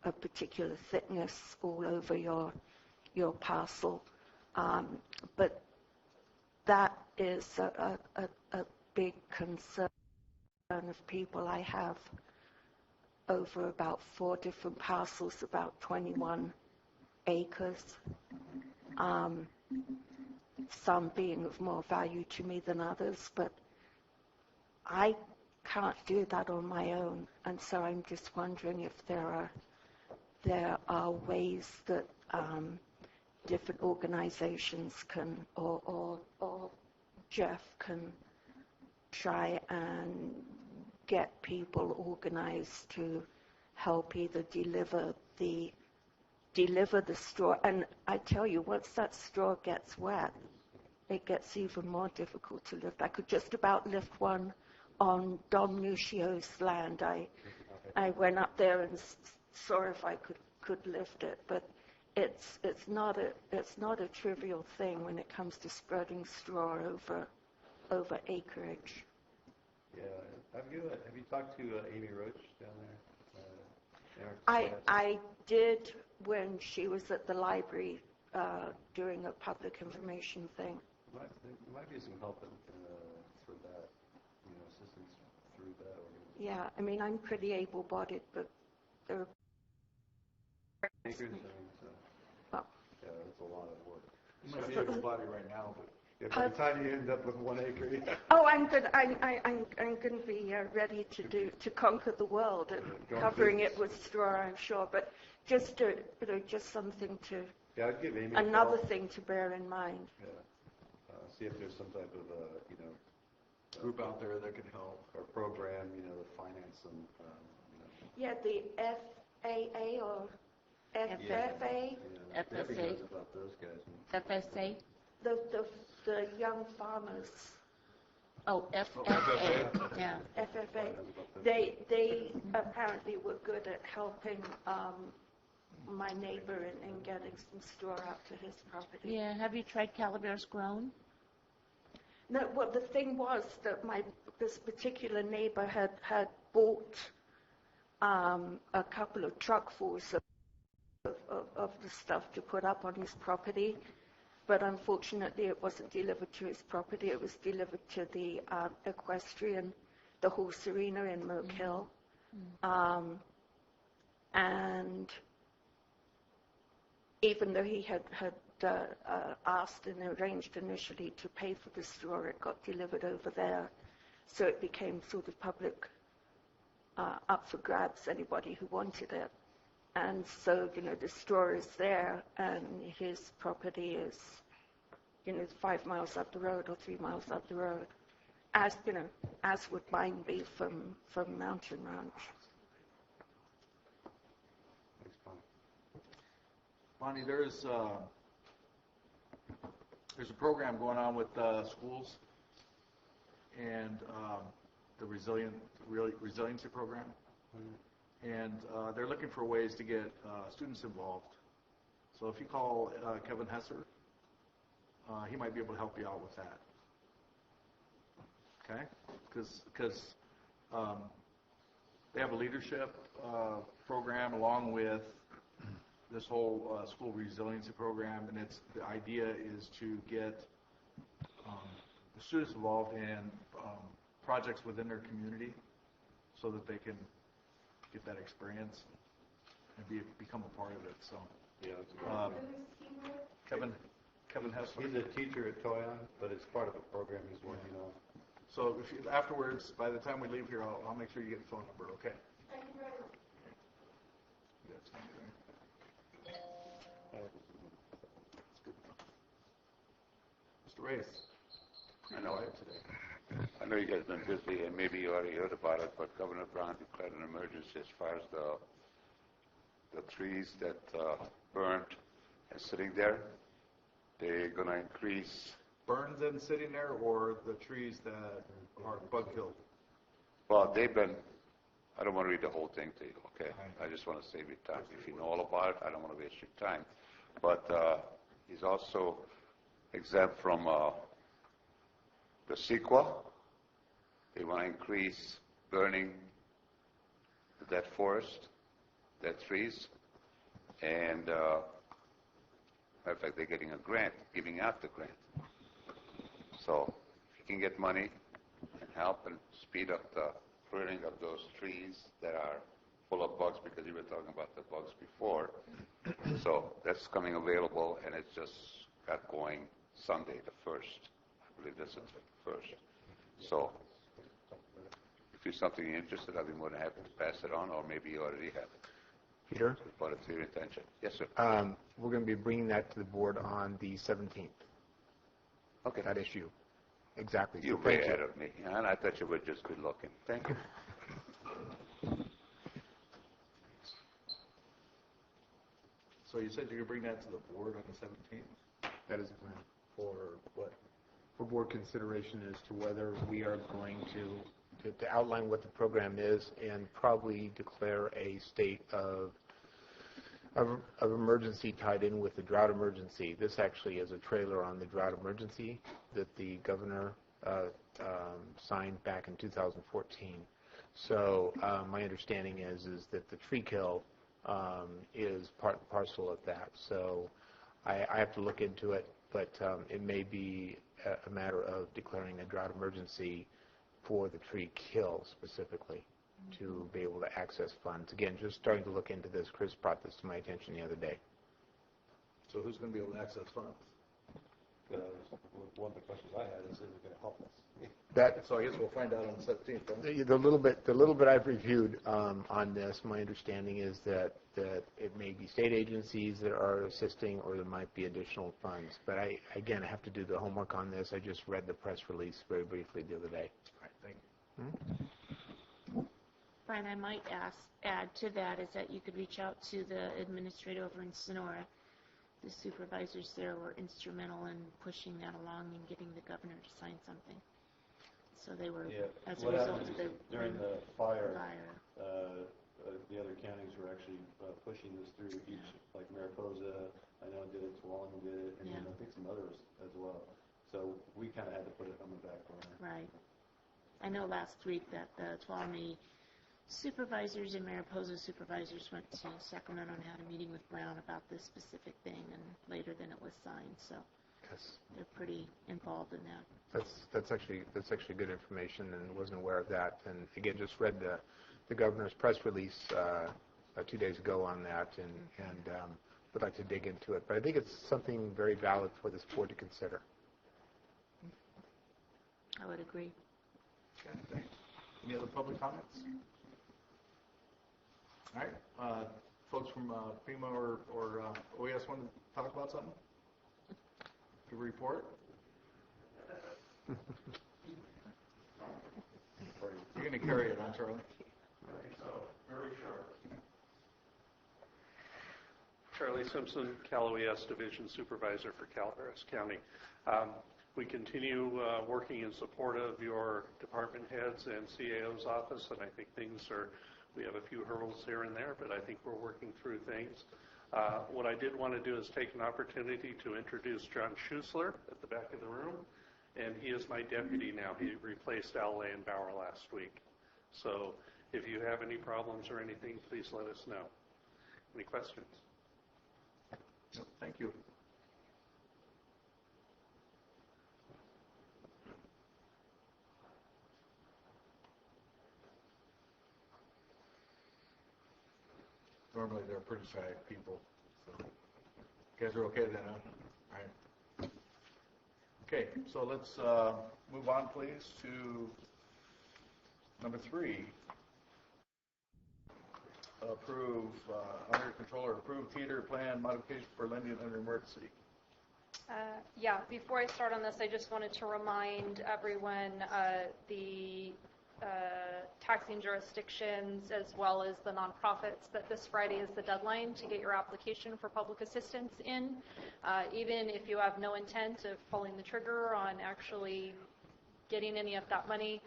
a particular thickness all over your parcel. But that is a big concern of people. I have over about 4 different parcels, about 21 acres. Some being of more value to me than others, but I can't do that on my own, and so I'm just wondering if there are ways that different organizations can, or Jeff can try and get people organized to help either deliver the straw. And I tell you, once that straw gets wet, it gets even more difficult to lift. I could just about lift one on Dom Nuccio's land. I went up there and saw if I could lift it, but it's not a trivial thing when it comes to spreading straw over acreage. Yeah, have you talked to Amy Roach down there? I did when she was at the library doing a public information thing. There might be some help for that, assistance through that organization. Yeah, I mean, I'm pretty able-bodied, but there are... Acres, Well, yeah, that's a lot of work. You might be able-bodied right now, but by the time you end up with 1 acre, Oh, I'm going to be ready to conquer the world and covering it with straw, I'm sure. But just something to... Yeah, I'd give Amy another thing to bear in mind. Yeah. See if there's some type of, group out there that can help. Our program, the finance and, Yeah, the FAA or FFA, Debbie knows about those guys. FSA? the young farmers. Oh, FFA, yeah. FFA. They apparently were good at helping my neighbor in getting some straw out to his property. Yeah, have you tried Calaveras Grown? No, well, the thing was that this particular neighbor had bought a couple of truckfuls of the stuff to put up on his property, but unfortunately it wasn't delivered to his property. It was delivered to the equestrian, the horse arena in Moke Hill. And even though he had asked and arranged initially to pay for the straw, it got delivered over there. So it became sort of public, up for grabs, anybody who wanted it. And so, the straw is there, and his property is, 5 miles up the road or 3 miles up the road, as would mine be from Mountain Ranch. Bonnie, there's a program going on with schools and the resiliency program, and they're looking for ways to get students involved. So if you call Kevin Hesser, he might be able to help you out with that. Okay? Because they have a leadership program along with this whole school resiliency program, and the idea is to get the students involved in projects within their community so that they can get that experience and become a part of it. So, Kevin Hessler. He's a teacher at Toyon, but it's part of a program he's working on. So if you, afterwards, by the time we leave here, I'll make sure you get the phone number, okay? Thank you very much. Mr. Reyes. I know you guys have been busy, and maybe you already heard about it, but Governor Brown declared an emergency as far as the trees that burned and sitting there. They're going to increase. Burned and sitting there, or the trees that are bug killed? Well, they've been. I don't want to read the whole thing to you, okay? I just want to save you time. If you know all about it, I don't want to waste your time. But he's also exempt from the CEQA. They want to increase burning the dead forest, dead trees, and matter of fact, they're getting a grant, giving out the grant. So if you can get money and help and speed up the pruning of those trees that are full of bugs, because you were talking about the bugs before. So that's coming available, and it's just got going Sunday, the 1st. I believe this is the 1st. So if you're something you're interested, I'd be more than happy to pass it on, or maybe you already have it. Peter? But it's your intention. Yes, sir. We're going to be bringing that to the board on the 17th. Okay. That issue. Exactly. You're way ahead of me, and I thought you were just good looking. Thank you. So you said you're going to bring that to the board on the 17th? That is the plan. For what? For board consideration as to whether we are going to outline what the program is and probably declare a state of emergency tied in with the drought emergency. This actually is a trailer on the drought emergency that the governor signed back in 2014. So my understanding is that the tree kill is part and parcel of that. So I have to look into it, but it may be a matter of declaring a drought emergency for the tree kill specifically to be able to access funds. Again, just starting to look into this. Chris brought this to my attention the other day. So who's going to be able to access funds? one of the questions I had is it going to help us? That, So I guess we'll find out on the 17th. Right? the little bit I've reviewed on this, my understanding is that it may be state agencies that are assisting, or there might be additional funds. But I have to do the homework on this. I just read the press release very briefly the other day. All right, thank you. Brian, I might add to that is that you could reach out to the administrator over in Sonora. The supervisors there were instrumental in pushing that along and getting the governor to sign something. So they were, as a result of the during the fire, fire. the other counties were actually pushing this through each, like Mariposa, I know did it, Tuolumne did it, and I think some others as well. So we kind of had to put it on the back burner. Right. I know last week that the Tuolumne supervisors and Mariposa supervisors went to Sacramento and had a meeting with Brown about this specific thing, and later then it was signed. So they're pretty involved in that. That's actually good information, and wasn't aware of that. And again, just read the governor's press release 2 days ago on that, and would like to dig into it. But I think it's something very valid for this board to consider. I would agree. Okay, thanks. Any other public comments? All right, folks from FEMA or OES want to talk about something? Give a report? You're going to carry it, huh, Charlie? I think so. Very short. Charlie Simpson, Cal OES Division Supervisor for Calaveras County. We continue working in support of your department heads and CAO's office, and I think we have a few hurdles here and there, but I think we're working through things. What I did want to do is take an opportunity to introduce John Schusler at the back of the room, and he is my deputy now. He replaced Al Landbauer last week. So if you have any problems or anything, please let us know. Any questions? Thank you. Normally they're pretty shy people, so you guys are okay then, huh? All right. Okay, so let's move on, please, to number 3. Approve, under controller, approve theater plan modification for lending under emergency. Yeah, before I start on this, I just wanted to remind everyone the taxing jurisdictions as well as the nonprofits that this Friday is the deadline to get your application for public assistance in. Even if you have no intent of pulling the trigger on actually getting any of that money,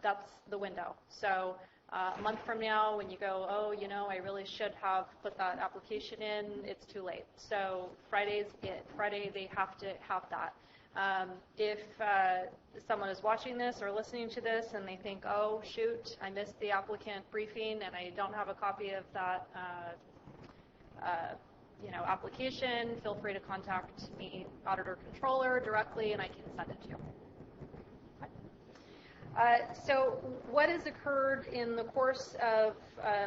that's the window. So a month from now, when you go, oh, I really should have put that application in, it's too late. So Friday's it. Friday, they have to have that. If someone is watching this or listening to this and they think, oh, shoot, I missed the applicant briefing and I don't have a copy of that application, feel free to contact me, auditor controller, directly, and I can send it to you. So what has occurred in the course of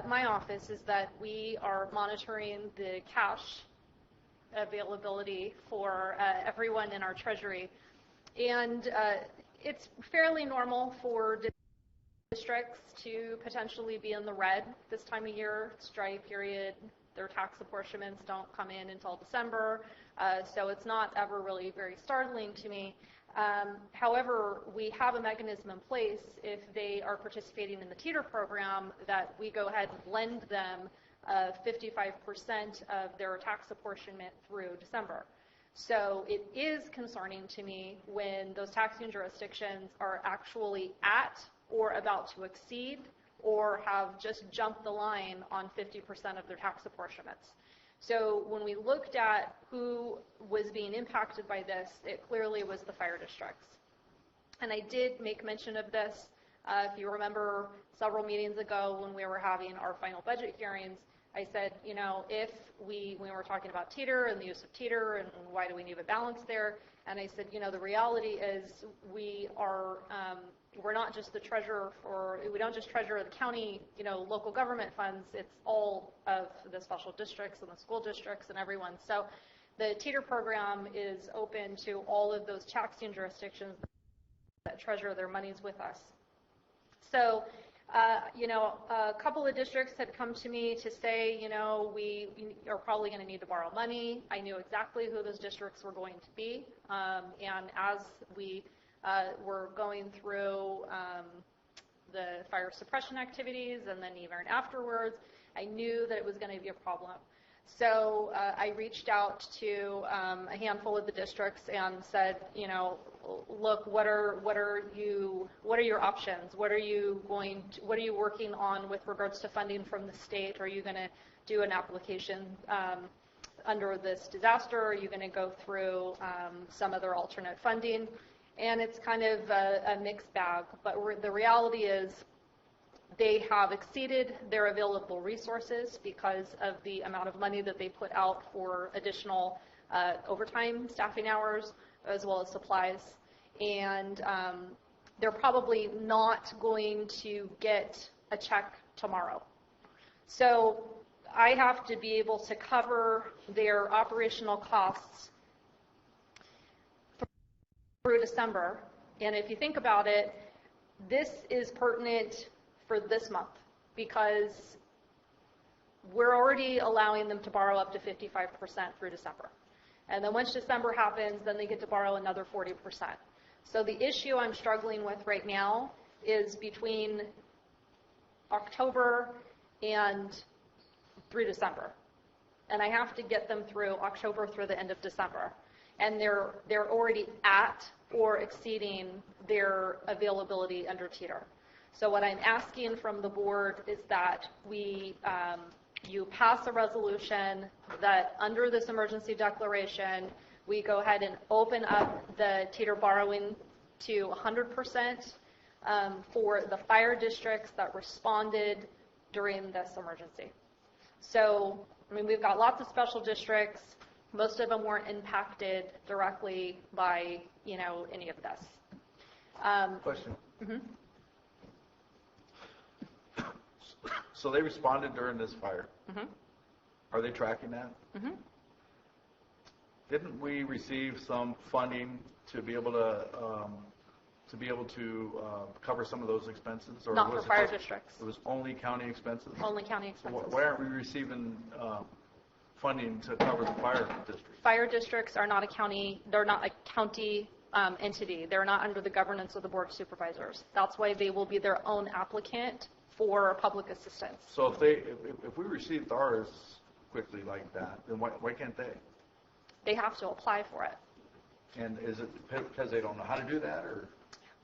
my office is that we are monitoring the cash availability for everyone in our treasury. And it's fairly normal for districts to potentially be in the red this time of year. It's dry period. Their tax apportionments don't come in until December. So it's not ever really very startling to me. However, we have a mechanism in place if they are participating in the teeter program that we go ahead and lend them 55% of their tax apportionment through December. So it is concerning to me when those taxing jurisdictions are actually at or about to exceed or have just jumped the line on 50% of their tax apportionments. So when we looked at who was being impacted by this, it clearly was the fire districts. And I did make mention of this. If you remember several meetings ago when we were having our final budget hearings, I said, if we were talking about teeter and the use of teeter and why do we need a balance there, and I said, the reality is we're not just the treasurer we don't just treasure the county, local government funds, it's all of the special districts and the school districts and everyone. So The teeter program is open to all of those taxing jurisdictions that treasure their monies with us. So, a couple of districts had come to me to say, we are probably going to need to borrow money. I knew exactly who those districts were going to be. And as we were going through the fire suppression activities and then even afterwards, I knew that it was going to be a problem. So I reached out to a handful of the districts and said, look, what are your options? What are you working on with regards to funding from the state? Are you going to do an application under this disaster? Or are you going to go through some other alternate funding? And it's kind of a mixed bag. But the reality is they have exceeded their available resources because of the amount of money that they put out for additional overtime staffing hours, as well as supplies. And they're probably not going to get a check tomorrow. So I have to be able to cover their operational costs through December. And if you think about it, this is pertinent for this month because we're already allowing them to borrow up to 55% through December. And then once December happens, then they get to borrow another 40%. So the issue I'm struggling with right now is between October and through December. And I have to get them through October through the end of December. And they're already at or exceeding their availability under teeter. So what I'm asking from the board is that you pass a resolution that under this emergency declaration, we go ahead and open up the teeter borrowing to 100% for the fire districts that responded during this emergency. So, we've got lots of special districts. Most of them weren't impacted directly by, any of this. Question. Mm-hmm. So they responded during this fire. Mm-hmm. Are they tracking that? Mm-hmm. Didn't we receive some funding to be able to cover some of those expenses? Or Not was for it fire just, districts. It was only county expenses? Only county expenses. So why aren't we receiving funding to cover the fire district? Fire districts are not a county. They're not a county entity. They're not under the governance of the Board of Supervisors. That's why they will be their own applicant for public assistance. So if we received ours quickly like that, then why can't they? They have to apply for it. And is it because they don't know how to do that, or?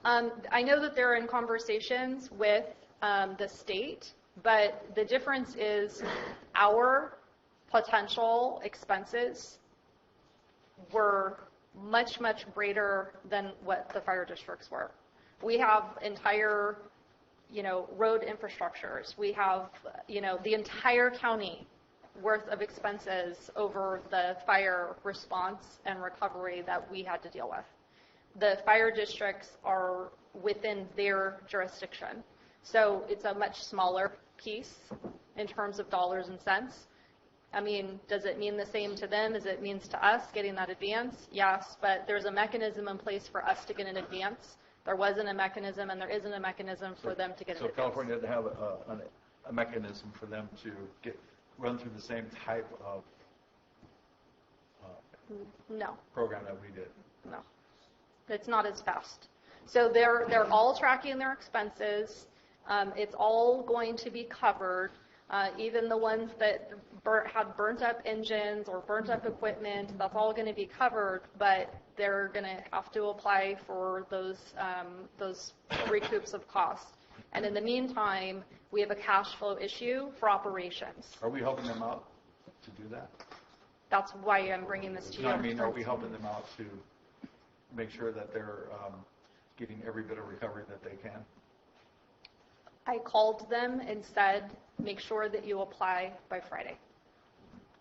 I know that they're in conversations with the state, but the difference is our potential expenses were much, much greater than what the fire districts were. We have entire road infrastructures. We have, the entire county worth of expenses over the fire response and recovery that we had to deal with. The fire districts are within their jurisdiction. So it's a much smaller piece in terms of dollars and cents. Does it mean the same to them as it means to us getting that advance? Yes, but there's a mechanism in place for us to get an advance. There wasn't a mechanism, and there isn't a mechanism for them to get an advance. So California didn't have a mechanism for them to run through the same type of no program that we did? No. It's not as fast. So they're all tracking their expenses. It's all going to be covered. Even the ones that had burnt up engines or burnt up equipment, that's all going to be covered, but they're going to have to apply for those recoups of costs. And in the meantime, we have a cash flow issue for operations. Are we helping them out to do that? That's why I'm bringing this to you. Are we helping them out to make sure that they're getting every bit of recovery that they can? I called them and said, make sure that you apply by Friday.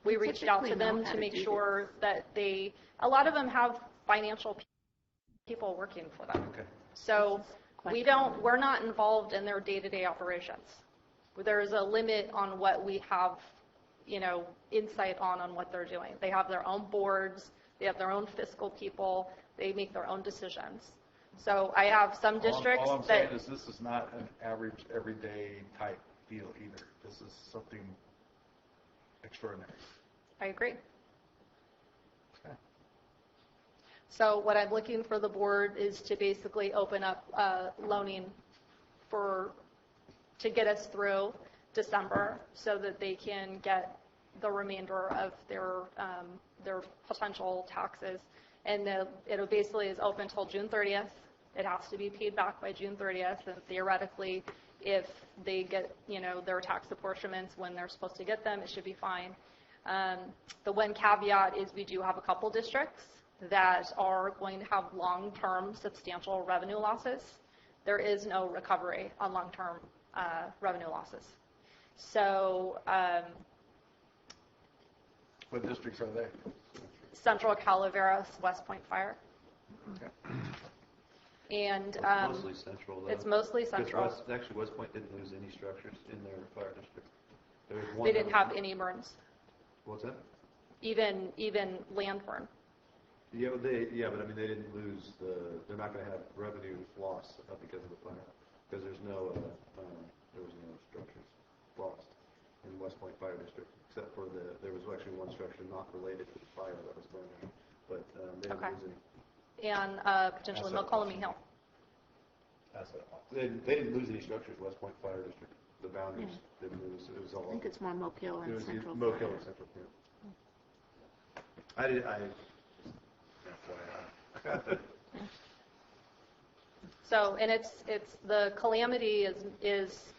We reached out to them to make sure that a lot of them have financial people working for them. Okay. So we're not involved in their day-to-day operations. There's a limit on what we have, insight on what they're doing. They have their own boards, they have their own fiscal people, they make their own decisions. So I have some districts all I'm that... saying is this is not an average, everyday type deal either. This is something extraordinary. I agree. So what I'm looking for the board is to basically open up loaning to get us through December so that they can get the remainder of their potential taxes. And it basically is open till June 30th. It has to be paid back by June 30th. And theoretically, if they get their tax apportionments when they're supposed to get them, it should be fine. The one caveat is we do have a couple districts that are going to have long-term substantial revenue losses. There is no recovery on long-term revenue losses. So what districts are they? Central Calaveras, West Point Fire. Okay. And It's mostly central, though. It's mostly central. Actually, West Point didn't lose any structures in their fire district. They didn't have any burns. What's that? Even land burn. Yeah, but they didn't lose they're not going to have revenue loss because of the fire, because there was no structures lost in West Point Fire District, except for there was actually one structure not related to the fire that was burning, but they didn't lose any. And potentially Milcolomie Hill. They didn't lose any structures, West Point Fire District. The boundaries didn't lose. It was all. I think it's more Moke Hill and Central. Moke Hill and Central. Yeah. So, and it's the calamity is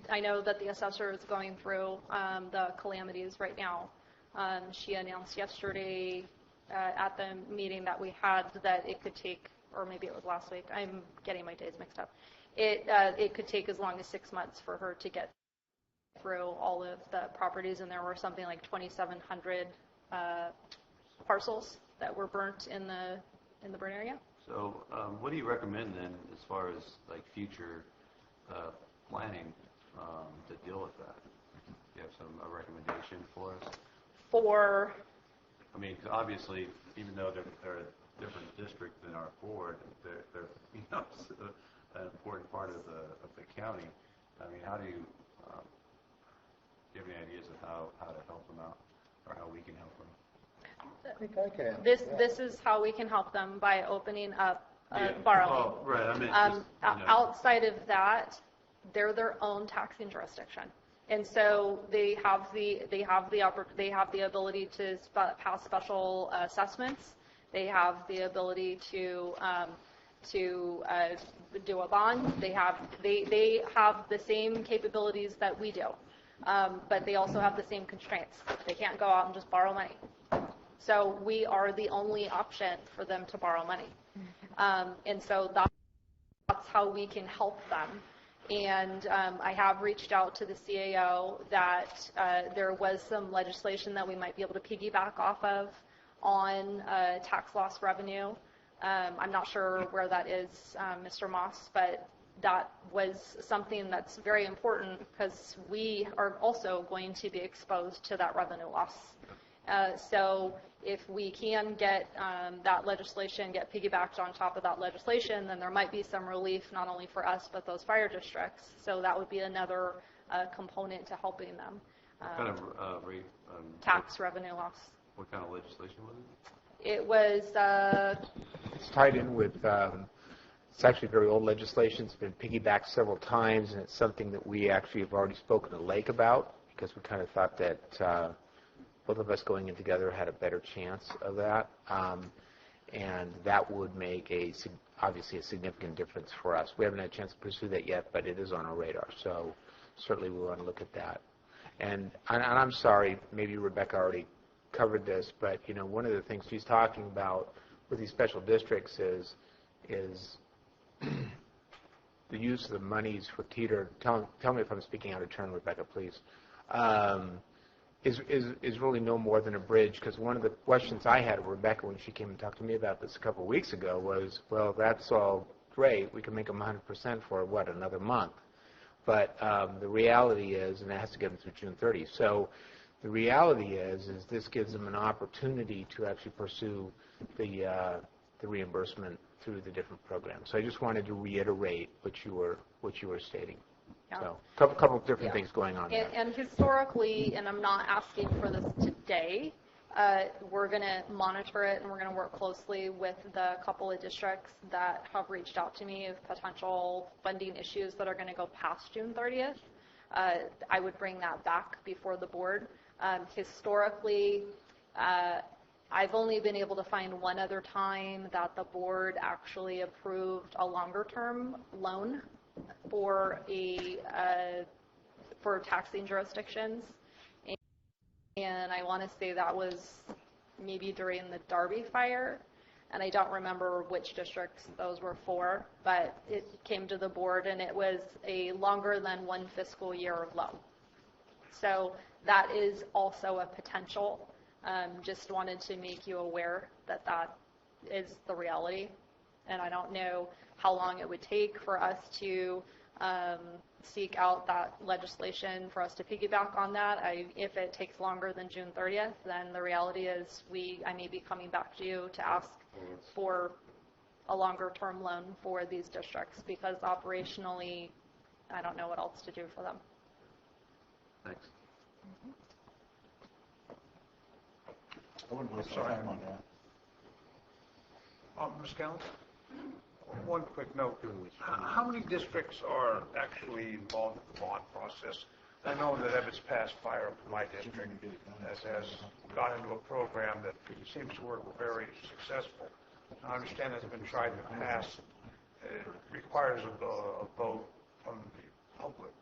I know that the assessor is going through the calamities right now. She announced yesterday at the meeting that we had that it could take, or maybe it was last week, I'm getting my days mixed up, it could take as long as 6 months for her to get through all of the properties, and there were something like 2,700 parcels that were burnt in the burn area. So, what do you recommend then, as far as like future planning to deal with that? Do you have a recommendation for us? I mean, 'cause obviously, even though they're a different district than our board, they're an important part of the county. I mean, how do you have any ideas of how to help them out, or how we can help them? I think I can. This is how we can help them, by opening up borrowing. Oh, right. I mean, outside of that, they're their own taxing jurisdiction, and so they have the ability to pass special assessments. They have the ability to do a bond. They have the same capabilities that we do, but they also have the same constraints. They can't go out and just borrow money. So we are the only option for them to borrow money. And so that's how we can help them. And I have reached out to the CAO that there was some legislation that we might be able to piggyback off of on tax loss revenue. I'm not sure where that is, Mr. Moss, but that was something that's very important because we are also going to be exposed to that revenue loss. So if we can get that legislation, get piggybacked on top of that legislation, then there might be some relief not only for us but those fire districts. So that would be another component to helping them. What kind of tax revenue loss. What kind of legislation was it? It was... It's tied in with... it's actually very old legislation. It's been piggybacked several times, and it's something that we actually have already spoken to Lake about, because we kind of thought that both of us going in together had a better chance of that, and that would make obviously a significant difference for us. We haven't had a chance to pursue that yet, but it is on our radar, so certainly we want to look at that. And I'm sorry, maybe Rebecca already covered this, but one of the things she's talking about with these special districts is the use of the monies for TETR. Tell me if I'm speaking out of turn, Rebecca, please. Is really no more than a bridge, because one of the questions I had of Rebecca when she came and talked to me about this a couple of weeks ago was, well, that's all great. We can make them 100% for, another month. But the reality is, and it has to get them through June 30. So the reality is this gives them an opportunity to actually pursue the reimbursement through the different programs. So I just wanted to reiterate what you were stating. Yeah. So couple of different things going on there. And historically, and I'm not asking for this today, we're going to monitor it and we're going to work closely with the couple of districts that have reached out to me of potential funding issues that are going to go past June 30th. I would bring that back before the board. Historically, I've only been able to find one other time that the board actually approved a longer-term loan for for taxing jurisdictions, and I want to say that was maybe during the Darby fire, and I don't remember which districts those were for, but it came to the board and it was a longer than one fiscal year loan. So that is also a potential. Just wanted to make you aware that that is the reality, and I don't know how long it would take for us to seek out that legislation for us to piggyback on that. If it takes longer than June 30th, then the reality is I may be coming back to you to ask for a longer-term loan for these districts because operationally, I don't know what else to do for them. Thanks. I wouldn't waste your time on that. Ms. Callis, one quick note. How many districts are actually involved in the bond process? I know that Ebbets Pass Fire up in my district has gone into a program that seems to work very successful. I understand it's been tried in the past. It requires a vote from the public.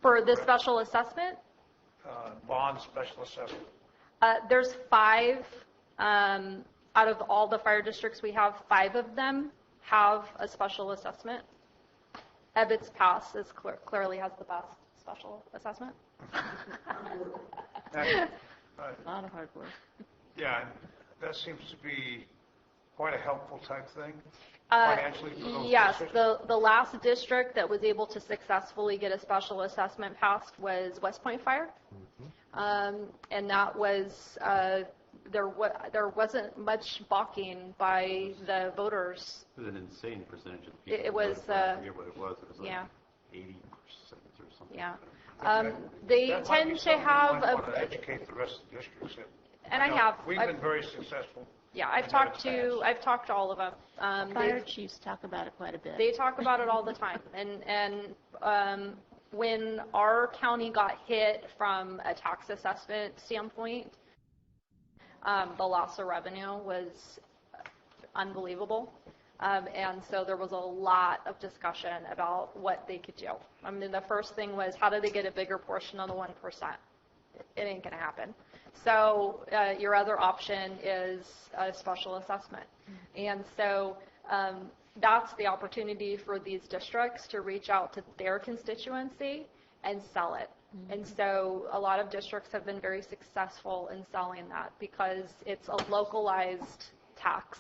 For this special assessment? Bond special assessment. There's 5 out of all the fire districts we have. 5 of them have a special assessment. Ebbets Pass clearly has the best special assessment. A lot of hard work. Yeah, that seems to be quite a helpful type thing financially for those yes, districts. the last district that was able to successfully get a special assessment passed was West Point Fire. And that was, there wasn't much balking by the voters. It was an insane percentage of people. It was, I forget what it was. It was like yeah. 80% or something. Yeah. They tend to have want to educate the rest of the districts. And I have. We've been very successful. Yeah, I've talked to all of them. Fire chiefs talk about it quite a bit. They talk about it all the time. And when our county got hit from a tax assessment standpoint, the loss of revenue was unbelievable. And so there was a lot of discussion about what they could do. I mean, the first thing was, how do they get a bigger portion of the 1%? It ain't going to happen. So your other option is a special assessment. And so that's the opportunity for these districts to reach out to their constituency and sell it. And so a lot of districts have been very successful in selling that because it's a localized tax.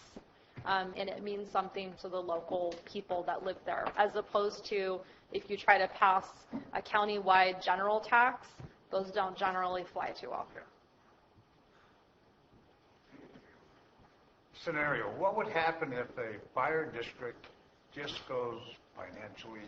And it means something to the local people that live there, as opposed to if you try to pass a county-wide general tax, those don't generally fly too often. Scenario, what would happen if a fire district just goes financially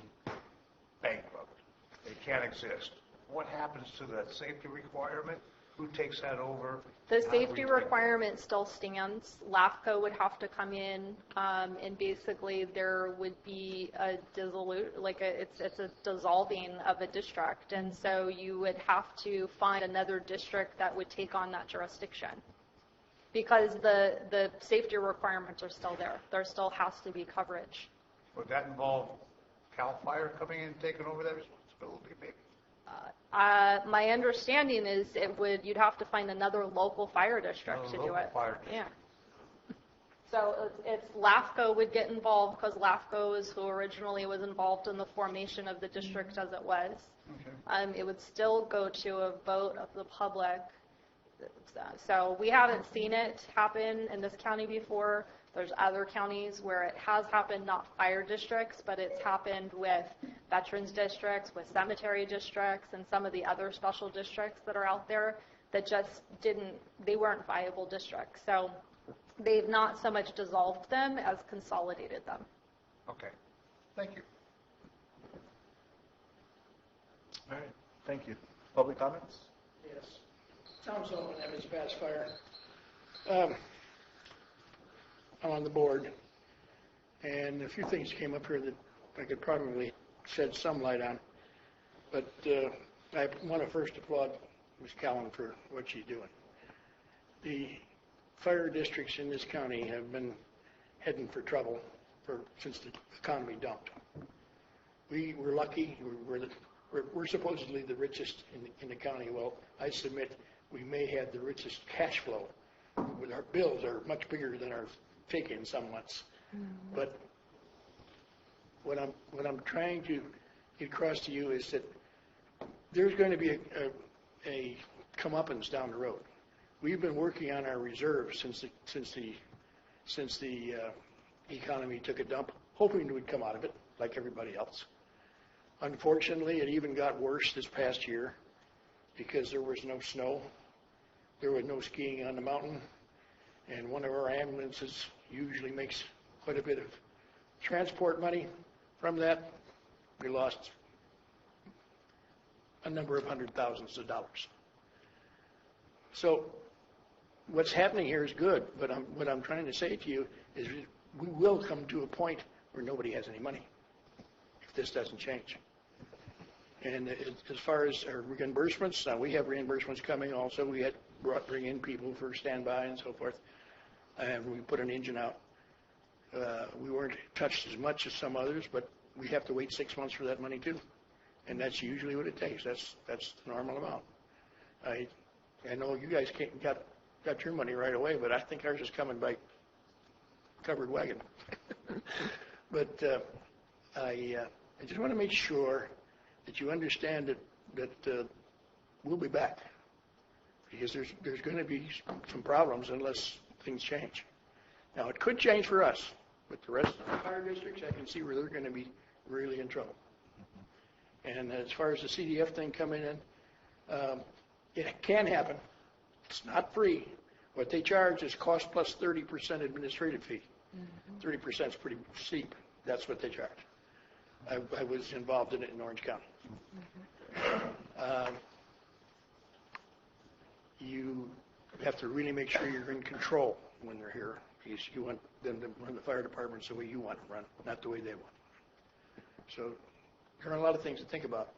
bankrupt? They can't exist. What happens to that safety requirement? Who takes that over? The safety requirement still stands. LAFCO would have to come in, and basically there would be a it's a dissolving of a district, and so you would have to find another district that would take on that jurisdiction, because the safety requirements are still there. There still has to be coverage. Would that involve CAL FIRE coming in and taking over that responsibility, maybe? My understanding is you'd have to find another local fire district to do it. Yeah. So it's LAFCO would get involved because LAFCO is who originally was involved in the formation of the district as it was. Okay. It would still go to a vote of the public. So we haven't seen it happen in this county before. There's other counties where it has happened, not fire districts, but it's happened with veterans districts, with cemetery districts, and some of the other special districts that are out there that just they weren't viable districts. So they've not so much dissolved them as consolidated them. Okay, thank you. All right, thank you. Public comments? Yes. Tom Sullivan, Evans Pass Fire. I'm on the board, and a few things came up here that I could probably shed some light on. But I want to first applaud Ms. Callan for what she's doing. The fire districts in this county have been heading for trouble since the economy dumped. We're lucky. We're supposedly the richest in the county. Well, I submit we may have the richest cash flow. With our bills are much bigger than our take-in some months. But what I'm trying to get across to you is that there's going to be a comeuppance down the road. We've been working on our reserves since the economy took a dump, hoping we'd come out of it like everybody else. Unfortunately, it even got worse this past year because there was no snow. There was no skiing on the mountain, and one of our ambulances usually makes quite a bit of transport money from that. We lost a number of hundred thousands of dollars. So what's happening here is good, but what I'm trying to say to you is we will come to a point where nobody has any money if this doesn't change. And as far as our reimbursements, we have reimbursements coming also. We had bring in people for standby and so forth, and we put an engine out. We weren't touched as much as some others, but we have to wait 6 months for that money too, and that's usually what it takes. That's the normal amount. I know you guys got your money right away, but I think ours is coming by covered wagon. But I just want to make sure that you understand that we'll be back, because there's going to be some problems unless things change. Now, it could change for us, but the rest of the fire districts, I can see where they're going to be really in trouble. And as far as the CDF thing coming in, it can happen. It's not free. What they charge is cost plus 30% administrative fee. 30% is pretty steep. That's what they charge. I was involved in it in Orange County. You have to really make sure you're in control when they're here, because you want them to run the fire departments the way you want them run, not the way they want. So there are a lot of things to think about,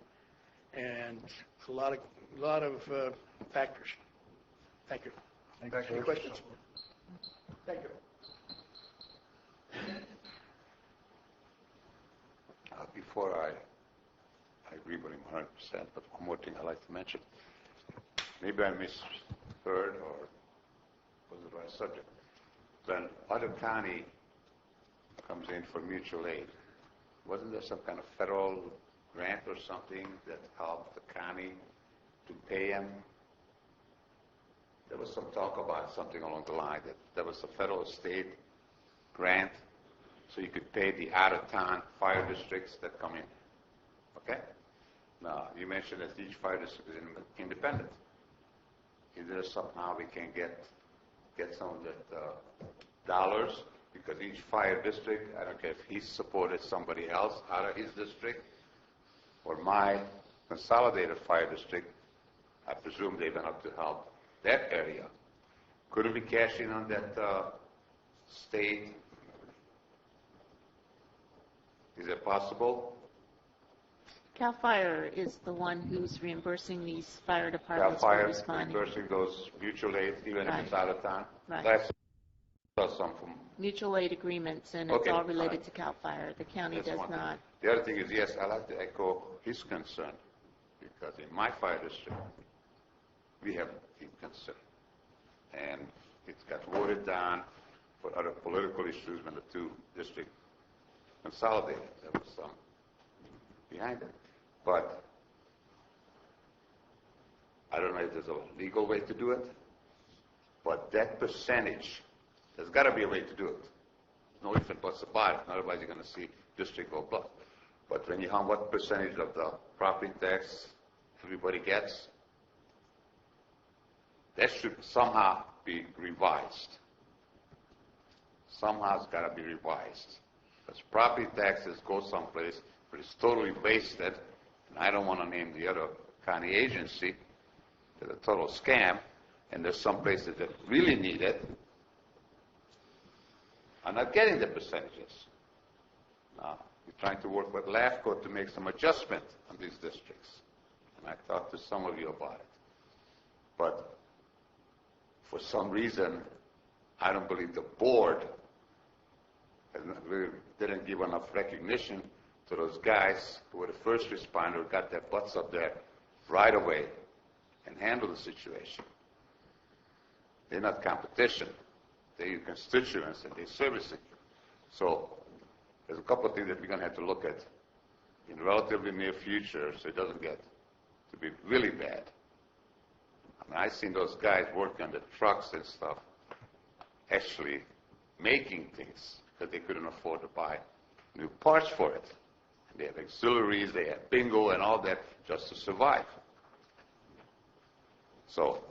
and a lot of factors. Thank you. Any questions? Thank you. Before I agree with him 100%, but one more thing I'd like to mention. Maybe I misheard or was the right subject. When other county comes in for mutual aid, wasn't there some kind of federal grant or something that helped the county to pay them? There was some talk about something along the line that there was a federal state grant so you could pay the out-of-town fire districts that come in. Okay? Now, you mentioned that each fire district is independent. Is there somehow we can get some of that dollars? Because each fire district, I don't care if he supported somebody else out of his district or my consolidated fire district, I presume they're going to have to help that area. Couldn't we cash in on that state? Is it possible? CAL FIRE is the one who's reimbursing these fire departments CAL for FIRE responding. reimbursing those mutual aid, even Right. if it's out of town? Right. That's some from. Mutual aid agreements, and Okay. it's all related to CAL FIRE. The county That's does one thing. not. The other thing is, yes, I'd like to echo his concern, because in my fire district, we have deep concern. And it got watered down for other political issues when the two districts consolidated. There was some behind it. But I don't know if there's a legal way to do it, but that percentage, there's got to be a way to do it. No ifs and buts about it. Otherwise, you're going to see district go bust. But when you how what percentage of the property tax everybody gets, that should somehow be revised. Somehow it's got to be revised. Because property taxes go someplace where it's totally wasted, and I don't want to name the other county agency, it's a total scam, and there's some places that really need it, are not getting the percentages. Now, we're trying to work with LAFCO to make some adjustment on these districts. And I talked to some of you about it. But for some reason, I don't believe the board really didn't give enough recognition to those guys who were the first responder, who got their butts up there right away and handled the situation. They're not competition. They're your constituents and they're servicing you. So there's a couple of things that we're going to have to look at in the relatively near future so it doesn't get to be really bad. I mean, I've seen those guys working on the trucks and stuff actually making things because they couldn't afford to buy new parts for it. And they have auxiliaries, they have bingo and all that just to survive. So,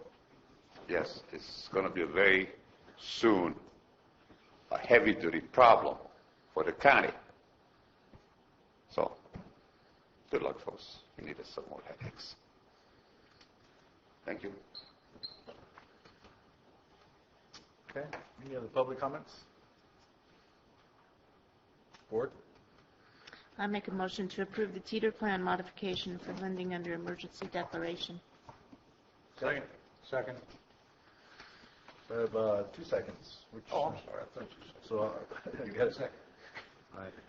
yes, it's going to be a very soon a heavy-duty problem for the county. So, good luck, folks. We needed some more headaches. Thank you. Okay. Any other public comments? Board? I make a motion to approve the Teeter Plan modification for lending under emergency declaration. Second. Second. I have 2 seconds. Oh, I'm sorry. I thought you said. So you got a second.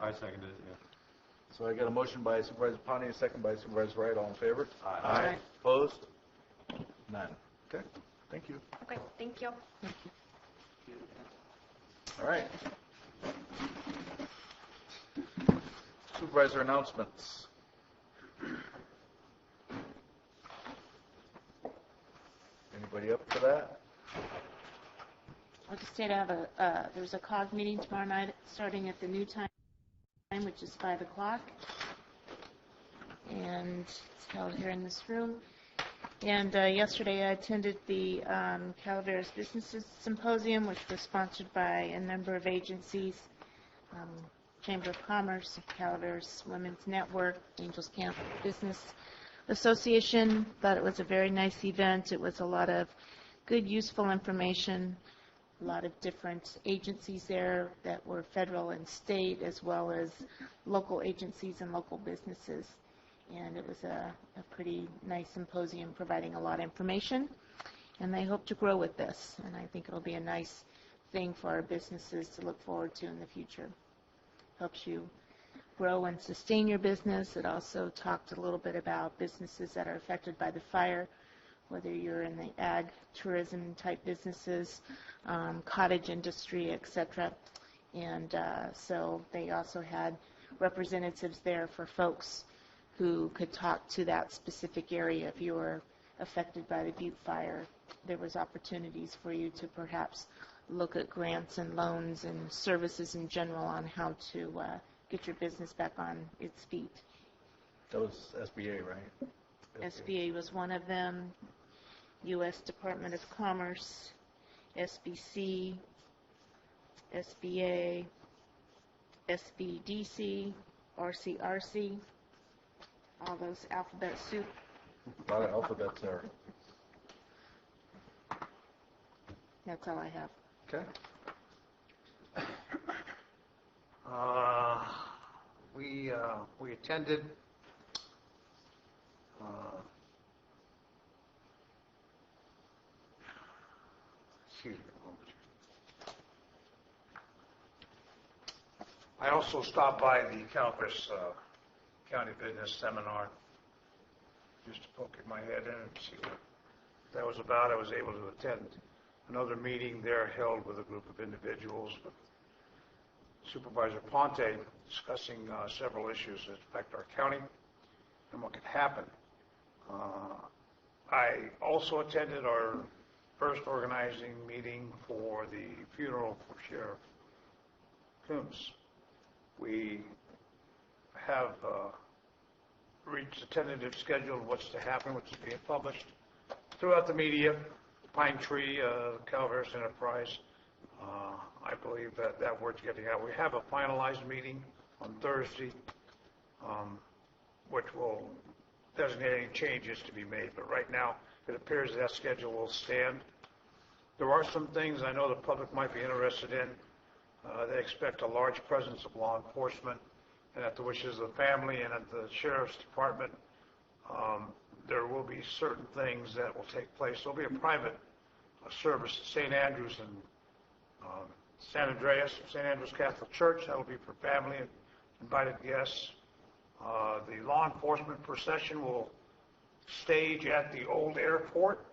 I seconded it, yeah. So I got a motion by Supervisor Ponte, a second by Supervisor Wright. All in favor? Aye. Opposed? None. Okay. Thank you. Okay, thank you. All right. Supervisor announcements. Anybody up for that? I'll just say to have there's a COG meeting tomorrow night starting at the new time, which is 5 o'clock. And it's held here in this room. And yesterday I attended the Calaveras Businesses Symposium, which was sponsored by a number of agencies, Chamber of Commerce, Calaveras Women's Network, Angels Camp Business Association. Thought it was a very nice event. It was a lot of good, useful information, a lot of different agencies there that were federal and state, as well as local agencies and local businesses. And it was a pretty nice symposium providing a lot of information. And they hope to grow with this. And I think it'll be a nice thing for our businesses to look forward to in the future. Helps you grow and sustain your business. It also talked a little bit about businesses that are affected by the fire, whether you're in the ag, tourism type businesses, cottage industry, etc. And so they also had representatives there for folks who could talk to that specific area. If you were affected by the Butte fire, there was opportunities for you to perhaps look at grants and loans and services in general on how to get your business back on its feet. That was SBA, right? SBA was one of them, U.S. Department of Commerce, SBC, SBA, SBDC, RCRC, all those alphabet soup. A lot of alphabets there. That's all I have. Okay. We attended excuse me a moment. I also stopped by the Calaveras County Business Seminar just to poke my head in and see what that was about. I was able to attend another meeting there held with a group of individuals, with Supervisor Ponte discussing several issues that affect our county and what could happen. I also attended our first organizing meeting for the funeral for Sheriff Coombs. We have reached a tentative schedule of what's to happen, which is being published throughout the media. Pine Tree, Calaveras Enterprise. I believe that word's getting out. We have a finalized meeting on Thursday, which will designate any changes to be made. But right now, it appears that schedule will stand. There are some things I know the public might be interested in. They expect a large presence of law enforcement, and at the wishes of the family and at the Sheriff's Department, there will be certain things that will take place. There'll be a private service at St. Andrews and San Andreas, St. Andrews Catholic Church. That will be for family and invited guests. The law enforcement procession will stage at the old airport,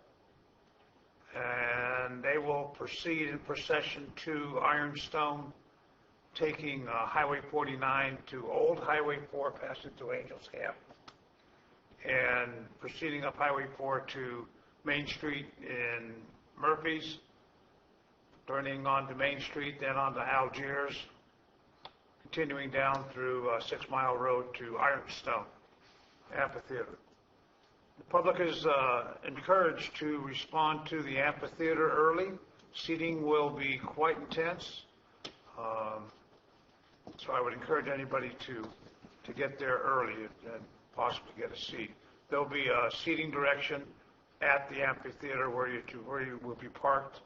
and they will proceed in procession to Ironstone, taking Highway 49 to Old Highway 4, passing through Angels Camp, and proceeding up Highway 4 to Main Street in Murphy's, turning onto Main Street, then onto Algiers, continuing down through 6 Mile Road to Ironstone Amphitheater. The public is encouraged to respond to the amphitheater early. Seating will be quite intense, so I would encourage anybody to get there early and possibly get a seat. There'll be a seating direction at the amphitheater where you will be parked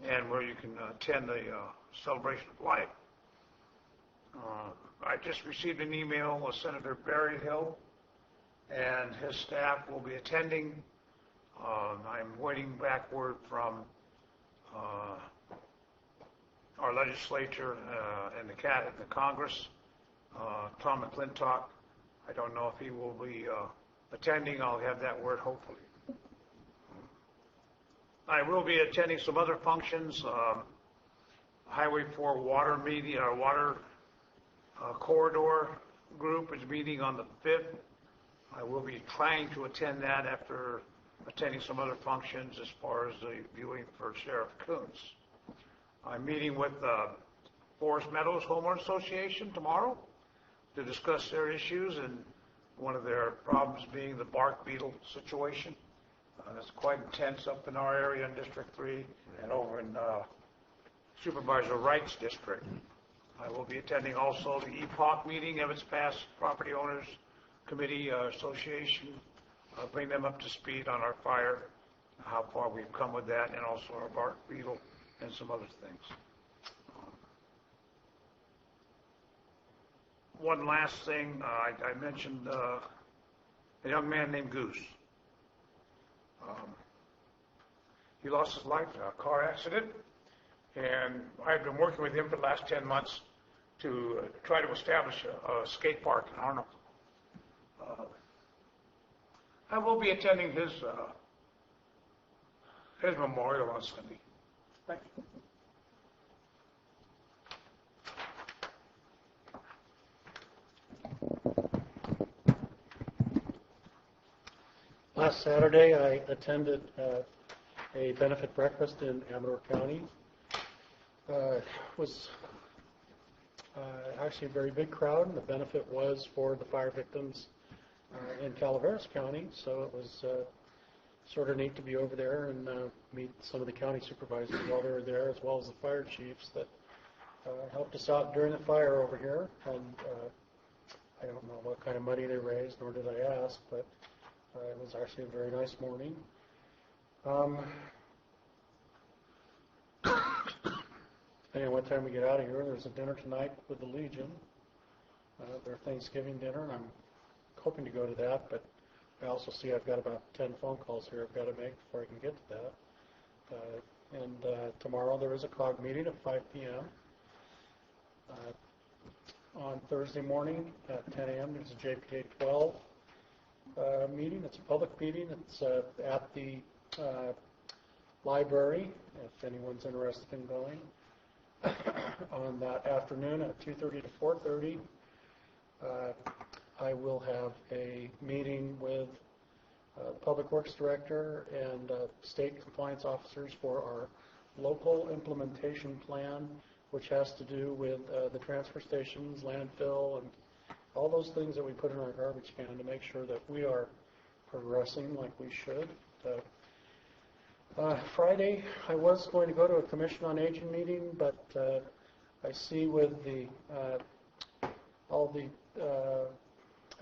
and where you can attend the celebration of life. I just received an email with Senator Barry Hill, and his staff will be attending. I'm waiting back word from our legislature and the Congress, Tom McClintock. I don't know if he will be attending. I'll have that word hopefully. I will be attending some other functions. Highway 4 water meeting, our water corridor group is meeting on the 5th. I will be trying to attend that after attending some other functions as far as the viewing for Sheriff Coons. I'm meeting with Forest Meadows Homeowner Association tomorrow to discuss their issues, and one of their problems being the bark beetle situation. That's quite intense up in our area in District 3 and over in Supervisor Wright's district. I will be attending also the EPOC meeting, Evans Pass Property Owners Committee Association, bring them up to speed on our fire, how far we've come with that, and also our bark beetle and some other things. One last thing, I mentioned a young man named Goose. He lost his life in a car accident, and I've been working with him for the last 10 months to try to establish a skate park in Arnold. I will be attending his memorial on Sunday. Thank you. Last Saturday, I attended a benefit breakfast in Amador County. It was actually a very big crowd, and the benefit was for the fire victims in Calaveras County, so it was sort of neat to be over there and meet some of the county supervisors while they were there, as well as the fire chiefs that helped us out during the fire over here. And I don't know what kind of money they raised, nor did I ask, but it was actually a very nice morning. Depending on what time we get out of here, there's a dinner tonight with the Legion, their Thanksgiving dinner, and I'm hoping to go to that, but I also see I've got about 10 phone calls here I've got to make before I can get to that. And tomorrow there is a COG meeting at 5 p.m. On Thursday morning at 10 a.m. there's a JPA 12 meeting. It's a public meeting. It's at the library, if anyone's interested in going. On that afternoon at 2:30 to 4:30, I will have a meeting with the Public Works Director and state compliance officers for our local implementation plan, which has to do with the transfer stations, landfill, all those things that we put in our garbage can to make sure that we are progressing like we should. Friday, I was going to go to a Commission on Aging meeting, but I see with all the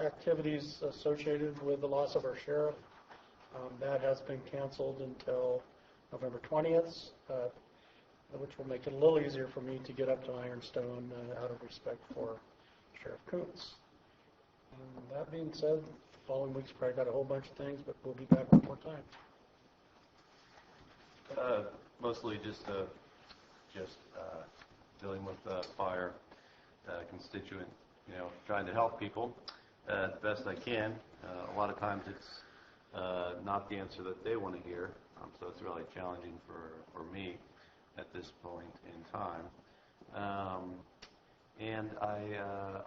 activities associated with the loss of our sheriff, that has been canceled until November 20th, which will make it a little easier for me to get up to Ironstone out of respect for Sheriff Koontz. And that being said, the following week's probably got a whole bunch of things, but we'll be back one more time. Mostly just dealing with fire constituent, trying to help people the best I can. A lot of times it's not the answer that they want to hear, so it's really challenging for me at this point in time. And I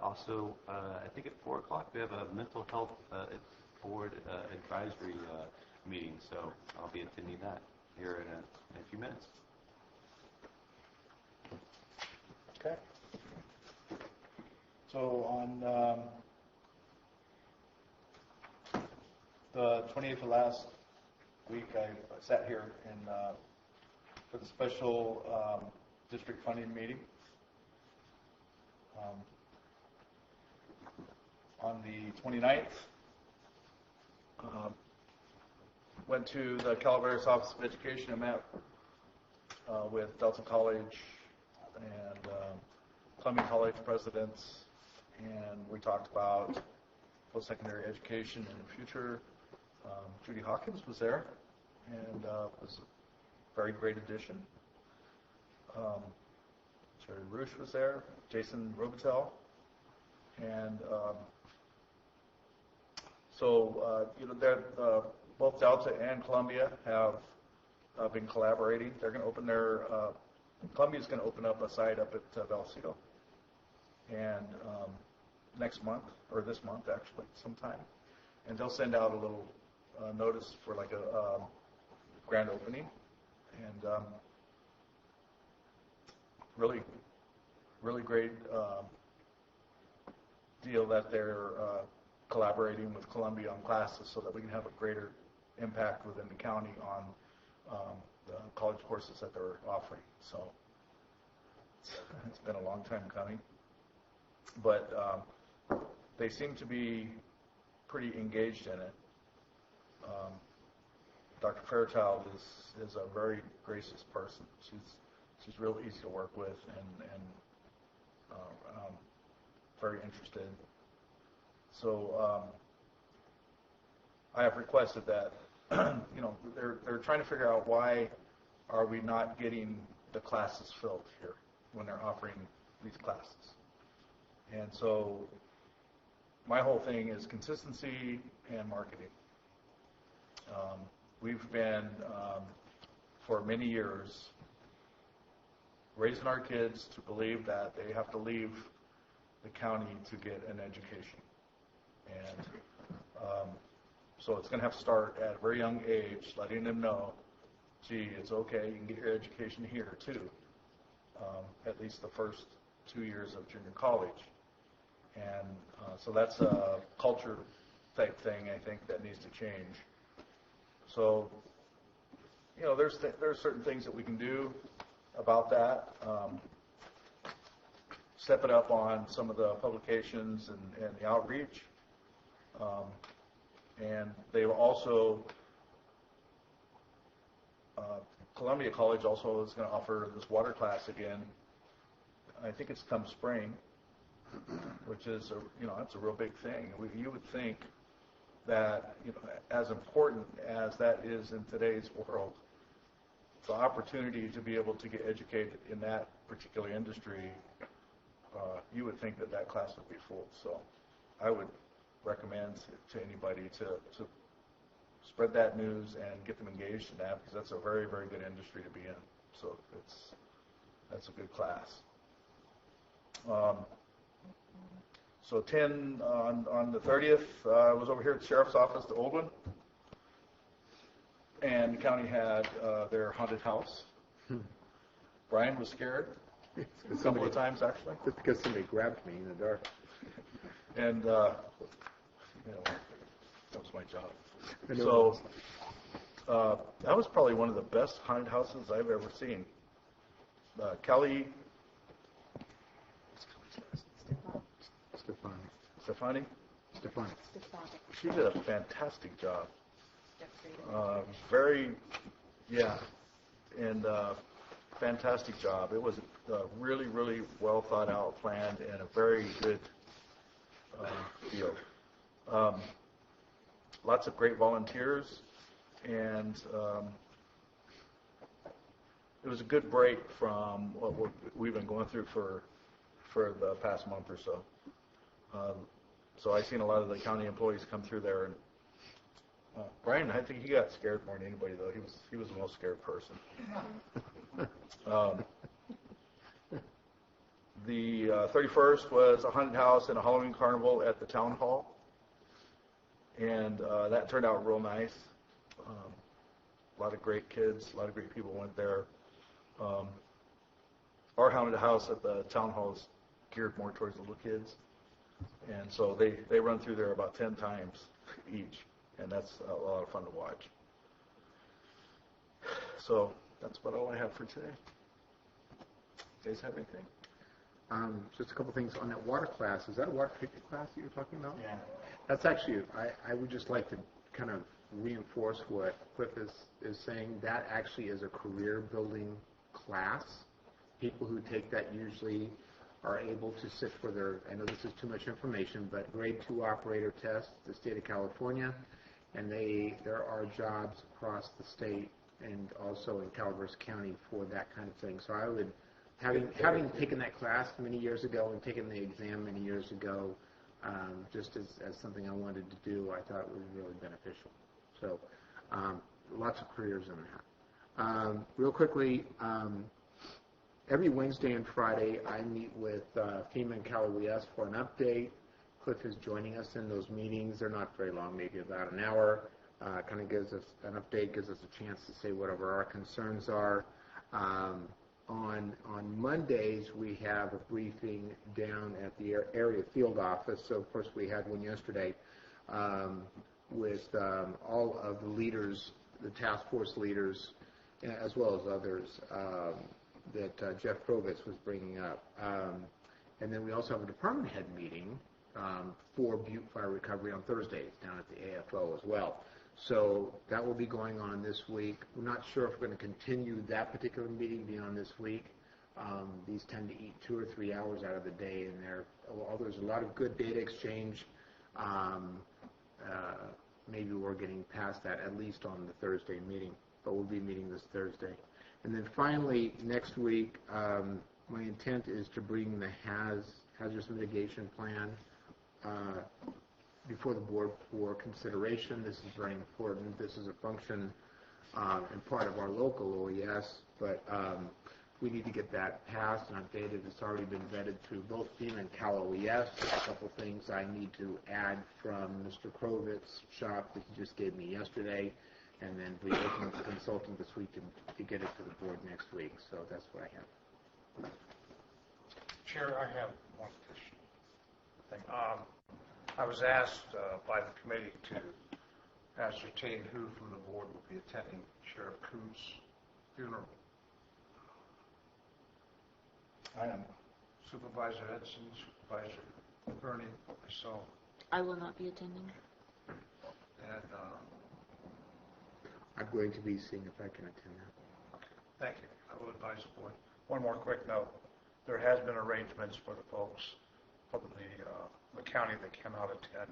also, I think at 4 o'clock we have a mental health board advisory meeting, so I'll be attending that here in a few minutes. Okay. So on the 28th of last week, I sat here for the special district funding meeting. On the 29th, went to the Calaveras Office of Education and met with Delta College and Columbia College presidents, and we talked about post-secondary education in the future. Judy Hawkins was there, and was a very great addition. Sherry Roosh was there, Jason Robitel, and both Delta and Columbia have been collaborating. They're going to open Columbia's going to open up a site up at Valsito, and next month, or this month actually, sometime, and they'll send out a little notice for like a grand opening, and really great deal that they're collaborating with Columbia on classes so that we can have a greater impact within the county on the college courses that they're offering. So it's been a long time coming, but they seem to be pretty engaged in it. Dr. Fairchild is a very gracious person. She's real easy to work with and very interested. So I have requested that, they're trying to figure out why are we not getting the classes filled here when they're offering these classes. And so my whole thing is consistency and marketing. We've been, for many years, raising our kids to believe that they have to leave the county to get an education. And so it's going to have to start at a very young age, letting them know, gee, it's okay, you can get your education here too, at least the first 2 years of junior college. And so that's a culture type thing, I think, that needs to change. So, there's certain things that we can do about that. Step it up on some of the publications and the outreach. And they were also, Columbia College also is going to offer this water class again. I think it's come spring, which is, that's a real big thing. You would think that, as important as that is in today's world, the opportunity to be able to get educated in that particular industry, you would think that class would be full. So I would recommend to anybody to spread that news and get them engaged in that, because that's a very, very good industry to be in. So that's a good class. So 10 on the 30th, I was over here at the Sheriff's Office, the old one, and the county had their haunted house. Brian was scared a couple of times, actually. Just because somebody grabbed me in the dark. And, that was my job. So, that was probably one of the best haunted houses I've ever seen. Kelly Stefani? She did a fantastic job. Fantastic job. It was a really, really well thought out, planned, and a very good deal. Lots of great volunteers, and it was a good break from what we've been going through for the past month or so. So I've seen a lot of the county employees come through there, and Brian, I think he got scared more than anybody, though. He was the most scared person. The 31st was a haunted house and a Halloween carnival at the town hall, and that turned out real nice. A lot of great kids, a lot of great people went there. Our haunted house at the town hall is geared more towards little kids, and so they run through there about 10 times each, and that's a lot of fun to watch. So that's about all I have for today. You guys have anything? Just a couple things on that water class. Is that a water picnic class that you're talking about? Yeah. That's actually, I would just like to kind of reinforce what Cliff is saying. That actually is a career building class. People who take that usually are able to sit for their, I know this is too much information, but grade 2 operator test, the state of California, and there are jobs across the state and also in Calaveras County for that kind of thing. So I would, having taken that class many years ago and taken the exam many years ago, just as something I wanted to do, I thought it was really beneficial. So lots of careers in that. Real quickly, every Wednesday and Friday I meet with FEMA and Calaveras for an update. Cliff is joining us in those meetings. They're not very long, maybe about an hour. Kind of gives us an update, gives us a chance to say whatever our concerns are. On Mondays, we have a briefing down at the area field office. So, of course, we had one yesterday with all of the leaders, the task force leaders, as well as others that Jeff Krovitz was bringing up. And then we also have a department head meeting for Butte Fire Recovery on Thursdays down at the AFO as well. So that will be going on this week. We're not sure if we're going to continue that particular meeting beyond this week. These tend to eat 2 or 3 hours out of the day, and there's a lot of good data exchange. Maybe we're getting past that, at least on the Thursday meeting, but we'll be meeting this Thursday. And then finally, next week, my intent is to bring the hazardous mitigation plan before the board for consideration. This is very important. This is a function and part of our local OES, but we need to get that passed and updated. It's already been vetted through both FEMA and Cal OES. A couple things I need to add from Mr. Krovitz's shop that he just gave me yesterday, and then be working with the consultant this week to get it to the board next week. So that's what I have. Chair, I have one question. I was asked by the committee to ascertain who from the board will be attending Sheriff Coon's funeral. I am. Supervisor Edson, Supervisor Bernie, myself. I will not be attending. And I'm going to be seeing if I can attend that. Okay, thank you. I will advise the board. One more quick note. There has been arrangements for the folks from the county that cannot attend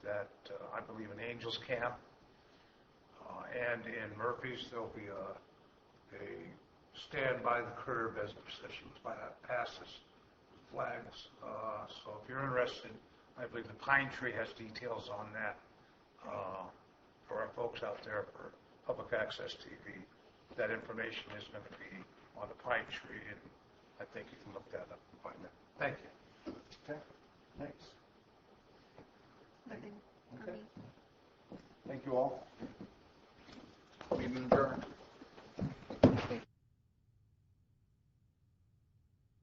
that I believe in Angels Camp and in Murphy's there'll be a stand by the curb as the procession passes, flags. So if you're interested, I believe the Pine Tree has details on that for our folks out there for public access TV. That information is going to be on the Pine Tree, and I think you can look that up and find it. Thank you. Okay, thanks. Nothing. Okay. Thank you all. Meeting adjourned.